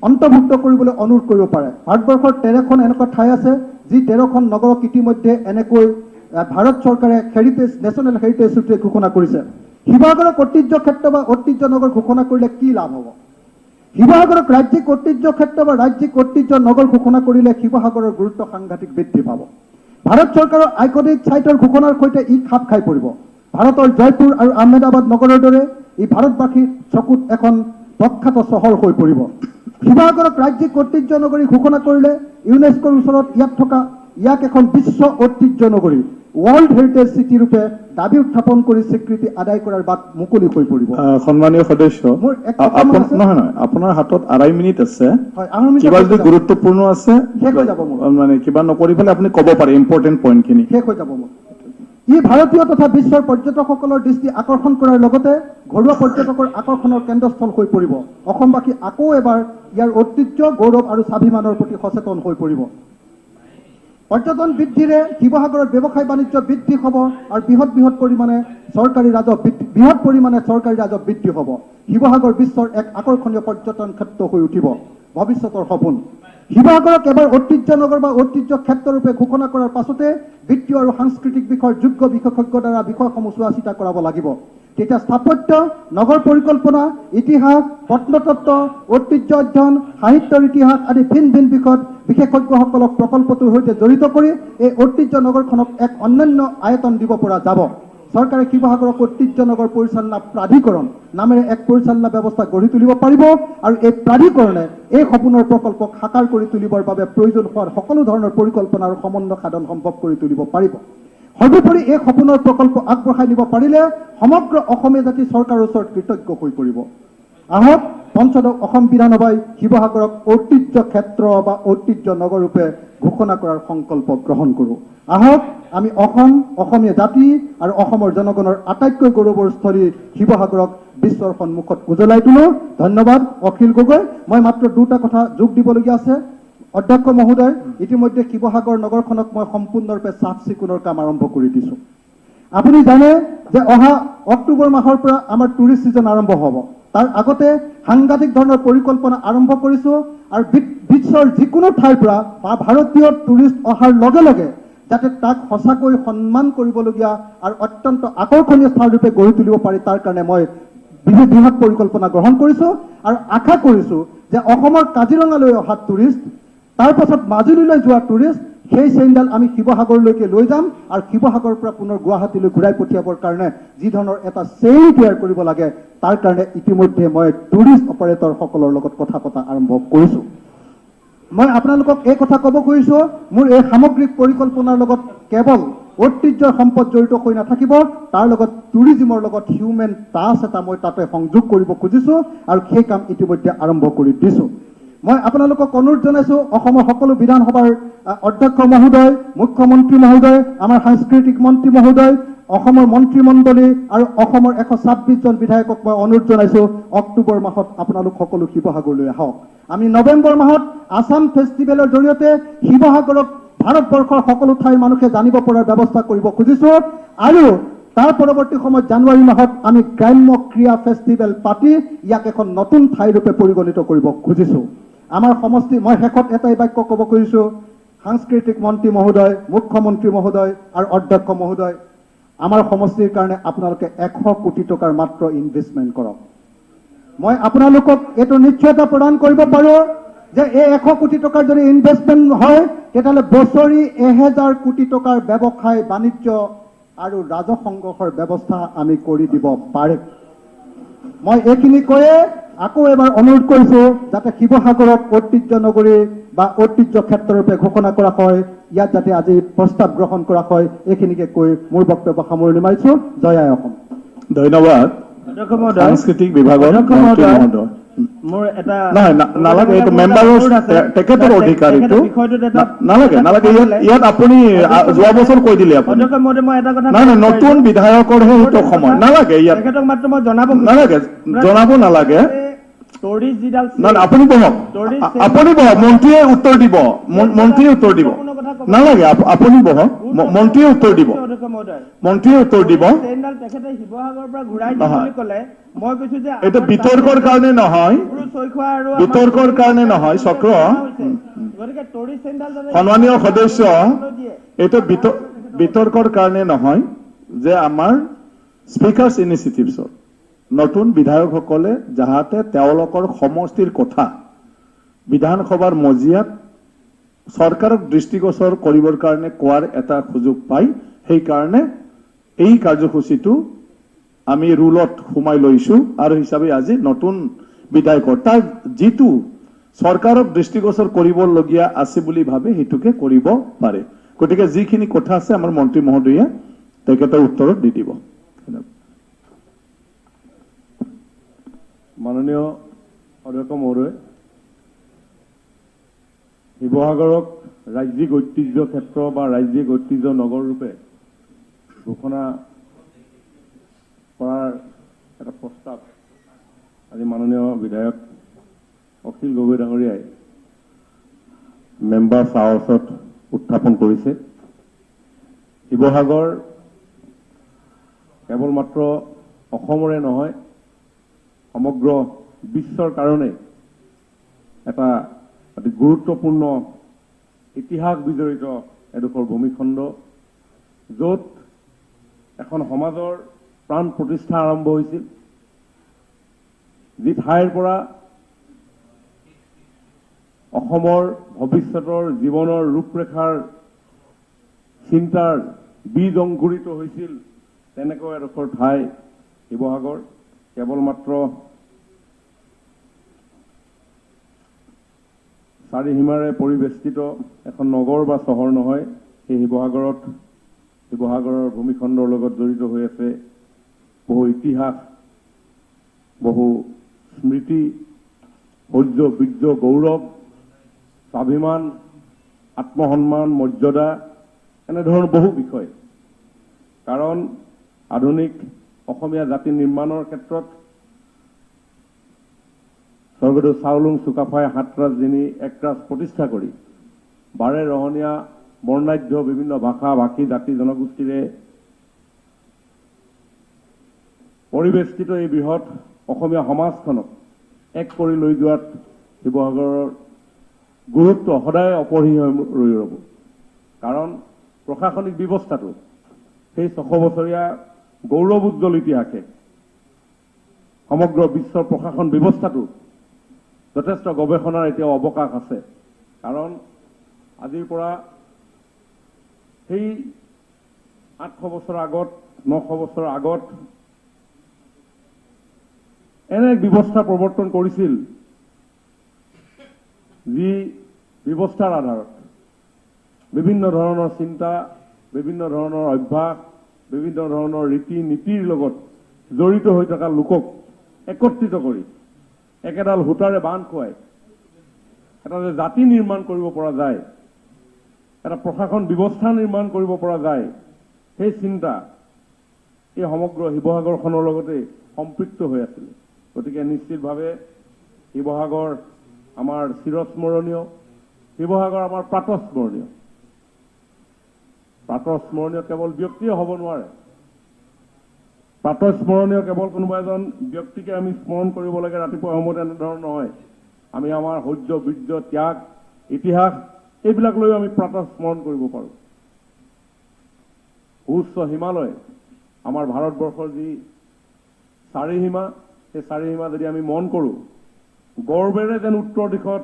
অন্তৰ্ভুক্ত কৰিবলৈ অনুৰোধ কৰিব পাৰে। ভাৰতবৰ্ষৰ 13খন এনেকুৱা ঠাই আছে যি 13খন নগৰক ইতিমধ্যে এনেকৈ ভাৰত চৰকাৰে হেৰিটেজ নেশ্যনেল হেৰিটেজ চিটি ঘোষণা কৰিছে। শিৱসাগৰক ঐতিহ্য ক্ষেত্ৰ বা ঐতিহ্য নগৰ ঘোষণা কৰিলে কি লাভ হ'ব? শিৱসাগৰক ৰাজ্যিক ঐতিহ্য ক্ষেত্ৰ বা ৰাজ্যিক ঐতিহ্য নগৰ ঘোষণা কৰিলে শিৱসাগৰৰ গুৰুত্ব সাংঘাতিক বৃদ্ধি পাব। ভাৰত চৰকাৰৰ আইকনিক চাইটৰ ঘোষণাৰ সৈতে ই খাপ খাই পৰিব। ভাৰতৰ জয়পুৰ আৰু আহমেদাবাদ নগৰৰ দৰে ই ভাৰতবাসীৰ চকুত এখন প্ৰখ্যাত চহৰ হৈ পৰিব। শিৱসাগৰক ৰাজ্যিক ঐতিহ্য নগৰী ঘোষণা কৰিলে ইউনেস্কোৰ ওচৰত ইয়াক এখন বিশ্ব ঐতিহ্য নগৰী ৱৰ্ল্ড হেৰিটেজ চিটি ৰূপে দাবী উত্থাপন কৰি স্বীকৃতি আদায় কৰাৰ বাট মুকলি হৈ পৰিব। সন্মানীয় সদস্য, নহয় আপোনাৰ হাতত 2.5 মিনিট আছে। কিবা যদি গুৰুত্বপূৰ্ণ আছে মানে কিবা নকৰি পেলাই আপুনি ক'ব পাৰে ইম্পৰ্টেণ্ট পইণ্টখিনি। শেষ হৈ যাব মোৰ। ই ভাৰতীয় তথা বিশ্বৰ পৰ্যটকসকলৰ দৃষ্টি আকৰ্ষণ কৰাৰ লগতে ঘৰুৱা পৰ্যটকৰ আকৰ্ষণৰ কেন্দ্ৰস্থল হৈ পৰিব। অসমবাসী আকৌ এবাৰ ইয়াৰ ঐতিহ্য গৌৰৱ আৰু স্বাভিমানৰ প্ৰতি সচেতন হৈ পৰিব। পৰ্যটন বৃদ্ধিৰে শিৱসাগৰত ব্যৱসায় বাণিজ্য বৃদ্ধি হ'ব আৰু বৃহৎ পৰিমাণে চৰকাৰী ৰাজহ বৃদ্ধি হ'ব। শিৱসাগৰ বিশ্বৰ এক আকৰ্ষণীয় পৰ্যটন ক্ষেত্ৰ হৈ উঠিব। ভৱিষ্যতৰ সপোন শিৱসাগৰক এবাৰ ঐতিহ্য নগৰ বা ঐতিহ্য ক্ষেত্ৰৰূপে ঘোষণা কৰাৰ পাছতে বিত্তীয় আৰু সাংস্কৃতিক বিষয়ৰ যোগ্য বিশেষজ্ঞৰ দ্বাৰা বিষয়সমূহ চোৱা চিতা কৰাব লাগিব। তেতিয়া স্থাপত্য, নগৰ পৰিকল্পনা, ইতিহাস, প্ৰত্নতত্ত্ব, ঐতিহ্য অধ্যয়ন, সাহিত্যৰ ইতিহাস আদি ভিন ভিন বিষয়ত বিশেষজ্ঞসকলক প্ৰকল্পটোৰ সৈতে জড়িত কৰি এই ঐতিহ্য নগৰখনক এক অন্যান্য আয়তন দিব পৰা যাব। চৰকাৰে শিৱসাগৰক ঐতিহ্য নগৰ পৰিচালনা প্ৰাধিকৰণ নামেৰে এক পৰিচালনা ব্যৱস্থা গঢ়ি তুলিব পাৰিব আৰু এই প্ৰাধিকৰণে এই সপোনৰ প্ৰকল্পক সাকাৰ কৰি তুলিবৰ বাবে প্ৰয়োজন হোৱাৰ সকলো ধৰণৰ পৰিকল্পনা আৰু সমন্বয় সাধন সম্ভৱ কৰি তুলিব পাৰিব। সৰ্বোপৰি এই সপোনৰ প্ৰকল্প আগবঢ়াই নিব পাৰিলে সমগ্ৰ অসমীয়া জাতি চৰকাৰৰ ওচৰত কৃতজ্ঞ হৈ পৰিব। আহক পঞ্চদশ অসম বিধানসভাই শিৱসাগৰক ঐতিহ্য ক্ষেত্ৰ বা ঐতিহ্য নগৰৰূপে ঘোষণা কৰাৰ সংকল্প গ্ৰহণ কৰোঁ। আহক আমি অসম, অসমীয়া জাতি আৰু অসমৰ জনগণৰ আটাইতকৈ গৌৰৱৰ স্থলী শিৱসাগৰক বিশ্বৰ সন্মুখত উজ্বলাই তোলো। ধন্যবাদ। অখিল গগৈ। মই মাত্ৰ দুটা কথা যোগ দিবলগীয়া আছে। অধ্যক্ষ মহোদয়, ইতিমধ্যে শিৱসাগৰ নগৰখনক মই সম্পূৰ্ণৰূপে চাফ চিকুণৰ কাম আৰম্ভ কৰি দিছোঁ। আপুনি জানে যে অহা অক্টোবৰ মাহৰ পৰা আমাৰ টুৰিষ্ট ছিজন আৰম্ভ হ'ব। তাৰ আগতে সাংঘাতিক ধৰণৰ পৰিকল্পনা আৰম্ভ কৰিছোঁ আৰু বিশ্বৰ যিকোনো ঠাইৰ পৰা বা ভাৰতীয় টুৰিষ্ট অহাৰ লগে লগে যাতে তাক সঁচাকৈ সন্মান কৰিবলগীয়া আৰু অত্যন্ত আকৰ্ষণীয় স্থানৰূপে গঢ়ি তুলিব পাৰি তাৰ কাৰণে মই বৃহৎ পৰিকল্পনা গ্ৰহণ কৰিছোঁ আৰু আশা কৰিছোঁ যে অসমৰ কাজিৰঙালৈ অহা টুৰিষ্ট, তাৰ পাছত মাজুলীলৈ যোৱা টুৰিষ্ট, সেই চেইনডাল আমি শিৱসাগৰলৈকে লৈ যাম আৰু শিৱসাগৰৰ পৰা পুনৰ গুৱাহাটীলৈ ঘূৰাই পঠিয়াবৰ কাৰণে যি ধৰণৰ এটা চেইন তৈয়াৰ কৰিব লাগে তাৰ কাৰণে ইতিমধ্যে মই টুৰিষ্ট অপাৰেটৰসকলৰ লগত কথা পতা আৰম্ভ কৰিছোঁ। মই আপোনালোকক এই কথা ক'ব খুজিছোঁ, মোৰ এই সামগ্ৰিক পৰিকল্পনাৰ লগত কেৱল ঐতিহ্যৰ সম্পদ জড়িত হৈ নাথাকিব, তাৰ লগত টুৰিজিমৰ লগত হিউমেন টাচ এটা মই তাতে সংযোগ কৰিব খুজিছোঁ আৰু সেই কাম ইতিমধ্যে আৰম্ভ কৰি দিছোঁ। মই আপোনালোকক অনুৰোধ জনাইছোঁ, অসমৰ সকলো বিধানসভাৰ অধ্যক্ষ মহোদয়, মুখ্যমন্ত্ৰী মহোদয়, আমাৰ সাংস্কৃতিক মন্ত্ৰী মহোদয়, অসমৰ মন্ত্ৰীমণ্ডলী আৰু অসমৰ 126 জন বিধায়কক মই অনুৰোধ জনাইছোঁ, অক্টোবৰ মাহত আপোনালোক সকলো শিৱসাগৰলৈ আহক। আমি নৱেম্বৰ মাহত আছাম ফেষ্টিভেলৰ জৰিয়তে শিৱসাগৰক ভাৰতবৰ্ষৰ সকলো ঠাইৰ মানুহে জানিব পৰাৰ ব্যৱস্থা কৰিব খুজিছোঁ আৰু তাৰ পৰৱৰ্তী সময়ত জানুৱাৰী মাহত আমি গ্ৰাম্য ক্ৰীড়া ফেষ্টিভেল পাতি ইয়াক এখন নতুন ঠাইৰূপে পৰিগণিত কৰিব খুজিছোঁ। আমাৰ সমষ্টি, মই শেষত এটাই বাক্য ক'ব খুজিছোঁ, সাংস্কৃতিক মন্ত্ৰী মহোদয়, মুখ্যমন্ত্ৰী মহোদয় আৰু অধ্যক্ষ মহোদয়, আমাৰ সমষ্টিৰ কাৰণে আপোনালোকে 100 কোটি টকাৰ মাত্ৰ ইনভেষ্টমেণ্ট কৰক। মই আপোনালোকক এইটো নিশ্চয়তা প্ৰদান কৰিব পাৰোঁ যে এই 100 কোটি টকাৰ যদি ইনভেষ্টমেণ্ট হয় তেতিয়াহ'লে বছৰি 1000 কোটি টকাৰ ব্যৱসায় বাণিজ্য আৰু ৰাজহ সংগ্ৰহৰ ব্যৱস্থা আমি কৰি দিব পাৰিম। মই এইখিনি কৈয়ে আকৌ এবাৰ অনুৰোধ কৰিছোঁ যাতে শিৱসাগৰক ঐতিহ্য নগৰী বা ঐতিহ্য ক্ষেত্ৰৰূপে ঘোষণা কৰা হয়, ইয়াত যাতে আজি প্ৰস্তাৱ গ্ৰহণ কৰা হয়, এইখিনিকে কৈ মোৰ বক্তব্য সামৰণি মাৰিছোঁ। জয় আই অসম। ধন্যবাদ। সাংস্কৃতিক বিভাগৰ মন্ত্ৰী মহোদয়। মোৰ এটা নালাগে, এইটো মেম্বাৰৰ তেখেতৰ অধিকাৰ, এইটো নালাগে নালাগে। ইয়াত আপুনি যোৱা বছৰ কৈ দিলে আপুনি। মই এটা কথা নাই নাই, নতুন বিধায়কৰহে সেইটো সময় নালাগে, ইয়াত তেখেতক মাত্ৰ মই জনাব নালাগে, জনাব নালাগে। টুৰিষ্ট যিডাল নাই আপুনি বহক, আপুনি বহক, মন্ত্ৰীয়ে উত্তৰ দিব, মন্ত্ৰীয়ে উত্তৰ দিব। নালাগে, আপুনি বহক, মন্ত্ৰীয়ে উত্তৰ দিব, মন্ত্ৰীয়ে উত্তৰ দিব। তেখেতে শিৱসাগৰৰ পৰা ঘূৰাই দিব বুলি ক'লে, মই কৈছো যে এইটো বিতৰ্কৰ কাৰণে নহয়, বিতৰ্কৰ কাৰণে নহয় চক্ৰ। গতিকে টুৰিষ্ট চেণ্টাৰ সন্মানীয় সদস্য, এইটো বিতৰ্কৰ কাৰণে নহয় যে আমাৰ স্পীকাৰ্ছ ইনিচিয়েটিভছৰ নতুন বিধায়কসকলে যাহাতে তেওঁলোকৰ সমষ্টিৰ কথা বিধানসভাৰ মজিয়াত চৰকাৰক দৃষ্টিগোচৰ কৰিবৰ কাৰণে কোৱাৰ এটা সুযোগ পায়, সেইকাৰণে এই কাৰ্যসূচীটো আমি ৰুলত সোমাই লৈছোঁ আৰু হিচাপে আজি নতুন বিধায়কৰ তাৰ যিটো চৰকাৰক দৃষ্টিগোচৰ কৰিবলগীয়া আছে বুলি ভাবে সেইটোকে কৰিব পাৰে। গতিকে যিখিনি কথা আছে আমাৰ মন্ত্ৰী মহোদয়ে তেখেতৰ উত্তৰত দি দিব। মাননীয় অধ্যক্ষ মহোদয়, শিৱসাগৰক ৰাজ্যিক ঐতিহ্য ক্ষেত্ৰ বা ৰাজ্যিক ঐতিহ্য নগৰ ৰূপে ঘোষণা কৰাৰ এটা প্ৰস্তাৱ আজি মাননীয় বিধায়ক অখিল গগৈ ডাঙৰীয়াই মেম্বাৰ্ছ হাউচত উত্থাপন কৰিছে। শিৱসাগৰ কেৱল মাত্ৰ অসমৰে নহয়, সমগ্ৰ বিশ্বৰ কাৰণে এটা অতি গুৰুত্বপূৰ্ণ ইতিহাস বিজড়িত এডোখৰ ভূমিখণ্ড, য'ত এখন সমাজৰ প্ৰাণ প্ৰতিষ্ঠা আৰম্ভ হৈছিল, যি ঠাইৰ পৰা অসমৰ ভৱিষ্যতৰ জীৱনৰ ৰূপৰেখাৰ চিন্তাৰ বীজ অংকুৰিত হৈছিল, তেনেকৈ এডোখৰ ঠাই শিৱসাগৰ। কেৱল মাত্ৰ চাৰিসীমাৰে পৰিবেষ্টিত এখন নগৰ বা চহৰ নহয়, সেই শিৱসাগৰৰ ভূমিখণ্ডৰ লগত জড়িত হৈ আছে বহু ইতিহাস, বহু স্মৃতি, শৌৰ্য, বীৰ্য, গৌৰৱ, স্বাভিমান, আত্মসন্মান, মৰ্যাদা, এনেধৰণৰ বহু বিষয়। কাৰণ আধুনিক অসমীয়া জাতি নিৰ্মাণৰ ক্ষেত্ৰত স্বৰ্গদেউ চাওলুং চুকাফাই সাতৰাজ যিনি একৰাজ প্ৰতিষ্ঠা কৰি বাৰে ৰহণীয়া বৰ্ণাঢ্য বিভিন্ন ভাষা ভাষী জাতি জনগোষ্ঠীৰে পৰিবেষ্টিত এই বৃহৎ অসমীয়া সমাজখনক এক কৰি লৈ যোৱাত শিৱসাগৰৰ গুৰুত্ব সদায় অপৰিসীম ৰৈ ৰ'ব। কাৰণ প্ৰশাসনিক ব্যৱস্থাটো সেই 600 বছৰীয়া গৌৰৱোজ্জ্বল ইতিহাসে সমগ্ৰ বিশ্বৰ প্ৰশাসন ব্যৱস্থাটো যথেষ্ট গৱেষণাৰ এতিয়াও অৱকাশ আছে। কাৰণ আজিৰ পৰা সেই 800 বছৰ আগত, 900 বছৰ আগত এনে এক ব্যৱস্থা প্ৰৱৰ্তন কৰিছিল, যি ব্যৱস্থাৰ আধাৰত বিভিন্ন ধৰণৰ চিন্তা, বিভিন্ন ধৰণৰ অভ্যাস, বিভিন্ন ধৰণৰ ৰীতি নীতিৰ লগত জড়িত হৈ থকা লোকক একত্ৰিত কৰি একেডাল সূতাৰে বান্ধ খুৱাই এটা যে জাতি নিৰ্মাণ কৰিব পৰা যায়, এটা প্ৰশাসন ব্যৱস্থা নিৰ্মাণ কৰিব পৰা যায়, সেই চিন্তা এই সমগ্ৰ শিৱসাগৰখনৰ লগতে সম্পৃক্ত হৈ আছিল। গতিকে নিশ্চিতভাৱে শিৱসাগৰ আমাৰ চিৰস্মৰণীয়, শিৱসাগৰ আমাৰ প্ৰাতঃস্মৰণীয়। প্ৰাতঃস্মৰণীয় কেৱল ব্যক্তিয়ে হ'ব নোৱাৰে। প্ৰাতঃস্মৰণীয় কেৱল কোনোবা এজন ব্যক্তিকে আমি স্মৰণ কৰিব লাগে ৰাতিপুৱা সময়ত, এনেধৰণৰ নহয়। আমি আমাৰ শৌৰ্য, বীৰ্য, ত্যাগ, ইতিহাস এইবিলাক লৈ আমি প্ৰাতঃস্মৰণ কৰিব পাৰোঁ। উচ্চ হিমালয়, আমাৰ ভাৰতবৰ্ষৰ যি চাৰিসীমা, সেই চাৰিসীমা যদি আমি মন কৰোঁ, গৰ্বেৰে যেন উত্তৰ দিশত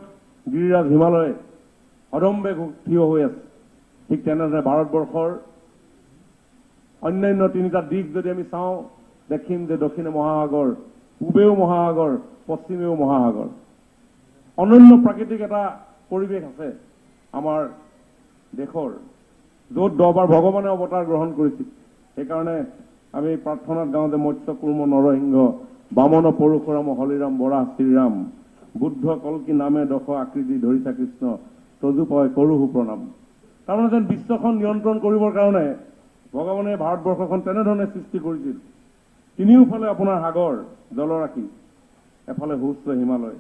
গিৰিৰাজ হিমালয় অদম্বে থিয় হৈ আছে, ঠিক তেনেদৰে ভাৰতবৰ্ষৰ অন্যান্য 3টা দিশ যদি আমি চাওঁ, দেখিম যে দক্ষিণে মহাসাগৰ, পূবেও মহাসাগৰ, পশ্চিমেও মহাসাগৰ। অনন্য প্ৰাকৃতিক এটা পৰিৱেশ আছে আমাৰ দেশৰ, য'ত 10 বাৰ ভগৱানে অৱতাৰ গ্ৰহণ কৰিছিল। সেইকাৰণে আমি প্ৰাৰ্থনাত গাওঁ যে মৎস্য কুৰ্ম নৰসিংহ, বামন পৰশুৰাম, হলিৰাম বৰাহ শ্ৰীৰাম, বুদ্ধ কল্কি নামে দশ আকৃতি ধৰিছা কৃষ্ণ, তজুপয় কৰোহু প্ৰণাম। তাৰমানে যেন বিশ্বখন নিয়ন্ত্ৰণ কৰিবৰ কাৰণে ভগৱানে ভাৰতবৰ্ষখন তেনেধৰণে সৃষ্টি কৰিছিল। তিনিওফালে আপোনাৰ সাগৰ, জলৰাশি, এফালে সুউচ্চ হিমালয়।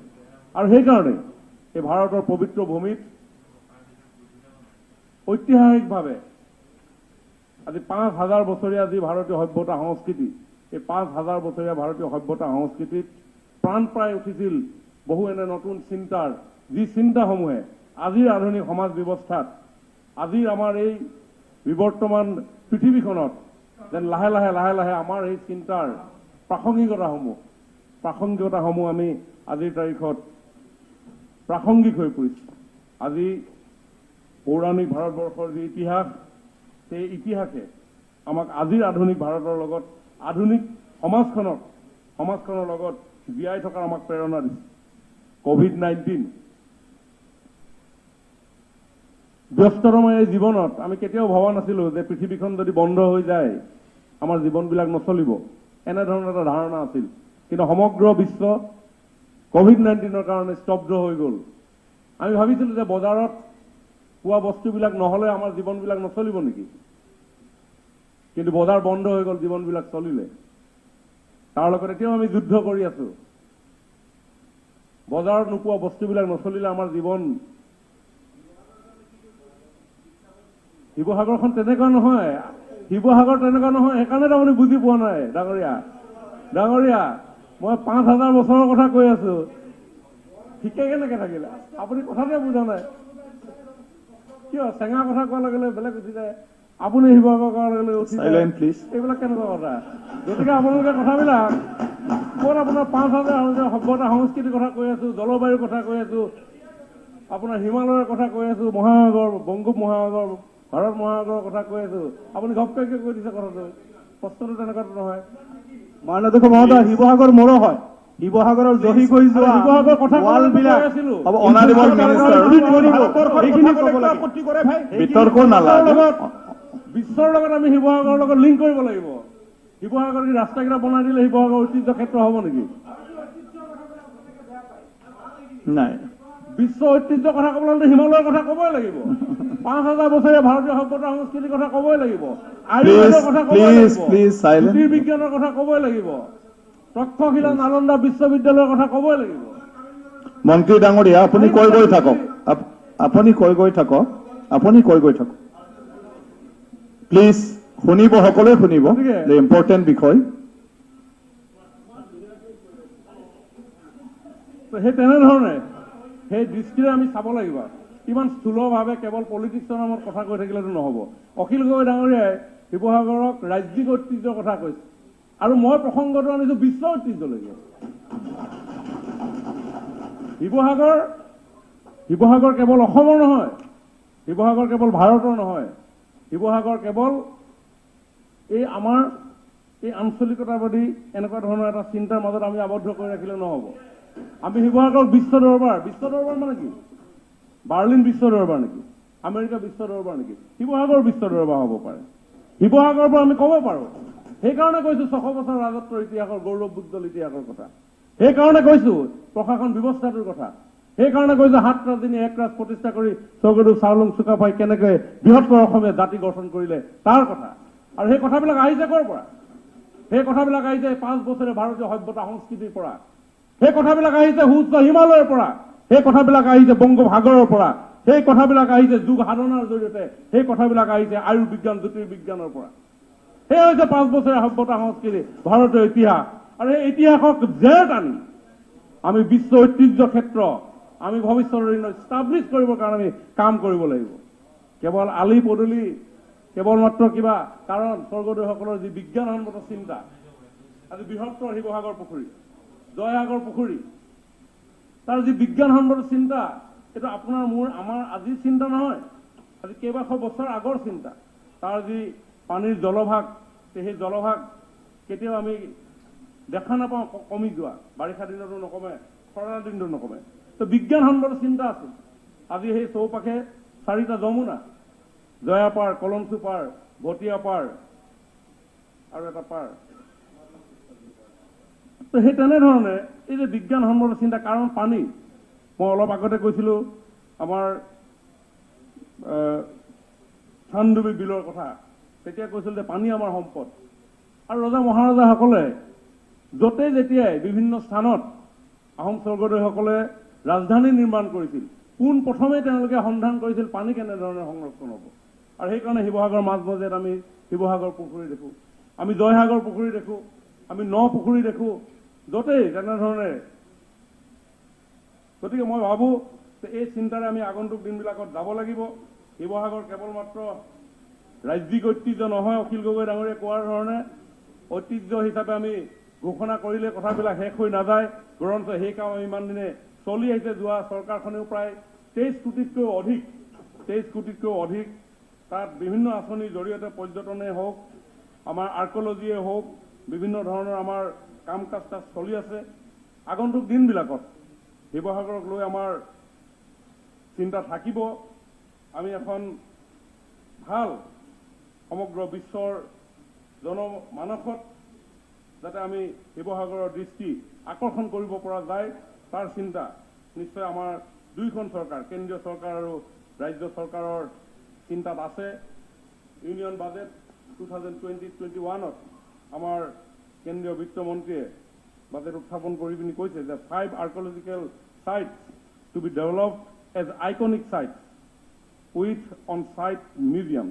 আৰু সেইকাৰণে এই ভাৰতৰ পবিত্ৰ ভূমিত ঐতিহাসিকভাৱে আজি 5000 বছৰীয়া যি ভাৰতীয় সভ্যতা সংস্কৃতি, এই 5000 বছৰীয়া ভাৰতীয় সভ্যতা সংস্কৃতিত প্ৰাণ পাই উঠিছিল বহু এনে নতুন চিন্তাৰ, যি চিন্তাসমূহে আজিৰ আধুনিক সমাজ ব্যৱস্থাত, আজিৰ আমাৰ এই বিবৰ্তমান পৃথিৱীখনত যেন লাহে লাহে লাহে লাহে আমাৰ এই চিন্তাৰ প্ৰাসংগিকতাসমূহ আমি আজিৰ তাৰিখত প্ৰাসংগিক হৈ পৰিছে। আজি পৌৰাণিক ভাৰতবৰ্ষৰ যি ইতিহাস, সেই ইতিহাসে আমাক আজিৰ আধুনিক ভাৰতৰ লগত, আধুনিক সমাজখনৰ লগত জীয়াই থকাৰ আমাক প্ৰেৰণা দিছে। COVID-19 ব্যস্তময় এই জীৱনত আমি কেতিয়াও ভবা নাছিলো যে পৃথিৱীখন যদি বন্ধ হৈ যায় আমাৰ জীৱনবিলাক নচলিব, এনেধৰণৰ এটা ধাৰণা আছিল। কিন্তু সমগ্ৰ বিশ্ব COVID-19ৰ কাৰণে স্তব্ধ হৈ গ'ল। আমি ভাবিছিলো যে বজাৰত পোৱা বস্তুবিলাক নহ'লে আমাৰ জীৱনবিলাক নচলিব নেকি, কিন্তু বজাৰ বন্ধ হৈ গ'ল, জীৱনবিলাক চলিলে। তাৰ লগত এতিয়াও আমি যুদ্ধ কৰি আছো। বজাৰত নোপোৱা বস্তুবিলাক নচলিলে আমাৰ জীৱন। শিৱসাগৰখন তেনেকুৱা নহয়, শিৱসাগৰ তেনেকুৱা নহয়, সেইকাৰণে আপুনি বুজি পোৱা নাই ডাঙৰীয়া। মই 5000 বছৰৰ কথা কৈ আছো। ঠিকে কেনেকে থাকিলে আপুনি কথাতে বুজা নাই কিয় চেঙা কথা কোৱাৰ লগে লগে বেলেগ উঠি যায় আপুনি শিৱসাগৰ কোৱাৰ লগে লগে উঠি যায় Silent, please. এইবিলাক কেনেকুৱা কথা গতিকে আপোনালোকে কথাবিলাক ক'ত আপোনাৰ 5,000 সভ্যতা সংস্কৃতিৰ কথা কৈ আছো জলবায়ুৰ কথা কৈ আছো আপোনাৰ হিমালয়ৰ কথা কৈ আছো মহাসাগৰ বংগোপ মহাসাগৰ ভাৰত মহাসাগৰৰ কথা কৈ আছো আপুনি ঘপকে কৈ দিছে কথাটো প্ৰশ্নটো তেনেকুৱাটো নহয় মাননীয় অধ্যক্ষ মহোদয় শিৱসাগৰ মোৰো হয় শিৱসাগৰৰ জহি হৈ যোৱা শিৱসাগৰ কথা ৱালবিলাক হ'ব অনাৰেবল মিনিষ্টাৰ সেইখিনি ক'ব লাগে আপত্তি কৰে ভাই বিতৰ্ক নালাগে বিশ্বৰ লগত আমি শিৱসাগৰৰ লগত লিংক কৰিব লাগিব শিৱসাগৰ কি ৰাস্তাকেইটা বনাই দিলে শিৱসাগৰ ঐতিহ্য ক্ষেত্ৰ হ'ব নেকি নাই বিশ্ব ঐতিহ্যৰ কথা ক'বলৈ হ'লে হিমালয়ৰ কথা ক'বই লাগিব 5,000 বছৰীয়া ভাৰতীয় সভ্যতা সংস্কৃতিৰ কথা ক'বই লাগিব আয়ুৰ্বেদৰ কথা ক'বই লাগিব জ্যোতিৰ্বিজ্ঞানৰ কথা ক'বই লাগিব তক্ষশিলা নালন্দা বিশ্ববিদ্যালয়ৰ কথা ক'বই লাগিব মন্ত্ৰী ডাঙৰীয়া আপুনি কৈ গৈ থাকক আপুনি কৈ গৈ থাকক প্লিজ শুনিব সকলোৱে শুনিব ইম্পৰ্টেণ্ট বিষয় সেই তেনেধৰণে সেই দৃষ্টিৰে আমি চাব লাগিব ইমান স্থূলভাৱে কেৱল পলিটিক্সৰ নামত কথা কৈ থাকিলেতো নহ'ব অখিল গগৈ ডাঙৰীয়াই শিৱসাগৰক ৰাজ্যিক ঐতিহ্যৰ কথা কৈছে আৰু মই প্ৰসংগটো আনিছো বিশ্ব ঐতিহ্যলৈকে শিৱসাগৰ কেৱল অসমৰ নহয় শিৱসাগৰ কেৱল ভাৰতৰ নহয় শিৱসাগৰ কেৱল এই আমাৰ এই আঞ্চলিকতাবাদী এনেকুৱা ধৰণৰ এটা চিন্তাৰ মাজত আমি আবদ্ধ কৰি ৰাখিলে নহ'ব আমি শিৱসাগৰ বিশ্ব দৰবাৰ মানে কি বাৰ্লিন বিশ্ব দৰবাৰ নেকি আমেৰিকা বিশ্ব দৰবাৰ নেকি শিৱসাগৰ বিশ্ব দৰবাৰ হ'ব পাৰে শিৱসাগৰৰ পৰা আমি ক'ব পাৰোঁ সেইকাৰণে কৈছো 600 বছৰ ৰাজত্বৰ ইতিহাসৰ গৌৰৱোজ্জ্বল ইতিহাসৰ কথা সেইকাৰণে কৈছো প্ৰশাসন ব্যৱস্থাটোৰ কথা সেইকাৰণে কৈছো 7 ৰাজধানী 1 ৰাজ প্ৰতিষ্ঠা কৰি স্বৰ্গদেউ চাওলুং চুকাফাই কেনেকৈ বৃহত্তৰ অসমীয়া জাতি গঠন কৰিলে তাৰ কথা আৰু সেই কথাবিলাক আহিছে ক'ৰ পৰা সেই কথাবিলাক আহিছে 5 বছৰে ভাৰতীয় সভ্যতা সংস্কৃতিৰ পৰা সেই কথাবিলাক আহিছে সুউচ্চ হিমালয়ৰ পৰা সেই কথাবিলাক আহিছে বংগোপসাগৰৰ পৰা সেই কথাবিলাক আহিছে যুগ সাধনাৰ জৰিয়তে সেই কথাবিলাক আহিছে আয়ুৰ্বিজ্ঞান জ্যোতিৰ্বিজ্ঞানৰ পৰা সেই হৈছে 5 বছৰীয়া সভ্যতা সংস্কৃতি ভাৰতীয় ইতিহাস আৰু সেই ইতিহাসক জেৰ টানি আমি বিশ্ব ঐতিহ্য ক্ষেত্ৰ আমি ভৱিষ্যতৰ ষ্টাব্লিছ কৰিবৰ কাৰণে আমি কাম কৰিব লাগিব কেৱল আলি পদূলি কেৱল মাত্ৰ কিবা কাৰণ স্বৰ্গদেউসকলৰ যি বিজ্ঞানসন্মত চিন্তা আজি বৃহত্তৰ শিৱসাগৰ পুখুৰী জয়সাগৰ পুখুৰী তাৰ যি বিজ্ঞানসন্মত চিন্তা এইটো আপোনাৰ আমাৰ আজিৰ চিন্তা নহয় আজি কেইবাশ বছৰ আগৰ চিন্তা তাৰ যি পানীৰ জলভাগ সেই জলভাগ কেতিয়াও আমি দেখা নাপাওঁ কমি যোৱা বাৰিষা দিনতো নকমে খৰাং দিনতো নকমে তো বিজ্ঞানসন্মত চিন্তা আছিল আজি সেই চৌপাশে 4টা যমুনা জয়াপাৰ কলমচু পাৰ ভটিয়া পাৰ আৰু এটা পাৰ তো সেই তেনেধৰণে এই যে বিজ্ঞানসন্মত চিন্তা কাৰণ পানী মই অলপ আগতে কৈছিলোঁ আমাৰ চান্দুবি বিলৰ কথা তেতিয়া কৈছিল যে পানী আমাৰ সম্পদ আৰু ৰজা মহাৰজাসকলে য'তে যেতিয়াই বিভিন্ন স্থানত আহোম স্বৰ্গদেউসকলে ৰাজধানী নিৰ্মাণ কৰিছিল পোনপ্ৰথমে তেওঁলোকে সন্ধান কৰিছিল পানী কেনেধৰণে সংৰক্ষণ হ'ব আৰু সেইকাৰণে শিৱসাগৰ মাজমজিয়াত আমি শিৱসাগৰ পুখুৰী দেখোঁ আমি জয়সাগৰ পুখুৰী দেখোঁ আমি ন পুখুৰী দেখোঁ য'তেই তেনেধৰণে গতিকে মই ভাবোঁ যে এই চিন্তাৰে আমি আগন্তুক দিনবিলাকত যাব লাগিব শিৱসাগৰ কেৱল মাত্ৰ ৰাজ্যিক ঐতিহ্য নহয় অখিল গগৈ ডাঙৰীয়াই কোৱাৰ ধৰণে ঐতিহ্য হিচাপে আমি ঘোষণা কৰিলে কথাবিলাক শেষ হৈ নাযায় বৰঞ্চ সেই কাম আমি ইমান দিনে চলি আহিছে যোৱা চৰকাৰখনেও প্ৰায় 23 কোটিতকৈও অধিক তাত বিভিন্ন আঁচনিৰ জৰিয়তে পৰ্যটনেই হওক আমাৰ আৰ্কলজিয়ে হওক বিভিন্ন ধৰণৰ আমাৰ কাম কাজ তাত চলি আছে আগন্তুক দিনবিলাকত শিৱসাগৰক লৈ আমাৰ চিন্তা থাকিব আমি এখন ভাল সমগ্ৰ বিশ্বৰ জনমানসত যাতে আমি শিৱসাগৰৰ দৃষ্টি আকৰ্ষণ কৰিব পৰা যায় তাৰ চিন্তা নিশ্চয় আমাৰ দুইখন চৰকাৰ কেন্দ্ৰীয় চৰকাৰ আৰু ৰাজ্য চৰকাৰৰ চিন্তাত আছে ইউনিয়ন বাজেট 2020-21ত আমাৰ কেন্দ্ৰীয় বিত্তমন্ত্ৰীয়ে বাজেট উত্থাপন কৰি পিনি কৈছে যে 5 archaeological sites to be developed as iconic sites with on site museum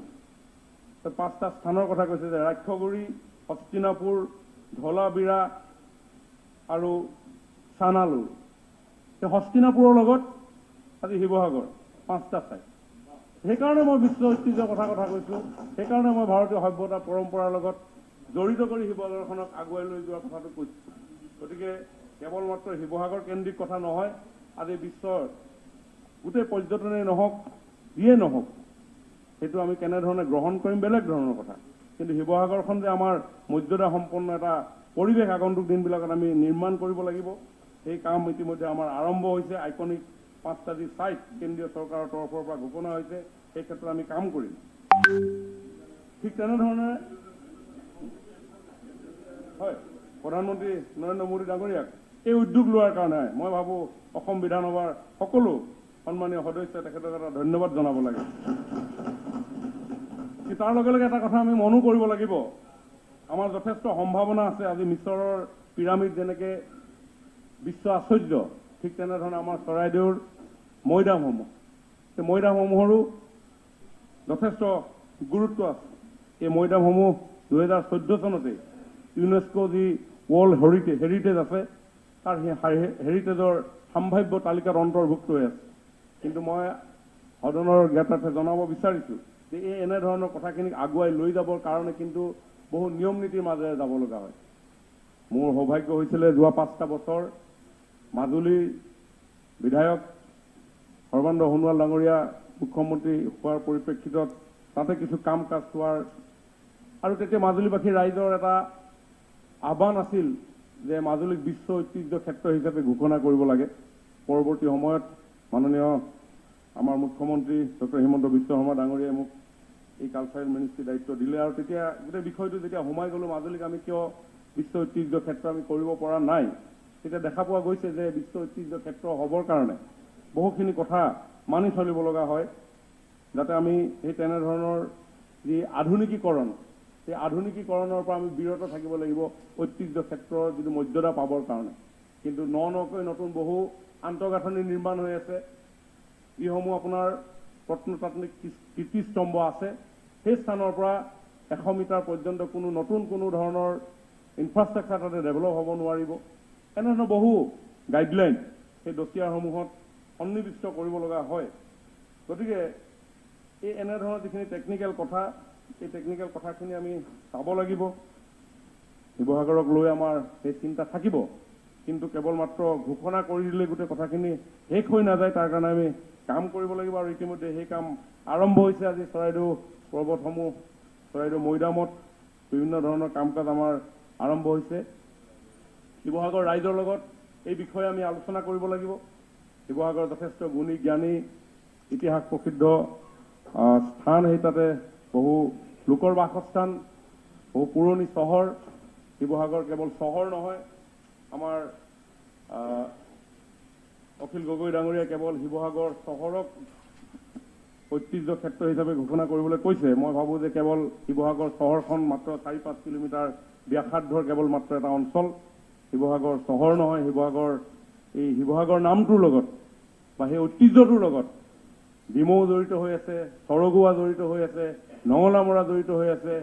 5টা স্থানৰ কথা কৈছে যে ৰাক্ষগুৰি হস্তিনাপুৰ ধলাবিৰা আৰু চানালুৰ সেই হস্তিনাপুৰৰ লগত আজি শিৱসাগৰ 5টা ঠাই। সেইকাৰণে মই বিশ্ব ঐতিহ্যৰ কথা কৈছোঁ, সেইকাৰণে মই ভাৰতীয় সভ্যতা পৰম্পৰাৰ লগত জড়িত কৰি শিৱসাগৰখনক আগুৱাই লৈ যোৱাৰ কথাটো কৈছোঁ। গতিকে কেৱল মাত্ৰ শিৱসাগৰ কেন্দ্ৰিক কথা নহয়, আজি বিশ্বৰ গোটেই পৰ্যটনেই নহওক, যিয়ে নহওক, সেইটো আমি কেনেধৰণে গ্ৰহণ কৰিম বেলেগ ধৰণৰ কথা। কিন্তু শিৱসাগৰখন যে আমাৰ মৰ্যাদা সম্পন্ন এটা পৰিৱেশ আগন্তুক দিনবিলাকত আমি নিৰ্মাণ কৰিব লাগিব, সেই কাম ইতিমধ্যে আমাৰ আৰম্ভ হৈছে। আইকনিক 5টা যি ছাইট কেন্দ্ৰীয় চৰকাৰৰ তৰফৰ পৰা ঘোষণা হৈছে, সেই ক্ষেত্ৰত আমি কাম কৰিম। ঠিক তেনেধৰণে হয়, প্ৰধানমন্ত্ৰী নৰেন্দ্ৰ মোদী ডাঙৰীয়াক এই উদ্যোগ লোৱাৰ কাৰণে মই ভাবোঁ অসম বিধানসভাৰ সকলো সন্মানীয় সদস্যই তেখেতক এটা ধন্যবাদ জনাব লাগে। তাৰ লগে লগে এটা কথা আমি মনো কৰিব লাগিব, আমাৰ যথেষ্ট সম্ভাৱনা আছে। আজি মিছৰৰ পিৰামিড যেনেকৈ বিশ্ব আশ্চৰ্য, ঠিক তেনেধৰণে আমাৰ চৰাইদেউৰ মৈদামসমূহ, সেই মৈদামসমূহৰো যথেষ্ট গুৰুত্ব আছে। এই মৈদামসমূহ 2014 চনতেই ইউনেস্কো যি ৱৰ্ল্ড হেৰিটেজ আছে, তাৰ সেই হেৰিটেজৰ সম্ভাৱ্য তালিকাত অন্তৰ্ভুক্ত হৈ আছে। কিন্তু মই সদনৰ জ্ঞাতাৰ্থে জনাব বিচাৰিছোঁ যে এই এনেধৰণৰ কথাখিনিক আগুৱাই লৈ যাবৰ কাৰণে কিন্তু বহু নিয়ম নীতিৰ মাজেৰে যাব লগা হয়। মোৰ সৌভাগ্য হৈছিলে যোৱা 5টা বছৰ মাজুলীৰ বিধায়ক সৰ্বানন্দ সোণোৱাল ডাঙৰীয়া মুখ্যমন্ত্ৰী হোৱাৰ পৰিপ্ৰেক্ষিতত তাতে কিছু কাম কাজ চোৱাৰ, আৰু তেতিয়া মাজুলীবাসী ৰাইজৰ এটা আহ্বান আছিল যে মাজুলীক বিশ্ব ঐতিহ্য ক্ষেত্ৰ হিচাপে ঘোষণা কৰিব লাগে। পৰৱৰ্তী সময়ত মাননীয় আমাৰ মুখ্যমন্ত্ৰী ডক্টৰ হিমন্ত বিশ্ব শৰ্মা ডাঙৰীয়াই মোক এই কালচাৰেল মিনিষ্ট্ৰীৰ দায়িত্ব দিলে, আৰু তেতিয়া গোটেই বিষয়টো যেতিয়া সোমাই গ'লোঁ মাজুলীক আমি কিয় বিশ্ব ঐতিহ্য ক্ষেত্ৰ আমি কৰিব পৰা নাই, তেতিয়া দেখা পোৱা গৈছে যে বিশ্ব ঐতিহ্য ক্ষেত্ৰ হ'বৰ কাৰণে বহুখিনি কথা মানি চলিব লগা হয়, যাতে আমি সেই তেনেধৰণৰ যি আধুনিকীকৰণ, সেই আধুনিকীকৰণৰ পৰা আমি বিৰত থাকিব লাগিব ঐতিহ্য ক্ষেত্ৰৰ যিটো মৰ্যাদা পাবৰ কাৰণে। কিন্তু নকৈ নতুন বহু আন্তঃগাঁথনি নিৰ্মাণ হৈ আছে, যিসমূহ আপোনাৰ প্ৰত্নতাত্ত্বিক কীৰ্তিস্তম্ভ আছে, সেই স্থানৰ পৰা 100 মিটাৰ পৰ্যন্ত কোনো ধৰণৰ ইনফ্ৰাষ্ট্ৰাকচাৰ তাতে ডেভেলপ হ'ব নোৱাৰিব। এনেধৰণৰ বহু গাইডলাইন সেই ডচিয়াৰসমূহত সন্নিৱিষ্ট কৰিব লগা হয়। গতিকে এই এনেধৰণৰ যিখিনি টেকনিকেল কথা, এই টেকনিকেল কথাখিনি আমি চাব লাগিব। শিৱসাগৰক লৈ আমাৰ সেই চিন্তা থাকিব, কিন্তু কেৱল মাত্ৰ ঘোষণা কৰি দিলে গোটেই কথাখিনি শেষ হৈ নাযায়, তাৰ কাৰণে আমি কাম কৰিব লাগিব। আৰু ইতিমধ্যে সেই কাম আৰম্ভ হৈছে। আজি চৰাইদেউ পৰ্বতসমূহ, চৰাইদেউ মৈদামত বিভিন্ন ধৰণৰ কাম কাজ আমাৰ আৰম্ভ হৈছে। শিৱসাগৰ ৰাইজৰ লগত এই বিষয়ে আমি আলোচনা কৰিব লাগিব। শিৱসাগৰ যথেষ্ট গুণী জ্ঞানী ইতিহাস প্ৰসিদ্ধ স্থান, সেই তাতে বহু লোকৰ বাসস্থান, বহু পুৰণি চহৰ। শিৱসাগৰ কেৱল চহৰ নহয়, আমাৰ অখিল গগৈ ডাঙৰীয়াই কেৱল শিৱসাগৰ চহৰক ঐতিহ্য ক্ষেত্ৰ হিচাপে ঘোষণা কৰিবলৈ কৈছে। মই ভাবোঁ যে কেৱল শিৱসাগৰ চহৰখন মাত্ৰ 4-5 কিলোমিটাৰ ব্যাসাৰ্ধৰ কেৱল মাত্ৰ এটা অঞ্চল। শিৱসাগৰ চহৰ নহয়, এই শিৱসাগৰ নামটোৰ লগত বা সেই ঐতিহ্যটোৰ লগত ডিমৌ জড়িত হৈ আছে, চৰগুৱা জড়িত হৈ আছে, নঙলামৰা জড়িত হৈ আছে,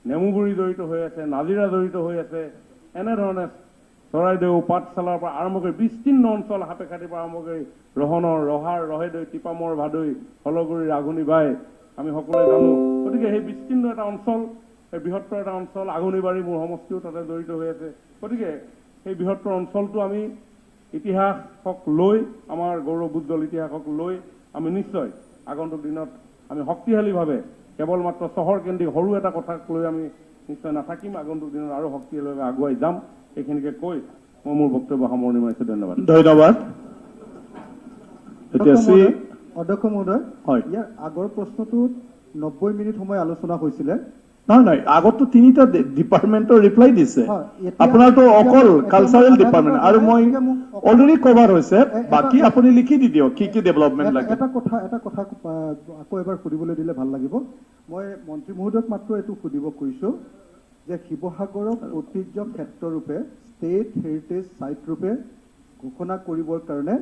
নেমুগুৰি জড়িত হৈ আছে, নাজিৰা জড়িত হৈ আছে। এনেধৰণে চৰাইদেউ পাঠশালাৰ পৰা আৰম্ভ কৰি বিস্তীৰ্ণ অঞ্চল, সাপেখাতিৰ পৰা আৰম্ভ কৰি ৰহনৰ, ৰহাৰ, ৰহেদৈ, টিপামৰ, ভাদৈ, হলগুৰি, ৰাঘুনি বাই আমি সকলোৱে জানো। গতিকে সেই বিস্তীৰ্ণ এটা অঞ্চল, এই বৃহত্তৰ এটা অঞ্চল, আগুনিবাৰী মোৰ সমষ্টিও তাতে জড়িত হৈ আছে। গতিকে সেই বৃহত্তৰ অঞ্চলটো আমি ইতিহাসক লৈ, আমাৰ গৌৰৱোজ্জ্বল ইতিহাসক লৈ আমি নিশ্চয় আগন্তুক দিনত আমি শক্তিশালীভাৱে কেৱল মাত্ৰ চহৰ কেন্দ্ৰিক সৰু এটা কথাক লৈ আমি নিশ্চয় নাথাকিম। আগন্তুক দিনত আৰু শক্তিশালীভাৱে আগুৱাই যাম। এইখিনিকে কৈ মই মোৰ বক্তব্য সামৰণি মাৰিছোঁ। ধন্যবাদ। অধ্যক্ষ মহোদয়, ইয়াৰ আগৰ প্ৰশ্নটোত 90 মিনিট সময় আলোচনা হৈছিলে। নহয়, আগতো 3টা ডিপাৰ্টমেণ্টৰ ৰিপ্লাই দিছে। আপোনাৰতো অকল কালচাৰেল ডিপাৰ্টমেণ্ট, আৰু মই অলৰেডি কভাৰ হৈছে, বাকী আপুনি লিখি দি দিয়ক কি কি ডেভেলপমেণ্ট লাগে। এটা কথা আকৌ এবাৰ সুধিবলৈ দিলে ভাল লাগিব। মই মন্ত্ৰী মহোদয়ক মাত্ৰ এইটো সুধিব খুজিছোঁ যে শিৱসাগৰক ঐতিহ্য ক্ষেত্ৰৰূপে, ষ্টেট হেৰিটেজ চাইট ৰূপে ঘোষণা কৰিবৰ কাৰণে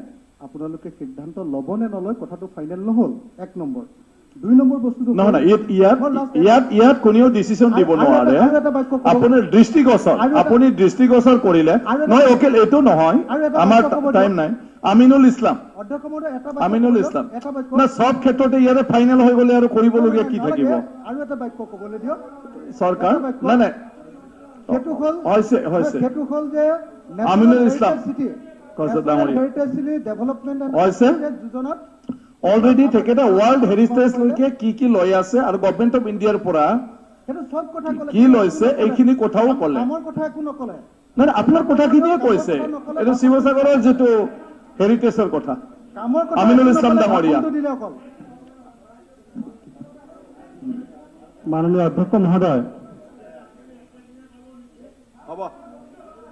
আপোনালোকে সিদ্ধান্ত ল'ব নে নলয়, কথাটো ফাইনেল নহ'ল। 1 নম্বৰ। 2 নম্বৰ বস্তুটো নহয়, ইয়াত কোনেও ডিচিশ্যন দিব নোৱাৰে। আপোনাৰ দৃষ্টিগোচৰ, আপুনি দৃষ্টিগোচৰ কৰিলে নহয়, অকিল এইটো নহয়, আমাৰ টাইম নাই। আমিনুল ইছলাম অধ্যক্ষ মহোদয় এটা আমিনুল ইছলাম এটা বাক্য না সব ক্ষেত্ৰতে ইয়াৰে ফাইনেল হৈ গ'লে আৰু কৰিবলগীয়া কি থাকিব আৰু এটা বাক্য ক'বলৈ দিয়ক চৰকাৰ নাই নাই সেইটো হ'ল হৈছে হৈছে সেইটো হ'ল যে আমিনুল ইছলাম চিটি কৈছে ডাঙৰীয়া হেৰিটেজ চিটি ডেভেলপমেণ্ট হৈছে যোজনাত অলৰেডি তেখেতে ৱৰ্ল্ড হেৰিটেজ লৈকে কি লৈ আছে আৰু গভৰ্ণমেণ্ট অফ ইণ্ডিয়াৰ পৰা সেইটো সব কথা ক'লে কি লৈছে এইখিনি কথাও ক'লে আমাৰ কথা একো নক'লে নাই আপোনাৰ কথাখিনিয়ে কৈছে এইটো শিৱসাগৰৰ যিটো হেৰিটেজৰ কথা কামৰ কথা আমিনুল ইছলাম ডাঙৰীয়া দিলে অকল মাননীয় অধ্যক্ষ মহোদয় হ'ব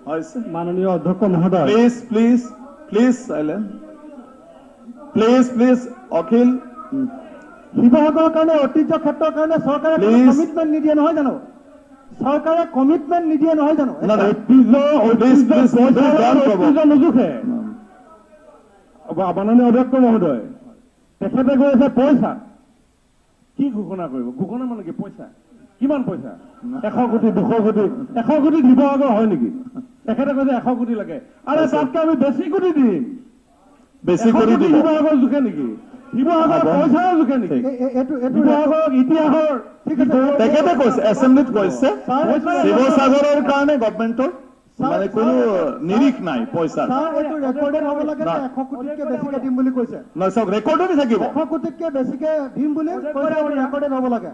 হৈছে মাননীয় অধ্যক্ষ মহোদয় please please please silent please please Akhil শিৱসাগৰৰ কাৰণে ঐতিহ্য ক্ষেত্ৰৰ কাৰণে চৰকাৰে কমিটমেণ্ট নিদিয়ে নহয় জানো চৰকাৰে কমিটমেণ্ট নিদিয়ে নহয় জানো নোজোখে মাননীয় অধ্যক্ষ মহোদয় তেখেতে কৈ আছে পইচা কি ঘোষণা কৰিব ঘোষণা মানে কি পইচা কিমান পইচা 100 কোটি 200 কোটি 100 কোটি শিৱসাগৰ হয় নেকি তেখেতে কৈছে 100 কোটি লাগে আৰে তাতকে আমি বেছি কোটি দিম বেছি কৰি দিব শিৱসাগৰ জোখে নেকি শিৱসাগৰ পইচাও জোখে নেকি শিৱসাগৰ ইতিহাসৰ তেখেতে কৈছে এছেম্বলিত কৈছে শিৱসাগৰৰ কাৰণে গভৰ্ণমেণ্টৰ মানে কোনো নিৰিখ নাই পইচা এইটো ৰেকৰ্ডেড হ'ব লাগে 100 কোটিতকৈ বেছিকৈ দিম বুলি কৈছে নহয় চাওক ৰেকৰ্ডতে থাকিব 100 কোটিতকৈ বেছিকৈ দিম বুলি কৈছে ৰেকৰ্ডেড হ'ব লাগে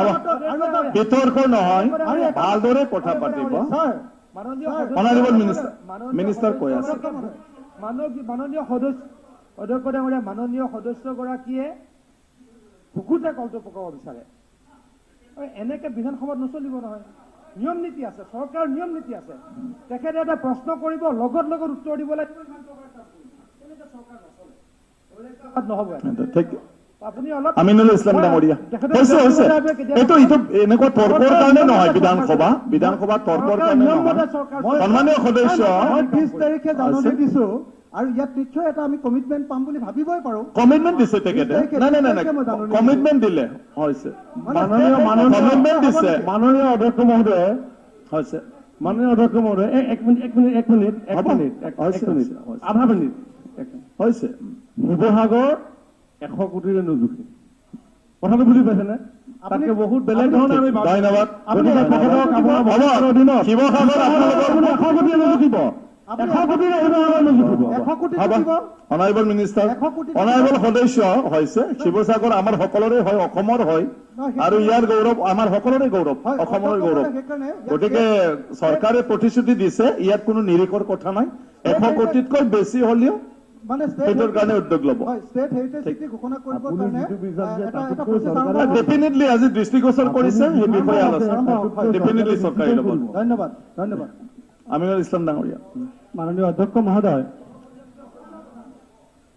আৰু বিতৰ্ক নহয় ভালদৰে কথা পাতিব অনাৰেবল মিনিষ্টাৰ কৈ আছে মাননীয় সদস্য অধ্যক্ষ ডাঙৰীয়া মাননীয় সদস্যগৰাকীয়ে বুকুতে কলটো পকাব বিচাৰে এনেকে বিধানসভাত নচলিব নহয় নিয়ম নীতি আছে চৰকাৰৰ নিয়ম নীতি আছে তেখেতে এটা প্ৰশ্ন কৰিব লগত লগত উত্তৰ দিব লাগিব নহ'ব আপুনি অলপ আমিনুল ইছলাম ডাঙৰীয়া হৈছে হৈছে এইটো এনেকুৱা তৰ্কৰ কাৰণে নহয় বিধানসভা তৰ্কৰ কাৰণে নহয় সন্মানীয় সদস্য 20 তাৰিখে জাননী দিছো আৰু ইয়াত নিশ্চয় এটা আমি কমিটমেণ্ট পাম বুলি ভাবিবই পাৰো কমিটমেণ্ট দিছে তেখেতে নাই নাই নাই কমিটমেণ্ট দিলে হৈছে কমিটমেণ্ট দিছে মাননীয় অধ্যক্ষ মহোদয় হৈছে মাননীয় অধ্যক্ষ মহোদয় এক মিনিট আধা মিনিট হৈছে শিৱসাগৰ 100 কোটিৰে নোজোখে কথাটো বুজি পাইছেনে তাতকে বহুত বেলেগ ধৰণে আমি ধন্যবাদ শিৱসাগৰ আপোনালোকৰ 100 কোটিৰে নোজোখিব 100 কোটিৰে শিৱসাগৰ নোজোখিব অনাৰেবল মিনিষ্টাৰ অনাৰেবল সদস্য হৈছে শিৱসাগৰ আমাৰ সকলোৰে হয় অসমৰ হয় আৰু ইয়াৰ গৌৰৱ আমাৰ সকলোৰে গৌৰৱ অসমৰ গৌৰৱ গতিকে চৰকাৰে প্ৰতিশ্ৰুতি দিছে ইয়াত কোনো নিৰিখৰ কথা নাই 100 কোটিতকৈ বেছি হ'লেও সেইটোৰ কাৰণে উদ্যোগ ল'ব ডেফিনেটলি আজি দৃষ্টিগোচৰ কৰিছে সেই বিষয়ে আলোচনা ডেফিনেটলি চৰকাৰে ল'ব ধন্যবাদ ধন্যবাদ আমিনুল ইছলাম ডাঙৰীয়া মাননীয় অধ্যক্ষ মহোদয়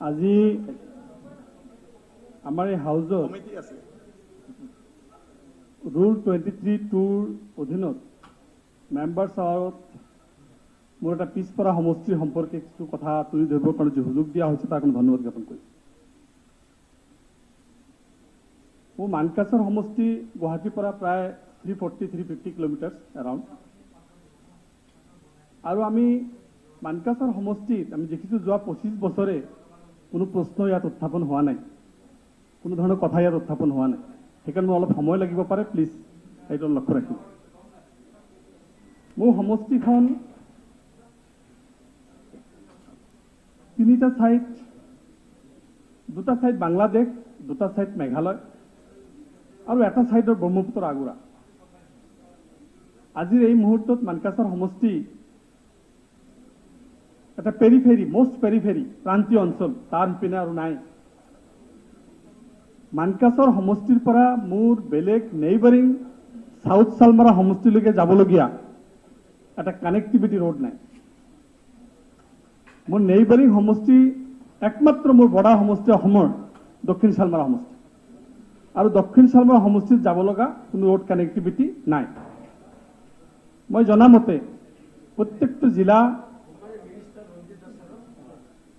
আজি আমাৰ এই হাউজত ৰুল 23(2)ৰ অধীনত মেম্বাৰ্ছ আৱাৰত মোৰ এটা পিছপৰা সমষ্টিৰ সম্পৰ্কে কিছু কথা তুলি ধৰিবৰ কাৰণে যে সুযোগ দিয়া হৈছে তাৰ কাৰণে ধন্যবাদ জ্ঞাপন কৰিছোঁ মোৰ মানকাছৰ সমষ্টি গুৱাহাটীৰ পৰা প্ৰায় 340-350 কিলোমিটাৰ এৰাউণ্ড আৰু আমি মানকাছৰ সমষ্টিত আমি দেখিছোঁ যোৱা 25 বছৰে কোনো প্ৰশ্ন ইয়াত উত্থাপন হোৱা নাই কোনো ধৰণৰ কথা ইয়াত উত্থাপন হোৱা নাই সেইকাৰণে মোৰ অলপ সময় লাগিব পাৰে প্লিজ সেইটো লক্ষ্য ৰাখিব মোৰ সমষ্টিখন 3টা ছাইড 2টা ছাইড বাংলাদেশ 2টা ছাইড মেঘালয় আৰু এটা ছাইডৰ ব্ৰহ্মপুত্ৰ আগুৰা আজিৰ এই মুহূৰ্তত মানকাছৰ সমষ্টি এটা পেৰিফেৰী মষ্ট পেৰিফেৰী প্ৰান্তীয় অঞ্চল তাৰ সিপিনে আৰু নাই মানকাছৰ সমষ্টিৰ পৰা মোৰ বেলেগ নেইবাৰিং সাউথ চালমাৰা সমষ্টিলৈকে যাবলগীয়া এটা কানেক্টিভিটি ৰোড নাই মোৰ নেইবাৰিং সমষ্টি একমাত্ৰ মোৰ বৰ্ডাৰ সমষ্টি অসমৰ দক্ষিণ চালমাৰা সমষ্টি আৰু দক্ষিণ চালমাৰা সমষ্টিত যাব লগা কোনো ৰোড কানেক্টিভিটি নাই মই জনামতে প্ৰত্যেকটো জিলা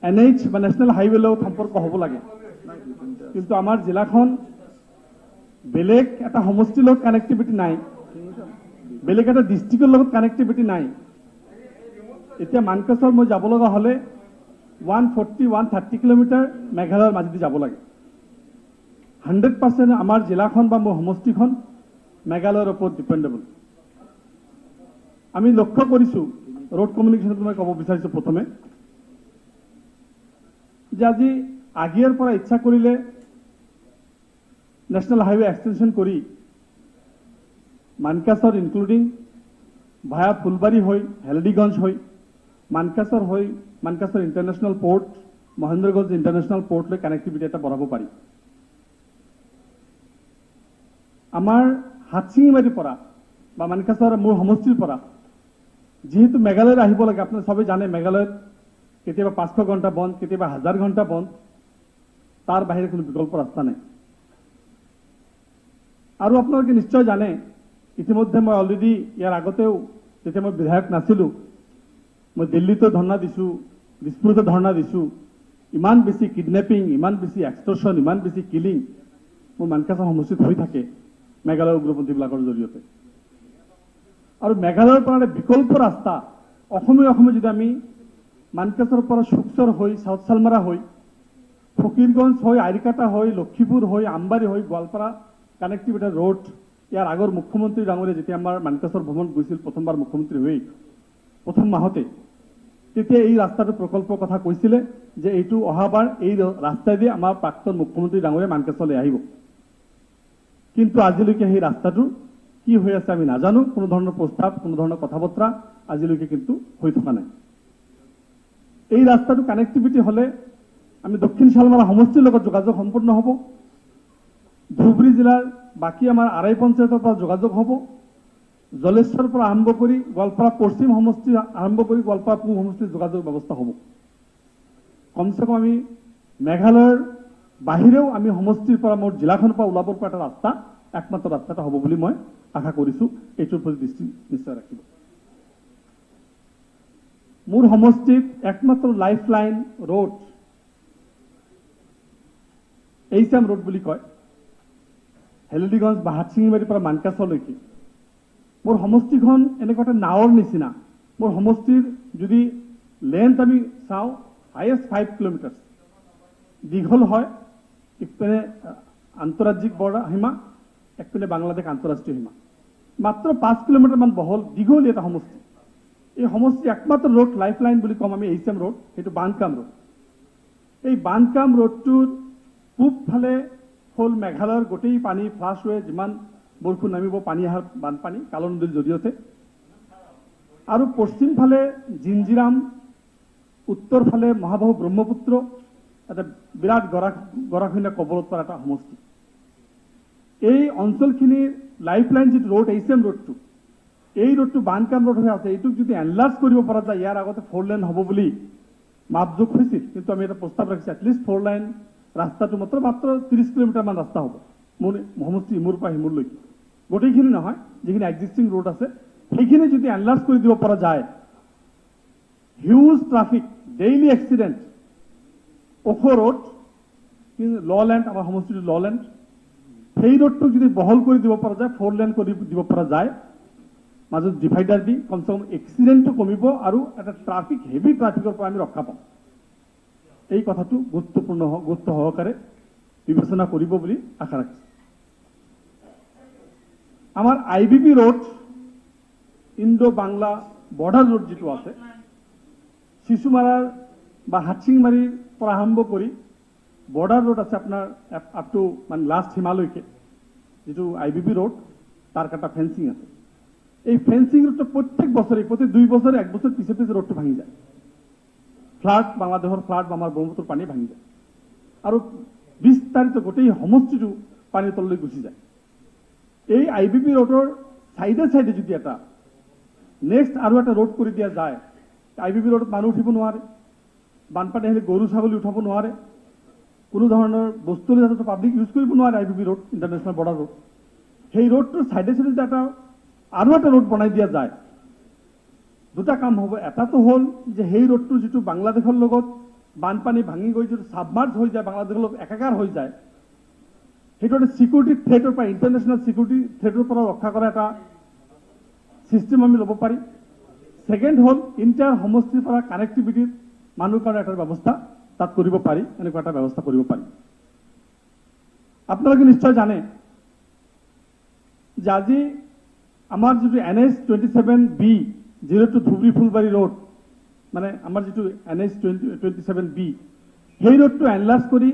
NH বা নেশ্যনেল হাইৱে লগত সম্পৰ্ক হ'ব লাগে কিন্তু আমাৰ জিলাখন বেলেগ এটা সমষ্টিৰ লগত কানেক্টিভিটি নাই বেলেগ এটা ডিষ্ট্ৰিক্টৰ লগত কানেক্টিভিটি নাই এতিয়া মানকাছৰ মই যাব লগা হ'লে 140-130 কিলোমিটাৰ মেঘালয়ৰ মাজেদি যাব লাগে 100% আমাৰ জিলাখন বা মোৰ সমষ্টিখন মেঘালয়ৰ ওপৰত ডিপেণ্ডেবল আমি লক্ষ্য কৰিছোঁ ৰোড কমিউনিকেশ্যনত মই ক'ব বিচাৰিছোঁ প্ৰথমে যে আজি আগিয়াৰ পৰা ইচ্ছা কৰিলে নেশ্যনেল হাইৱে এক্সটেনশ্যন কৰি মানকাছৰ ইনক্লুডিং ভায়া ফুলবাৰী হৈ হেলদিগঞ্জ হৈ মানকাছৰ হৈ Mankachar international port Mahendraganj international পোৰ্টলৈ কানেক্টিভিটি এটা বঢ়াব পাৰি আমাৰ হাতচিঙিমাৰীৰ পৰা বা মানকাছৰ মোৰ সমষ্টিৰ পৰা যেহেতু মেঘালয়ত আহিব লাগে আপোনালোকে সবে জানে মেঘালয়ত কেতিয়াবা 500 ঘণ্টা বন্ধ কেতিয়াবা 1000 ঘণ্টা বন্ধ তাৰ বাহিৰে কোনো বিকল্প ৰাস্তা নাই আৰু আপোনালোকে নিশ্চয় জানে ইতিমধ্যে মই অলৰেডি ইয়াৰ আগতেও যেতিয়া মই বিধায়ক নাছিলোঁ মই দিল্লীতো ধৰ্ণা দিছোঁ দিছপুৰতো ধৰ্ণা দিছোঁ ইমান বেছি কিডনেপিং ইমান বেছি এক্সটৰ্শন ইমান বেছি কিলিং মোৰ মানকাছৰ সমষ্টিত হৈ থাকে মেঘালয়ৰ উগ্ৰপন্থীবিলাকৰ জৰিয়তে আৰু মেঘালয়ৰ পৰা বিকল্প ৰাস্তা অসমে যদি আমি মানকাছৰ পৰা শুকচৰ হৈ সাউথ চালমাৰা হৈ ফকিৰগঞ্জ হৈ আইৰিকাটা হৈ লক্ষীপুৰ হৈ আমবাৰী হৈ গোৱালপাৰা কানেক্টিভিটি ৰোড ইয়াৰ আগৰ মুখ্যমন্ত্ৰী ডাঙৰীয়া যেতিয়া আমাৰ মানকাছৰ ভ্ৰমণ গৈছিল প্ৰথমবাৰ মুখ্যমন্ত্ৰী হৈ প্ৰথম মাহতে তেতিয়া এই ৰাস্তাটো প্ৰকল্পৰ কথা কৈছিলে যে এইটো অহাবাৰ এই ৰাস্তাইদি আমাৰ প্ৰাক্তন মুখ্যমন্ত্ৰী ডাঙৰীয়া মানকাছলৈ আহিব কিন্তু আজিলৈকে সেই ৰাস্তাটো কি হৈ আছে আমি নাজানো কোনো ধৰণৰ প্ৰস্তাৱ কোনো ধৰণৰ কথা বতৰা আজিলৈকে কিন্তু হৈ থকা নাই এই ৰাস্তাটো কানেক্টিভিটি হলে আমি দক্ষিণ শালমাৰা সমষ্টিৰ লগত যোগাযোগ সম্পূৰ্ণ হ'ব ধুবুৰী জিলাৰ বাকি আমাৰ আৰাই পঞ্চায়তৰ পৰা যোগাযোগ হ'ব জলেশ্বৰৰ পৰা আৰম্ভ কৰি গোৱালপাৰা পশ্চিম সমষ্টি আৰম্ভ কৰি গোৱালপাৰা পূব সমষ্টিৰ যোগাযোগ ব্যৱস্থা হ'ব কমচে কম আমি মেঘালয়ৰ বাহিৰেও আমি সমষ্টিৰ পৰা মোৰ জিলাখনৰ পৰা ওলাবৰ পৰা এটা ৰাস্তা একমাত্ৰ ৰাস্তা এটা হ'ব বুলি মই আশা কৰিছোঁ এইটোৰ প্ৰতি দৃষ্টি নিশ্চয় ৰাখিব মোৰ সমষ্টিত একমাত্ৰ লাইফ লাইন ৰোড এইচাম ৰোড বুলি কয় হেলদিগঞ্জ বা হাতচিঙিমাৰীৰ পৰা মানকাছলৈকে মোৰ সমষ্টিখন এনেকুৱা এটা নাৱৰ নিচিনা মোৰ সমষ্টিৰ যদি লেন্থ আমি চাওঁ হাইয়েষ্ট 5 কিলোমিটাৰ দীঘল হয় একপিনে আন্তঃৰাজ্যিক বৰ্ডাৰ সীমা একপিনে বাংলাদেশ আন্তঃৰাষ্ট্ৰীয় সীমা মাত্ৰ 5 কিলোমিটাৰমান বহল দীঘল এটা সমষ্টি এই সমষ্টি একমাত্ৰ ৰোড লাইফ লাইন বুলি কম আমি এইচাম ৰোড সেইটো বানকাম ৰোড এই বানকাম ৰোডটোৰ পূবফালে হ'ল মেঘালয়ৰ গোটেই পানী ফ্লাছ হৈ যিমান বৰষুণ নামিব পানী অহাৰ বানপানী কাল নদীৰ জৰিয়তে আৰু পশ্চিমফালে জিঞ্জিৰাম উত্তৰ ফালে মহাবাহু ব্ৰহ্মপুত্ৰ এটা বিৰাট গৰাখহনীয়া কবলত পৰা এটা সমষ্টি এই অঞ্চলখিনিৰ লাইফ লাইন যিটো ৰোড এইচাম ৰোডটো এই ৰোডটো বানকাম ৰোড হৈ আছে এইটোক যদি এনলাৰ্জ কৰিব পৰা যায় ইয়াৰ আগতে 4 লেন হ'ব বুলি মাপজোখ হৈছিল কিন্তু আমি এটা প্ৰস্তাৱ ৰাখিছোঁ এটলিষ্ট 4 লাইন ৰাস্তাটো মাত্ৰ 30 কিলোমিটাৰমান ৰাস্তা হ'ব মোৰ সমষ্টি ইমূৰ পৰা সিমূৰলৈকে গোটেইখিনি নহয় যিখিনি এক্সিষ্টিং ৰোড আছে সেইখিনি যদি এনলাৰ্জ কৰি দিব পৰা যায় হিউজ ট্ৰাফিক ডেইলি এক্সিডেণ্ট ওখ ৰোড কিন্তু ল'লেণ্ড আমাৰ সমষ্টিটো ল'লেণ্ড সেই ৰোডটোক যদি বহল কৰি দিব পৰা যায় 4 লেন কৰি দিব পৰা যায় মাজত ডিভাইডাৰ দি কমচে কম এক্সিডেণ্টটো কমিব আৰু এটা ট্ৰাফিক হেভি ট্ৰাফিকৰ পৰা আমি ৰক্ষা পাম এই কথাটো গুৰুত্ব সহকাৰে বিবেচনা কৰিব বুলি আশা ৰাখিছোঁ আমাৰ IBP road Indo Bangla border road যিটো আছে শিশুমাৰাৰ বা হাতচিঙিমাৰীৰ পৰা আৰম্ভ কৰি বৰ্ডাৰ ৰোড আছে আপোনাৰ আপ টু মানে লাষ্ট সীমালৈকে যিটো IBP ৰোড তাৰ এটা ফেন্সিং আছে এই ফেন্সিং ৰোডটো প্ৰত্যেক বছৰে প্ৰতি 2 বছৰে 1 বছৰ পিছে পিছে ৰোডটো ভাঙি যায় ফ্লাড বাংলাদেশৰ ফ্লাড বা আমাৰ ব্ৰহ্মপুত্ৰৰ পানী ভাঙি যায় আৰু বিস্তাৰিত গোটেই সমষ্টিটো পানীৰ তললৈ গুচি যায় এই IBP ৰোডৰ সাইডে সাইডে যদি এটা নেক্সট আৰু এটা ৰোড কৰি দিয়া যায় IBP ৰোডত মানুহ উঠিব নোৱাৰে বানপানী আহিলে গৰু ছাগলী উঠাব নোৱাৰে কোনো ধৰণৰ বস্তু যাতে পাব্লিক ইউজ কৰিব নোৱাৰে IBP road international border road সেই ৰোডটোৰ সাইডে সাইডে এটা আৰু এটা ৰোড বনাই দিয়া যায় দুটা কাম হ'ব এটাটো হ'ল যে সেই ৰোডটো যিটো বাংলাদেশৰ লগত বানপানী ভাঙি গৈ যিটো সাবমাৰ্জ হৈ যায় বাংলাদেশৰ লগত একাকাৰ হৈ যায় সেইটো এটা সিকিউৰিটি থ্ৰেটৰ পৰা ইণ্টাৰনেশ্যনেল সিকিউৰিটি থ্ৰেটৰ পৰা ৰক্ষা কৰা এটা চিষ্টেম আমি ল'ব পাৰি সেকেন্ড হ'ল ইণ্টাৰ সমষ্টিৰ পৰা কানেক্টিভিটিৰ মানুহৰ কাৰণে এটা ব্যৱস্থা তাত কৰিব পাৰি, এনেকুৱা এটা ব্যৱস্থা কৰিব পাৰি। আপোনালোকে নিশ্চয় জানে যে আজি আমাৰ যিটো NH 27B 02 Dhubri Phulbari road, মানে আমাৰ যিটো NH 27B, সেই ৰোডটো এনলাৰ্জ কৰি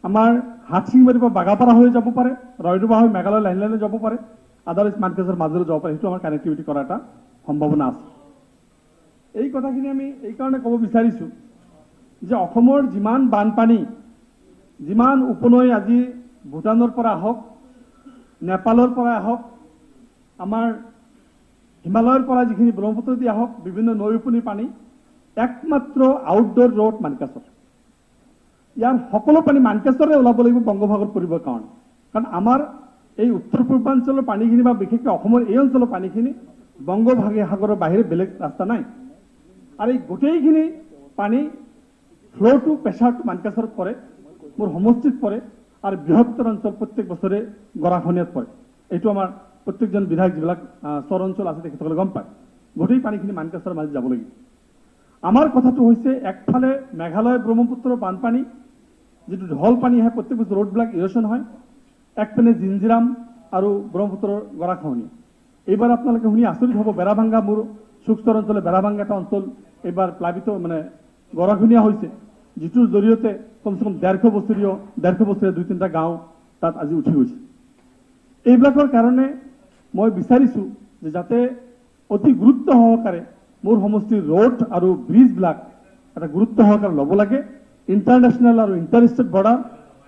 আমাৰ হাটশিংবাৰীৰ পৰা বাগাপাৰা হৈ যাব পাৰে, ৰয়ডুবা হৈ মেঘালয় লাইনলৈ যাব পাৰে, আদাৰৱাইজ মানকেছৰ মাজলৈ যাব পাৰে। সেইটো আমাৰ কানেক্টিভিটি কৰাৰ এটা সম্ভাৱনা আছে। এই কথাখিনি আমি এইকাৰণে ক'ব বিচাৰিছোঁ যে অসমৰ যিমান বানপানী, যিমান উপনৈ আজি ভূটানৰ পৰা আহক, নেপালৰ পৰা আহক, আমাৰ হিমালয়ৰ পৰা যিখিনি ব্ৰহ্মপুত্ৰ দি আহক, বিভিন্ন নৈ উপনৈৰ পানী একমাত্ৰ আউটডোৰ ৰোড মানকাছৰ। ইয়াৰ সকলো পানী মানকাছৰে ওলাব লাগিব বংগোপসাগৰত পৰিবৰ কাৰণে, কাৰণ আমাৰ এই উত্তৰ পূৰ্বাঞ্চলৰ পানীখিনি বা বিশেষকৈ অসমৰ এই অঞ্চলৰ পানীখিনি বংগোপসাগৰৰ বাহিৰে বেলেগ ৰাস্তা নাই। আৰু এই গোটেইখিনি পানী ফ্ল'টো প্ৰেছাৰটো মানকাছৰত পৰে, মোৰ সমষ্টিত পৰে, আৰু বৃহত্তৰ অঞ্চল প্ৰত্যেক বছৰে গৰাখহনীয়াত পৰে। এইটো আমাৰ প্ৰত্যেকজন বিধায়ক যিবিলাক চৰ অঞ্চল আছে তেখেতসকলে গম পায়। গোটেই পানীখিনি মানকাছৰ মাজত যাব লাগিব। আমাৰ কথাটো হৈছে একফালে মেঘালয় ব্ৰহ্মপুত্ৰৰ বানপানী, যিটো ঢল পানী আহে, প্ৰত্যেক বছৰ ৰোডবিলাক ইৰ'শ্যন হয়, একপিনে জিঞ্জিৰাম আৰু ব্ৰহ্মপুত্ৰৰ গৰাখহনীয়া। এইবাৰ আপোনালোকে শুনি আচৰিত হ'ব, বেৰাভাংগা, মোৰ চুকচৰ অঞ্চলে বেৰাভাংগা এটা অঞ্চল এইবাৰ প্লাবিত মানে গৰাখহনীয়া হৈছে, যিটোৰ জৰিয়তে কমচে কম 150 বছৰীয়া 2-3টা গাঁও তাত আজি উঠি গৈছে। এইবিলাকৰ কাৰণে মই বিচাৰিছোঁ যে যাতে অতি গুৰুত্ব সহকাৰে মোৰ সমষ্টিৰ ৰোড আৰু ব্ৰিজবিলাক এটা গুৰুত্ব সহকাৰে ল'ব লাগে। ইণ্টাৰনেশ্যনেল আৰু ইণ্টাৰ ষ্টেট বৰ্ডাৰ,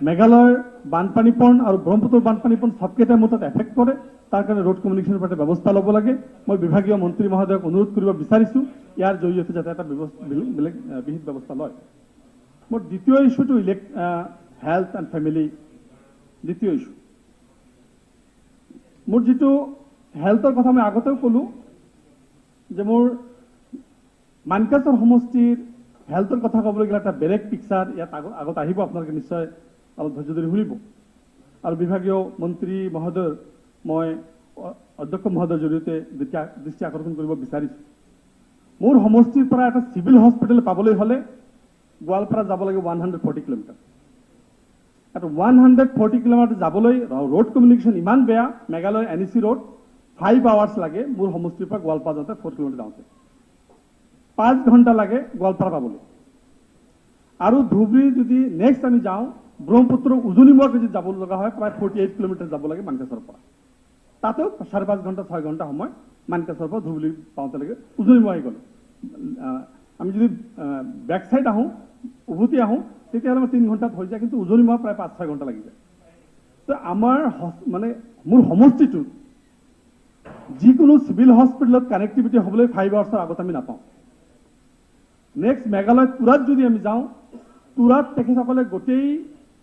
মেঘালয়ৰ বানপানীপণ আৰু ব্ৰহ্মপুত্ৰৰ বানপানীপণ চবকেইটা মোৰ তাত এফেক্ট কৰে। তাৰ কাৰণে ৰোড কমিউনিকেশ্যনৰ পৰা ব্যৱস্থা ল'ব লাগে। মই বিভাগীয় মন্ত্ৰী মহোদয়ক অনুৰোধ কৰিব বিচাৰিছোঁ ইয়াৰ জৰিয়তে যাতে এটা বেলেগ বিহিত ব্যৱস্থা লয়। মোৰ দ্বিতীয় ইছ্যুটো হেল্থ এণ্ড ফেমিলি। দ্বিতীয় ইছ্যু মোৰ যিটো হেল্থৰ কথা মই আগতেও ক'লোঁ যে মোৰ মানকাছৰ সমষ্টিৰ হেল্থৰ কথা ক'বলৈ গ'লে এটা বেলেগ পিকচাৰ ইয়াত আগত আহিব, আপোনালোকে নিশ্চয় অলপ ধৈৰ্য ধৰি শুনিব। আৰু বিভাগীয় মন্ত্ৰী মহোদয়ৰ মই অধ্যক্ষ মহোদয়ৰ জৰিয়তে দৃষ্টি আকৰ্ষণ কৰিব বিচাৰিছোঁ। মোৰ সমষ্টিৰ পৰা এটা চিভিল হস্পিটেল পাবলৈ হ'লে গোৱালপাৰা যাব লাগে 140 কিলোমিটাৰ। এটা 140 কিলোমিটাৰ যাবলৈ ৰোড কমিউনিকেশ্যন ইমান বেয়া। মেঘালয় NEC ৰোড 5 আৱাৰ্ছ লাগে মোৰ সমষ্টিৰ পৰা গোৱালপাৰা যাওঁতে, 4 কিলোমিটাৰ যাওঁতে 5 ঘণ্টা লাগে গোৱালপাৰা পাবলৈ। আৰু ধুবুৰী যদি নেক্সট আমি যাওঁ, ব্ৰহ্মপুত্ৰৰ উজনিমুৱাকৈ যদি যাব লগা হয়, প্ৰায় 48 কিলোমিটাৰ যাব লাগে মানকাছৰ পৰা। তাতেও 5.5 ঘণ্টা 6 ঘণ্টা সময় মানকাছৰ পৰা ধুবুৰী পাওঁতেলৈকে উজনিমুৱাই গ'লে। আমি যদি বেক চাইড আহোঁ, উভতি আহোঁ, তেতিয়াহ'লে আমাৰ 3 ঘণ্টাত হৈ যায়, কিন্তু উজনিমুৱা প্ৰায় 5-6 ঘণ্টা লাগি যায়। তো আমাৰ মানে মোৰ সমষ্টিটোত যিকোনো চিভিল হস্পিটেলত কানেক্টিভিটি হ'বলৈ 5 আৱাৰ্ছৰ আগত আমি নাপাওঁ। নেক্সট মেঘালয় তুৰাত যদি আমি যাওঁ, তুৰাত তেখেতসকলে গোটেই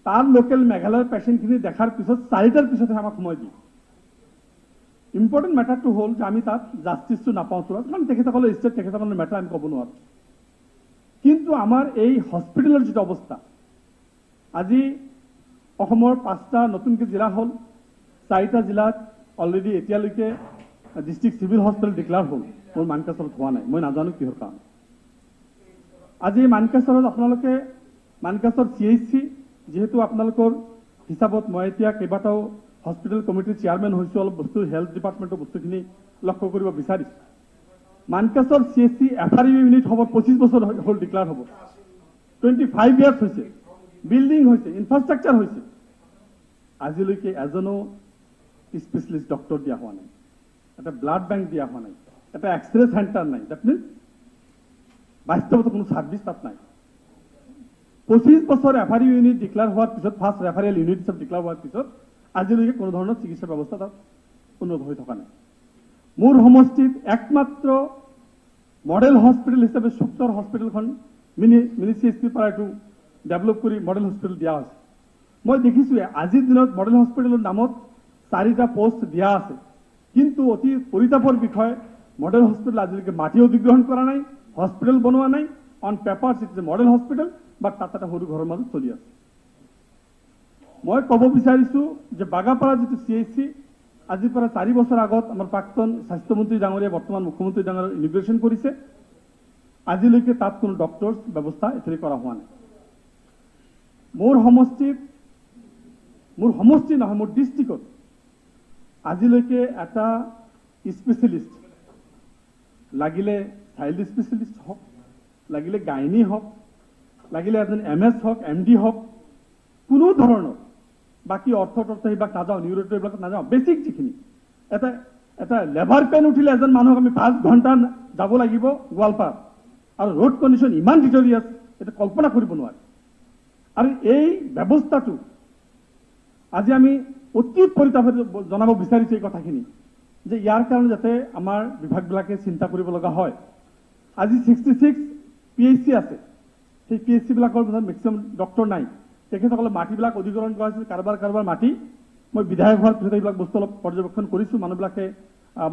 তাৰ লোকেল মেঘালয়ৰ পেচেণ্টখিনি দেখাৰ পিছত 4টাৰ পিছতহে আমাক সময় দিয়ে। ইম্পৰ্টেণ্ট মেটাৰটো হ'ল যে আমি তাত জাষ্টিছটো নাপাওঁ তুৰাত, কাৰণ তেখেতসকলৰ ষ্টেট, তেখেতসকলৰ মেটাৰ আমি ক'ব নোৱাৰোঁ। কিন্তু আমাৰ এই হস্পিটেলৰ যিটো অৱস্থা, আজি অসমৰ 5টা নতুনকৈ জিলা হ'ল, 4টা জিলাত অলৰেডি এতিয়ালৈকে ডিষ্ট্ৰিক্ট চিভিল হস্পিটেল ডিক্লেয়াৰ হ'ল। মোৰ মানকাছৰত হোৱা নাই, মই নাজানো কিহৰ কাৰণে। আজি মানকাছৰত আপোনালোকে মানকাছৰ CHC, যিহেতু আপোনালোকৰ হিচাপত মই এতিয়া কেইবাটাও হস্পিটেল কমিটিৰ চেয়াৰমেন হৈছোঁ, অলপ বস্তু হেল্থ ডিপাৰ্টমেণ্টৰ বস্তুখিনি লক্ষ্য কৰিব বিচাৰিছোঁ। মানকাছৰ CHC FRU ইউনিট হ'ব 25 বছৰ হ'ল ডিক্লেয়াৰ হ'ব। 25 ইয়াৰ্ছ হৈছে, বিল্ডিং হৈছে, ইনফ্ৰাষ্ট্ৰাকচাৰ হৈছে। আজিলৈকে এজনো স্পেচিয়েলিষ্ট ডক্টৰ দিয়া হোৱা নাই, এটা ব্লাড বেংক দিয়া হোৱা নাই, এটা এক্সৰে চেণ্টাৰ নাই। ডেট মিনছ বাস্তৱত কোনো ছাৰ্ভিচ তাত নাই। 25 বছৰ FRU ইউনিট ডিক্লেয়াৰ হোৱাৰ পিছত, ফাৰ্ষ্ট ৰেফাৰেল ইউনিট হিচাপে ডিক্লেয়াৰ হোৱাৰ পিছত আজিলৈকে কোনো ধৰণৰ চিকিৎসা ব্যৱস্থা তাত উন্নত হৈ থকা নাই। মোৰ সমষ্টিত একমাত্ৰ মডেল হস্পিটেল হিচাপে চুকচৰ হস্পিটেলখন মিনি CHP পৰা এইটো ডেভেলপ কৰি মডেল হস্পিটেল দিয়া হৈছে। মই দেখিছোঁ আজিৰ দিনত মডেল হস্পিটেলৰ নামত 4টা পোষ্ট দিয়া আছে, কিন্তু অতি পৰিতাপৰ বিষয়, মডেল হস্পিটেল আজিলৈকে মাটি অধিগ্ৰহণ কৰা নাই, হস্পিটেল বনোৱা নাই। On paper it is a model hospital, but তাত এটা সৰু ঘৰৰ মাজত চলি আছে। মই ক'ব বিচাৰিছোঁ যে বাগাপাৰা যিটো CHC, আজিৰ পৰা 4 বছৰ আগত আমাৰ প্ৰাক্তন স্বাস্থ্যমন্ত্ৰী ডাঙৰীয়া, বৰ্তমান মুখ্যমন্ত্ৰী ডাঙৰীয়া ইনিগ্ৰেশ্যন কৰিছে। আজিলৈকে তাত কোনো ডক্টৰ ব্যৱস্থা এতিয়ালৈ কৰা হোৱা নাই। মোৰ সমষ্টি নহয়, মোৰ ডিষ্ট্ৰিক্টত আজিলৈকে এটা স্পেচিয়েলিষ্ট, লাগিলে চাইল্ড স্পেচিয়েলিষ্ট হওক, লাগিলে গাইনী হওক, লাগিলে এজন MS হওক, MD হওক, কোনো ধৰণৰ, বাকী অৰ্থতত্ত্ব সেইবিলাক নাযাওঁ, নিউৰ'টো এইবিলাক নাযাওঁ, বেছিক যিখিনি এটা লেবাৰ পেন উঠিলে এজন মানুহক আমি 5 ঘণ্টা যাব লাগিব গোৱালপাৰ, আৰু ৰোড কণ্ডিশ্যন ইমান ডিটৰিয়াছ, এটা কল্পনা কৰিব নোৱাৰে। আৰু এই ব্যৱস্থাটো আজি আমি অতি পৰিতাপেৰে জনাব বিচাৰিছোঁ এই কথাখিনি, যে ইয়াৰ কাৰণে যাতে আমাৰ বিভাগবিলাকে চিন্তা কৰিব লগা হয়। আজি 66 PHC আছে, সেই PHC বিলাকৰ মেক্সিমাম ডক্টৰ নাই। তেখেতসকলে মাটিবিলাক অধিগ্ৰহণ কৰা হৈছিল, কাৰোবাৰ মাটি, মই বিধায়ক হোৱাৰ পিছত এইবিলাক বস্তু অলপ পৰ্যবেক্ষণ কৰিছোঁ, মানুহবিলাকে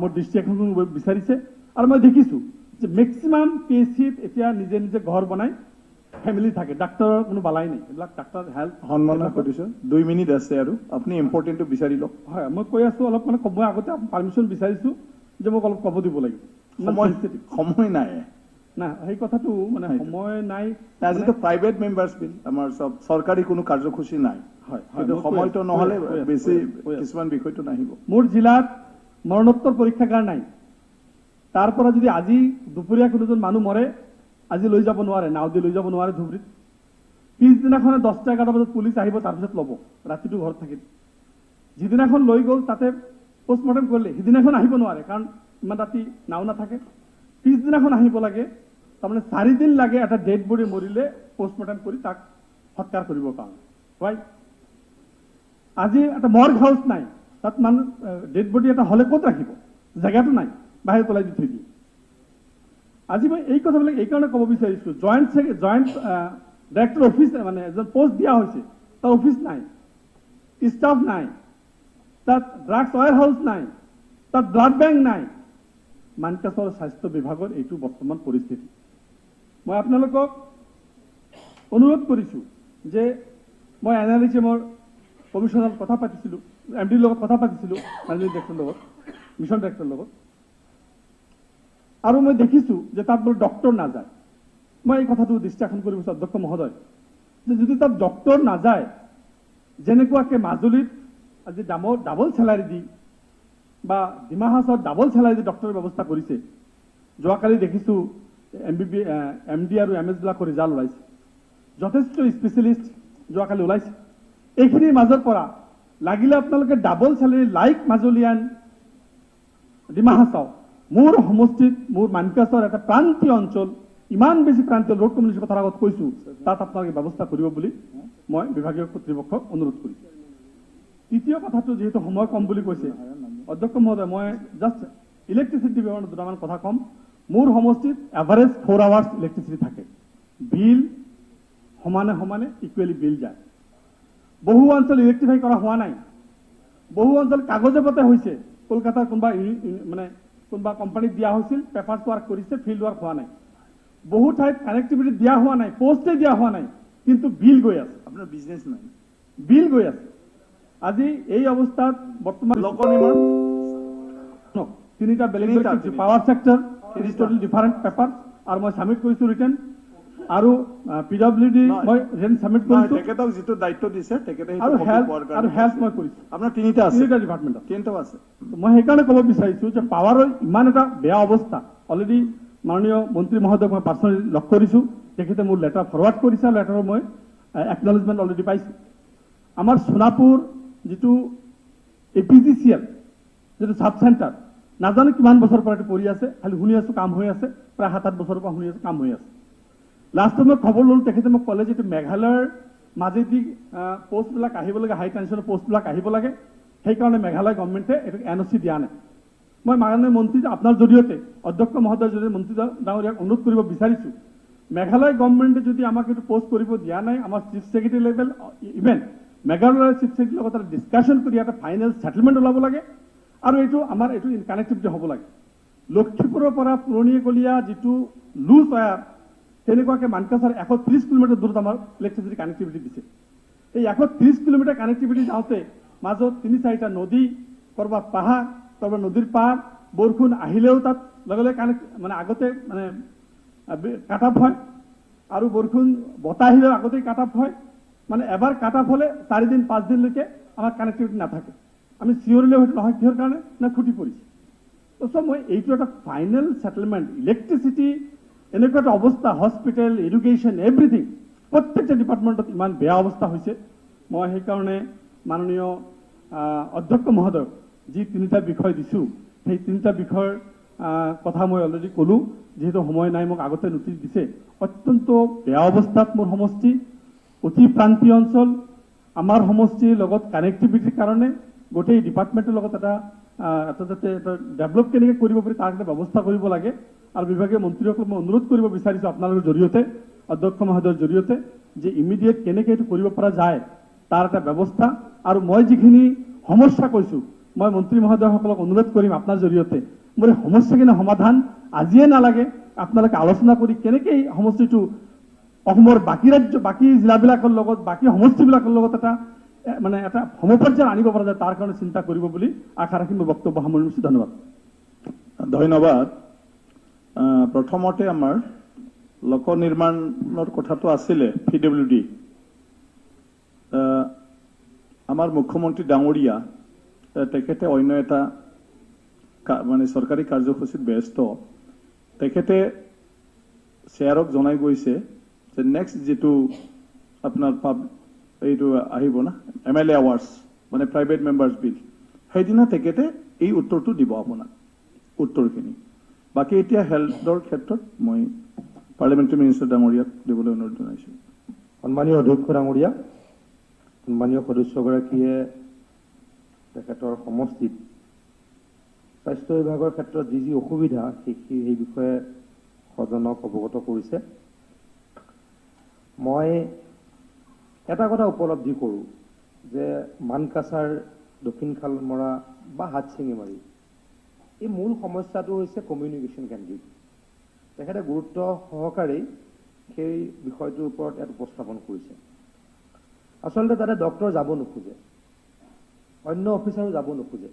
মোৰ দৃষ্টি আকৰ্ষণ কৰিব বিচাৰিছে, আৰু মই দেখিছোঁ যে মেক্সিমাম PHCত এতিয়া নিজে নিজে ঘৰ বনাই ফেমিলি থাকে, ডাক্তৰৰ কোনো বালাই নাই। এইবিলাক ডাক্তৰ হেল্থ সন্মান কৰিছোঁ, 2 মিনিট আছে আৰু আপুনি ইম্পৰ্টেণ্টটো বিচাৰি লওক। হয়, মই কৈ আছোঁ অলপ, মানে মই আগতে পাৰ্মিশ্যন বিচাৰিছোঁ যে মোক অলপ ক'ব দিব লাগিব। সময় নাই না, সেই কথাটো মানে সময় নাই। আজিতো প্ৰাইভেট মেম্বাৰ্ছ বিল, আমাৰ চব চৰকাৰী কোনো কাৰ্যসূচী নাই। হয়, কিন্তু সময়টো নহ'লে বেছি কিছুমান বিষয়টো নাহিব। মোৰ জিলাত মৰণোত্তৰ পৰীক্ষাগাৰ নাই। তাৰ পৰা যদি আজি দুপৰীয়া কোনোজন মানুহ মৰে, আজি লৈ যাব নোৱাৰে, নাও দি লৈ যাব নোৱাৰে ধুবুৰীত। পিছদিনাখনে 10টা-11টা বজাত পুলিচ আহিব, তাৰপিছত ল'ব, ৰাতিটো ঘৰত থাকিল। যিদিনাখন লৈ গ'ল তাতে পষ্টমৰ্টেম কৰিলে, সিদিনাখন আহিব নোৱাৰে, কাৰণ ইমান ৰাতি নাও নাথাকে। পিছদিনাখন আহিব লাগে, তাৰমানে 4 দিন লাগে এটা ডেড বডি মৰিলে পষ্টমৰ্টেম কৰি তাক সৎকাৰ কৰিবৰ কাৰণে। ৰাইট, আজি এটা মৰ্গ হাউচ নাই, তাত মানুহ ডেড বডি এটা হ'লে ক'ত ৰাখিব, জেগাটো নাই, বাহিৰত পেলাই দি থৈ দিয়ে। আজি মই এই কথাবিলাক এইকাৰণে ক'ব বিচাৰিছোঁ, জইণ্ট ডাইৰেক্টৰ অফিচ, মানে এজন পোষ্ট দিয়া হৈছে, তাৰ অফিচ নাই, ষ্টাফ নাই, তাত ড্ৰাগছ ৱেয়াৰ হাউচ নাই, তাত ব্লাড বেংক নাই। মানকাছৰ স্বাস্থ্য বিভাগৰ এইটো বৰ্তমান পৰিস্থিতি। মই আপোনালোকক অনুৰোধ কৰিছোঁ যে মই NRHM-ৰ কমিশ্যনাৰ কথা পাতিছিলোঁ, MDৰ লগত কথা পাতিছিলোঁ, মেনেজিং ডাইৰেক্টৰৰ লগত, মিছন ডাইৰেক্টৰৰ লগত, আৰু মই দেখিছোঁ যে তাত বোৰ ডক্টৰ নাযায়। মই এই কথাটো দৃষ্টি আকৰ্ষণ কৰিব বিচাৰোঁ অধ্যক্ষ মহোদয়, যে যদি তাত ডক্টৰ নাযায়, যেনেকুৱাকৈ মাজুলীত আজি ডাবল চেলাৰী দি বা ডিমা হাছাওত ডাবল চেলাৰী দি ডক্টৰৰ ব্যৱস্থা কৰিছে। যোৱাকালি দেখিছোঁ MD আৰু MS বিলাকৰ ৰিজাল্ট ওলাইছে, যথেষ্ট স্পেচিয়েলিষ্ট যোৱাকালি ওলাইছে। এইখিনিৰ মাজৰ পৰা লাগিলে আপোনালোকে double salary like Majulian Dima Hasao, মোৰ সমষ্টিত, মোৰ মানকাছৰ এটা প্ৰান্তীয় অঞ্চল, ইমান বেছি প্ৰান্তীয় ৰোড কমিউনিটিৰ কথাৰ আগত কৈছোঁ, তাত আপোনালোকে ব্যৱস্থা কৰিব বুলি মই বিভাগীয় কৰ্তৃপক্ষক অনুৰোধ কৰিছোঁ। তৃতীয় কথাটো, যিহেতু সময় কম বুলি কৈছে অধ্যক্ষ মহোদয়, মই জাষ্ট ইলেক্ট্ৰিচিটি বিভাগৰ দুটামান কথা ক'ম। মোৰ সমষ্টিত এভাৰেজ 4 আৱাৰ্ছ ইলেক্ট্ৰিচিটি থাকে, বিল সমানে ইকুৱেলি বিল যায়। বহু অঞ্চল ইলেক্ট্ৰিফাই কৰা হোৱা নাই, বহু অঞ্চল কাগজে পত্ৰে হৈছে, কলকাতাৰ কোনোবা কোম্পানীত দিয়া হৈছিল, পেপাৰ্ছ ৱাৰ্ক কৰিছে, ফিল্ড ৱাৰ্ক হোৱা নাই। বহু ঠাইত কানেক্টিভিটি দিয়া হোৱা নাই, পোষ্টে দিয়া হোৱা নাই, কিন্তু বিল গৈ আছে, আপোনাৰ বিজনেছ নাই, বিল গৈ আছে। আজি এই অৱস্থাত বৰ্তমান লোক নিৰ্মাণ 3টা বেলেগ power sector, total different paper, আৰু মই ছাবমিট কৰিছোঁ ৰিটাৰ্ণ, আৰু PWD মই ৰিটাৰ্ণ ছাবমিট কৰিছোঁ, তেখেতক যিটো দায়িত্ব দিছে তেখেতে, আৰু হেল্থ মই কৰিছোঁ। আপোনাৰ 3টা আছে, 3টা ডিপাৰ্টমেণ্টত 3টাও আছে। মই সেইকাৰণে ক'ব বিচাৰিছোঁ যে পাৱাৰৰ ইমান এটা বেয়া অৱস্থা। অলৰেডি মাননীয় মন্ত্ৰী মহোদয়ক মই পাৰ্চনেলি লগ কৰিছোঁ, তেখেতে মোৰ লেটাৰ ফৰৱাৰ্ড কৰিছে, লেটাৰৰ মই একনলেজমেণ্ট অলৰেডি পাইছোঁ। আমাৰ সোণাপুৰ যিটো APGCL যিটো চাব চেণ্টাৰ, নাজানো কিমান বছৰৰ পৰা এইটো পৰি আছে, খালি শুনি আছোঁ কাম হৈ আছে, প্ৰায় 7-8 বছৰৰ পৰা শুনি আছোঁ কাম হৈ আছে। লাষ্টত মই খবৰ ল'লোঁ, তেখেতে মোক ক'লে যে এইটো মেঘালয়ৰ মাজেদি পোষ্টবিলাক আহিব লাগে, হাই টেনশ্যনৰ পোষ্টবিলাক আহিব লাগে, সেইকাৰণে মেঘালয় গভৰ্ণমেণ্টে এইটোক NOC দিয়া নাই। মই মাননীয় মন্ত্ৰী আপোনাৰ জৰিয়তে, অধ্যক্ষ মহোদয়ৰ জৰিয়তে মন্ত্ৰী ডাঙৰীয়াক অনুৰোধ কৰিব বিচাৰিছোঁ, মেঘালয় গভৰ্ণমেণ্টে যদি আমাক এইটো পোষ্ট কৰিব দিয়া নাই, আমাৰ চিফ ছেক্ৰেটাৰী লেভেল, ইভেন মেঘালয়ৰ চিফ ছেক্ৰেটাৰীৰ লগত এটা ডিছকাশ্যন কৰি এটা ফাইনেল ছেটেলমেণ্ট ওলাব লাগে, আৰু আমাৰ এইটো কানেক্টিভিটি হ'ব লাগে। লক্ষীপুৰৰ পৰা পুৰণিকলীয়া যিটো লুজ ৱায়াৰ, তেনেকুৱাকৈ মানকাছৰ 130 কিলোমিটাৰ দূৰত আমাৰ ইলেক্ট্ৰিচিটি কানেক্টিভিটি দিছে। এই 130 কিলোমিটাৰ কানেক্টিভিটি যাওঁতে মাজত 3-4টা নদী, ক'ৰবাত পাহাৰ, ক'ৰবাত নদীৰ পাৰ, বৰষুণ আহিলেও তাত লগে লগে আগতে কাট অফ হয় আৰু বৰষুণ বতাহ আহিলেও আগতেই কাট অফ হয় মানে এবাৰ কাট অফ হ'লে 4 দিন 5 দিনলৈকে আমাৰ কানেক্টিভিটি নাথাকে আমি চিঞৰিলেও হয়তো নহয় কিহৰ কাৰণে না খুটি পৰিছে তো মই এইটো এটা ফাইনেল সেটেলমেণ্ট ইলেক্ট্ৰিচিটি এনেকুৱা এটা অৱস্থা হস্পিটেল এডুকেশ্যন এভৰিথিং প্ৰত্যেকটা ডিপাৰ্টমেণ্টত ইমান বেয়া অৱস্থা হৈছে মই সেইকাৰণে মাননীয় অধ্যক্ষ মহোদয়ক যি 3টা বিষয় দিছোঁ সেই 3টা বিষয়ৰ কথা মই অলৰেডি ক'লো যেহেতু সময় নাই মোক আগতে নোটিছ দিছে অত্যন্ত বেয়া অৱস্থাত মোৰ সমষ্টি অতি প্ৰান্তীয় অঞ্চল আমাৰ সমষ্টিৰ লগত কানেক্টিভিটিৰ কাৰণে গোটেই ডিপাৰ্টমেণ্টৰ লগত এটা যাতে এটা ডেভেলপ কেনেকৈ কৰিব পাৰি তাৰ এটা ব্যৱস্থা কৰিব লাগে আৰু বিভাগীয় মন্ত্ৰীসকলক মই অনুৰোধ কৰিব বিচাৰিছোঁ আপোনালোকৰ জৰিয়তে অধ্যক্ষ মহোদয়ৰ জৰিয়তে যে ইমিডিয়েট কেনেকৈ এইটো কৰিব পৰা যায় তাৰ এটা ব্যৱস্থা আৰু মই যিখিনি সমস্যা কৈছোঁ মই মন্ত্ৰী মহোদয়সকলক অনুৰোধ কৰিম আপোনাৰ জৰিয়তে মোৰ এই সমস্যাখিনি সমাধান আজিয়ে নালাগে আপোনালোকে আলোচনা কৰি কেনেকৈ এই সমষ্টিটো অসমৰ বাকী ৰাজ্য বাকী জিলাবিলাকৰ লগত বাকী সমষ্টিবিলাকৰ লগত এটা মানে এটা সমপৰ্যায় আনিব পৰা যায় তাৰ কাৰণে চিন্তা কৰিব বুলি আশা ৰাখি মই বক্তব্য সামৰিছোঁ ধন্যবাদ ধন্যবাদ প্ৰথমতে আমাৰ লোক নিৰ্মাণৰ কথাটো আছিলে PWD আমাৰ মুখ্যমন্ত্ৰী ডাঙৰীয়া তেখেতে অন্য এটা মানে চৰকাৰী কাৰ্যসূচীত ব্যস্ত তেখেতে শ্বেয়াৰক জনাই গৈছে যে নেক্সট যেটো আপোনাৰ এইটো আহিব না MLA আৱাৰ্ডছ মানে প্ৰাইভেট মেম্বাৰ্ছ বিল সেইদিনা তেখেতে এই উত্তৰটো দিব আপোনাক উত্তৰখিনি বাকি এতিয়া হেল্থৰ ক্ষেত্ৰত মই পাৰ্লিমেণ্টাৰী মিনিষ্টাৰ ডাঙৰীয়াক দিবলৈ অনুৰোধ জনাইছোঁ সন্মানীয় অধ্যক্ষ ডাঙৰীয়া সন্মানীয় সদস্যগৰাকীয়ে তেখেতৰ সমষ্টিত স্বাস্থ্য বিভাগৰ ক্ষেত্ৰত যি অসুবিধা সেই বিষয়ে সদনক অৱগত কৰিছে মই এটা কথা উপলব্ধি কৰোঁ যে মানকাছাৰ দক্ষিণ খালমৰা বা হাতচিঙিমাৰী এই মূল সমস্যাটো হৈছে কমিউনিকেশ্যন কেন্দ্ৰিক তেখেতে গুৰুত্ব সহকাৰে সেই বিষয়টোৰ ওপৰত ইয়াত উপস্থাপন কৰিছে আচলতে তাতে ডক্টৰ যাব নোখোজে অন্য অফিচাৰো যাব নোখোজে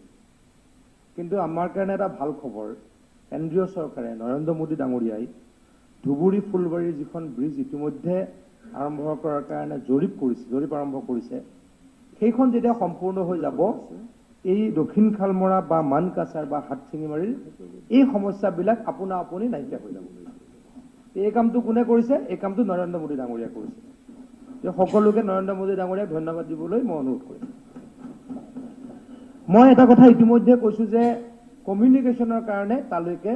কিন্তু আমাৰ কাৰণে এটা ভাল খবৰ কেন্দ্ৰীয় চৰকাৰে নৰেন্দ্ৰ মোদী ডাঙৰীয়াই ধুবুৰী ফুলবাৰীৰ যিখন ব্ৰিজ ইতিমধ্যে আৰম্ভ কৰাৰ কাৰণে জৰীপ আৰম্ভ কৰিছে সেইখন যেতিয়া সম্পূৰ্ণ হৈ যাব এই দক্ষিণ খালমৰা বা মানকাছাৰ বা হাতচিঙিমাৰীৰ এই সমস্যাবিলাক আপোনা আপুনি নাইকিয়া হৈ যাব এই কামটো কোনে কৰিছে এই কামটো নৰেন্দ্ৰ মোদী ডাঙৰীয়াই কৰিছে যে সকলোকে নৰেন্দ্ৰ মোদী ডাঙৰীয়াক ধন্যবাদ দিবলৈ মই অনুৰোধ কৰিম মই এটা কথা ইতিমধ্যে কৈছোঁ যে কমিউনিকেশ্যনৰ কাৰণে তালৈকে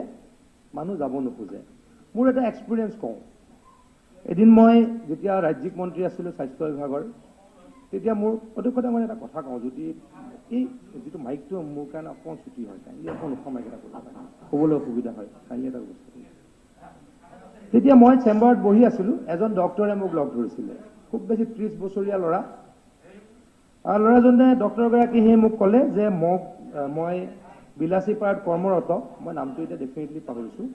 মানুহ যাব নোখোজে মোৰ এটা এক্সপিৰিয়েঞ্চ কওঁ এদিন মই যেতিয়া ৰাজ্যিক মন্ত্ৰী আছিলোঁ স্বাস্থ্য বিভাগৰ তেতিয়া মোৰ অধ্যক্ষতা মই এটা কথা কওঁ যদি এই যিটো মাইকটো মোৰ কাৰণে অকণমান ছুটি হয় কাইণ্ডলি অকণ ওখ মাইক এটা কৰিব পাৰে ক'বলৈ অসুবিধা হয় কাইণ্ডলি এটা ব্যৱস্থা কৰিব তেতিয়া মই চেম্বাৰত বহি আছিলোঁ এজন ডক্টৰে মোক লগ ধৰিছিলে খুব বেছি 30 বছৰীয়া ল'ৰা ল'ৰাজনে ডক্টৰগৰাকী সেই মোক ক'লে যে মই বিলাসীপাৰাত কৰ্মৰত মই নামটো এতিয়া ডেফিনেটলি পাহৰিছোঁ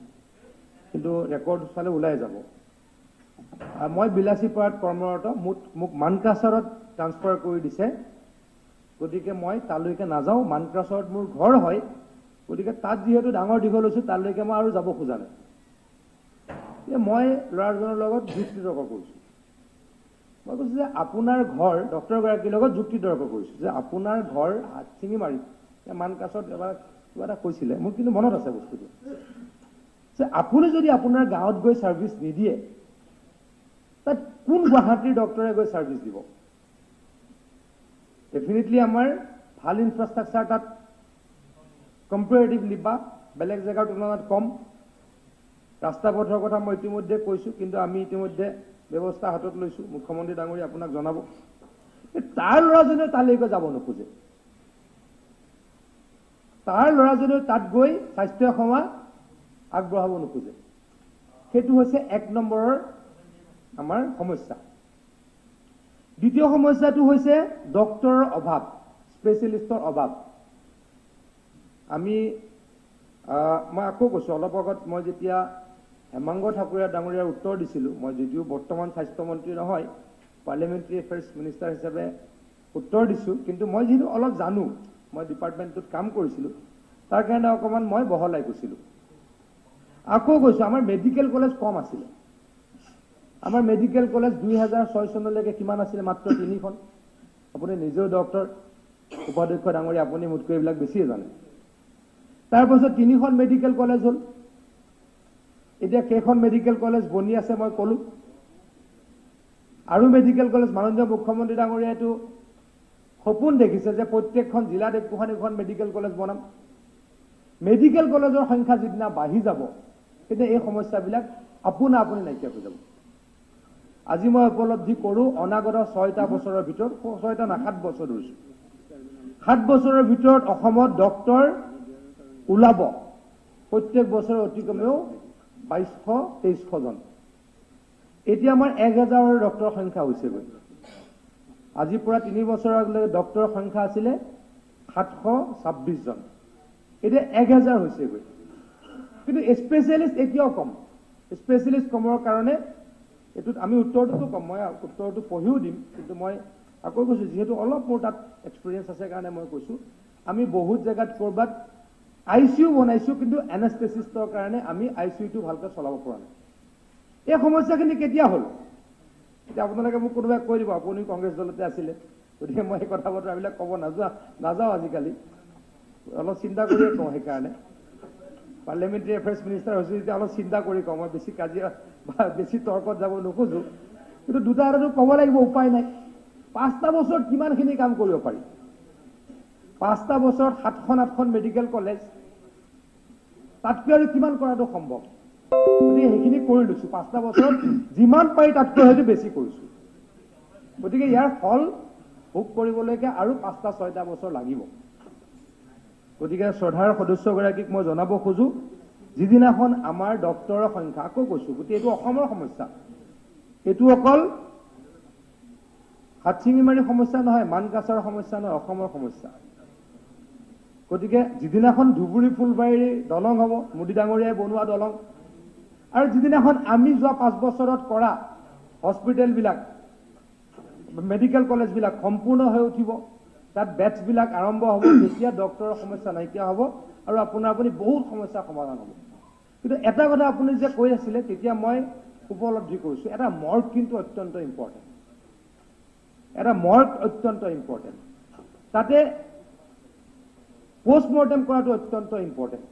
কিন্তু ৰেকৰ্ড চালে ওলাই যাব মই বিলাসীপাৰাত কৰ্মৰত মোক মানকাছাৰত ট্ৰান্সফাৰ কৰি দিছে গতিকে মই তালৈকে নাযাওঁ মানকাছাৰত মোৰ ঘৰ হয় গতিকে তাত যিহেতু ডাঙৰ দীঘল হৈছোঁ তালৈকে মই আৰু যাব খোজা নাই মই ল'ৰাজনৰ লগত যুক্তি তৰ্ক কৰিছোঁ মই কৈছোঁ যে আপোনাৰ ঘৰ ডক্টৰগৰাকীৰ লগত যুক্তি তৰ্ক কৰিছোঁ যে আপোনাৰ ঘৰ হাতচিঙিমাৰীত মানকাছাৰত এবাৰ কিবা এটা কৈছিলে মোৰ কিন্তু মনত আছে বস্তুটো যে আপুনি যদি আপোনাৰ গাঁৱত গৈ ছাৰ্ভিচ নিদিয়ে তাত কোন গুৱাহাটীৰ ডক্টৰে গৈ ছাৰ্ভিচ দিব ডেফিনেটলি আমাৰ ভাল ইনফ্ৰাষ্ট্ৰাকচাৰ তাত কম্পেৰেটিভলি বা বেলেগ জেগাৰ তুলনাত কম ৰাস্তা পথৰ কথা মই ইতিমধ্যে কৈছোঁ কিন্তু আমি ইতিমধ্যে ব্যৱস্থা হাতত লৈছোঁ মুখ্যমন্ত্ৰী ডাঙৰীয়া আপোনাক জনাব তাৰ ল'ৰাজনে তালৈকে যাব নোখোজে তাৰ ল'ৰাজনে তাত গৈ স্বাস্থ্য সেৱা আগবঢ়াব নোখোজে সেইটো হৈছে 1 নম্বৰৰ আমাৰ সমস্যা দ্বিতীয় সমস্যাটো হৈছে ডক্টৰৰ অভাৱ স্পেচিয়েলিষ্টৰ অভাৱ মই আকৌ কৈছোঁ অলপ আগত মই যেতিয়া হেমাংগ ঠাকুৰীয়া ডাঙৰীয়াৰ উত্তৰ দিছিলোঁ মই যদিও বৰ্তমান স্বাস্থ্যমন্ত্ৰী নহয় পাৰ্লিমেণ্টাৰী এফেয়াৰ্ছ মিনিষ্টাৰ হিচাপে উত্তৰ দিছোঁ কিন্তু মই যিহেতু অলপ জানো মই ডিপাৰ্টমেণ্টটোত কাম কৰিছিলোঁ তাৰ কাৰণে অকণমান মই বহলাই কৈছিলোঁ আকৌ কৈছোঁ আমাৰ মেডিকেল কলেজ কম আছিলে আমাৰ মেডিকেল কলেজ 2006 চনলৈকে কিমান আছিলে মাত্ৰ 3খন আপুনি নিজেও ডক্টৰ উপাধ্যক্ষ ডাঙৰীয়া আপুনি মোতকৈ এইবিলাক বেছিয়ে জানে তাৰপিছত 3খন মেডিকেল কলেজ হ'ল এতিয়া কেইখন মেডিকেল কলেজ বনি আছে মই ক'লো আৰু মেডিকেল কলেজ মাননীয় মুখ্যমন্ত্ৰী ডাঙৰীয়াইটো সপোন দেখিছে যে প্ৰত্যেকখন জিলাত এখন মেডিকেল কলেজ বনাম মেডিকেল কলেজৰ সংখ্যা যিদিনা বাঢ়ি যাব তেতিয়া এই সমস্যাবিলাক আপোনা আপুনি নাইকিয়া হৈ যাব আজি মই উপলব্ধি কৰোঁ অনাগত 6টা বছৰৰ ভিতৰত 6টা না 7 বছৰ ধৰিছোঁ 7 বছৰৰ ভিতৰত অসমত ডক্টৰ ওলাব প্ৰত্যেক বছৰে অতি কমেও 2200-2300 জন এতিয়া আমাৰ 1000 ডক্টৰৰ সংখ্যা হৈছেগৈ আজিৰ পৰা 3 বছৰ আগলৈকে ডক্টৰৰ সংখ্যা আছিলে 726 জন এতিয়া 1000 হৈছেগৈ কিন্তু স্পেচিয়েলিষ্ট এতিয়াও কম স্পেচিয়েলিষ্ট কমৰ কাৰণে এটোত আমি উত্তৰটো কম মই উত্তৰটো পঢ়িও দিম কিন্তু মই আকৌ কৈছোঁ যেহেতু অলপ মোৰ তাত এক্সপিৰিয়েঞ্চ আছে কাৰণে মই কৈছোঁ আমি বহুত জেগাত কৰবাত আইচিইউ বনাইছোঁ কিন্তু এনাস্থেচিষ্টৰ কাৰণে আমি আইচিইউটো ভালকৈ চলাব পৰা নাই এই সমস্যাখিনি কেতিয়া হ'ল এতিয়া আপোনালোকে মোক কোনোবাই কৈ দিব আপুনি কংগ্ৰেছ দলতে আছিলে গতিকে মই এই কথা বতৰাবিলাক ক'ব নাযাওঁ আজিকালি অলপ চিন্তা কৰিয়ে কওঁ সেইকাৰণে পাৰ্লিয়ামেণ্টাৰী এফেয়াৰ্ছ মিনিষ্টাৰ হৈছোঁ যেতিয়া অলপ চিন্তা কৰি কওঁ মই বেছি কাজিয়া বা বেছি তৰ্কত যাব নোখোজোঁ কিন্তু দুটা আৰু ক'ব লাগিব উপায় নাই 5টা বছৰত কিমানখিনি কাম কৰিব পাৰি 5টা বছৰত 7খন-8খন মেডিকেল কলেজ তাতকৈ আৰু কিমান কৰাটো সম্ভৱ গতিকে সেইখিনি কৰি লৈছোঁ 5টা বছৰত যিমান পাৰি তাতকৈ হয়তো বেছি কৰিছোঁ গতিকে ইয়াৰ ফল ভোগ কৰিবলৈকে আৰু 5টা-6টা বছৰ লাগিব গতিকে শ্ৰদ্ধাৰ সদস্যগৰাকীক মই জনাব খোজোঁ যিদিনাখন আমাৰ ডক্টৰৰ সংখ্যা আকৌ কৈছোঁ গতিকে এইটো অসমৰ সমস্যা এইটো অকল হাতচিঙিমাৰী সমস্যা নহয় মানকাছাৰ সমস্যা নহয় অসমৰ সমস্যা গতিকে যিদিনাখন ধুবুৰী ফুলবাৰীৰ দলং হ'ব মোদী ডাঙৰীয়াই বনোৱা দলং আৰু যিদিনাখন আমি যোৱা 5 বছৰত কৰা হস্পিটেলবিলাক মেডিকেল কলেজবিলাক সম্পূৰ্ণ হৈ উঠিব তাত বেটছবিলাক আৰম্ভ হ'ব তেতিয়া ডক্টৰৰ সমস্যা নাইকিয়া হ'ব আৰু আপুনি বহুত সমস্যাৰ সমাধান হ'ব কিন্তু এটা কথা আপুনি যে কৈ আছিলে তেতিয়া মই উপলব্ধি কৰিছোঁ এটা মৰ্গ কিন্তু অত্যন্ত ইম্পৰ্টেণ্ট এটা মৰ্গ অত্যন্ত ইম্পৰ্টেণ্ট তাতে পোষ্টমৰ্টেম কৰাটো অত্যন্ত ইম্পৰ্টেণ্ট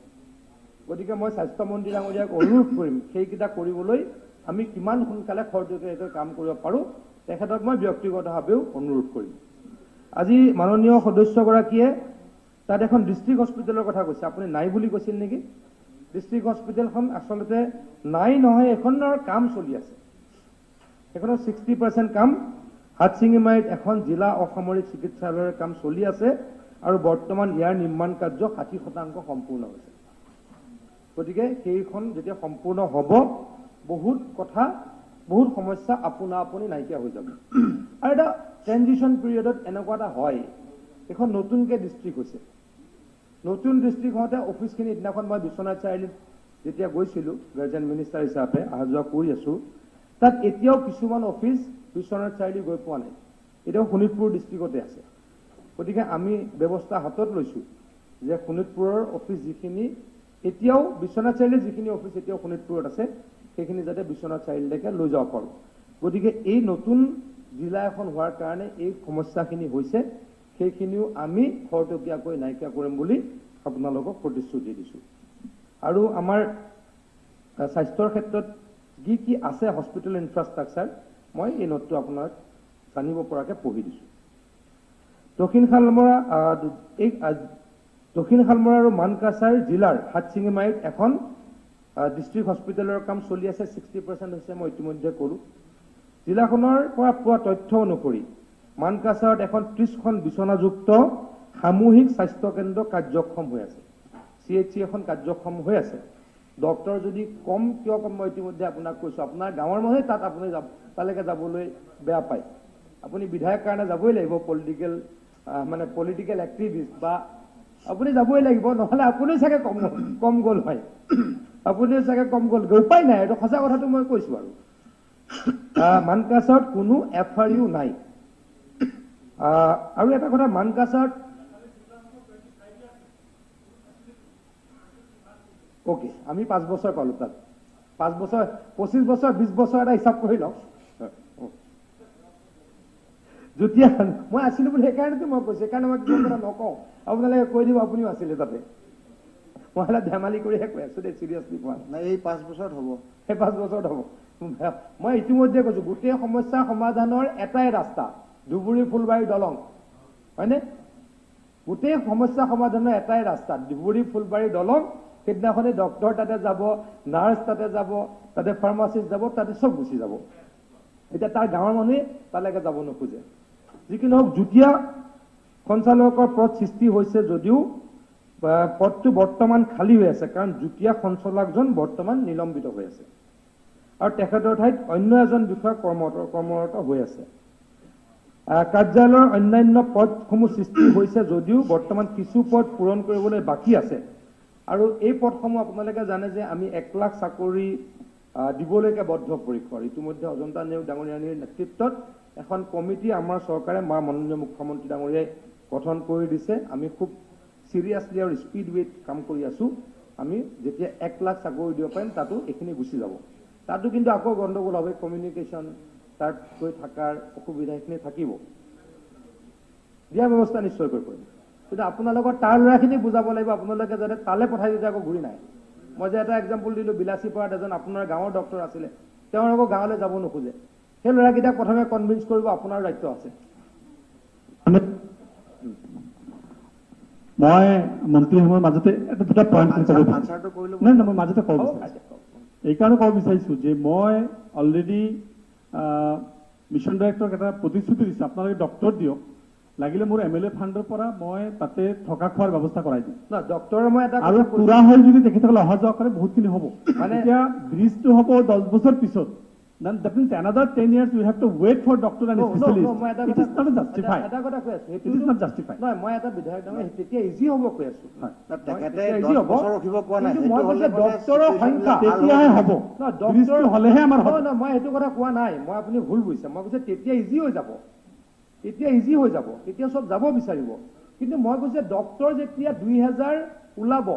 গতিকে মই স্বাস্থ্যমন্ত্ৰী ডাঙৰীয়াক অনুৰোধ কৰিম সেইকেইটা কৰিবলৈ আমি কিমান সোনকালে খৰতকীয়াকৈ কাম কৰিব পাৰোঁ তেখেতক মই ব্যক্তিগতভাৱেও অনুৰোধ কৰিম আজি মাননীয় সদস্যগৰাকীয়ে তাত এখন ডিষ্ট্ৰিক্ট হস্পিটেলৰ কথা কৈছে আপুনি নাই বুলি কৈছিল নেকি ডিষ্ট্ৰিক্ট হস্পিটেলখন আচলতে নাই নহয় এখনৰ কাম চলি আছে এখনৰ 60% কাম হাতচিঙিমাৰীত এখন জিলা অসামৰিক চিকিৎসালয়ৰ কাম চলি আছে আৰু বৰ্তমান ইয়াৰ নিৰ্মাণ কাৰ্য 60% সম্পূৰ্ণ হৈছে গতিকে সেইখন যেতিয়া সম্পূৰ্ণ হ'ব বহুত কথা বহুত সমস্যা আপুনি নাইকিয়া হৈ যাব আৰু এটা ট্ৰেনজিশ্যন পিৰিয়ডত এনেকুৱা এটা হয় এখন নতুনকৈ ডিষ্ট্ৰিক্ট হৈছে নতুন ডিষ্ট্ৰিক্ট হওঁতে অফিচখিনি দিনাখন মই বিশ্বনাথ চাৰিআলিত যেতিয়া গৈছিলোঁ গাৰ্জেন মিনিষ্টাৰ হিচাপে অহা যোৱা কৰি আছোঁ তাত এতিয়াও কিছুমান অফিচ বিশ্বনাথ চাৰিআলি গৈ পোৱা নাই এতিয়াও শোণিতপুৰ ডিষ্ট্ৰিক্টতে আছে গতিকে আমি ব্যৱস্থা হাতত লৈছোঁ যে শোণিতপুৰৰ অফিচ যিখিনি এতিয়াও বিশ্বনাথ চাৰিআলিৰ যিখিনি অফিচ এতিয়াও শোণিতপুৰত আছে সেইখিনি যাতে বিশ্বনাথ চাৰিআলিলৈকে লৈ যাব পাৰোঁ গতিকে এই নতুন জিলা এখন হোৱাৰ কাৰণে এই সমস্যাখিনি হৈছে সেইখিনিও আমি খৰতকীয়াকৈ নাইকিয়া কৰিম বুলি আপোনালোকক প্ৰতিশ্ৰুতি দিছোঁ আৰু আমাৰ স্বাস্থ্যৰ ক্ষেত্ৰত কি কি আছে হস্পিটেল ইনফ্ৰাষ্ট্ৰাকচাৰ মই এই নোটটো আপোনাক জানিব পৰাকৈ পঢ়ি দিছোঁ দক্ষিণ শালমৰা আৰু মানকাছাৰ জিলাৰ হাতচিঙিমাৰীত এখন ডিষ্ট্ৰিক্ট হস্পিটেলৰ কাম চলি আছে 60% হৈছে মই ইতিমধ্যে ক'লোঁ জিলাখনৰ পৰা পোৱা তথ্য অনুসৰি মানকাছাৰত এখন 30খন বিচনাযুক্ত সামূহিক স্বাস্থ্যকেন্দ্ৰ কাৰ্যক্ষম হৈ আছে CHC এখন কাৰ্যক্ষম হৈ আছে ডক্টৰ যদি কম কিয় কম মই ইতিমধ্যে আপোনাক কৈছোঁ আপোনাৰ গাঁৱৰ মানুহে তাত আপুনি তালৈকে যাবলৈ বেয়া পায় আপুনি বিধায়ক কাৰণে যাবই লাগিব পলিটিকেল এক্টিভিষ্ট বা আপুনি যাবই লাগিব নহ'লে আপুনি চাগে কম গ'ল হয় আপুনি চাগে কম গ'ল উপায় নাই এইটো সঁচা কথাটো মই কৈছোঁ আৰু মানকাছাৰত কোনো FRU নাই আৰু এটা কথা মানকাছাৰত অ'কে আমি 5 বছৰ পালোঁ তাত 5 বছৰ 25 বছৰ 20 বছৰ এটা হিচাপ কৰি লওঁ যেতিয়া মই আছিলোঁ বুলি সেইকাৰণেতো মই কৈছোঁ সেইকাৰণে মই কিবা কথা নকওঁ আপোনালোকে কৈ দিব আপুনিও আছিলে তাতে মই অলপ ধেমালি কৰিহে কৈ আছোঁ দেই চিৰিয়াছলি কোৱা নাই এই 5 বছৰত হ'ব সেই 5 বছৰত হ'ব মই ইতিমধ্যে কৈছোঁ গোটেই সমস্যা সমাধানৰ এটাই ৰাস্তা ধুবুৰী ফুলবাৰী দলং হয়নে গোটেই সমস্যা সমাধানৰ এটাই ৰাস্তা ধুবুৰী ফুলবাৰী দলং সেইদিনাখনে ডক্টৰ তাতে যাব নাৰ্ছ তাতে যাব তাতে ফাৰ্মাচিষ্ট যাব তাতে চব গুচি যাব এতিয়া তাৰ গাঁৱৰ মানুহে তালৈকে যাব নোখোজে যিকি নহওক যুটীয়া সঞ্চালকৰ পদ সৃষ্টি হৈছে যদিও পদটো বৰ্তমান খালী হৈ আছে কাৰণ যুটীয়া সঞ্চালকজন বৰ্তমান নিলম্বিত হৈ আছে আৰু তেখেতৰ ঠাইত অন্য এজন বিষয়া কৰ্মৰত হৈ আছে কাৰ্যালয়ৰ অন্যান্য পদসমূহ সৃষ্টি হৈছে যদিও বৰ্তমান কিছু পদ পূৰণ কৰিবলৈ বাকী আছে আৰু এই পদসমূহ আপোনালোকে জানে যে আমি 1 লাখ চাকৰি দিবলৈকে বদ্ধপৰিকৰ ইতিমধ্যে অজন্তা নেওগ ডাঙৰীয়ানীৰ নেতৃত্বত এখন কমিটি আমাৰ চৰকাৰে মাননীয় মুখ্যমন্ত্ৰী ডাঙৰীয়াই গঠন কৰি দিছে আমি খুব চিৰিয়াছলি আৰু স্পীড ৱেত কাম কৰি আছোঁ আমি যেতিয়া 1 লাখ চাকৰি দিব পাৰিম তাতো এইখিনি গুচি যাব তাতো কিন্তু আকৌ গণ্ডগোল হবে কমিউনিকেশ্যন তাত গৈ থকাৰ অসুবিধা এইখিনি থাকিব দিয়াৰ ব্যৱস্থা নিশ্চয়কৈ কৰিম কিন্তু আপোনালোকৰ তাৰ ল'ৰাখিনি বুজাব লাগিব আপোনালোকে যাতে তালে পঠাই দিতে আকৌ ঘূৰি নাই মই যে এটা এক্সাম্পল দিলোঁ বিলাসীপাৰাত এজন আপোনাৰ গাঁৱৰ ডক্টৰ আছিলে তেওঁ আকৌ গাঁৱলৈ যাব নোখোজে সেই ল'ৰাকেইটাক প্ৰথমে কনভিন্স কৰিব আপোনাৰ দায়িত্ব আছে মই মন্ত্ৰীসমূহৰ মাজতে এটা দুটা পইণ্ট নাই মই মাজতে ক'ব বিচাৰিছোঁ এইকাৰণে ক'ব বিচাৰিছোঁ যে মই অলৰেডি মিছন ডাইৰেক্টৰক এটা প্ৰতিশ্ৰুতি দিছোঁ আপোনালোকে ডক্টৰ দিয়ক লাগিলে মোৰ MLA ফাণ্ডৰ পৰা মই তাতে থকা খোৱাৰ ব্যৱস্থা কৰাই দিম ডক্টৰৰ মই এটা আৰু পুৰা হৈ যদি তেখেতসকলে অহা যোৱা কৰে বহুতখিনি হ'ব মানে এতিয়া ব্ৰিজটো হ'ব 10 বছৰ পিছত then that means another 10 years we have to wait for doctor and specialist it is not justified এটা কথা কৈ আছোঁ it is not justified নহয় মই এটা বিধায়ক ডাঙৰীয়া তেতিয়া ইজি হ'ব কৈ আছোঁ তেখেতে 10 বছৰ ৰখিব কোৱা নাই মই কৈছোঁ ডক্টৰৰ সংখ্যা তেতিয়াহে হ'ব ডক্টৰ হ'লেহে আমাৰ হ'ব নহয় মই সেইটো কথা কোৱা নাই মই আপুনি ভুল বুজিছে মই কৈছোঁ তেতিয়া ইজি হৈ যাব তেতিয়া ইজি হৈ যাব তেতিয়া চব যাব বিচাৰিব কিন্তু মই কৈছোঁ ডক্টৰ যেতিয়া 2000 ওলাব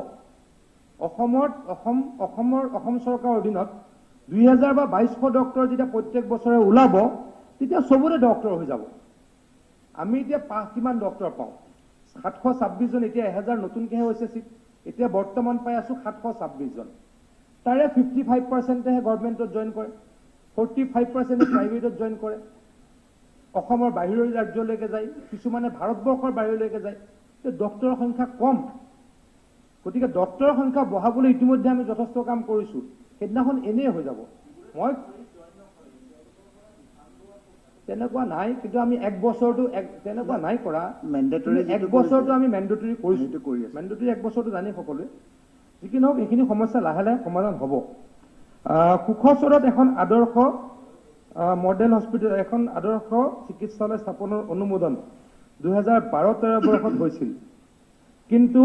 অসম চৰকাৰৰ অধীনত 2000 বা 2200 ডক্টৰ যেতিয়া প্ৰত্যেক বছৰে ওলাব তেতিয়া চবৰে ডক্টৰ হৈ যাব আমি এতিয়া কিমান ডক্টৰ পাওঁ 726 জন এতিয়া 1000 নতুনকৈ হৈছে চিট এতিয়া বৰ্তমান পাই আছোঁ 726 জন তাৰে 55%হে গভৰ্ণমেণ্টত জইন কৰে 45% প্ৰাইভেটত জইন কৰে অসমৰ বাহিৰৰ ৰাজ্যলৈকে যায় কিছুমানে ভাৰতবৰ্ষৰ বাহিৰলৈকে যায় ডক্টৰৰ সংখ্যা কম গতিকে ডক্টৰৰ সংখ্যা বঢ়াবলৈ ইতিমধ্যে আমি যথেষ্ট কাম কৰিছোঁ সেইদিনাখন এনেই হৈ যাব মই তেনেকুৱা নাই কিন্তু আমি 1 বছৰটো তেনেকুৱা নাই কৰা মেণ্ডেটৰী 1 বছৰটো আমি মেণ্ডেটৰী কৰিছোঁ মেণ্ডেটৰী 1 বছৰটো জানি সকলোৱে যিকি নহওক এইখিনি সমস্যা লাহে লাহে সমাধান হ'ব কুশচৰত এখন আদৰ্শ মডেল হস্পিটেল এখন আদৰ্শ চিকিৎসালয় স্থাপনৰ অনুমোদন 2012-13 বৰ্ষত হৈছিল কিন্তু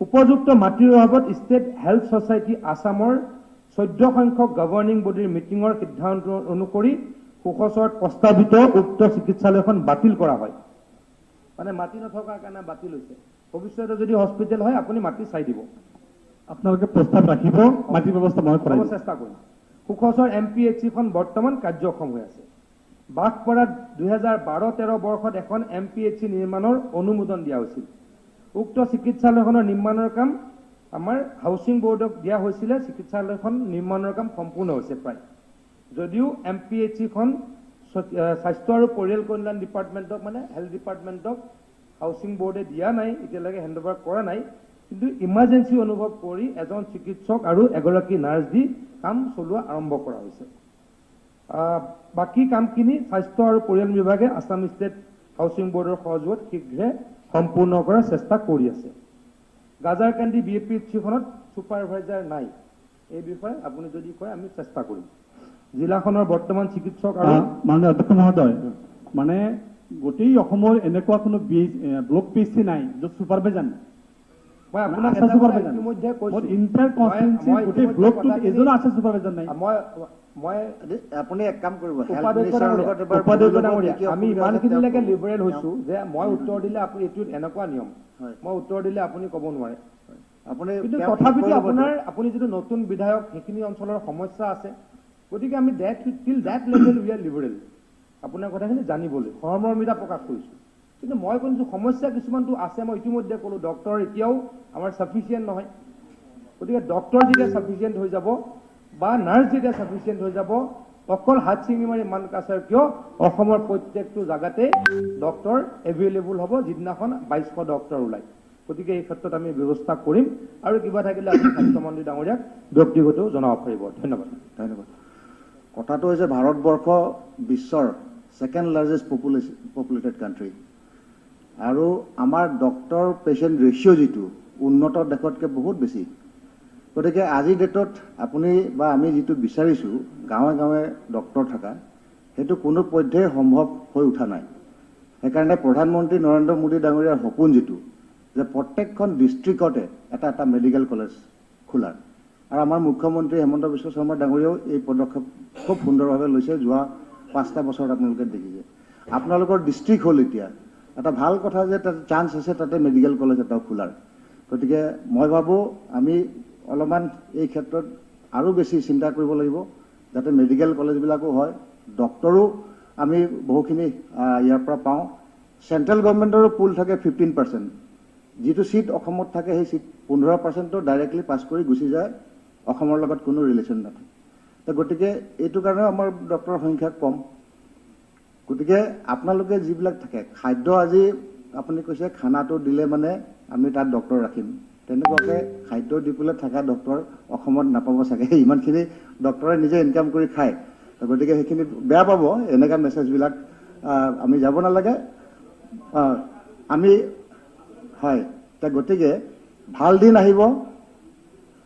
উপযুক্ত মাটিৰ অভাৱত ষ্টেট হেল্থ ছ'চাইটি আছামৰ 14 সংখ্যক গভৰ্ণিং বডিৰ মিটিঙৰ সিদ্ধান্ত অনুসৰি কুশচৰত প্ৰস্তাৱিত উক্ত চিকিৎসালয়খন বাতিল কৰা হয় মানে মাটি নথকাৰ কাৰণে বাতিল হৈছে ভৱিষ্যতে যদি হস্পিটেল হয় আপুনি মাটি চাই দিব আপোনালোকে প্ৰস্তাৱ ৰাখিব মাটিৰ ব্যৱস্থা মই কৰাম চেষ্টা কৰিম কুশচৰ MPHCখন বৰ্তমান কাৰ্যক্ষম হৈ আছে বাঘপাৰাত 2012-13 বৰ্ষত এখন MPHC নিৰ্মাণৰ অনুমোদন দিয়া হৈছিল উক্ত চিকিৎসালয়খনৰ নিৰ্মাণৰ কাম আমাৰ হাউচিং বোৰ্ডক দিয়া হৈছিলে চিকিৎসালয়খন নিৰ্মাণৰ কাম সম্পূৰ্ণ হৈছে প্ৰায় যদিও MPHCখন স্বাস্থ্য আৰু পৰিয়াল কল্যাণ ডিপাৰ্টমেণ্টক মানে হেল্থ ডিপাৰ্টমেণ্টক হাউচিং বোৰ্ডে দিয়া নাই এতিয়ালৈকে হেণ্ডঅভাৰ কৰা নাই কিন্তু ইমাৰ্জেঞ্চি অনুভৱ কৰি এজন চিকিৎসক আৰু এগৰাকী নাৰ্ছ দি কাম চলোৱা আৰম্ভ কৰা হৈছে বাকী কামখিনি স্বাস্থ্য আৰু পৰিয়াল বিভাগে আছাম ষ্টেট হাউচিং বোৰ্ডৰ সহযোগত শীঘ্ৰে সম্পূৰ্ণ কৰাৰ চেষ্টা কৰি আছে গাজাৰকান্দি BPHCখনত ছুপাৰভাইজাৰ নাই এই বিষয়ে আপুনি যদি কয় আমি চেষ্টা কৰিম জিলাখনৰ বৰ্তমান চিকিৎসক আৰু মাননীয় অধ্যক্ষ মহোদয় মানে গোটেই অসমৰ এনেকুৱা কোনো ব্লক PHC নাই য'ত ছুপাৰভাইজাৰ নাই মই আপোনাক ইতিমধ্যে কৈছোঁ ইণ্টাৰ কনষ্টিটুৱেঞ্চি গোটেই ব্লকটোত এজনো আছে ছুপাৰভাইজাৰ নাই মই আপুনি এক কাম কৰিব আমি ইমানখিনিলৈকে লিবাৰেল হৈছোঁ যে মই উত্তৰ দিলে আপুনি এইটোত এনেকুৱা নিয়ম মই উত্তৰ দিলে আপুনি ক'ব নোৱাৰে আপুনি কিন্তু তেওঁক তথাপিতো কৈ ল'ব আপোনাৰ আপুনি যিটো নতুন বিধায়ক সেইখিনি অঞ্চলৰ সমস্যা আছে গতিকে আমি till date level we are liberal আপোনাৰ কথাখিনি জানিবলৈ সহমৰ্মিতা প্ৰকাশ কৰিছোঁ কিন্তু মই কৈছোঁ সমস্যা কিছুমানটো আছে মই ইতিমধ্যে ক'লোঁ ডক্টৰ এতিয়াও আমাৰ ছাফিচিয়েণ্ট নহয় গতিকে ডক্টৰ যেতিয়া ছাফিচিয়েণ্ট হৈ যাব বা নাৰ্ছ যেতিয়া ছাফিচিয়েণ্ট হৈ যাব অকল হাত ছিঙি মাৰি মান কাছাৰ কিয় অসমৰ প্ৰত্যেকটো জাগাতে ডক্টৰ এভেইলেবল হ'ব যিদিনাখন 2200 ডক্টৰ ওলায় গতিকে এই ক্ষেত্ৰত আমি ব্যৱস্থা কৰিম আৰু কিবা থাকিলে আপুনি স্বাস্থ্যমন্ত্ৰী ডাঙৰীয়াক ব্যক্তিগতও জনাব পাৰিব ধন্যবাদ ধন্যবাদ কথাটো হৈছে ভাৰতবৰ্ষ বিশ্বৰ ছেকেণ্ড লাৰ্জেষ্ট পপুলেটেড কাণ্ট্ৰি আৰু আমাৰ ডক্টৰ পেচেণ্ট ৰেচিঅ' যিটো উন্নত দেশতকৈ বহুত বেছি গতিকে আজিৰ ডেটত আপুনি বা আমি যিটো বিচাৰিছোঁ গাঁৱে গাঁৱে ডক্টৰ থকা সেইটো কোনো পধ্যেই সম্ভৱ হৈ উঠা নাই সেইকাৰণে প্ৰধানমন্ত্ৰী নৰেন্দ্ৰ মোদী ডাঙৰীয়াৰ সপোন যিটো যে প্ৰত্যেকখন ডিষ্ট্ৰিক্টতে এটা এটা মেডিকেল কলেজ খোলাৰ আৰু আমাৰ মুখ্যমন্ত্ৰী হেমন্ত বিশ্ব শৰ্মা ডাঙৰীয়াও এই পদক্ষেপ খুব সুন্দৰভাৱে লৈছে যোৱা 5টা বছৰত আপোনালোকে দেখিছে আপোনালোকৰ ডিষ্ট্ৰিক্ট হ'ল এতিয়া এটা ভাল কথা যে তাতে চান্স আছে তাতে মেডিকেল কলেজ এটাও খোলাৰ গতিকে মই ভাবোঁ আমি অলপমান এই ক্ষেত্ৰত আৰু বেছি চিন্তা কৰিব লাগিব যাতে মেডিকেল কলেজবিলাকো হয় ডক্টৰো আমি বহুখিনি ইয়াৰ পৰা পাওঁ চেণ্ট্ৰেল গভৰ্ণমেণ্টৰো পুল থাকে 15% যিটো চিট অসমত থাকে সেই চিট 15%টো ডাইৰেক্টলি পাছ কৰি গুচি যায় অসমৰ লগত কোনো ৰিলেশ্যন নাথাকে তো গতিকে এইটো কাৰণে আমাৰ ডক্টৰৰ সংখ্যা কম গতিকে আপোনালোকে যিবিলাক থাকে খাদ্য আজি আপুনি কৈছে খানাটো দিলে মানে আমি তাত ডক্টৰ ৰাখিম তেনেকুৱাকৈ খাদ্য দি পেলাই থকা ডক্টৰ অসমত নাপাব চাগে ইমানখিনি ডক্টৰে নিজে ইনকাম কৰি খায় গতিকে সেইখিনি বেয়া পাব এনেকুৱা মেছেজবিলাক আমি যাব নালাগে আমি হয় গতিকে ভাল দিন আহিব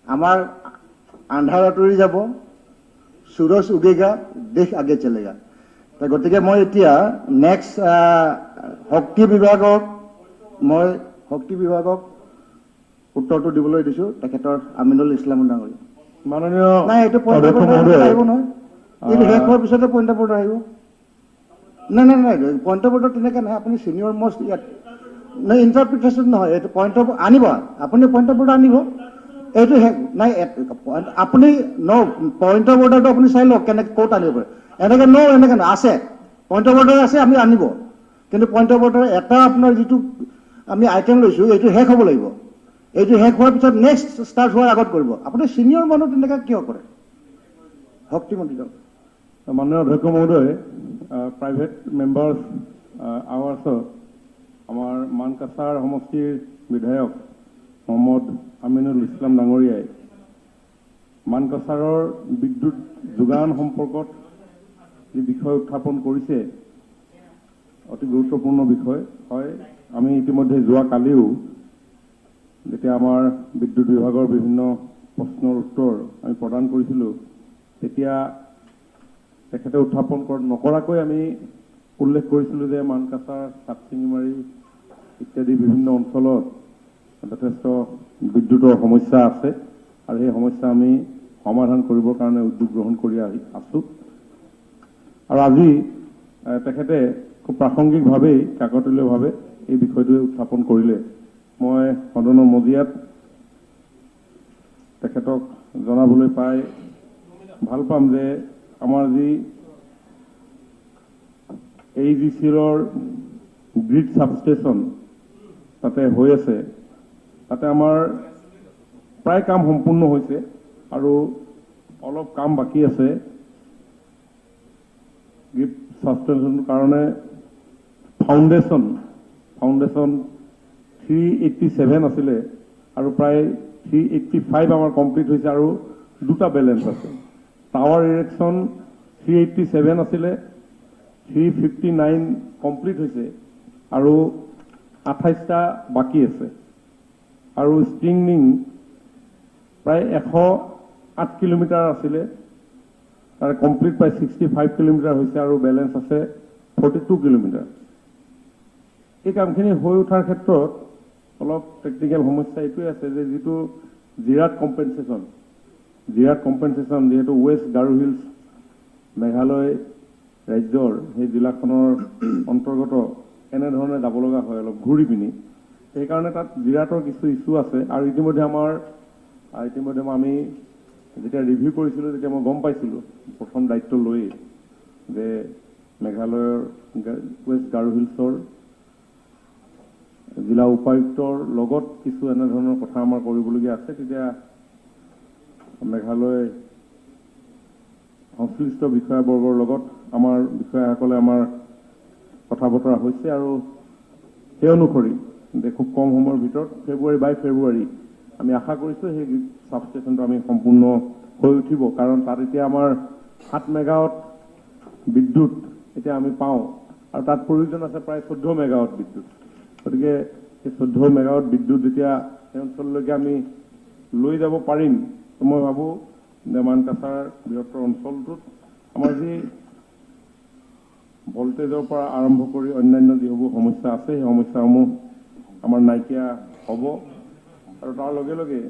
আমাৰ আন্ধাৰ আঁতৰি যাব সূৰজ উগেগা দেশ আগে চলেগা গতিকে মই এতিয়া নেক্সট শক্তি বিভাগক উত্তৰটো দিবলৈ দিছোঁ তেখেতৰ আমিনুল ইছলাম ডাঙৰীয়া মাননীয় নাই এইটো পইণ্ট অফ অৰ্ডাৰ আহিব নহয় এইটো শেষ হোৱাৰ পিছতে পইণ্ট অফ অৰ্ডাৰ আহিব নাই পইণ্ট অফ অৰ্ডাৰ তেনেকৈ নহয় আপুনি ছিনিয়ৰ মষ্ট ইয়াত নাই ইণ্টাৰপ্ৰিটেশ্যন নহয় এইটো পইণ্ট অফ আনিব আপুনি পইণ্ট অফ অৰ্ডাৰ আনিব এইটো নাই আপুনি পইণ্ট অফ অৰ্ডাৰটো আপুনি চাই লওক কেনেকৈ ক'ত আনিব পাৰে এনেকৈ এনেকৈ আছে পইণ্ট অফ অৰ্ডাৰ আছে আমি আনিব কিন্তু পইণ্ট অফ অৰ্ডাৰ এটা আপোনাৰ যিটো আমি আইটেম লৈছোঁ এইটো শেষ হ'ব লাগিব এইটো শেষ হোৱাৰ পিছত নেক্সট ষ্টাৰ্ট হোৱাৰ আগত কৰিব আপুনি ছিনিয়ৰ মানুহ তেনেকৈ কিয় কৰে শক্তিমন্ত্ৰী মাননীয় অধ্যক্ষ মহোদয় প্ৰাইভেট মেম্বাৰ্ছ আৱাৰ্ছত আমাৰ মানকাছাৰ সমষ্টিৰ বিধায়ক মহম্মদ আমিনুল ইছলাম ডাঙৰীয়াই মানকাছাৰৰ বিদ্যুৎ যোগান সম্পৰ্কত যি বিষয় উত্থাপন কৰিছে অতি গুৰুত্বপূৰ্ণ বিষয় হয় আমি ইতিমধ্যে যোৱা কালিও যেতিয়া আমাৰ বিদ্যুৎ বিভাগৰ বিভিন্ন প্ৰশ্নৰ উত্তৰ আমি প্ৰদান কৰিছিলোঁ তেতিয়া তেখেতে উত্থাপন নকৰাকৈ আমি উল্লেখ কৰিছিলোঁ যে মানকাছাৰ চাপচিঙিমাৰী ইত্যাদি বিভিন্ন অঞ্চলত যথেষ্ট বিদ্যুতৰ সমস্যা আছে আৰু সেই সমস্যা আমি সমাধান কৰিবৰ কাৰণে উদ্যোগ গ্ৰহণ কৰি আছোঁ আৰু আজি তেখেতে খুব প্ৰাসংগিকভাৱেই কাকতলীয়ভাৱে এই বিষয়টোৱে উত্থাপন কৰিলে মই সদনৰ মজিয়াত তেখেতক জনাবলৈ পাই ভাল পাম যে আমাৰ যি AGCৰ গ্ৰিড ছাবষ্টেচন তাতে হৈ আছে তাতে আমাৰ প্ৰায় কাম সম্পূৰ্ণ হৈছে আৰু অলপ কাম বাকী আছে গ্ৰিড ছাবষ্টেচনৰ কাৰণে ফাউণ্ডেশ্যন 387 আছিলে আৰু প্ৰায় 385 আমাৰ কমপ্লিট হৈছে আৰু দুটা বেলেঞ্চ আছে টাৱাৰ ইৰেকশ্যন 387 আছিলে 359 কমপ্লিট হৈছে আৰু 28টা বাকী আছে আৰু ষ্ট্ৰিংনিং প্ৰায় 108 কিলোমিটাৰ আছিলে তাৰে কমপ্লিট প্ৰায় 65 কিলোমিটাৰ হৈছে আৰু বেলেঞ্চ আছে 42 কিলোমিটাৰ এই কামখিনি হৈ উঠাৰ ক্ষেত্ৰত অলপ টেকনিকেল সমস্যা এইটোৱে আছে যে যিটো জিৰাট কম্পেনচেশ্যন যিহেতু ৱেষ্ট গাৰো হিলছ মেঘালয় ৰাজ্যৰ সেই জিলাখনৰ অন্তৰ্গত এনেধৰণে যাব লগা হয় অলপ ঘূৰি পিনি সেইকাৰণে তাত জিৰাটৰ কিছু ইছ্যু আছে আৰু ইতিমধ্যে আমি যেতিয়া ৰিভিউ কৰিছিলোঁ তেতিয়া মই গম পাইছিলোঁ প্ৰথম দায়িত্ব লৈয়ে যে মেঘালয়ৰ ৱেষ্ট গাৰো হিলছৰ জিলা উপায়ুক্তৰ লগত কিছু এনেধৰণৰ কথা আমাৰ কৰিবলগীয়া আছে। তেতিয়া মেঘালয় সংশ্লিষ্ট বিষয়াবৰ্গৰ লগত আমাৰ বিষয়াসকলে আমাৰ কথা বতৰা হৈছে আৰু সেই অনুসৰি খুব কম সময়ৰ ভিতৰত ফেব্ৰুৱাৰী আমি আশা কৰিছোঁ সেই ছাবষ্টেচনটো আমি সম্পূৰ্ণ হৈ উঠিব। কাৰণ তাত এতিয়া আমাৰ 7 মেগাৱাট বিদ্যুৎ এতিয়া আমি পাওঁ আৰু তাত প্ৰয়োজন আছে প্ৰায় 14 মেগাৱাট বিদ্যুৎ। গতিকে সেই 14 মেগাৱাট বিদ্যুৎ যেতিয়া সেই অঞ্চললৈকে আমি লৈ যাব পাৰিম, মই ভাবোঁ যে মানকাছাৰ বৃহত্তৰ অঞ্চলটোত আমাৰ যি ভল্টেজৰ পৰা আৰম্ভ কৰি অন্যান্য যিসমূহ সমস্যা আছে সেই সমস্যাসমূহ আমাৰ নাইকিয়া হ'ব। আৰু তাৰ লগে লগে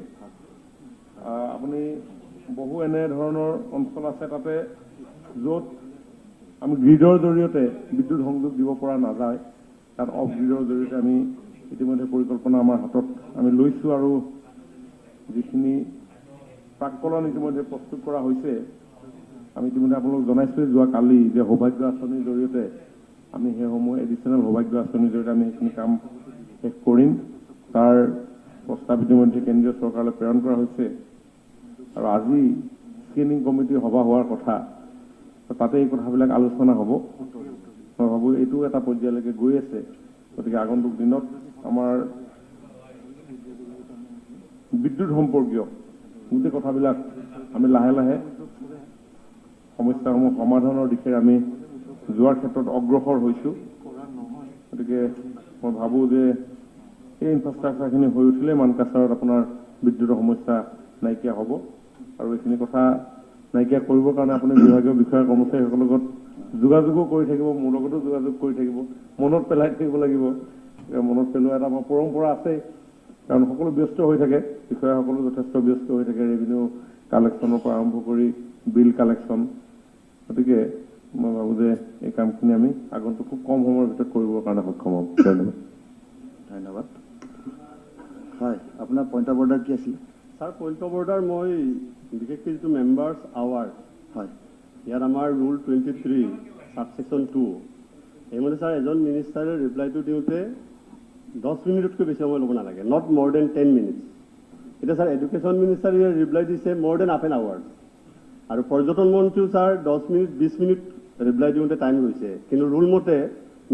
আপুনি বহু এনেধৰণৰ অঞ্চল আছে তাতে য'ত আমি গ্ৰীডৰ জৰিয়তে বিদ্যুৎ সংযোগ দিব পৰা নাযায়, তাত অফ গ্ৰীডৰ জৰিয়তে আমি ইতিমধ্যে পৰিকল্পনা আমাৰ হাতত আমি লৈছোঁ আৰু যিখিনি প্ৰাক্কলন ইতিমধ্যে প্ৰস্তুত কৰা হৈছে। আমি ইতিমধ্যে আপোনালোক জনাইছোঁ যোৱা কালি যে সৌভাগ্য আঁচনিৰ জৰিয়তে আমি সেইসমূহ এডিশ্যনেল সৌভাগ্য আঁচনিৰ জৰিয়তে আমি সেইখিনি কাম শেষ কৰিম। তাৰ প্ৰস্তাৱ ইতিমধ্যে কেন্দ্ৰীয় চৰকাৰলৈ প্ৰেৰণ কৰা হৈছে আৰু আজি স্ক্ৰিনিং কমিটিৰ সভা হোৱাৰ কথা, তাতে এই কথাবিলাক আলোচনা হ'ব। মই ভাবোঁ এইটো এটা পৰ্যায়লৈকে গৈ আছে। গতিকে আগন্তুক দিনত আমাৰ বিদ্যুৎ সম্পৰ্কীয় গোটেই কথাবিলাক আমি লাহে লাহে সমস্যাসমূহ সমাধানৰ দিশে আমি যোৱাৰ ক্ষেত্ৰত অগ্ৰসৰ হৈছোঁ। গতিকে মই ভাবোঁ যে এই ইনফ্ৰাষ্ট্ৰাকচাৰখিনি হৈ উঠিলে মানকাছাৰত আপোনাৰ বিদ্যুতৰ সমস্যা নাইকিয়া হ'ব আৰু এইখিনি কথা নাইকিয়া কৰিবৰ কাৰণে আপুনি বিভাগীয় বিষয়া কৰ্মচাৰীসকলৰ লগত যোগাযোগো কৰি থাকিব, মোৰ লগতো যোগাযোগ কৰি থাকিব, মনত পেলাই থাকিব লাগিব। মনত পেলোৱা এটা আমাৰ পৰম্পৰা আছে, কাৰণ সকলো ব্যস্ত হৈ থাকে, বিষয়াসকলো যথেষ্ট ব্যস্ত হৈ থাকে, ৰেভিনিউ কালেকশ্যনৰ পৰা আৰম্ভ কৰি বিল কালেকশ্যন। গতিকে মই ভাবোঁ যে এই কামখিনি আমি আগন্তুক খুব কম সময়ৰ ভিতৰত কৰিবৰ কাৰণে সক্ষম হ'ম। ধন্যবাদ। হয়, আপোনাৰ পইণ্ট অফ অৰ্ডাৰ কি আছিল? ছাৰ, পইণ্ট অফ অৰ্ডাৰ মই বিশেষকৈ যিটো মেম্বাৰ্ছ আৱাৰ, হয়, ইয়াত আমাৰ ৰুল 23 ছাবছেকশ্যন 2 সেইমতে ছাৰ এজন মিনিষ্টাৰে ৰিপ্লাইটো দিওঁতে 10 মিনিটতকৈ বেছি সময় ল'ব নালাগে, নট মোৰ দেন 10 মিনিটছ। এতিয়া ছাৰ এডুকেশ্যন মিনিষ্টাৰে ৰিপ্লাই দিছে মোৰ দেন হাফ এন আৱাৰ, আৰু পৰ্যটন মন্ত্ৰীও ছাৰ 10 মিনিট 20 মিনিট ৰিপ্লাই দিওঁতে টাইম লৈছে, কিন্তু ৰুল মতে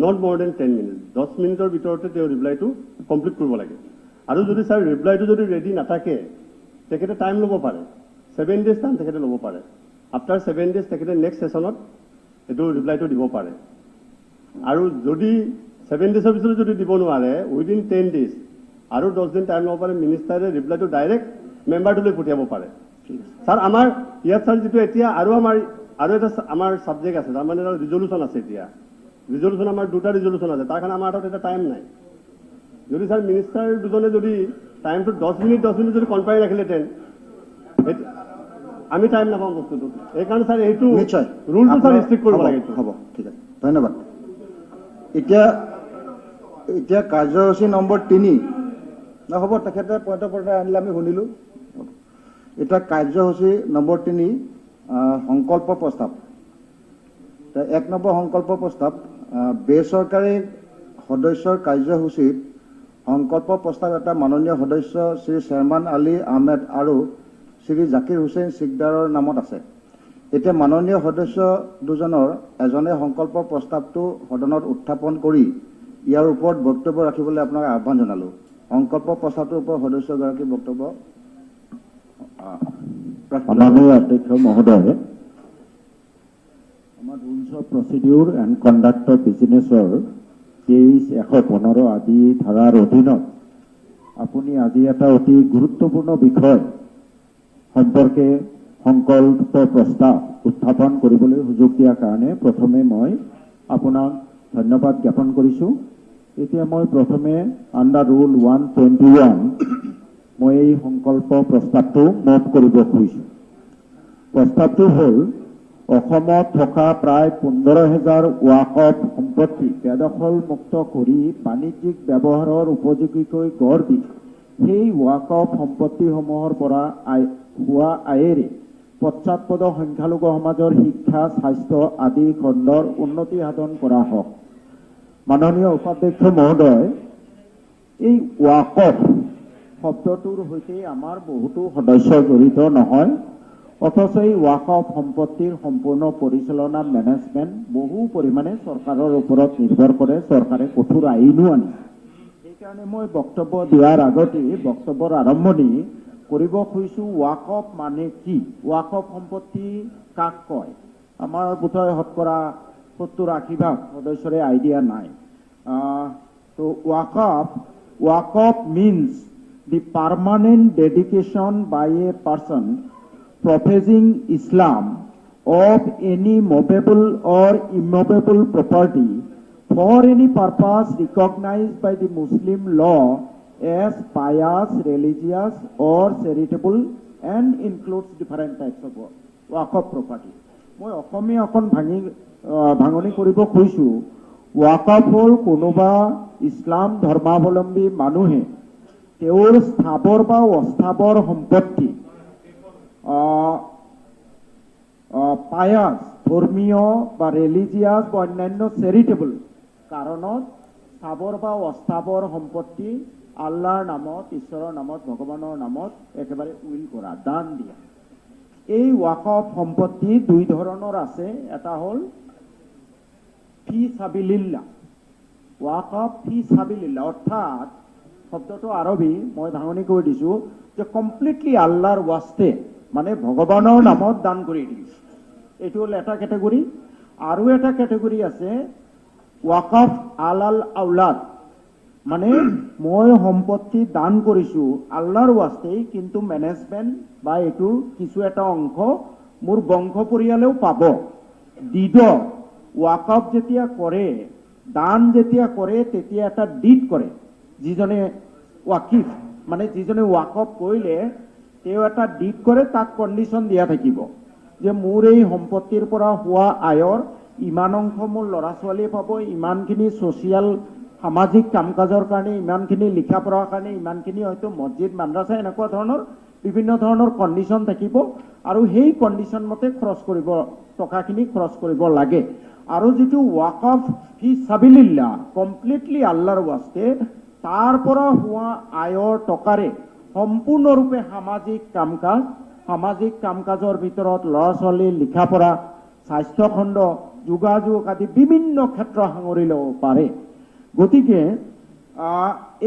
নট মোৰ দেন 10 মিনিট, 10 মিনিটৰ ভিতৰতে তেওঁ ৰিপ্লাইটো কমপ্লিট কৰিব লাগে। আৰু যদি ছাৰ ৰিপ্লাইটো যদি ৰেডি নাথাকে তেখেতে টাইম ল'ব পাৰে, 7 days টাইম তেখেতে ল'ব পাৰে। আফটাৰ 7 days তেখেতে নেক্সট ছেশ্যনত এইটো ৰিপ্লাইটো দিব পাৰে। আৰু যদি 7 daysৰ পিছত যদি দিব নোৱাৰে উইদিন 10 days আৰু 10 দিন টাইম ল'ব পাৰে, মিনিষ্টাৰে ৰিপ্লাইটো ডাইৰেক্ট মেম্বাৰটোলৈ পঠিয়াব পাৰে। ছাৰ, আমাৰ ইয়াত ছাৰ যিটো এতিয়া আৰু এটা আমাৰ ছাবজেক্ট আছে, তাৰমানে এটা ৰিজলিউশ্যন আছে। এতিয়া ৰিজলিউশ্যন আমাৰ 2টা ৰিজলিউশ্যন আছে, তাৰ কাৰণে আমাৰ হাতত এটা টাইম নাই। যদি ছাৰ মিনিষ্টাৰ দুজনে যদি টাইমটো 10 মিনিট যদি কনফাইন ৰাখিলেহেঁতেন, আমি টাইম নাপাওঁ বস্তুটো। সেইকাৰণে ছাৰ এইটো নিশ্চয় ৰুলটো ছাৰ ষ্ট্ৰিক্ট কৰিব লাগে। হ'ব, ঠিক আছে, ধন্যবাদ। এতিয়া কাৰ্যসূচী নম্বৰ 3 হ'ব, তেখেতে পইণ্ট অফ অৰ্ডাৰ আনিলে আমি শুনিলোঁ। এতিয়া কাৰ্যসূচী নম্বৰ 3 সংকল্প প্ৰস্তাৱ। 1 নম্বৰ সংকল্প প্ৰস্তাৱ, বেচৰকাৰী সদস্যৰ কাৰ্যসূচীত সংকল্প প্ৰস্তাৱ এটা মাননীয় সদস্য শ্ৰী শ্বেৰমান আলী আহমেদ আৰু শ্ৰী জাকিৰ হুছেইন চিকদাৰৰ নামত আছে। এতিয়া মাননীয় সদস্য দুজনৰ এজনে সংকল্প প্ৰস্তাৱটো সদনত উত্থাপন কৰি ইয়াৰ ওপৰত বক্তব্য ৰাখিবলৈ আপোনাক আহ্বান জনালোঁ। সংকল্প প্ৰস্তাৱটোৰ ওপৰত সদস্যগৰাকীৰ বক্তব্য। মাননীয় অধ্যক্ষ মহোদয়, আমাৰ rules of procedure and conduct of বিজিনেছৰ 23-115 আদি ধাৰাৰ অধীনত আপুনি আজি এটা অতি গুৰুত্বপূৰ্ণ বিষয় সম্পৰ্কে সংকল্প প্ৰস্তাৱ উত্থাপন কৰিবলৈ সুযোগ দিয়াৰ কাৰণে প্ৰথমে মই আপোনাক ধন্যবাদ জ্ঞাপন কৰিছোঁ। এতিয়া মই প্ৰথমে আণ্ডাৰ ৰুল 121 মই এই সংকল্প প্ৰস্তাৱটো মুভ কৰিব খুজিছোঁ। প্ৰস্তাৱটো হ'ল অসমত থকা প্ৰায় 15,000 ৱাকফ সম্পত্তি বেদখল মুক্ত কৰি বাণিজ্যিক ব্যৱহাৰৰ উপযোগীকৈ গঢ় দি সেই ৱাকফ সম্পত্তিসমূহৰ পৰা হোৱা আয়েৰে পশ্চাৎপদ সংখ্যালঘু সমাজৰ শিক্ষা স্বাস্থ্য আদি খণ্ডৰ উন্নতি সাধন কৰা হওক। মাননীয় উপাধ্যক্ষ মহোদয়, এই ৱাকফ শব্দটোৰ সৈতে আমাৰ বহুতো সদস্য জড়িত নহয়, অথচ এই ৱাকফ সম্পত্তিৰ সম্পূৰ্ণ পৰিচালনা মেনেজমেণ্ট বহু পৰিমাণে চৰকাৰৰ ওপৰত নিৰ্ভৰ কৰে। চৰকাৰে কঠোৰ আইনো আনিছে। সেইকাৰণে মই বক্তব্য দিয়াৰ আগতে বক্তব্যৰ আৰম্ভণি কৰিব খুজিছোঁ, ৱাকফ মানে কি, ৱাকফ সম্পত্তি কাক কয়। আমাৰ বোধহয় শতকৰা 70-80% সদস্যৰে আইডিয়া নাই। তো waqf means the permanent dedication by a person professing Islam of any movable or immovable property for any purpose recognized by the Muslim law as pious, religious or charitable and includes different types of waqf property. মই অসমীয়া অকণ ভাঙনি কৰিব খুজিছোঁ। ৱাকফ হ'ল কোনোবা ইছলাম ধৰ্মাৱলম্বী মানুহে তেওঁৰ স্থাবৰ বা অস্থাবৰ সম্পত্তি পায়াস, ধৰ্মীয় বা ৰিলিজিয়াছ বা অন্যান্য চেৰিটেবল কাৰণত স্থাবৰ বা অস্থাবৰ সম্পত্তি আল্লাহৰ নামত, ঈশ্বৰৰ নামত, ভগৱানৰ নামত একেবাৰে উইল কৰা, দান দিয়া। এই ৱাকফ সম্পত্তি দুই ধৰণৰ আছে। এটা হ'ল ফি সাবিলিল্লাহ, ৱাকফ ফি সাবিলিল্লাহ, অৰ্থাৎ শব্দটো আৰবী, মই ভাঙনি কৰি দিছোঁ যে কমপ্লিটলি আল্লাহৰ ৱাস্তে, মানে ভগৱানৰ নামত দান কৰি দিছে। এইটো হ'ল এটা কেটেগৰী। আৰু এটা কেটেগৰী আছে ৱাকফ আলাল আউলাদ, মানে মই সম্পত্তি দান কৰিছোঁ আল্লাহৰ ৱাস্তেই, কিন্তু মেনেজমেণ্ট বা এইটো কিছু এটা অংশ মোৰ বংশ পৰিয়ালেও পাব। ডিড ৱাকফ যেতিয়া কৰে, দান যেতিয়া কৰে, তেতিয়া এটা ডিড কৰে। যিজনে ৱাকিফ, মানে যিজনে ৱাকফ কৰিলে তেওঁ এটা ডিড কৰে, তাক কণ্ডিশ্যন দিয়া থাকিব যে মোৰ এই সম্পত্তিৰ পৰা হোৱা আয়ৰ ইমান অংশ মোৰ ল'ৰা ছোৱালীয়ে পাব, ইমানখিনি ছ'চিয়েল সামাজিক কাম কাজৰ কাৰণে, ইমানখিনি লিখা পঢ়াৰ কাৰণে, ইমানখিনি হয়তো মছজিদ মাদ্ৰাছা, এনেকুৱা ধৰণৰ বিভিন্ন ধৰণৰ কণ্ডিশ্যন থাকিব। আৰু সেই কণ্ডিশ্যন মতে খৰচ কৰিব, টকাখিনি খৰচ কৰিব লাগে। আৰু যিটো ৱাকফ ফি সাবিলিল্লাহ, কমপ্লিটলি আল্লাহৰ ৱাস্তে, তাৰ পৰা হোৱা আয়ৰ টকাৰে সম্পূৰ্ণৰূপে সামাজিক কাম কাজৰ ভিতৰত ল'ৰা ছোৱালীৰ লিখা পঢ়া, স্বাস্থ্যখণ্ড, যোগাযোগ আদি বিভিন্ন ক্ষেত্ৰ সাঙুৰি ল'ব পাৰে। গতিকে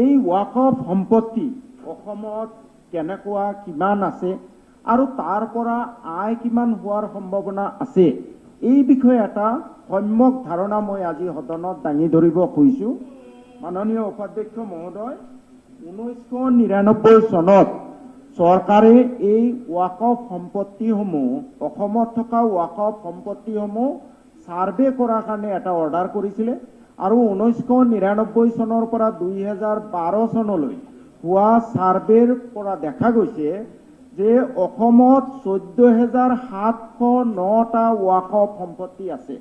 এই ৱাকফ সম্পত্তি অসমত কেনেকুৱা, কিমান আছে আৰু তাৰ পৰা আয় কিমান হোৱাৰ সম্ভাৱনা আছে, এই বিষয়ে এটা সম্যক ধাৰণা মই আজি সদনত দাঙি ধৰিব খুজিছোঁ। মাননীয় উপাধ্যক্ষ মহোদয়, 1999 চনত চৰকাৰে এই ৱাকফ সম্পত্তিসমূহ, অসমত থকা ৱাকফ সম্পত্তিসমূহ ছাৰ্ভে কৰাৰ কাৰণে এটা অৰ্ডাৰ কৰিছিলে। আৰু 1999 চনৰ পৰা 2012 চনলৈ হোৱা ছাৰ্ভেৰ পৰা দেখা গৈছে যে অসমত 14,709টা ৱাকফ সম্পত্তি আছে।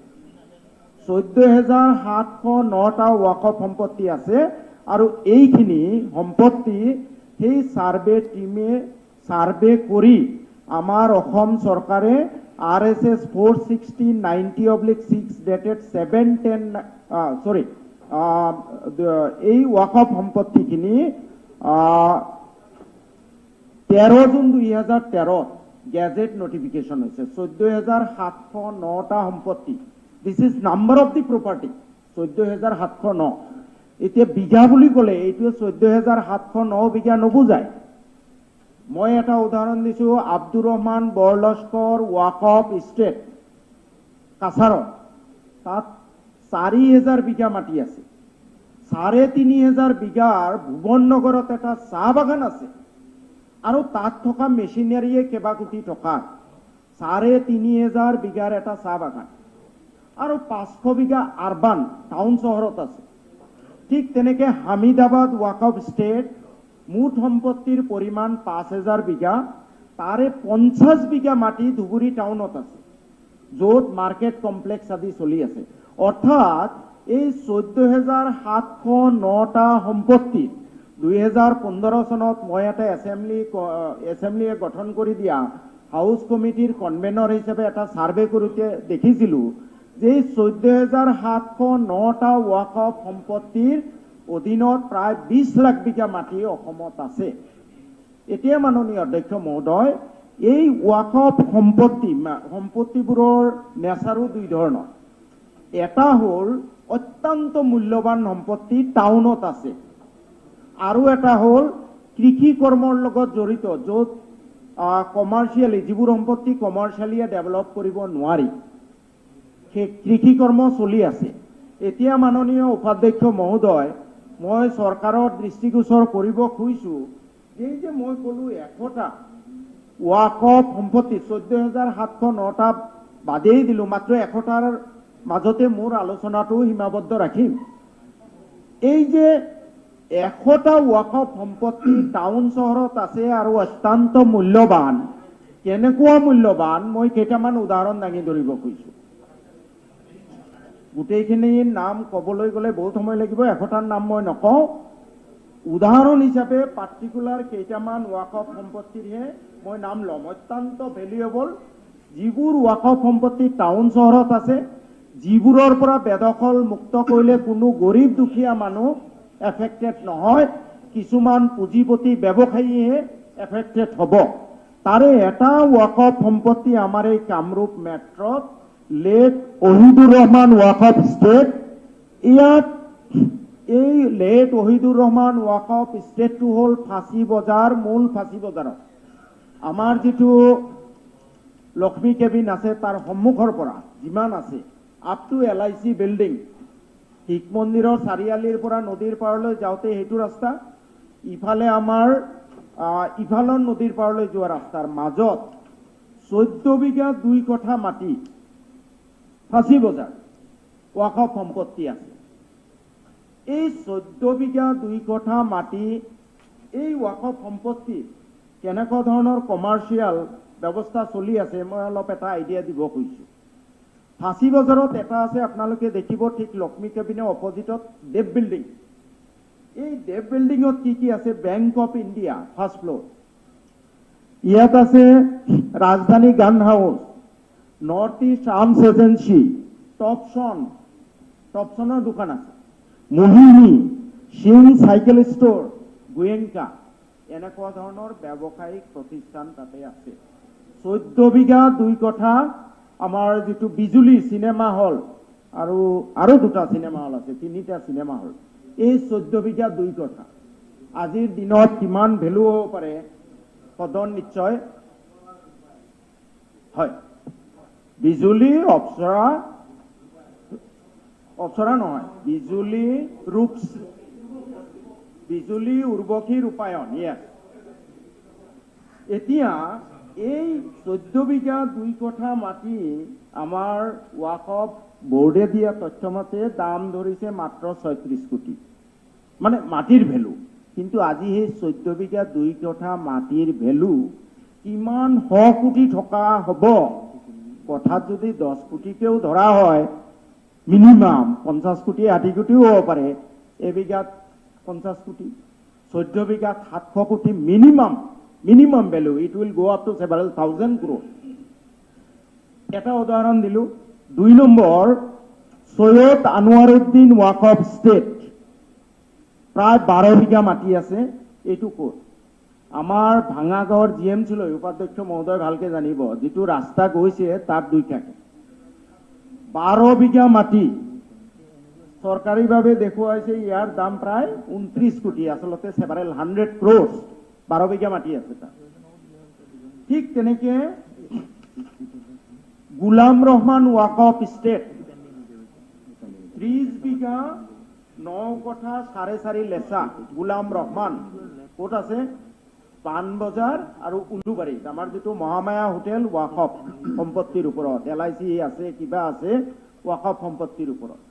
14,709টা ৱাকফ সম্পত্তি আছে। আৰু এইখিনি সম্পত্তি সেই ছাৰ্ভে টিমে ছাৰ্ভে কৰি আমাৰ অসম চৰকাৰে RSS 460/90/6 ডেটেড 7/10 এই ৱাকফ সম্পত্তিখিনি 13 জুন 2013 গেজেট নটিফিকেশ্যন হৈছে। 14,709টা সম্পত্তি, this is number of the property, 14,709। এতিয়া বিঘা বুলি ক'লে এইটোৱে 14,709 বিঘা নুবুজায়। মই এটা উদাহৰণ দিছোঁ, আব্দুৰ ৰহমান বৰলস্কৰ ৱাকফ ষ্টেট কাছাৰত, তাত 4,000 বিঘা মাটি আছে। 3,500 বিঘাৰ ভুৱন নগৰত এটা চাহ বাগান আছে, আৰু তাত থকা মেচিনাৰীয়ে কেইবা কোটি টকা। 3,500 বিঘাৰ এটা চাহ বাগান, আৰু 500 বিঘা আৰবান টাউন চহৰত আছে। ঠিক তেনেকৈ হামিদাবাদ ৱাকফ ষ্টেট, মুঠ সম্পত্তিৰ পৰিমাণ 5,000 বিঘা, তাৰে 50 বিঘা মাটি ধুবুৰী টাউনত আছে। য'ত মাৰ্কেট কমপ্লেক্স আদি চলি আছে। অৰ্থাৎ এই 14,709টা সম্পত্তি 2015 চনত মই এটা এছেম্বলিয়ে গঠন কৰি দিয়া হাউচ কমিটিৰ কনভেনৰ হিচাপে এটা ছাৰ্ভে কৰোঁতে দেখিছিলোঁ যে 14,709টা ৱাকফ সম্পত্তিৰ অধীনত প্ৰায় 20 লাখ বিঘা মাটি অসমত আছে। এতিয়া মাননীয় অধ্যক্ষ মহোদয়, এই ৱাকফ সম্পত্তিবোৰৰ নেচাৰো দুই ধৰণৰ। এটা হ'ল অত্যন্ত মূল্যৱান সম্পত্তি টাউনত আছে, আৰু এটা হ'ল কৃষি কৰ্মৰ লগত জড়িত, য'ত কমাৰ্চিয়েলি যিবোৰ সম্পত্তি কমাৰ্চিয়েলিয়ে ডেভেলপ কৰিব নোৱাৰি, সেই কৃষি কৰ্ম চলি আছে। এতিয়া মাননীয় উপাধ্যক্ষ মহোদয়, মই চৰকাৰৰ দৃষ্টিগোচৰ কৰিব খুজিছোঁ যে মই ক'লো 100টা ৱাকফ সম্পত্তি 14,709টা বাদেই দিলোঁ, মাত্ৰ 100টাৰ মাজতে মোৰ আলোচনাটো সীমাবদ্ধ ৰাখিম। এই যে 100টা ৱাকফ সম্পত্তি টাউন চহৰত আছে আৰু অত্যন্ত মূল্যৱান, কেনেকুৱা মূল্যৱান মই কেইটামান উদাহৰণ দাঙি ধৰিব খুজিছোঁ। গোটেইখিনি নাম ক'বলৈ গ'লে বহুত সময় লাগিব, 100টাৰ নাম মই নকওঁ। উদাহৰণ হিচাপে পাৰ্টিকুলাৰ কেইটামান ৱাকফ সম্পত্তিৰহে মই নাম ল'ম, অত্যন্ত ভেলুৱেবল, যিবোৰ ৱাকফ সম্পত্তি টাউন চহৰত আছে, যিবোৰৰ পৰা বেদখল মুক্ত কৰিলে কোনো গৰীব দুখীয়া মানুহ এফেক্টেড নহয়, কিছুমান পুঁজিপতি ব্যৱসায়ীহে এফেক্টেড হ'ব। তাৰে এটা ৱাকফ সম্পত্তি আমাৰ এই কামৰূপ মেট্ৰত লেট অহিদুৰ ৰহমান ৱাকফ ষ্টেট। ইয়াত এই লেট অহিদুৰ ৰহমান ৱাকফ ষ্টেটটো হ'ল ফাঁচী বজাৰ, মূল ফাঁচী বজাৰত আমাৰ যিটো লক্ষ্মী কেবিন আছে তাৰ সন্মুখৰ পৰা যিমান আছে up to LIC building, Sikh মন্দিৰৰ চাৰিআলিৰ পৰা নদীৰ পাৰলৈ যাওঁতে সেইটো ৰাস্তা, ইফালে আমাৰ ইফালৰ নদীৰ পাৰলৈ যোৱা ৰাস্তাৰ মাজত 14 বিঘা 2 কঠা মাটি ফাঁচী বজাৰ ৱাকফ সম্পত্তি আছে। এই 14 বিঘা 2 কঠা মাটি, এই ৱাকফ সম্পত্তি কেনেকুৱা ধৰণৰ কমাৰ্চিয়েল ব্যৱস্থা চলি আছে মই অলপ এটা আইডিয়া দিব খুজিছোঁ। ফাঁচী বজাৰত এটা আছে, আপোনালোকে দেখিব, ঠিক লক্ষ্মী কেবিনৰ অপজিটত দেৱ বিল্ডিং। এই দেৱ বিল্ডিঙত কি আছে? Bank of India first floor, ইয়াত আছে Rajdhani gun house, north east arms agency, টপছনৰ দোকান আছে, মোহিনী, সিং চাইকেল ষ্ট'ৰ, গোয়েংকা, এনেকুৱা ধৰণৰ ব্যৱসায়িক প্ৰতিষ্ঠান তাতে আছে। 14 বিঘা 2 কঠা আমাৰ যিটো বিজুলী চিনেমা হল আৰু 2টা চিনেমা হল আছে, 3টা চিনেমা হল। এই 14 বিঘা 2 কঠা আজিৰ দিনত কিমান ভেলু হ'ব পাৰে সদন নিশ্চয় হয়। বিজুলী অপ্সৰা নহয়, বিজুলী উৰ্বশী ৰূপায়ণ। এতিয়া এই 14 বিঘা 2 কঠা মাটি আমাৰ ৱাকফ বোৰ্ডে দিয়া তথ্য মতে দাম ধৰিছে মাত্ৰ 36 কোটি, মানে মাটিৰ ভেলু। কিন্তু আজি সেই 14 বিঘা 2 কঠা মাটিৰ ভেলু কিমান 100 কোটি থকা হ'ব? কথাত যদি 10 কোটিকেও ধৰা হয়, মিনিমাম 50 কোটি 60 কোটিও হ'ব পাৰে। এবিঘাত 50 কোটি, 14 বিঘাত 700 কোটি minimum value, it will go up to several thousand crore. এটা উদাহরণ দিল। 2 নম্বর, সৈয়দ আনোয়ারউদ্দিন ওয়াকফ স্টেট, প্রায় 12 বিঘা মাটি আছে। এইটো ক'ত? আমাৰ ভাঙাগাঁৱৰ GMC লৈ উপাধ্যক্ষ মহোদয় ভালকে জানিব, যিটো ৰাস্তা গৈছে তাত 2 কাকে 12 বিঘা মাটি চৰকাৰীভাৱে দেখুৱাইছে। ইয়াৰ দাম প্ৰায় 29 কোটি, আচলতে সেভারেল 100 ক্রোর। 12 বিঘা মাটি আছে তাত। ঠিক তেনেকে গুলাম রহমান ওয়াকফ স্টেট, 30 বিঘা 9 কঠা 4.5 লেচা। গুলাম রহমান ক'ত আছে? পাণবজাৰ আৰু উলুবাৰীত। আমাৰ যিটো মহামায়া হোটেল ওয়াকফ সম্পত্তিৰ ওপৰত, LIC আছে, কিবা আছে, ওয়াকফ সম্পত্তিৰ ওপৰত।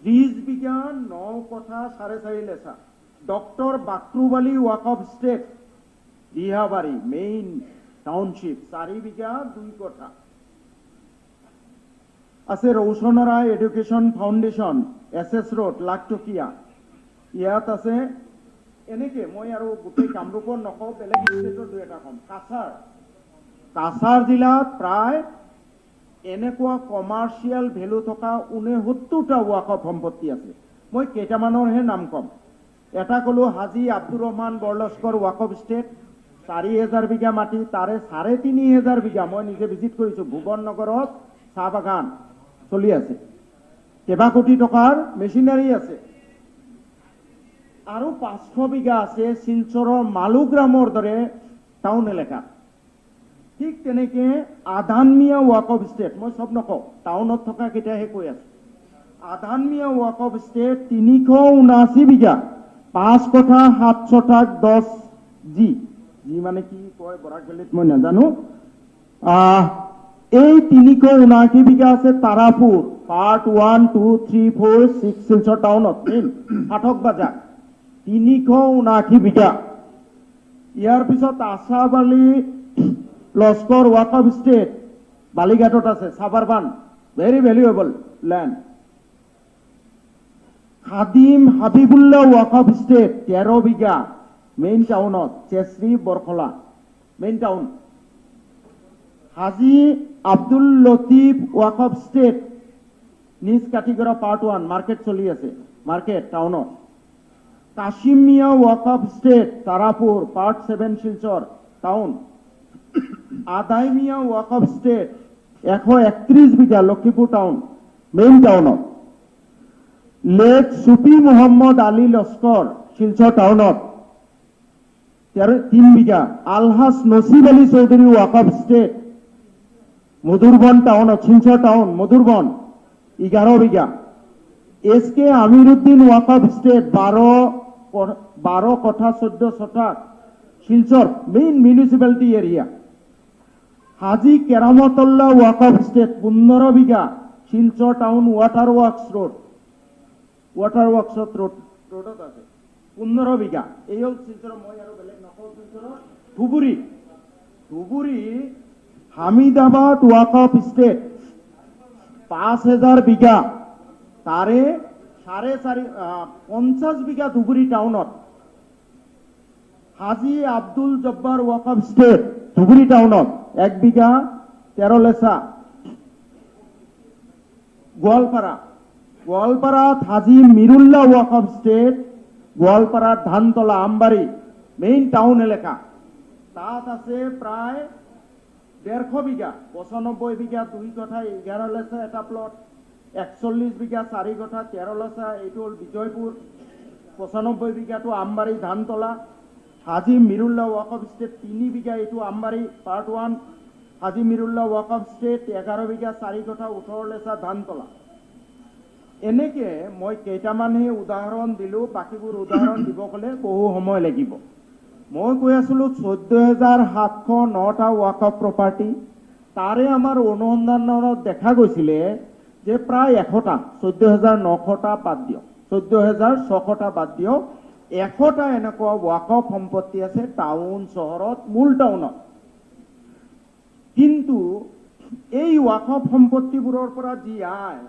30 বিঘা 9 কঠা 4.5 লেচা। ডক্টর বাকরুবালি ওয়াকফ স্টেট, দিহাবাড়ি মেইন টাউনশিপ, 4 বিঘা 2 কঠা। আছে ৰৌচনৰা এডুকেশ্যন ফাউণ্ডেশ্যন SS ৰোড লাখটকীয়া, ইয়াত আছে এনেকে মই আৰু গোটেই কামৰূপত নকওঁ, বেলেগ ষ্টেটৰ দুই এটা কম। কাছাৰ জিলাত প্ৰায় এনেকুৱা কমাৰ্চিয়েল ভেলু থকা 69টা ৱাকফ সম্পত্তি আছে। মই কেইটামানৰহে নাম ক'ম। এটা ক'লো হাজী আব্দুৰ ৰহমান বৰলস্কৰ ৱাকফ ষ্টেট, 4000 বিঘা মাটি, তাৰে 3500 বিঘা মই নিজে ভিজিট কৰিছোঁ। ভুৱন নগৰত চাহ বাগান চলি আছে, কেইবা কোটি টকাৰ মেচিনাৰী আছে। আৰু 500 বিঘা আছে শিলচৰৰ মালুগ্ৰামৰ দৰে টাউন এলেকা। ঠিক তেনেকে আধানমিয়া ৱাকফ ষ্টেট, মই চব নকওঁ, টাউনত থকা কেইটাহে কৈ আছো। আধানমিয়া ৱাকফ ষ্টেট 379 বিঘা, 5 কঠা 7 ছটাক 10 জি মানে কি কয় বৰাকভেলীত মই নাজানো। এই 379 বিঘা আছে তাৰাপুৰ, পাৰ্ট 1, 2, 3, 4, 6 শিলচৰ টাউনত, ফাটক বাজাৰ 379 বিঘা। ইয়াৰ পিছত আছাবালি লস্কৰ ৱাকফ ষ্টেট বালিঘাটত আছে, suburban, very valuable land. Khadim Habibullah Waqf estate 13 বিঘা, মেইন টাউনত, Cheshri Barkhala main town. Haji Abdul Latif Waqf estate নিজ কাটিগড়া পাৰ্ট 1 মাৰ্কেট চলি আছে, মাৰ্কেট টাউনত। Kashim Mia Waqf estate Tarapur part 7 Silchar town. Adai Mia Waqf estate 131 বিঘা লক্ষীপুৰ টাউন মেইন টাউনত। লেক সুফি মোহাম্মদ আলী লস্কৰ শিলচৰ টাউনত 3 বিঘা। আলহাজ নসিব আলী চৌধুৰী ৱাকফ ষ্টেট মধুৰবন টাউনত, শিলচৰ টাউন মধুৰবন 11 বিঘা। SK আমিৰুদ্দিন ৱাকফ ষ্টেট 12 কঠা 14 ছটাক শিলচৰ মেইন মিউনিচিপালিটি এৰিয়া। হাজী কেৰামতুল্লাহ ৱাকফ ষ্টেট 15 বিঘা, শিলচৰ টাউন ৱাটাৰ ৱৰ্কছ ৰোডত আছে 15 বিঘা। এই হ'ল শিলচৰ, মই আৰু বেলেগ নকওঁ। শিলচৰৰ ধুবুৰী হামিদাবাদ ৱাকফ ষ্টেট 5000 বিঘা, তাৰে 50 বিঘা ধুবুৰী টাউনত। হাজী আব্দুল জব্বাৰ ৱাকফ ষ্টেট ধুবুৰী টাউনত 1 বিঘা 13 লেচা। গোৱালপাৰাত হাজী মিৰুল্লাহ ৱাকফ ষ্টেট, গোৱালপাৰাত ধানতলা আমবাৰী মেইন টাউন এলেকা, তাত আছে প্ৰায় 150 বিঘা, 95 বিঘা 2 কঠা 11 লেচা এটা প্লট। 41 বিঘা 4 কঠা 13 লেচা, এইটো হ'ল বিজয়পুৰ। 95 বিঘাটো আমবাৰী ধানতলা। হাজী মিৰুল্লাহ ৱাকফ ষ্টেট 3 বিঘা, এইটো আমবাৰী পাৰ্ট 1। হাজী মিৰুল্লাহ ৱাকফ ষ্টেট 11 বিঘা 4 কঠা 18 লেচা ধানতলা। এনেকে মই কেইটামানহে উদাহৰণ দিলোঁ, বাকীবোৰ উদাহৰণ দিব গ'লে বহু সময় লাগিব। মই কৈ আছিলোঁ 14,709টা ৱাকফ প্ৰপাৰ্টি, তাৰে আমাৰ অনুসন্ধানত দেখা গৈছিলে যে প্ৰায় 100টা, 14,900টা বাদ দিয়ক, 14,600টা বাদ দিয়ক, 100টা এনেকুৱা ৱাকফ সম্পত্তি আছে টাউন চহৰত, মূল টাউনত। কিন্তু এই ৱাকফ সম্পত্তিবোৰৰ পৰা যি আয়,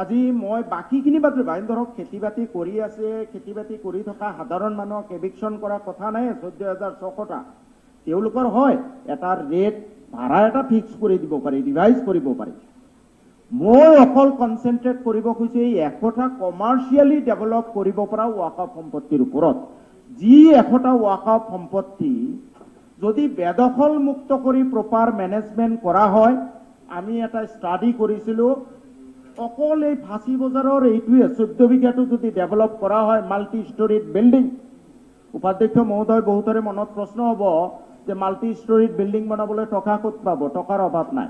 আজি মই বাকীখিনি বাদ দিওঁ, ধৰক খেতি বাতি কৰি আছে, খেতি বাতি কৰি থকা সাধাৰণ মানুহক এভিকশ্যন কৰা কথা নাই। 14,600টা তেওঁলোকৰ হয়, এটা ৰেট ভাড়া এটা ফিক্স কৰি দিব পাৰি, ৰিভাইজ কৰিব পাৰি। মই অকল কনচেনট্ৰেট কৰিব খুজিছোঁ এই 100টা কমাৰ্চিয়েলি ডেভেলপ কৰিব পৰা ৱাকফ সম্পত্তিৰ ওপৰত। যি 100টা ৱাকফ সম্পত্তি যদি বেদখল মুক্ত কৰি প্ৰপাৰ মেনেজমেণ্ট কৰা হয়, আমি এটা ষ্টাডি কৰিছিলোঁ, অকল এই ফাঁচী বজাৰৰ এইটোৱে 14 বিঘাটো যদি ডেভেলপ কৰা হয়, মাল্টি ষ্টৰিড বিল্ডিং। উপাধ্যক্ষ মহোদয়, বহুতৰে মনত প্ৰশ্ন হ'ব যে মাল্টি ষ্টৰিড বিল্ডিং বনাবলৈ টকা ক'ত পাব? টকাৰ অভাৱ নাই।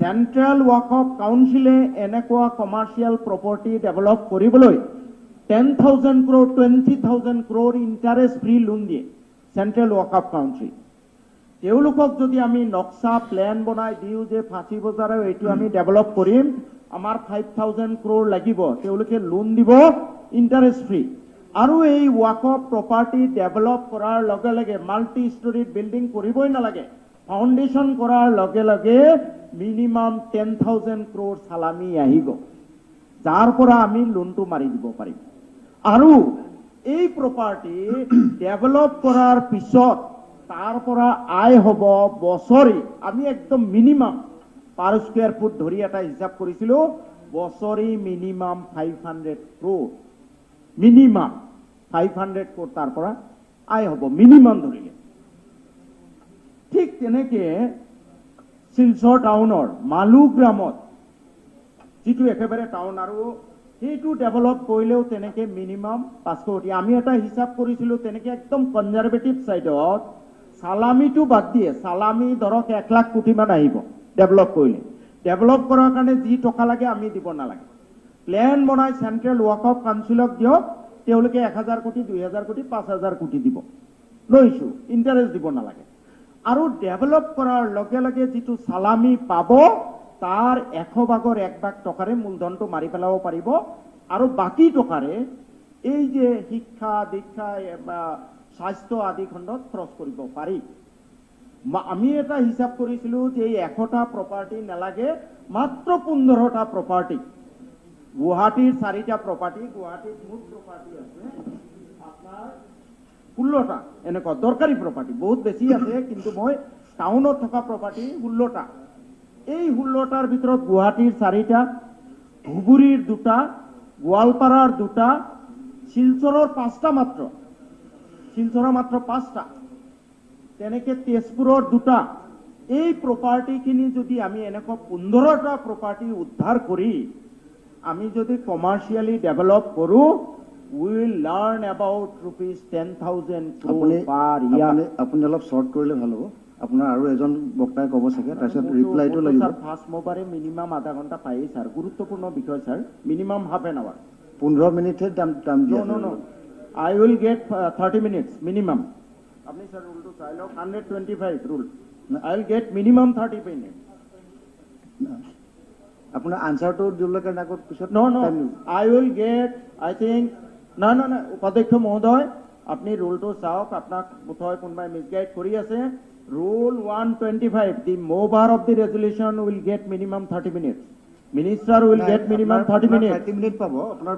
চেণ্ট্ৰেল ৱাকফ কাউন্সিলে এনেকুৱা কমাৰ্চিয়েল প্ৰপাৰ্টি ডেভেলপ কৰিবলৈ 10,000 crore 20,000 crore interest free loan দিয়ে চেণ্ট্ৰেল ৱাকফ কাউন্সিল। তেওঁলোকক যদি আমি নক্সা প্লেন বনাই দিওঁ যে ফাঁচী বজাৰে এইটো আমি ডেভেলপ কৰিম, আমাৰ 5,000 crore লাগিব, তেওঁলোকে লোন দিব ইণ্টাৰেষ্ট ফ্ৰী। আৰু এই ৱাকফ প্ৰপাৰ্টি ডেভেলপ কৰাৰ লগে লগে মাল্টি ষ্টৰিড বিল্ডিং কৰিবই নালাগে, ফাউণ্ডেশ্যন কৰাৰ লগে লগে মিনিমাম 10,000 crore চালামি আহিব, যাৰ পৰা আমি লোনটো মাৰি দিব পাৰিম। আৰু এই প্ৰপাৰ্টি ডেভেলপ কৰাৰ পিছত তাৰ পৰা আয় হ'ব বছৰি, আমি একদম মিনিমাম পাৰ স্কুৱেৰ ফুট ধৰি এটা হিচাপ কৰিছিলো, বছৰি মিনিমাম 500 crore, মিনিমাম 500 crore তাৰ পৰা আয় হ'ব মিনিমাম ধৰিলে। ঠিক তেনেকে শিলচৰ টাউনৰ মালুগ্ৰামত যিটো একেবাৰে টাউন আৰু সেইটো ডেভেলপ কৰিলেও তেনেকে মিনিমাম 500 কোটি। আমি এটা হিচাপ কৰিছিলো তেনেকে একদম কনজাৰভেটিভ চাইডত সালামিটো বাদ দিয়ে, সালামি ধৰক 1 লাখ কোটি মান আহিব ডেভেলপ কৰিলে। ডেভেলপ কৰাৰ কাৰণে যি টকা লাগে আমি দিব নালাগে, প্লেন বনাই চেন্ট্ৰেল ৱৰ্কফ কাউন্সিলক দিয়ক, তেওঁলোকে 1000 কোটি 2000 কোটি 5000 কোটি দিব, লৈছো, ইণ্টাৰেষ্ট দিব নালাগে। আৰু ডেভেলপ কৰাৰ লগে লগে যিটো সালামি পাব তাৰ 100 ভাগৰ 1 ভাগ টকাৰে মূলধনটো মাৰি পেলাব পাৰিব, আৰু বাকী টকাৰে এই যে শিক্ষা দীক্ষা বা স্বাস্থ্য আদি খণ্ডত খৰচ কৰিব পাৰি। আমি এটা হিচাপ কৰিছিলো যে এই 100টা প্ৰপাৰ্টি নালাগে, মাত্ৰ 15টা প্ৰপাৰ্টি, গুৱাহাটীৰ 4টা প্ৰপাৰ্টি, গুৱাহাটীত মুঠ প্ৰপাৰ্টি আছে আপোনাৰ 16টা, এনেকুৱা দৰকাৰী প্ৰপাৰ্টি বহুত বেছি আছে, কিন্তু মই টাউনত থকা প্ৰপাৰ্টি 16টা। এই 16টাৰ ভিতৰত গুৱাহাটীৰ 4টা, ধুবুৰীৰ 2টা, গোৱালপাৰাৰ 2টা, শিলচৰৰ 5টা মাত্ৰ, শিলচৰৰ মাত্ৰ 5টা, তেনেকে তেজপুৰৰ 2টা। এই প্ৰপাৰ্টিখিনি যদি আমি এনেকুৱা 15টা প্ৰপাৰ্টি উদ্ধাৰ কৰি আমি যদি কমাৰ্চিয়েলি ডেভেলপ কৰো, we will learn about rupees 10,000 crore per year. আপুনি অলপ শৰ্ট কৰিলে ভাল হ'ব, আপোনাৰ আৰু এজন বক্তাই ক'ব চাগে, তাৰপিছত ৰিপ্লাইটো লাগিব। স্যার ফার্স্ট মোবারে মিনিমাম আধা ঘন্টা পাই স্যার, গুরুত্বপূর্ণ বিষয় sir, minimum half an hour. 15 মিনিটে টাইম দিয়া। No I will get 30 minutes minimum. আপনি স্যার রুলটো চাই লওক, 125 rule, I will get minimum 30 minute. আপোনাৰ আনসাৰটো দিবলৈ কাৰণে আকৌ পিছত no I will get, I think না উপাধ্যক্ষ মহোদয় আপনি রুলটো চাওক, আপোনাক বোধহয় কোনোবাই মিসগাইড কৰি আছে। Rule 125, the mover of the resolution will get minimum 30 minutes. Minister will get minimum 30 minutes. 30 minute পাব, আপোনাৰ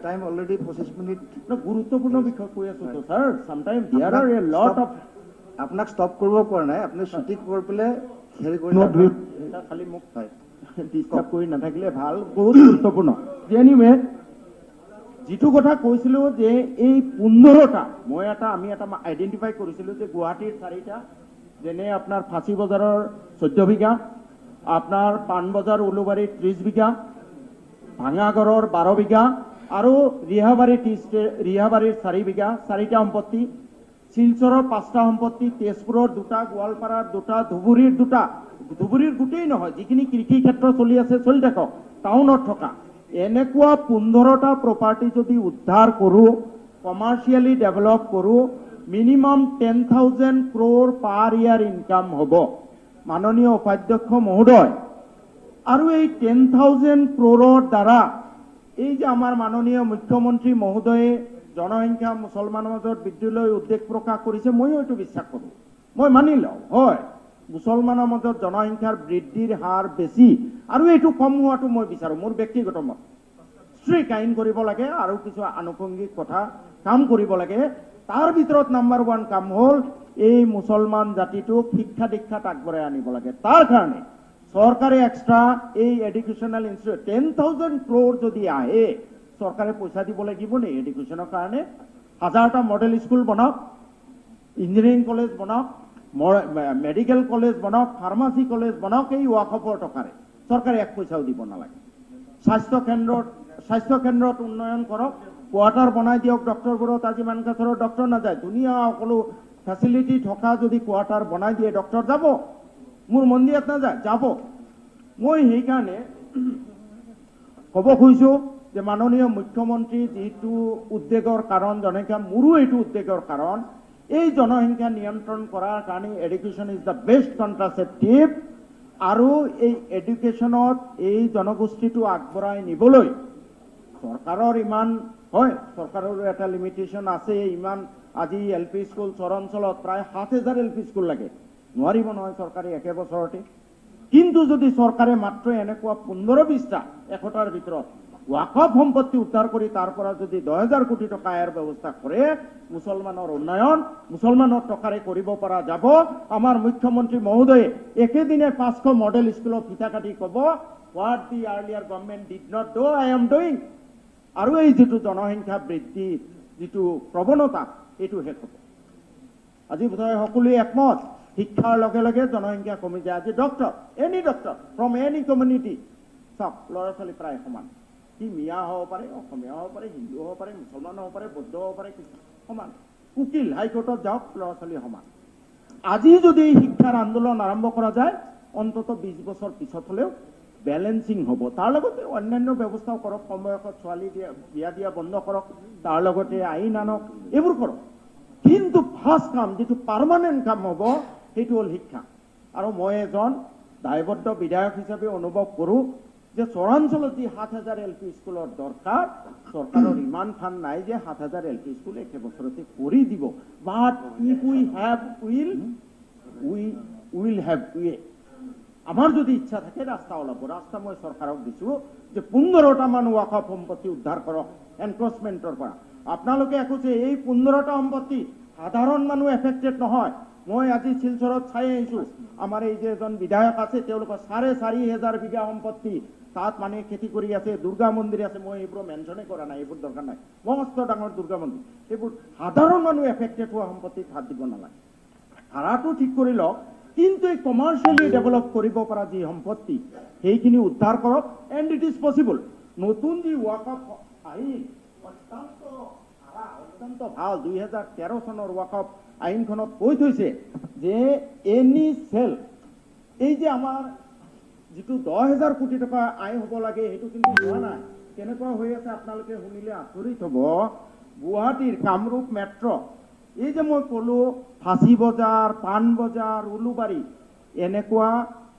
টাইম অলৰেডি 25 মিনিট। গুৰুত্বপূৰ্ণ বিষয় কৈ আছো তো sir, sometime there are a lot of. আপোনাক ষ্টপ কৰিব পৰা নাই, আপুনি ছুটি কৰি পেলাই হেৰি কৰি খালি মোক ডিস্টাৰ্ব কৰি নাথাকিলে ভাল, বহুত গুৰুত্বপূৰ্ণ। এনিৱে যিটো কথা কৈছিলো যে এই 15টা আমি এটা আইডেন্টিফাই কৰিছিলো যে গুৱাহাটীৰ 4টা, যেনে আপোনাৰ ফাঁচী বজাৰৰ 14 বিঘা, আপোনাৰ পাণবজাৰ উলুবাৰীৰ 30 বিঘা, ভাঙাগড়ৰ 12 বিঘা, আৰু ৰিহাবাৰীৰ 4 বিঘা, 4টা সম্পত্তি, শিলচৰৰ 5টা সম্পত্তি, তেজপুৰৰ 2টা, গোৱালপাৰাৰ 2টা, ধুবুৰীৰ 2টা। ধুবুৰীৰ গোটেই নহয়, যিখিনি কৃষি ক্ষেত্ৰ চলি আছে চলি থাকক, টাউনত থকা এনেকুৱা 15টা প্ৰপাৰ্টি যদি উদ্ধাৰ কৰো, কমাৰ্চিয়েলি ডেভেলপ কৰো, মিনিমাম 10,000 crore পাৰ ইয়াৰ ইনকাম হ'ব মাননীয় উপাধ্যক্ষ মহোদয়। আৰু এই 10,000 crore দ্বাৰা এই যে আমাৰ মাননীয় মুখ্যমন্ত্ৰী মহোদয়ে জনসংখ্যা মুছলমানৰ মাজত বৃদ্ধিলৈ উদ্বেগ প্ৰকাশ কৰিছে, ময়ো এইটো বিশ্বাস কৰোঁ, মই মানি লওঁ, হয় মুছলমানৰ মাজত জনসংখ্যাৰ বৃদ্ধিৰ হাৰ বেছি, আৰু এইটো কম হোৱাটো মই বিচাৰোঁ, মোৰ ব্যক্তিগত মত। ষ্ট্ৰিক্ট আইন কৰিব লাগে আৰু কিছু আনুষংগিক কথা কাম কৰিব লাগে। তাৰ ভিতৰত নাম্বাৰ 1 কাম হ'ল এই মুছলমান জাতিটোক শিক্ষা দীক্ষাত আগবঢ়াই আনিব লাগে। তাৰ কাৰণে চৰকাৰে এক্সট্ৰা এই এডুকেশ্যনেল ইনষ্টিটিউট 10,000 crore যদি আহে, চৰকাৰে পইচা দিব লাগিব নে এডুকেশ্যনৰ কাৰণে? 1000টা মডেল স্কুল বনাওক, ইঞ্জিনিয়াৰিং কলেজ বনাওক, মেডিকেল কলেজ বনাওক, ফাৰ্মাচী কলেজ বনাওক, এই ৱাকফৰ টকাৰে, চৰকাৰে 1 পইচাও দিব নালাগে। স্বাস্থ্য কেন্দ্ৰত উন্নয়ন কৰক, কোৱাৰ্টাৰ বনাই দিয়ক ডক্টৰবোৰত, আজি মানকাছাৰৰ ডক্টৰ নাযায়, ধুনীয়া সকলো ফেচিলিটি থকা যদি কোৱাৰ্টাৰ বনাই দিয়ে ডক্টৰ যাব, মোৰ মন্দিৰত নাযায়, যাব। মই সেইকাৰণে ক'ব খুজিছো যে মাননীয় মুখ্যমন্ত্ৰী যিটো উদ্বেগৰ কাৰণ, জনসংখ্যা মোৰো এইটো উদ্বেগৰ কাৰণ, এই জনসংখ্যা নিয়ন্ত্ৰণ কৰাৰ কাৰণে এডুকেশ্যন ইজ দ্য বেষ্ট কন্ট্ৰাচেপ্টিভ। আৰু এই এডুকেশ্যনত এই জনগোষ্ঠীটো আগবঢ়াই নিবলৈ চৰকাৰৰ ইমান হয়, চৰকাৰৰ এটা লিমিটেশ্যন আছে, ইমান আজি LP স্কুল চৰ অঞ্চলত প্ৰায় 7,000 LP স্কুল লাগে, নোৱাৰিব নহয় চৰকাৰে একে বছৰতে। কিন্তু যদি চৰকাৰে মাত্ৰ এনেকুৱা 15-20টা 100টাৰ ভিতৰত ওয়াকফ সম্পত্তি উদ্ধাৰ কৰি তাৰ পৰা যদি 10,000 কোটি টকা আয়ৰ ব্যৱস্থা কৰে, মুছলমানৰ উন্নয়ন মুছলমানৰ টকাৰে কৰিব পৰা যাব। আমাৰ মুখ্যমন্ত্ৰী মহোদয়ে একেদিনে 500 মডেল স্কুলৰ ফিতা কাটি ক'ব, what the earlier government did not do I am doing. আৰু এই যিটো জনসংখ্যা বৃদ্ধিৰ যিটো প্ৰৱণতা, এইটো শেষ হ'ব। আজি বোধহয় সকলোৱে একমত, শিক্ষাৰ লগে লগে জনসংখ্যা কমি যায়। আজি doctor, any doctor from any community, চব ল'ৰা ছোৱালী প্ৰায় সমান। সি মিয়া হ'ব পাৰে, অসমীয়া হ'ব পাৰে, হিন্দু হ'ব পাৰে, মুছলমান হ'ব পাৰে, বৌদ্ধ হ'ব পাৰে, সমান। উকিল হাইকোৰ্টত যাওক, ল'ৰা ছোৱালী সমান। আজি যদি শিক্ষাৰ আন্দোলন আৰম্ভ কৰা যায়, অন্তত 20 বছৰ পিছত হ'লেও বেলেঞ্চিং হ'ব। তাৰ লগতে অন্যান্য ব্যৱস্থাও কৰক, সময়ত ছোৱালী বিয়া দিয়া বন্ধ কৰক, তাৰ লগতে আইন আনক, এইবোৰ কৰক। কিন্তু ফাৰ্ষ্ট কাম যিটো পাৰ্মানেণ্ট কাম হ'ব, সেইটো হ'ল শিক্ষা। আৰু মই এজন দায়বদ্ধ বিধায়ক হিচাপে অনুভৱ কৰোঁ যে চৰাঞ্চলত যি 7,000 LP স্কুলৰ দৰকাৰ, চৰকাৰৰ ইমান ফাণ্ড নাই যে 7,000 LP স্কুল একে বছৰতে কৰি দিব। But if we have will have way. আমাৰ যদি ইচ্ছা থাকে ৰাস্তা ওলাব। ৰাস্তা মই চৰকাৰক দিছোঁ যে 15টা মান ওয়াকফ সম্পত্তি উদ্ধাৰ কৰক এনক্ৰচমেণ্টৰ পৰা। আপোনালোকে কৈছে এই 15টা সম্পত্তি সাধাৰণ মানুহ এফেক্টেড নহয়। মই আজি শিলচৰত চাই আহিছোঁ, আমাৰ এই যে এজন বিধায়ক আছে, তেওঁলোকৰ 4,500 বিঘা সম্পত্তি, তাত মানে খেতি কৰি আছে, দুৰ্গা মন্দিৰ আছে। মই এইবোৰ মেনশ্যনেই কৰা নাই, এইবোৰ দৰকাৰ নাই। মস্ত ডাঙৰ দুৰ্গা মন্দিৰ, এইবোৰ সাধাৰণ মানুহ এফেক্টেড হোৱা সম্পত্তিত হাত দিব নালাগে। ধাৰাটো ঠিক কৰি লওক, কিন্তু এই কমাৰ্চিয়েলি ডেভেলপ কৰিব পৰা যি সম্পত্তি, সেইখিনি উদ্ধাৰ কৰক। And it is possible. নতুন যি ওয়াকফ আইন অত্যন্ত ভাল, 2013 চনৰ ওয়াকফ আইনখনত কৈ থৈছে যে এনি চেল, এই যে আমাৰ যিটো 10,000 কোটি টকা আয় হ'ব লাগে, সেইটো কিন্তু হোৱা নাই। কেনেকুৱা হৈ আছে আপোনালোকে শুনিলে আচৰিত হ'ব। গুৱাহাটীৰ কামৰূপ মেট্ৰ', এই যে মই ক'লো ফাঁচী বজাৰ, পাণ বজাৰ, উলুবাৰী, এনেকুৱা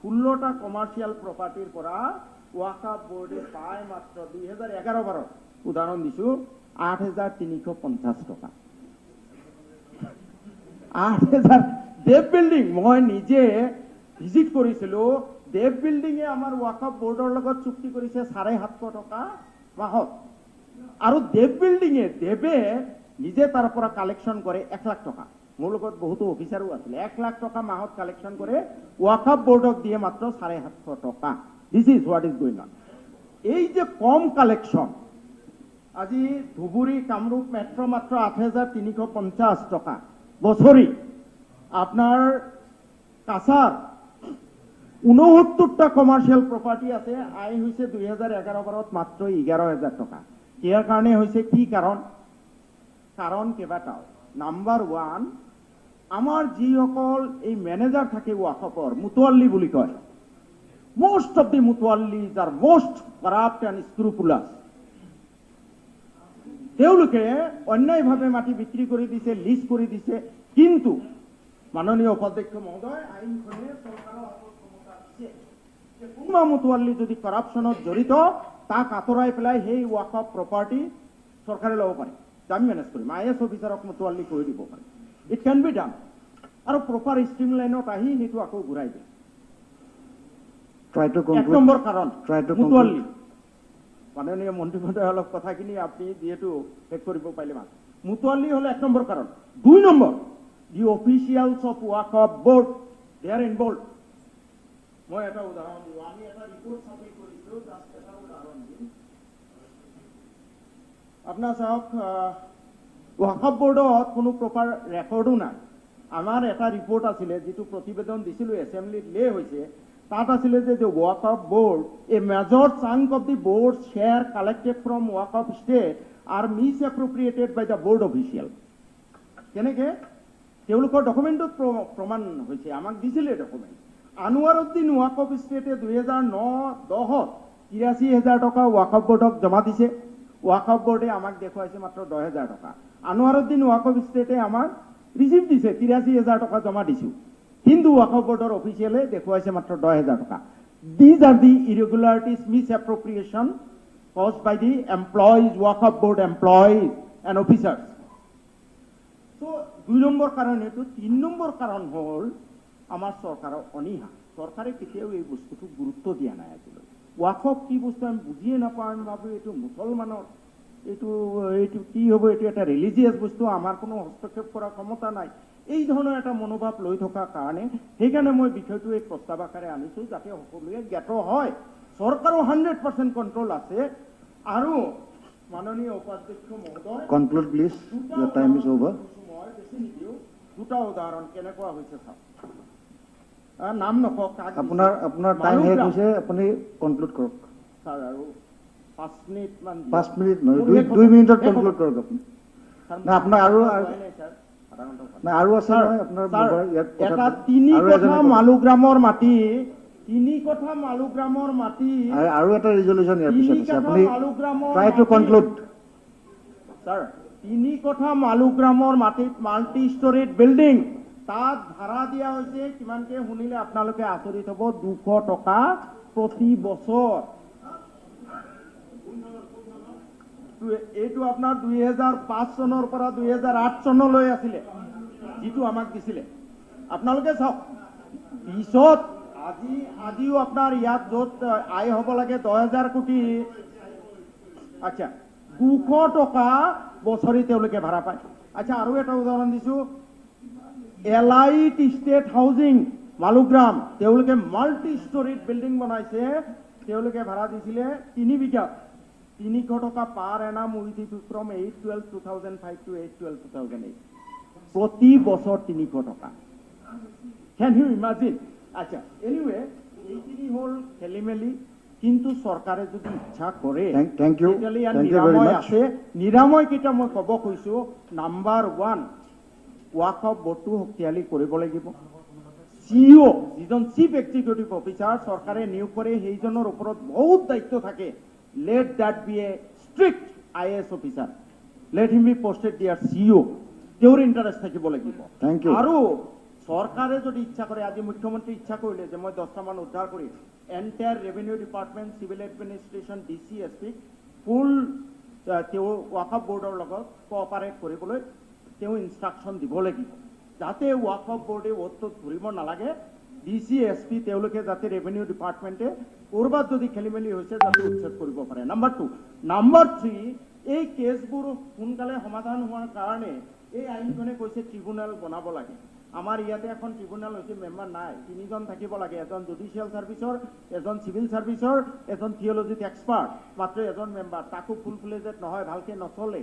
16টা কমাৰ্চিয়েল প্ৰপাৰ্টিৰ পৰা ওয়াকফ বোৰ্ডে পায় মাত্ৰ 2011-12 উদাহৰণ দিছোঁ 8,350 টকা। 8,000 দেৱ বিল্ডিং, মই নিজে ভিজিট কৰিছিলোঁ। দেৱ বিল্ডিঙে আমাৰ ওয়াকফ বোৰ্ডৰ লগত চুক্তি কৰিছে 750 টকা মাহত। আৰু দেৱ বিল্ডিঙে দেৱে নিজে তাৰ পৰা কালেকশ্যন কৰে 1 লাখ টকা। মোৰ লগত বহুতো অফিচাৰো আছিলে। 1 লাখ টকা মাহত কালেকশ্যন কৰে, ওয়াকফ বোৰ্ডক দিয়ে মাত্ৰ 750 টকা। This is what is going on. এই যে কম কালেকশ্যন, আজি ধুবুৰী কামৰূপ মেট্ৰ' মাত্ৰ 8,350 টকা বছৰি। আপোনাৰ কাছাৰ 69টা কমাৰ্চিয়েল প্ৰপাৰ্টি আছে, আয় হৈছে 2011-12 মাত্ৰ 11,000 টকা। ইয়াৰ কাৰণে হৈছে কি কাৰণ? কাৰণ কেইবাটাও। নাম্বাৰ 1, আমাৰ যিসকল এই মেনেজাৰ থাকে ওয়াকফৰ, মুতৱাল্লি বুলি কয়, most of the মুতৱাল্লিজ are most corrupt and scrupulous. তেওঁলোকে অন্যায়ভাৱে মাটি বিক্ৰী কৰি দিছে, লিজ কৰি দিছে। কিন্তু মাননীয় উপাধ্যক্ষ মহোদয়, আইনখনে চৰকাৰৰ ক্ষমতা দিছে যে কোনোবা মুতৱাল্লি যদি কৰাপশ্যনত জড়িত, তাক আঁতৰাই পেলাই সেই ওয়াকফ প্ৰপাৰ্টি চৰকাৰে ল'ব পাৰে। আমি মেনেজ কৰিম, IS অফিচাৰক মুতৱাল্লি কৰি দিব পাৰে। It can be done. আৰু প্ৰপাৰ ষ্ট্ৰীম লাইনত আহি সেইটো আকৌ ঘূৰাই দিয়ে। 1 নম্বৰ কাৰণ মুতৱাল্লি। মাননীয় মন্ত্ৰী মহোদয় অলপ কথাখিনি আপুনি যিহেতু শেষ কৰিব পাৰিলে ভাল। মুতৱাল্লি হ'লে 1 নম্বৰ কাৰণ। 2 number, the officials of Waqf board, they are involve. মই এটা উদাহৰণ দিওঁ। আমি এটা ৰিপৰ্ট চাবমিট কৰিছোঁ, জাষ্ট এটা উদাহৰণ দিম। আপোনাৰ চাওক, ওয়াকফ বোৰ্ডত কোনো প্ৰপাৰ ৰেকৰ্ডো নাই। আমাৰ এটা ৰিপৰ্ট আছিলে, যিটো প্ৰতিবেদন দিছিলোঁ, এছেম্বলিত লে হৈছে। তাত আছিলে যে the Waqf board, a major chunk of the board's share collected from Waqf state are misappropriated by the board official. কেনেকে? তেওঁলোকৰ ডকুমেণ্টত প্ৰমাণ হৈছে, আমাক দিছিলে ডকুমেণ্ট। আনোৱাৰুদ্দিন ওয়াকফ ষ্টেটে 2009-10 83,000 টকা ওয়াকফ বোৰ্ডক জমা দিছে। ওয়াকফ বোৰ্ডে আমাক দেখুৱাইছে মাত্ৰ 10,000 টকা। আনোৱাৰুদ্দিন ওয়াকফ ষ্টেটে আমাক ৰিচিপ্ট দিছে, 83,000 টকা জমা দিছোঁ। কিন্তু ওয়াকফ বোৰ্ডৰ অফিচিয়েলে দেখুৱাইছে মাত্ৰ 10,000 টকা। These are the irregularities, misappropriation caused by the employees, Waqf board employees and officers. So 2 number কাৰণ এইটো। 3 নম্বৰ কাৰণ হ'ল আমাৰ চৰকাৰৰ অনীহা। চৰকাৰে কেতিয়াও এই বস্তুটোক গুৰুত্ব দিয়া নাই আজিলৈ। ৱাকফ কি বস্তু আমি বুজিয়ে নাপাওঁ, আমি ভাবোঁ এইটো মুছলমানৰ, এইটো কি হ'ব, এইটো এটা ৰিলিজিয়াছ বস্তু, আমাৰ কোনো হস্তক্ষেপ কৰাৰ ক্ষমতা নাই, এই ধৰণৰ এটা মনোভাৱ লৈ থকাৰ কাৰণে সেইকাৰণে মই বিষয়টো এই প্ৰস্তাৱ আকাৰে আনিছোঁ, যাতে সকলোৱে জ্ঞাত হয় চৰকাৰৰ 100% কণ্ট্ৰল আছে। আৰু মাননীয় উপাধ্যক্ষ মহোদয়, conclude please, your time is over. মই বেছি নিদিওঁ, দুটা উদাহৰণ কেনেকুৱা হৈছে চাওক। নাম নকওক, আপোনাৰ টাইম শেষ হৈছে, আপুনি কনক্লুড কৰক। ছাৰ আৰু 5 মিনিট মান 5 মিনিট নহয়, 2 মিনিটত কনক্লুড কৰক আপুনি। না আপোনাৰ আৰু নাই আৰু আছে নহয় আপোনাৰ এটা 3 কঠা মালুগ্ৰামৰ মাটি, 3 কঠা মালুগ্ৰামৰ মাটি আৰু এটা ৰিজলিউশ্যন ইয়াৰ পিছত আছে, আপুনি ট্ৰাই টু কনক্লুড। ছাৰ 3 কঠা মালুগ্ৰামৰ মাটিত মাল্টি ষ্টৰিড বিল্ডিং, তাত ভাড়া দিয়া হৈছে কিমানকে শুনিলে আপোনালোকে আচৰিত হ'ব, 200 টকা প্ৰতি বছৰ। এইটো আপোনাৰ 2005 চনৰ পৰা 2008 চনলৈ আছিলে যিটো আমাক দিছিলে। আপোনালোকে চাওক, পিছত আজিও আপোনাৰ ইয়াত য'ত আয় হ'ব লাগে 10,000 কোটি, আচ্ছা 200 টকা বছৰি তেওঁলোকে ভাড়া পায়। আচ্ছা আৰু এটা উদাহৰণ দিছোঁ, এলাইট ষ্টেট হাউজিং মালুগ্ৰাম, তেওঁলোকে মাল্টি ষ্টৰিড বিল্ডিং বনাইছে, তেওঁলোকে ভাড়া দিছিলে 3 বিঘাত 300 টকা পাৰ এনাম উইথ ফ্ৰম 8/12/2005 to 8/12/2008, প্ৰতি বছৰ 300 টকা। কেন ইউ ইমাজিন? আচ্ছা এনিৱে, এইখিনি হ'ল খেলি মেলি, কিন্তু চৰকাৰে যদি ইচ্ছা কৰে তেতিয়াহ'লে ইয়াত নিৰাময় আছে। নিৰাময় কেইটা মই ক'ব খুজিছোঁ। নাম্বাৰ 1, ৱাকফ বোৰ্ডটো শক্তিশালী কৰিব লাগিব। CEO যিজন চিফ এক্সিকিউটিভ অফিচাৰ চৰকাৰে নিয়োগ কৰে, সেইজনৰ ওপৰত বহুত দায়িত্ব থাকে। Let that be a strict IAS officer. Let him be posted there CEO. তেওঁৰ ইণ্টাৰেষ্ট থাকিব লাগিব। আৰু চৰকাৰে যদি ইচ্ছা কৰে, আজি মুখ্যমন্ত্ৰী ইচ্ছা কৰিলে যে মই 10টা মান উদ্ধাৰ কৰি entire revenue department, civil administration, DC SP ফুল তেওঁ ৱাকফ বোৰ্ডৰ লগত কোঅপাৰেট কৰিবলৈ তেওঁ ইনষ্ট্ৰাকশ্যন দিব লাগিব, যাতে ৱাকফ বোৰ্ডে অ'ত ধৰিব নালাগে। DC SP তেওঁলোকে যাতে ৰেভিনিউ ডিপাৰ্টমেণ্টে ক'ৰবাত যদি খেলি মেলি হৈছে যাতে উচ্ছেদ কৰিব পাৰে। নাম্বাৰ 2, নাম্বাৰ 3, এই কেছবোৰ সোনকালে সমাধান হোৱাৰ কাৰণে এই আইনখনে কৈছে ট্ৰিব্যুনেল বনাব লাগে। আমাৰ ইয়াতে এখন ট্ৰিব্যুনেল হৈছে, মেম্বাৰ নাই, 3জন থাকিব লাগে, এজন জুডিচিয়েল ছাৰ্ভিচৰ, এজন চিভিল ছাৰ্ভিচৰ, এজন থিঅলজিত এক্সপাৰ্ট, মাত্ৰ এজন মেম্বাৰ, তাকো ফুল ফ্লেজেড নহয়, ভালকে নচলে।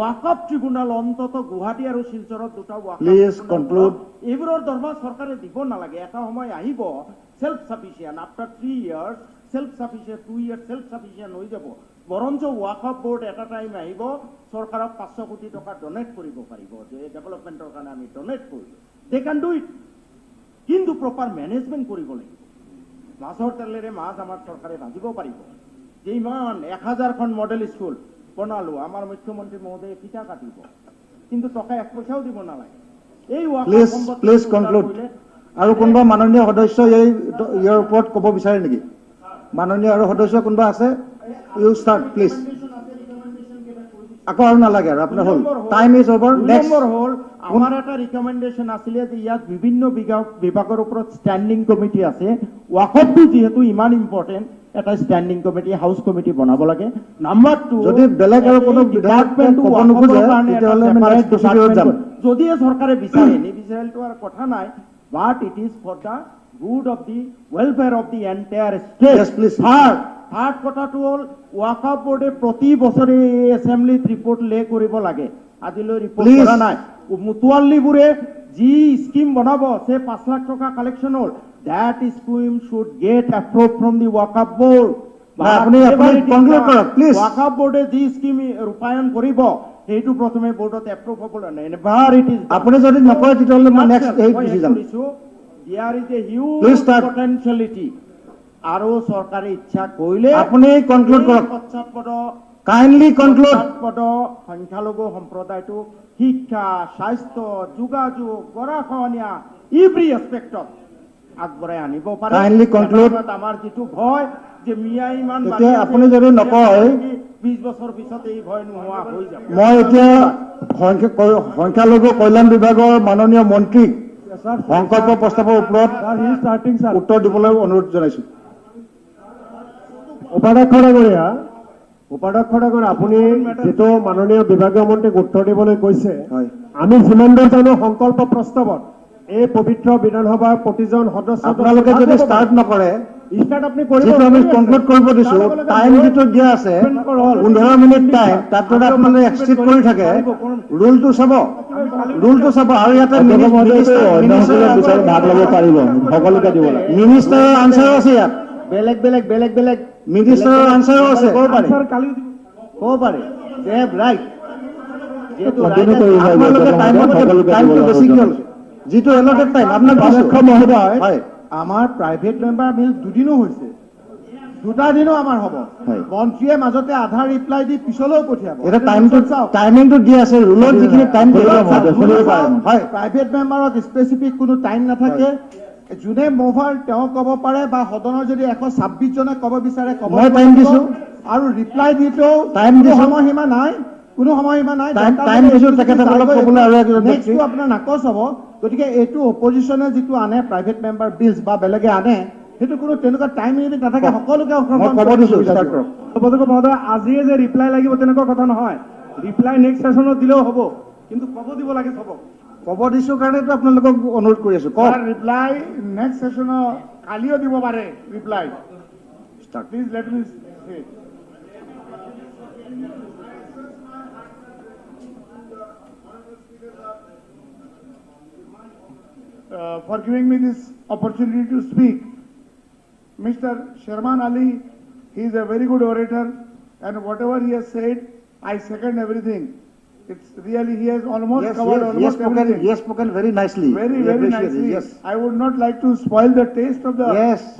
ৱাকফ ট্ৰিব্যুনেল অন্তত গুৱাহাটী আৰু শিলচৰত 2টা ৱাকফ, এইবোৰৰ দৰমহা চৰকাৰে দিব নালাগে। এটা সময় আহিব self sufficient, after 3 years self sufficient, 2 years self sufficient হৈ যাব। বৰঞ্চ ৱাকফ বোৰ্ড এটা টাইম আহিব চৰকাৰক 500 কোটি টকা ডনেট কৰিব পাৰিব, যে ডেভেলপমেণ্টৰ কাৰণে আমি ডনেট কৰিলোঁ। দে কেন ডু ইট, কিন্তু প্ৰপাৰ মেনেজমেণ্ট কৰিব লাগিব। মাছৰ তেলেৰে মাছ আমাৰ চৰকাৰে ভাজিব পাৰিব। যে ইমান 1000খন মডেল স্কুল বনালো, আমাৰ মুখ্যমন্ত্ৰী মহোদয়ে ফিটা কাটিব, কিন্তু টকা 1 পইচাও দিব নালাগে। এই প্লিজ কনক্লুড। আৰু কোনোবা মাননীয় সদস্য ইয়াৰ ওপৰত ক'ব বিচাৰে নেকি? মাননীয় আৰু সদস্য কোনোবা আছে? You start please. আকৌ আৰু নালাগে আৰু আপোনাৰ হ'ল, টাইম ইজ অভাৰ। নেক্সট হ'ল আমাৰ এটা ৰিকমেণ্ডেশ্যন আছিলে যে ইয়াত বিভিন্ন বিভাগৰ ওপৰত ষ্টেণ্ডিং কমিটি আছে। ৱাকফটো যিহেতু ইমান ইম্পৰ্টেণ্ট, এটা ষ্টেণ্ডিং কমিটি, হাউচ কমিটি বনাব লাগে। নাম্বাৰ 2, যদি বেলেগ আৰু কোনো ডিপাৰ্টমেণ্ট ক'ব নোখোজে তেতিয়াহ'লে আমি নেক্সট প্ৰচিডিউৰত যাম। যদিহে চৰকাৰে বিচাৰে, নিবিচাৰিলেতো আৰু কথা নাই, but it is for the good of the welfare of the entire state. Third কথাটো হ'ল ৱাকফ বোৰ্ডে প্ৰতি বছৰে এছেম্বলিত ৰিপৰ্ট লে কৰিব লাগে। আজিলৈ ৰিপৰ্ট কৰা নাই। মুতুৱাল্লিবোৰে যি স্কিম বনাব, সে 5 লাখ টকা কালেকশ্যন হ'ল, that scheme should get approved from the waqf board. Waqf বোৰ্ডে যি স্কিম ৰূপায়ণ কৰিব সেইটো প্ৰথমে বোৰ্ডত এপ্ৰুভ হ'ব লাগে। এভাৰ ইট ইজ, আপুনি যদি নকৰে তেতিয়াহ'লে মই নেক্সট হেৰি গুচি যাম। দেয়াৰ ইজ এ হিউজ পটেনচিয়েলিটি, আৰু চৰকাৰে ইচ্ছা কৰিলে আপুনি কনক্লুড কৰক। Kindly conclude. পদ সংখ্যালঘু সম্প্ৰদায়টো শিক্ষা, স্বাস্থ্য, যোগাযোগ, গৰাখহনীয়া এভৰি এছপেক্টত আগবঢ়াই আনিব পাৰে। Kindly conclude. আমাৰ যিটো ভয় যে মিয়া ইমান, আপুনি যদি নকয় 20 বছৰ পিছত এই ভয় নোহোৱা হৈ যাব। মই এতিয়া সংখ্যালঘু কল্যাণ বিভাগৰ মাননীয় মন্ত্ৰীক সংকল্প প্ৰস্তাৱৰ ওপৰত উত্তৰ দিবলৈ অনুৰোধ জনাইছোঁ। উপাধ্যক্ষ ডাঙৰীয়া, আপুনি যিটো মাননীয় বিভাগীয় মন্ত্ৰীক উত্তৰ দিবলৈ কৈছে, আমি যিমান দূৰ জানো সংকল্প প্ৰস্তাৱত এই পবিত্ৰ বিধানসভাৰ প্ৰতিজন সদস্য আপোনালোকে যদি ষ্টাৰ্ট নকৰে, আপুনি যিটো আমি কনক্লুড কৰিব দিছো, টাইম যিটো দিয়া আছে 15 মিনিট টাইম, তাত যদি আপোনালোকে এক্সিড কৰি থাকে, ৰুলটো চাব আৰু ইয়াতে ভাগ ল'ব পাৰিব, সকলোকে দিব লাগে। মিনিষ্টাৰৰ আনচাৰো আছে, ইয়াত বেলেগ মিনিষ্টাৰৰ আনচাৰো আছে, ক'ব পাৰে ৰাইট। আপোনালোকে টাইমটো বেছি কি হ'ল, যিটো এলটেড টাইম আপোনাক মহোদয়, আমাৰ প্ৰাইভেট মেম্বাৰ মিল 2 দিনো হৈছে, 2টা দিনো আমাৰ হ'ব। মন্ত্ৰীয়ে মাজতে আধা ৰিপ্লাই দি পিছলৈও পঠিয়াব। এটা টাইমিংটো দি আছে, ৰুলত যিখিনি টাইম হয়, প্ৰাইভেট মেম্বাৰক স্পেচিফিক কোনো টাইম নাথাকে। যোনে মুভাৰ তেওঁ ক'ব পাৰে, বা সদনৰ যদি 126 জনে ক'ব বিচাৰে ক'ব। মই টাইম দিছো আৰু ৰিপ্লাই দিতেও টাইম দিছো, সময়সীমা নাই, কোনো সময়সীমা নাই। টাইম দিছো তেখেতসকলক ক'বলৈ, আৰু নেক্সটটো আপোনাৰ নাকচ হ'ব। গতিকে এইটো অপজিশ্যনে যিটো আনে প্ৰাইভেট মেম্বাৰ বিলছ বা বেলেগে আনে, সেইটো কোনো তেনেকুৱা টাইম লিমিট নাথাকে, সকলোকে ক'ব দিছো। মহোদয়, আজিয়ে যে ৰিপ্লাই লাগিব তেনেকুৱা কথা নহয়, ৰিপ্লাই নেক্সট সেশনত দিলেও হ'ব, কিন্তু ক'ব দিব লাগে চবক। ক'ব দিছো কাৰণেতো আপোনালোকক অনুৰোধ কৰি আছো, কওক। ৰিপ্লাই নেক্সট সেশনৰ কালিও দিব পাৰে ৰিপ্লাই। প্লিজ লেট মি সে। For giving me this opportunity to speak. Mr. Sharman Ali, he is a very good orator, and whatever he has said, I second everything. It's really, he has almost covered almost everything. He has spoken very nicely. Very nicely. Yes. I would not like to spoil the taste of the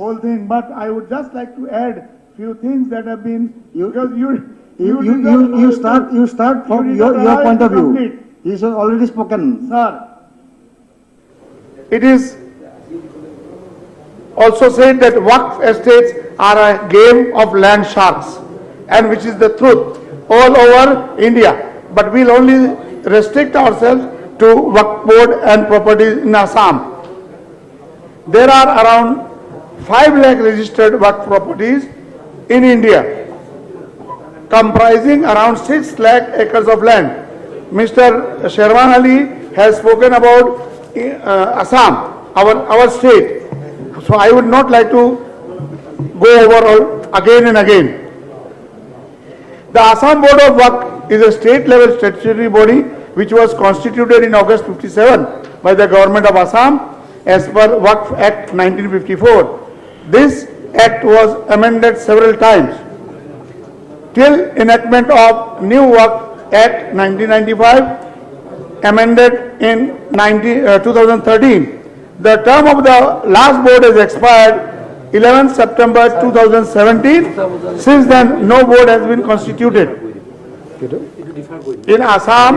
whole thing, but I would just like to add few things that have been, because you start from your point of view. He has already spoken. Sir, it is also said that Waqf estates are a game of land sharks, and which is the truth all over India. But we'll only restrict ourselves to Waqf board and properties in Assam. There are around 5 lakh registered Waqf properties in India, comprising around 6 lakh acres of land. Mr. Sharman Ali has spoken about Assam, our state. So I would not like to go over all again and again. The Assam Board of Waqf is a state-level statutory body which was constituted in August 57 by the government of Assam as per Waqf Act 1954. This act was amended several times till enactment of new Waqf Act 1995, amended in 2013. The term of the last board has expired 11th September 2017. Since then, no board has been constituted. In Assam,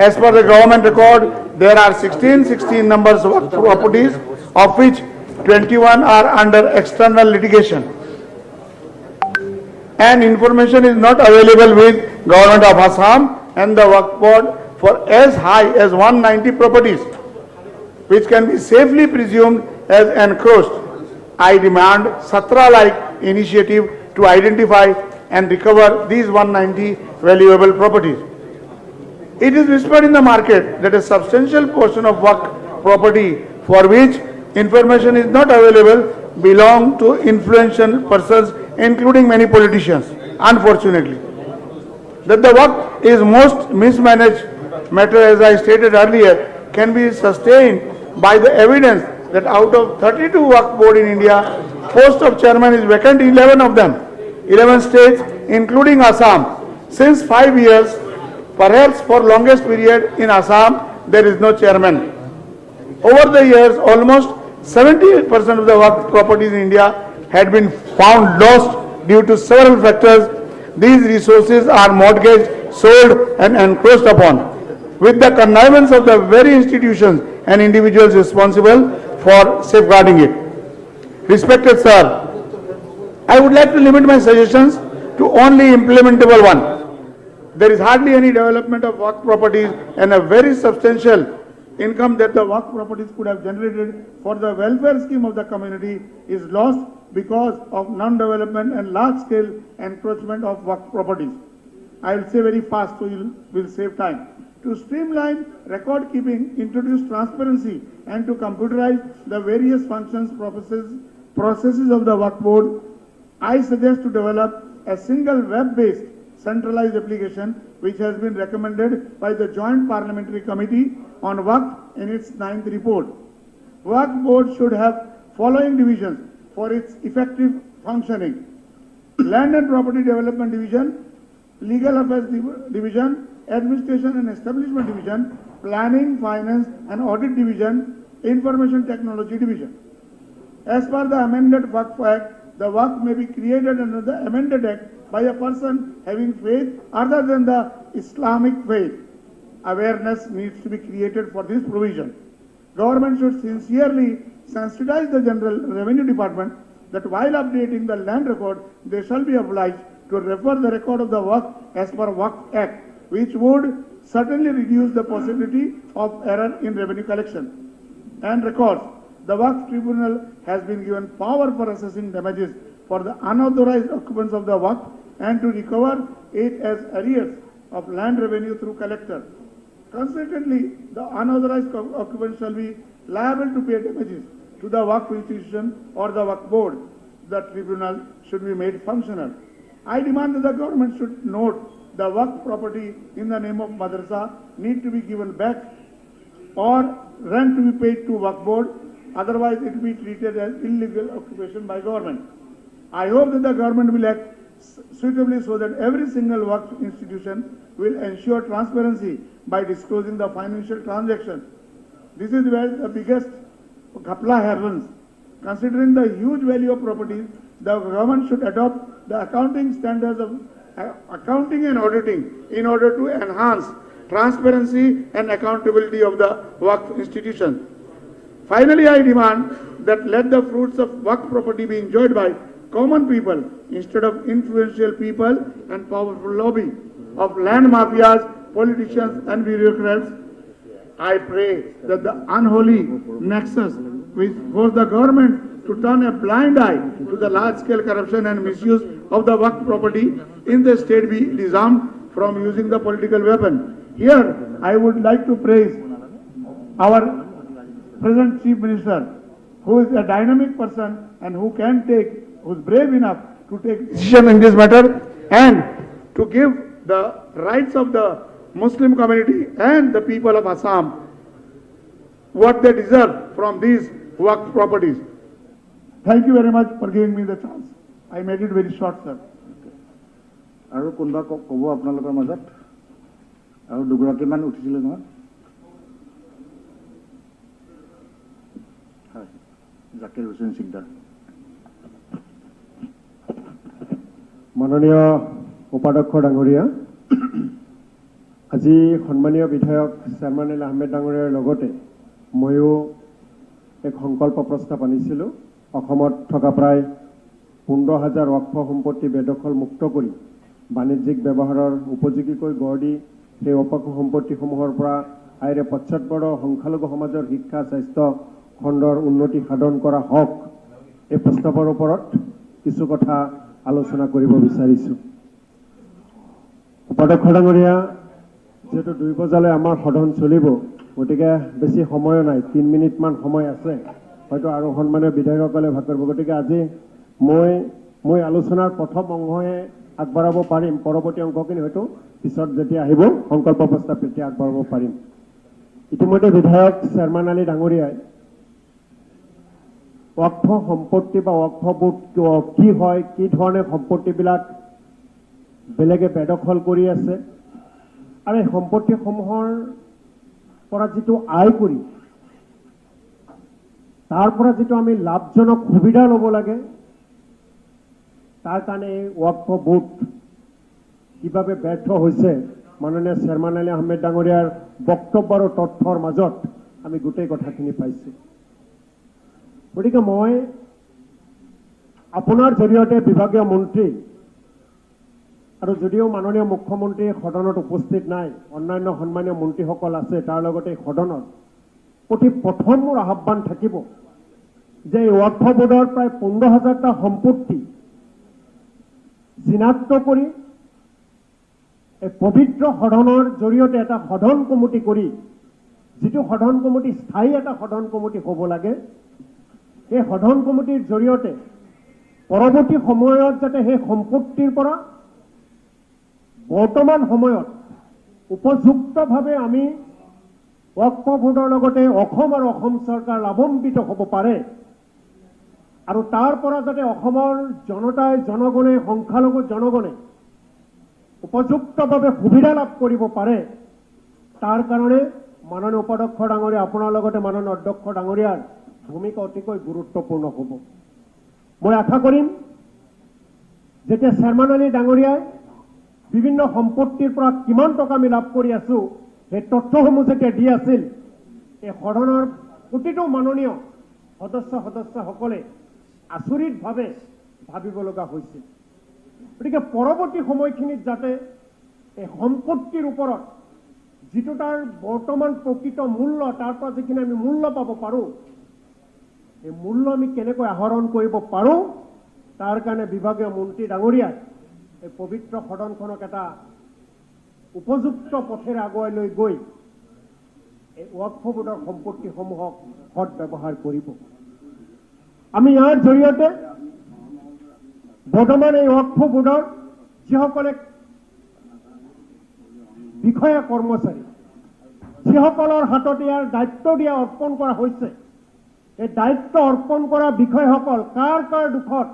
as per the government record, there are 16 numbers of properties, of which 21 are under external litigation. And information is not available with government of Assam and the Waqf board for as high as 190 properties, which can be safely presumed as encroached. I demand Satra-like initiative to identify and recover these 190 valuable properties. It is whispered in the market that a substantial portion of Waqf property for which information is not available belong to influential persons, including many politicians. Unfortunately, that the Waqf is most mismanaged matter, as I stated earlier, can be sustained by the evidence that out of 32 Waqf board in India, post of chairman is vacant in 11 of them, 11 states, including Assam. Since 5 years, perhaps for longest period in Assam, there is no chairman. Over the years, almost 70% of the Waqf properties in India had been found lost due to several factors. These resources are mortgaged, sold and encroached upon, with the connivance of the very institutions and individuals responsible for safeguarding it. Respected sir, I would like to limit my suggestions to only implementable one. There is hardly any development of Waqf properties and a very substantial income that the work properties could have generated for the welfare scheme of the community is lost because of non-development and large-scale encroachment of work properties. I will say very fast so you will save time. To streamline record keeping, introduce transparency, and to computerize the various functions, processes of the work board, I suggest to develop a single web-based centralized application which has been recommended by the Joint Parliamentary Committee on Work in its 9th report. Work board should have following divisions for its effective functioning: Land and Property Development Division, Legal Affairs Division, Administration and Establishment Division, Planning, Finance and Audit Division, Information Technology Division. As per the amended Work Act, the work may be created under the amended Act by a person having faith other than the Islamic faith. Awareness needs to be created for this provision. Government should sincerely sensitize the General Revenue Department that while updating the land record, they shall be obliged to refer the record of the work as per Work Act, which would certainly reduce the possibility of error in revenue collection and records. The Work Tribunal has been given power for assessing damages for the unauthorized occupants of the work and to recover it as arrears of land revenue through collector. Consequently, the unauthorized occupant shall be liable to pay damages to the work institution or the work board. The tribunal should be made functional. I demand that the government should note the work property in the name of madrasa need to be given back or rent to be paid to work board, otherwise it will be treated as illegal occupation by government. I hope that the government will act suitably so that every single work institution will ensure transparency by disclosing the financial transaction. This is where the biggest ghapla happens. Considering the huge value of properties, the government should adopt the accounting standards of accounting and auditing in order to enhance transparency and accountability of the work institution. Finally, I demand that let the fruits of work property be enjoyed by common people instead of influential people and powerful lobby of land mafias, politicians and bureaucrats. I pray that the unholy nexus which forced the government to turn a blind eye to the large-scale corruption and misuse of the work property in the state be disarmed from using the political weapon. Here, I would like to praise our present Chief Minister, who is a dynamic person and who is brave enough to take decision in this matter and to give the rights of the Muslim community and the people of Assam what they deserve from these work properties. Thank you very much for giving me the chance. I made it very short, sir. আৰু কোনবা ক'ব আপোনালোকৰ মাজত আৰু দুগৰাকীমান উঠিছিলে নহয় হয় জাকিৰ হুছেইন সিকদাৰ মাননীয় উপাধ্যক্ষ ডাঙৰীয়া আজি সন্মানীয় বিধায়ক চেয়াৰমেন আহমেদ ডাঙৰীয়াৰ লগতে ময়ো এক সংকল্প প্ৰস্তাৱ আনিছিলোঁ অসমত থকা প্ৰায় 15,000 ৱক্ফ সম্পত্তি বেদখল মুক্ত কৰি বাণিজ্যিক ব্যৱহাৰৰ উপযোগীকৈ গঢ় দি সেই ৱক্ফ সম্পত্তিসমূহৰ পৰা আইৰে পশ্চাৎপৰ সংখ্যালঘু সমাজৰ শিক্ষা স্বাস্থ্য খণ্ডৰ উন্নতি সাধন কৰা হওক এই প্ৰস্তাৱৰ ওপৰত কিছু কথা আলোচনা কৰিব বিচাৰিছোঁ উপাধ্যক্ষ ডাঙৰীয়া যেহেতু 2 বজালৈ আমাৰ সদন চলিব গতিকে বেছি সময় নাই 3 মিনিটমান সময় আছে হয়তো আৰু সন্মানীয় বিধায়কসকলে ভাগ কৰিব গতিকে আজি মই আলোচনাৰ প্ৰথম অংশহে আগবঢ়াব পাৰিম পৰৱৰ্তী অংশখিনি হয়তো পিছত যেতিয়া আহিব সংকল্প প্ৰস্তাৱ তেতিয়া আগবঢ়াব পাৰিম ইতিমধ্যে বিধায়ক চেয়াৰমেন আলী ডাঙৰীয়াই ৱক্ফ সম্পত্তি বা ৱক্ফ বোৰ্ড কি হয় কি ধৰণে সম্পত্তিবিলাক বেলেগে বেদখল কৰি আছে আৰু এই সম্পত্তিসমূহৰ পৰা যিটো আয় কৰি তাৰ পৰা যিটো আমি লাভজনক সুবিধা ল'ব লাগে তাৰ কাৰণে ৱক্ফ বোৰ্ড কিভাৱে ব্যৰ্থ হৈছে মাননীয় চেয়াৰমেন আলী আহমেদ ডাঙৰীয়াৰ বক্তব্য আৰু তথ্যৰ মাজত আমি গোটেই কথাখিনি পাইছোঁ গতিকে মই আপোনাৰ জৰিয়তে বিভাগীয় মন্ত্ৰী আৰু যদিও মাননীয় মুখ্যমন্ত্ৰী সদনত উপস্থিত নাই অন্যান্য সন্মানীয় মন্ত্ৰীসকল আছে তাৰ লগতে সদনত প্ৰতি প্ৰথম মোৰ আহ্বান থাকিব যে এই ৱক্ফ বোৰ্ডৰ প্ৰায় 15,000টা সম্পত্তি চিনাক্ত কৰি এই পবিত্ৰ সদনৰ জৰিয়তে এটা সদন কমিটি কৰি, যিটো সদন কমিটি স্থায়ী এটা সদন কমিটি হ'ব লাগে, সেই সদন কমিটিৰ জৰিয়তে পৰৱৰ্তী সময়ত যাতে সেই সম্পত্তিৰ পৰা বৰ্তমান সময়ত উপযুক্তভাৱে আমি ৱক্ফ বোৰ্ডৰ লগতে অসম আৰু অসম চৰকাৰ লাভান্বিত হ'ব পাৰে আৰু তাৰ পৰা যাতে অসমৰ জনতাই, জনগণে, সংখ্যালঘু জনগণে উপযুক্তভাৱে সুবিধা লাভ কৰিব পাৰে, তাৰ কাৰণে মাননীয় উপাধ্যক্ষ ডাঙৰীয়া, আপোনাৰ লগতে মাননীয় অধ্যক্ষ ডাঙৰীয়াৰ ভূমিকা অতিকৈ গুৰুত্বপূৰ্ণ হ'ব। মই আশা কৰিম যেতিয়া চেয়াৰমেন আলী ডাঙৰীয়াই বিভিন্ন সম্পত্তিৰ পৰা কিমান টকা আমি লাভ কৰি আছো সেই তথ্যসমূহ যেতিয়া দি আছিল, এই সদনৰ প্ৰতিটো মাননীয় সদস্যসকলে আচৰিতভাৱে ভাবিব লগা হৈছিল। গতিকে পৰৱৰ্তী সময়খিনিত যাতে এই সম্পত্তিৰ ওপৰত যিটো তাৰ বৰ্তমান প্ৰকৃত মূল্য, তাৰ পৰা যিখিনি আমি মূল্য পাব পাৰোঁ, এই মূল্য আমি কেনেকৈ আহৰণ কৰিব পাৰোঁ, তাৰ কাৰণে বিভাগীয় মন্ত্ৰী ডাঙৰীয়াই এই পবিত্ৰ সদনখনক এটা উপযুক্ত পথেৰে আগুৱাই লৈ গৈ এই ৱক্ফ বোৰ্ডৰ সম্পত্তিসমূহক সৎ ব্যৱহাৰ কৰিব। আমি ইয়াৰ জৰিয়তে বৰ্তমান এই ৱক্ফ বোৰ্ডৰ যিসকলে বিষয়া কৰ্মচাৰী, যিসকলৰ হাতত ইয়াৰ দায়িত্ব দিয়া অৰ্পণ কৰা হৈছে, এই দায়িত্ব অৰ্পণ কৰা বিষয়াসকল কাৰ কাৰ দুখত,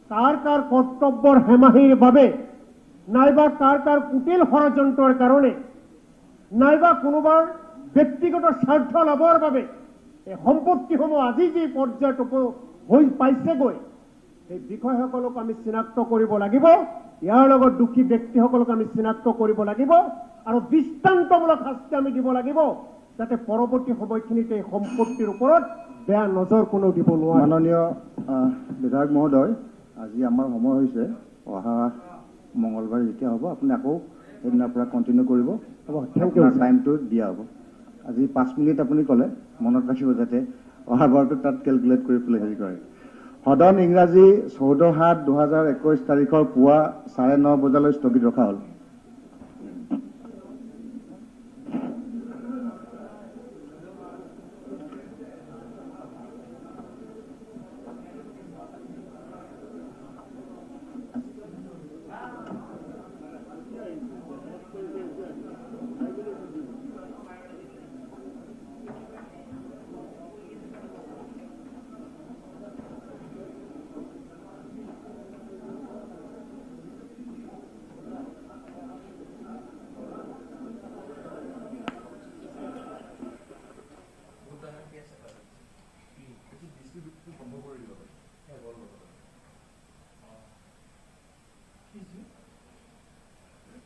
কাৰ কাৰ কৰ্তব্যৰ হেমাহিৰ বাবে, নাইবা কাৰ কাৰ কুটিল ষড়যন্ত্ৰৰ কাৰণে, নাইবা কোনোবাৰ ব্যক্তিগত স্বাৰ্থ লাভৰ বাবে এই সম্পত্তিসমূহ আজি যি পৰ্যায়ত হৈ পাইছেগৈ, সেই বিষয়সকলক আমি চিনাক্ত কৰিব লাগিব। ইয়াৰ লগত দুখী ব্যক্তিসকলক আমি চিনাক্ত কৰিব লাগিব আৰু দৃষ্টান্তমূলক শাস্তি আমি দিব লাগিব, যাতে পৰৱৰ্তী সময়খিনিত এই সম্পত্তিৰ ওপৰত বেয়া নজৰ কোনো দিব নোৱাৰে। মাননীয় বিধায়ক মহোদয়, আজি আমাৰ সময় হৈছে, অহা মঙলবাৰে যেতিয়া হ'ব আপুনি আকৌ সেইদিনাৰ পৰা কণ্টিনিউ কৰিব। হ'ব, থেংক ইউ। টাইমটো দিয়া হ'ব। আজি 5 মিনিট আপুনি ক'লে, মনত ৰাখিব যাতে অহাবাৰটো তাত কেলকুলেট কৰি পেলাই হেৰি কৰে। সদন ইংৰাজী 14/7/2021 তাৰিখৰ পুৱা 9:30 বজালৈ স্থগিত ৰখা হ'ল।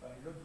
বাহিৰত